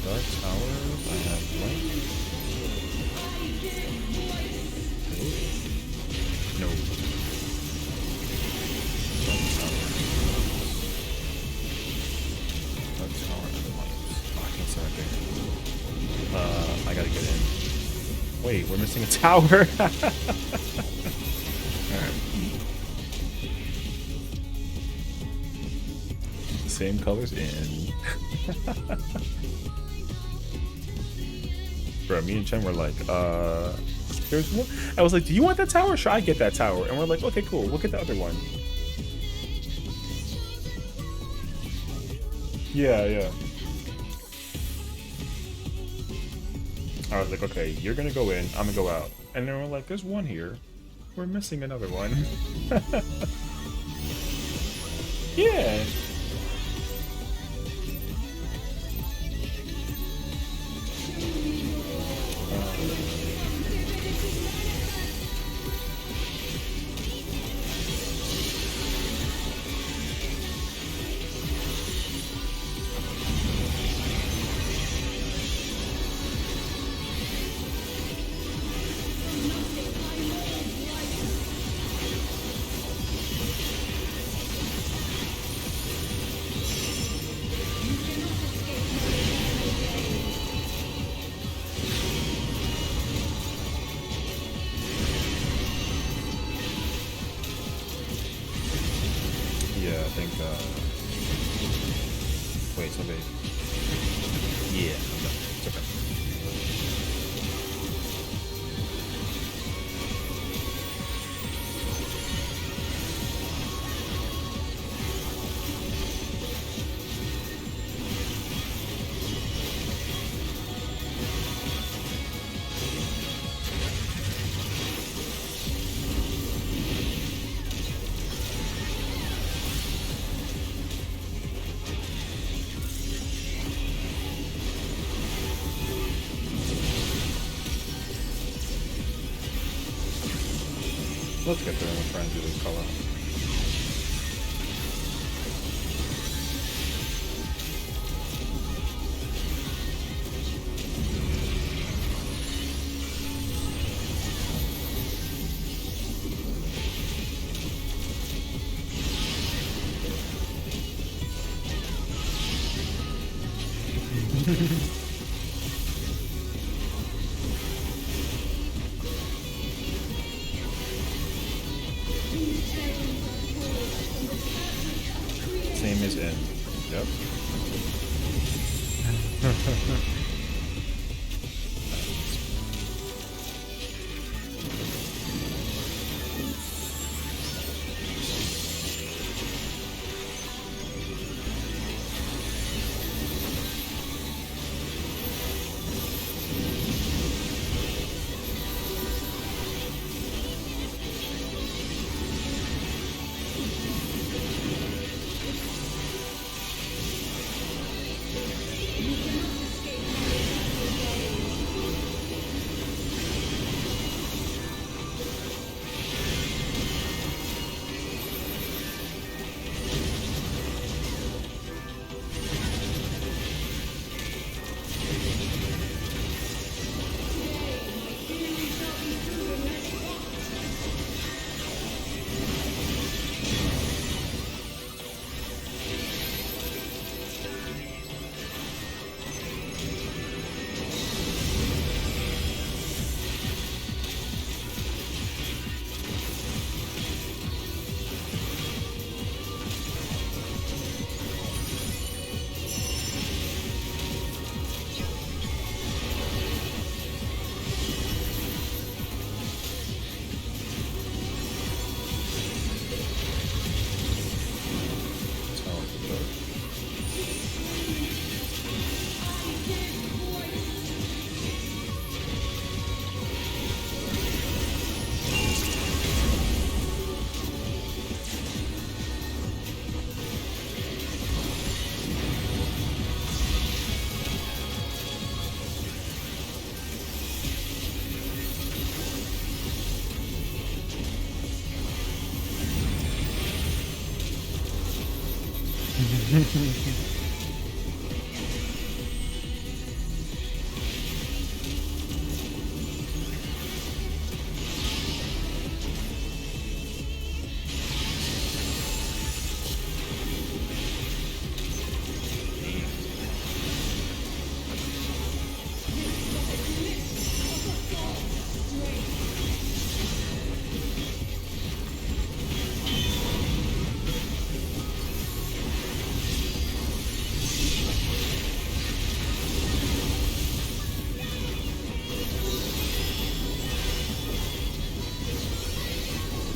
Speaker 1: Dark Towers. I have light. No. Dark Tower. Dark Tower and lights. Oh, I can't see right there. I gotta get in. Wait, we're missing a tower. Alright. Same colors in. Bro, me and Chen were like, there's one. I was like, do you want that tower? Should I get that tower? And we're like, okay, cool. We'll get the other one. Yeah, yeah. I was like, okay, you're gonna go in, I'm gonna go out. And then we're like, there's one here. We're missing another one. Yeah. Yeah, I think, wait, somebody... Yeah, I'm done. It's okay. Let's get there and we'll try and do this color. Same as in. Yep.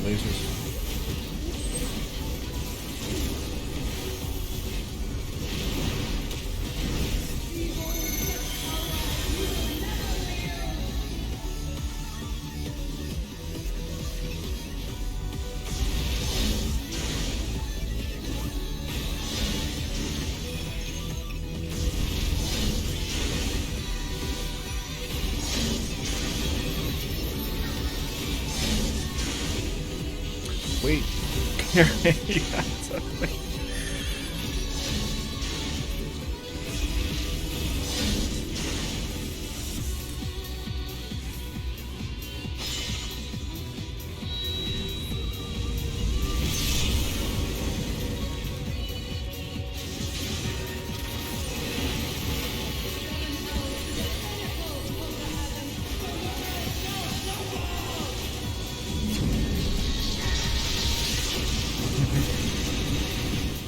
Speaker 1: Lasers. Wait, you got something.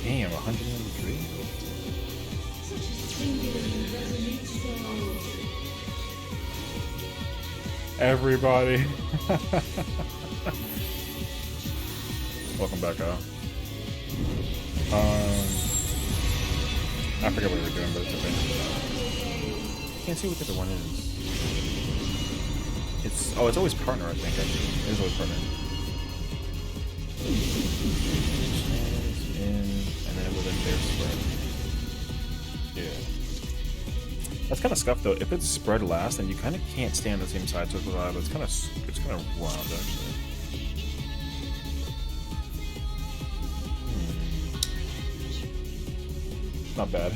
Speaker 1: Damn, 193? Everybody. Welcome back, Al. I forget what we were doing, but it's okay. Can't see what the other one is. It's always partner, I think, actually. It is always partner. And then within their spread. Yeah. That's kind of scuffed though. If it's spread last, then you kind of can't stay on the same side. So it's kind of wild, actually. Not bad.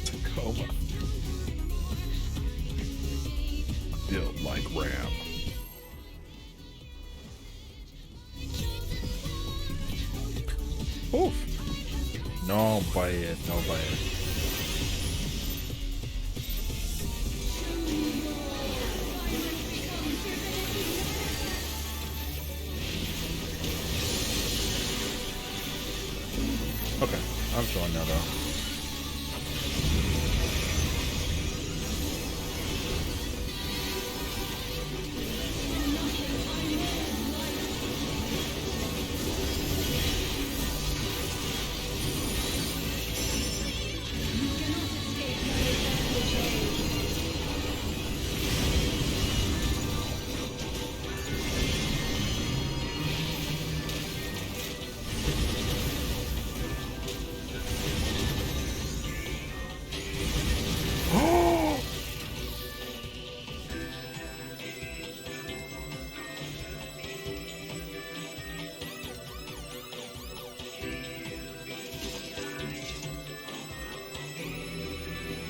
Speaker 1: Tacoma. Built like Ram. Oof. No buy it, no buy it. Okay, I'm showing now though.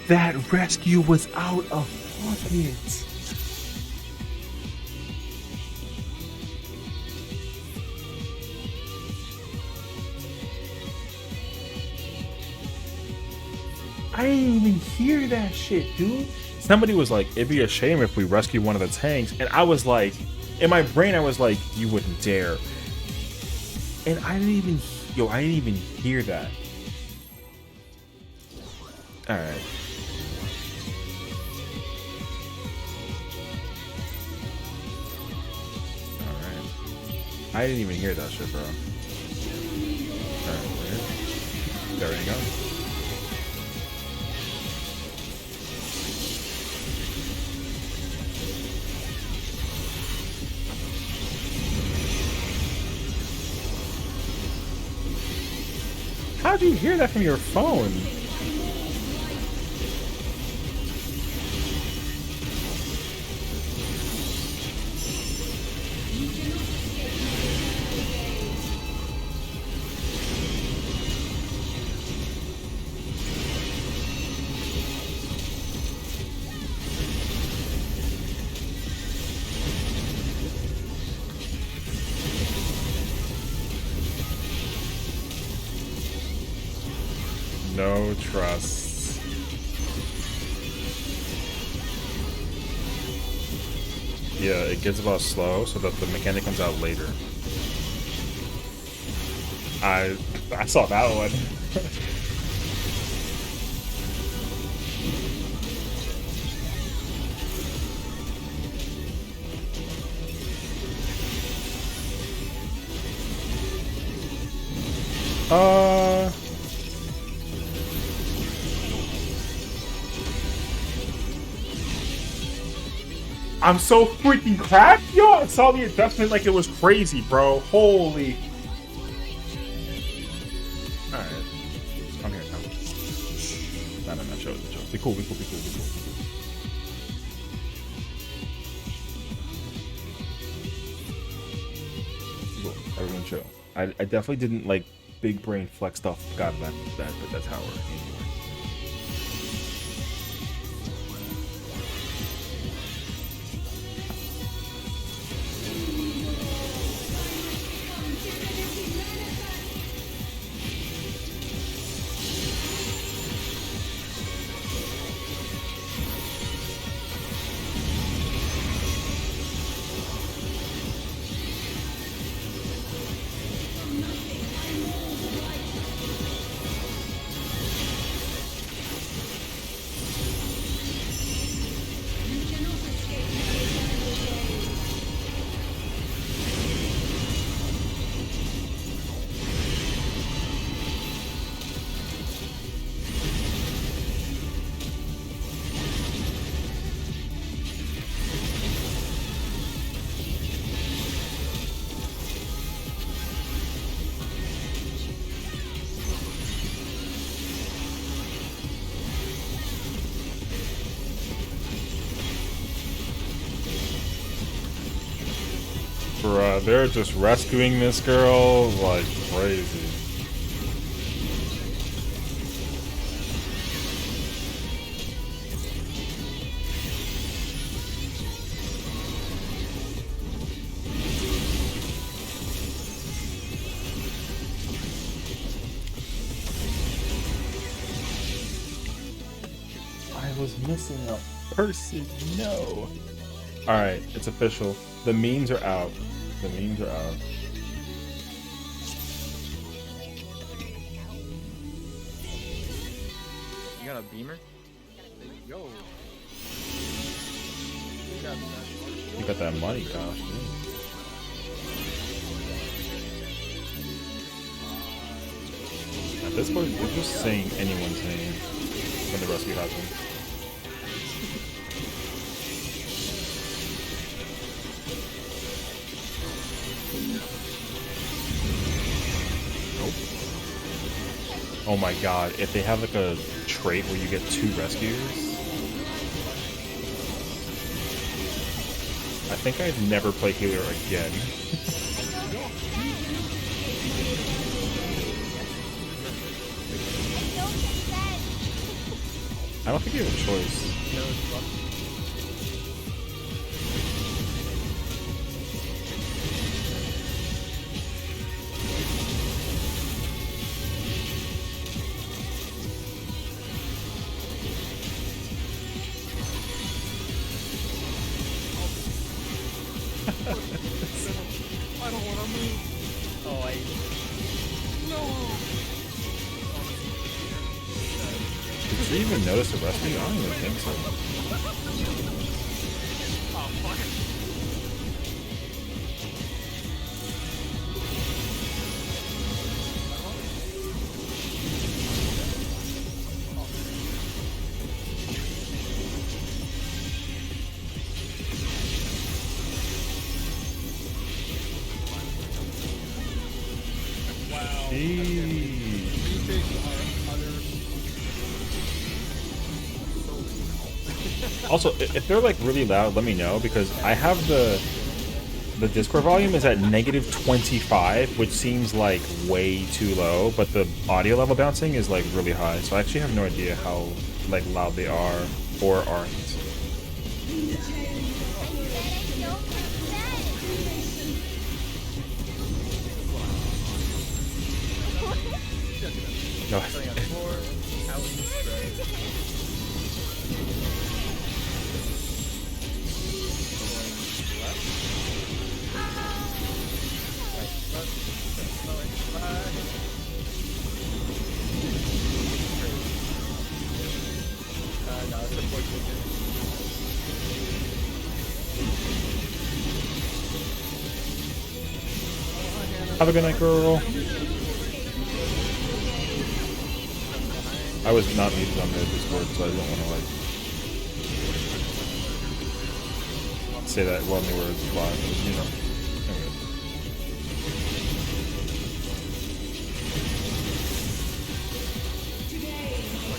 Speaker 1: That rescue was out of pocket. I didn't even hear that shit, dude. Somebody was like, it'd be a shame if we rescue one of the tanks. And I was like, in my brain, I was like, you wouldn't dare. And I didn't even hear that. All right. I didn't even hear that shit, bro. Alright, there we go. How'd you hear that from your phone? No trust. Yeah, it gets about slow so that the mechanic comes out later. I saw that one. I'm so freaking cracked, yo! I saw the adjustment like it was crazy, bro. Holy. Alright. I'm here, come. No, chill. Be cool. Cool. Everyone chill. I definitely didn't like big brain flex stuff. Got that tower anyway. Bruh, they're just rescuing this girl like crazy. I was missing a person, no. Alright, it's official. The memes are out. The memes are out.
Speaker 5: You got a beamer? Yo.
Speaker 1: You got that money, gosh. Dude. At this point, we're just saying anyone's name when the rescue happens. Oh my god, if they have like a trait where you get 2 rescues, I think I'd never play healer again. I don't think you have a choice.
Speaker 5: I don't want to move. Oh, no.
Speaker 1: Did she even notice the rescue? I don't even think so.
Speaker 5: Oh, fuck it.
Speaker 1: Also, if they're like really loud, let me know, because I have the Discord volume is at -25, which seems like way too low, but the audio level bouncing is like really high. So I actually have no idea how like loud they are or aren't. No. Have a good night, girl. I was not muted on the Discord, so I don't want to like say that when they were live, you know.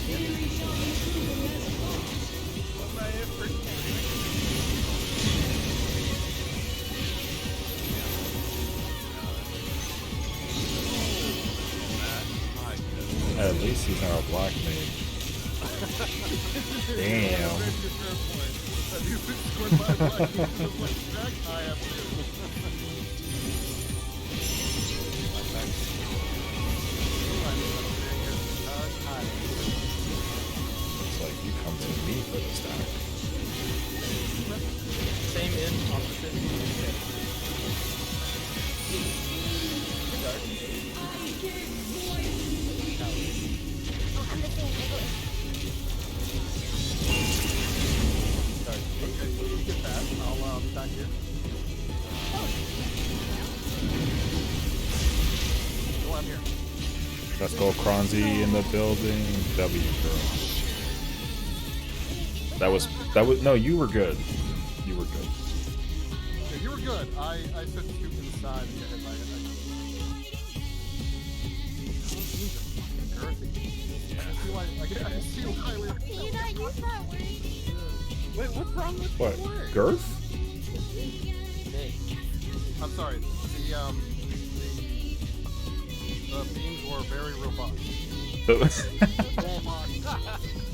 Speaker 1: Anyways. At least he's not a black mage. Damn. It's like you come to me for the stack.
Speaker 5: Same in, opposite. Back here. Oh, I'm here.
Speaker 1: Let's go, Kronzy in the building. W, girl. That was no, you were good. You were good.
Speaker 6: Yeah, you were good. I said shoot inside and get hit by it. I see why we were.
Speaker 7: Can you not use that word?
Speaker 6: Wait, what's wrong with
Speaker 1: What?
Speaker 6: the word?
Speaker 1: Girth?
Speaker 6: I'm sorry. The beams were very robust.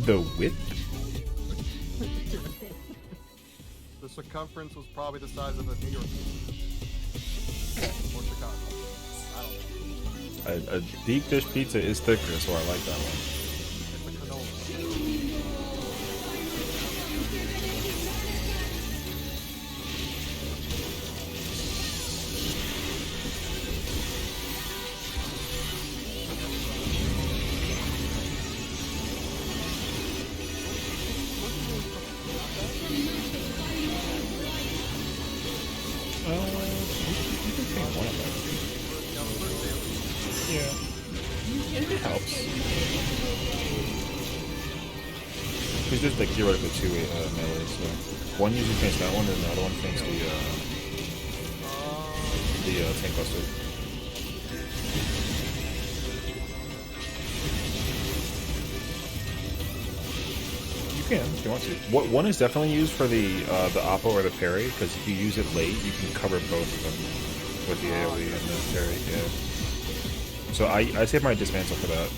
Speaker 1: The width?
Speaker 6: The circumference was probably the size of the New York or Chicago. I don't know.
Speaker 1: A deep dish pizza is thicker, so I like that one.
Speaker 6: It's a canola.
Speaker 1: You can paint one of them. Yeah. It helps. Because there's like theoretically two melee, so one usually paints that one, and the other one paints the tank buster. You can if you want to. What one is definitely used for the oppo or the parry, because if you use it late, you can cover both of them with the AoE and the parry. Yeah. So I save my dismantle for that.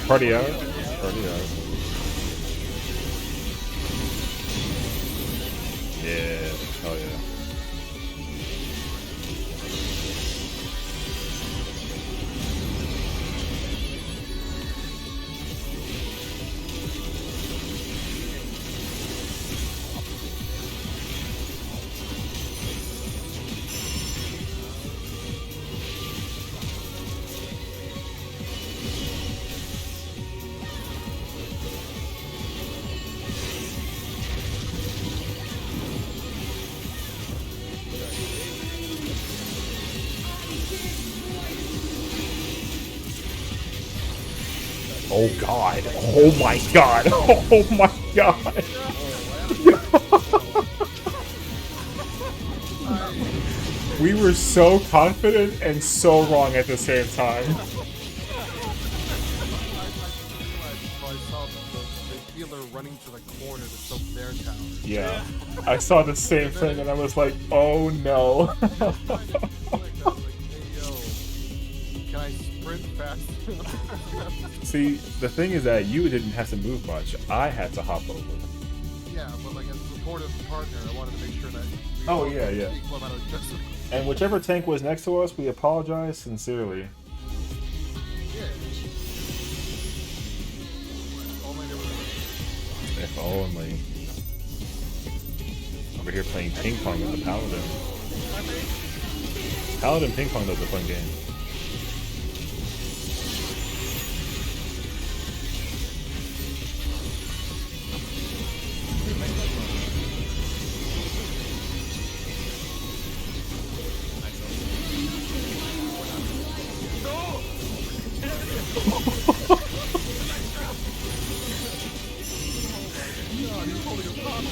Speaker 1: Party out. Party out. Yeah. Oh yeah. Oh god. Oh my god. Oh my god. We were so confident and so wrong at the same time.
Speaker 6: I saw the healer running to the corner to soak their tower.
Speaker 1: Yeah. I saw the same thing and I was like, oh no.
Speaker 6: I was like, hey yo, can I sprint fast enough?
Speaker 1: See, the thing is that you didn't have to move much. I had to hop over.
Speaker 6: Yeah, but like as a supportive partner, I wanted to make sure that we
Speaker 1: Oh,
Speaker 6: all
Speaker 1: yeah,
Speaker 6: had
Speaker 1: yeah.
Speaker 6: equal amount of justice.
Speaker 1: And whichever tank was next to us, we apologize sincerely.
Speaker 6: Yeah. Only there was
Speaker 1: If only. Over here playing ping pong with the Paladin. Paladin ping pong though is a fun game.
Speaker 6: he was holding us hostage.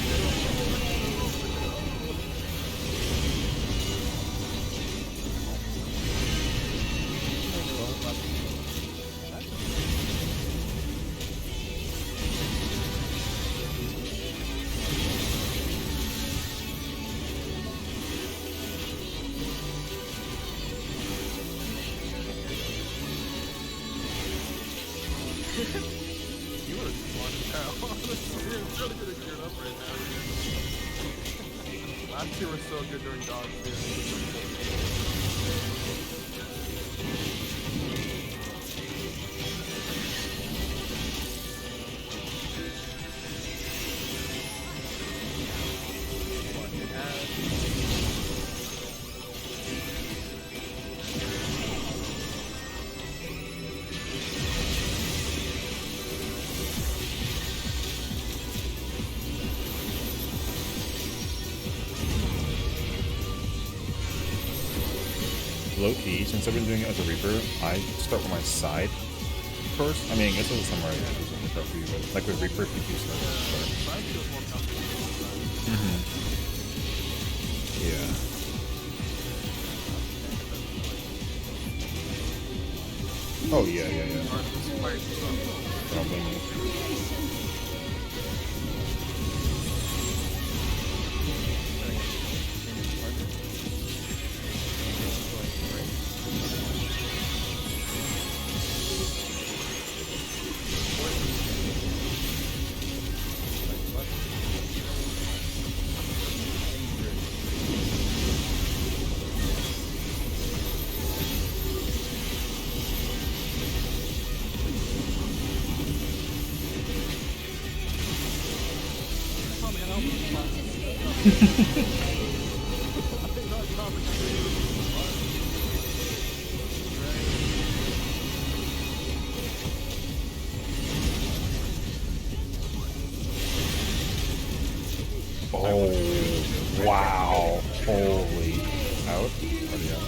Speaker 6: You were one now. You're trying to get it cleared up right now. Last year was so good during dogs.
Speaker 1: Low key, since I've been doing it as a Reaper, I start with my side first. I mean, I guess it's somewhere I can do something for you, but like with Reaper, if you do start. Yeah. Oh yeah, yeah, yeah. I don't blame you. Oh, wow. Holy. Out? Already out.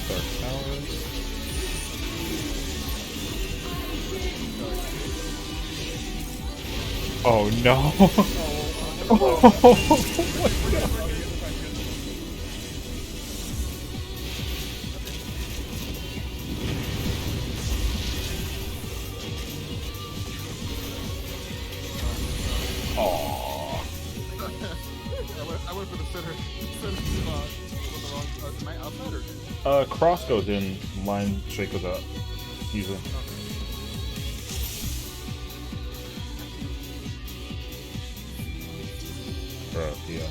Speaker 1: Dark Towers. Oh no! Oh my god! Oh.
Speaker 6: I went for the center spot with the wrong. Am I outside or?
Speaker 1: Cross goes in, line straight goes out. Usually. Yeah.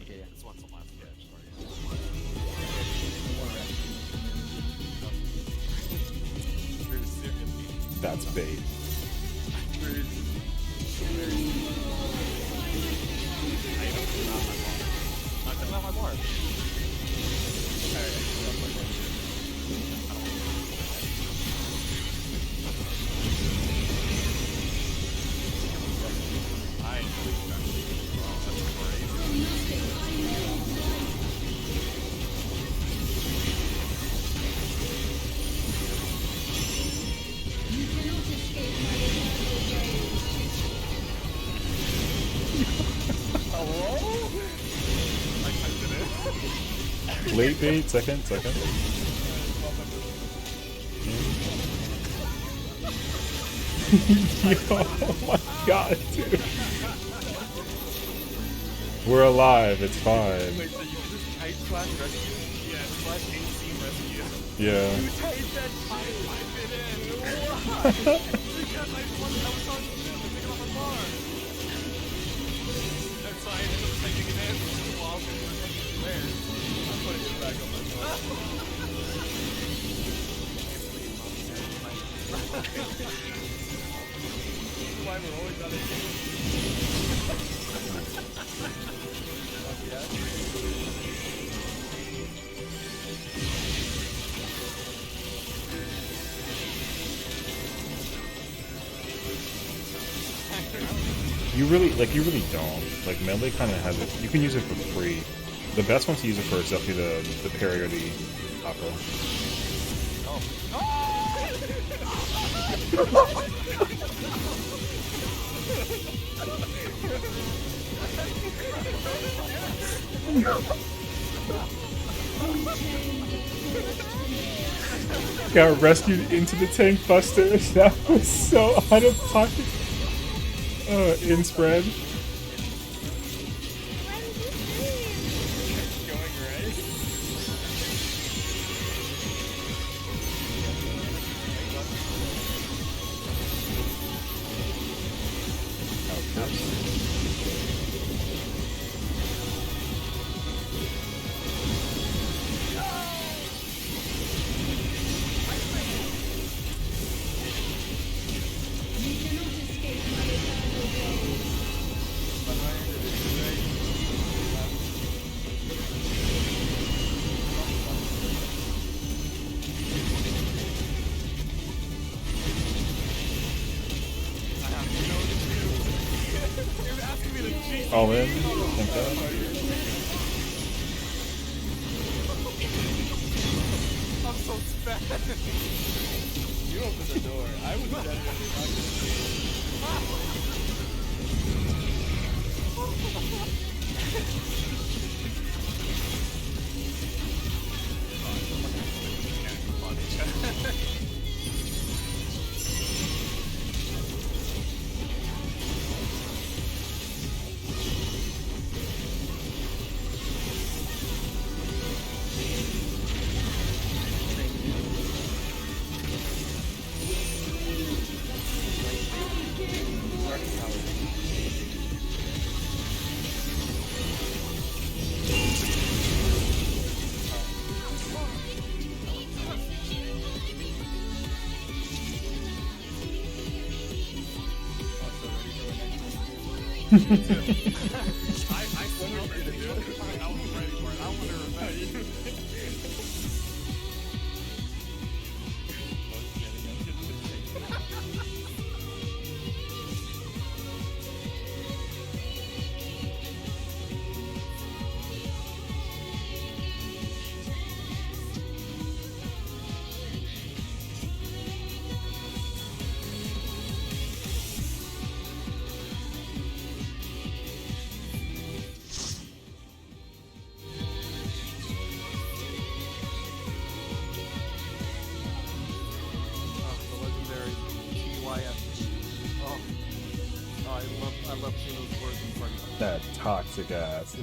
Speaker 1: Yeah.
Speaker 5: This one's the last catch.
Speaker 1: That's bait.
Speaker 5: That's not my bar.
Speaker 1: Late bait, second. Yo, oh my god, dude. We're alive. It's fine.
Speaker 5: Wait, so you can just type slash rescue? Yeah, slash AC rescue.
Speaker 1: Yeah.
Speaker 5: You type that type it in. Why? Because I was on ship and picking up my bar. And so I ended up typing it in while we were taking where. I'm putting it back on my phone. Why we're always on
Speaker 1: You really don't. Like melee kind of has it. You can use it for free. The best one to use it for is definitely the parry or the oppo. Got rescued into the tank buster. That was so out of pocket. In spread.
Speaker 5: going right.
Speaker 1: All in. Think that.
Speaker 5: I'm so fat. You opened the door. I was dead I still ready to do it. I was ready for it. I want to revenge. The legendary TYF. Oh, I love seeing those words in front of
Speaker 1: That toxic ass.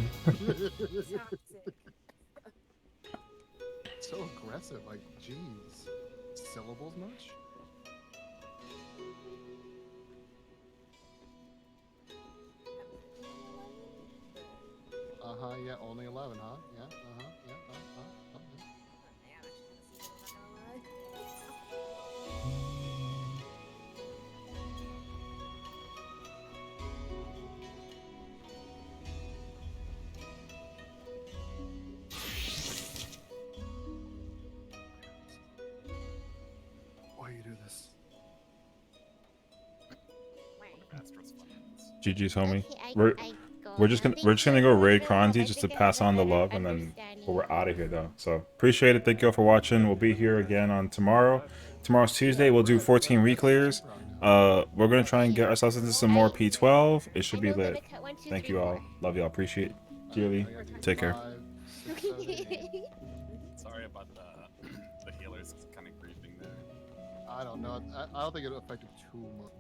Speaker 6: So aggressive, like, jeez. Syllables much? Yeah, only 11, huh? Yeah, yeah, Why you do this?
Speaker 1: GG's, homie. We're just gonna go raid Kronzi just to pass on the love, and then we're out of here though. So appreciate it. Thank you all for watching. We'll be here again on tomorrow. Tomorrow's Tuesday. We'll do 14 reclears. We're gonna try and get ourselves into some more P12. It should be lit. Thank you all. Love y'all. Appreciate it dearly. Take care.
Speaker 6: 5, 6, 7, 8.
Speaker 5: Sorry about the healers kind of griefing there.
Speaker 6: I don't know. I don't think it affected too much.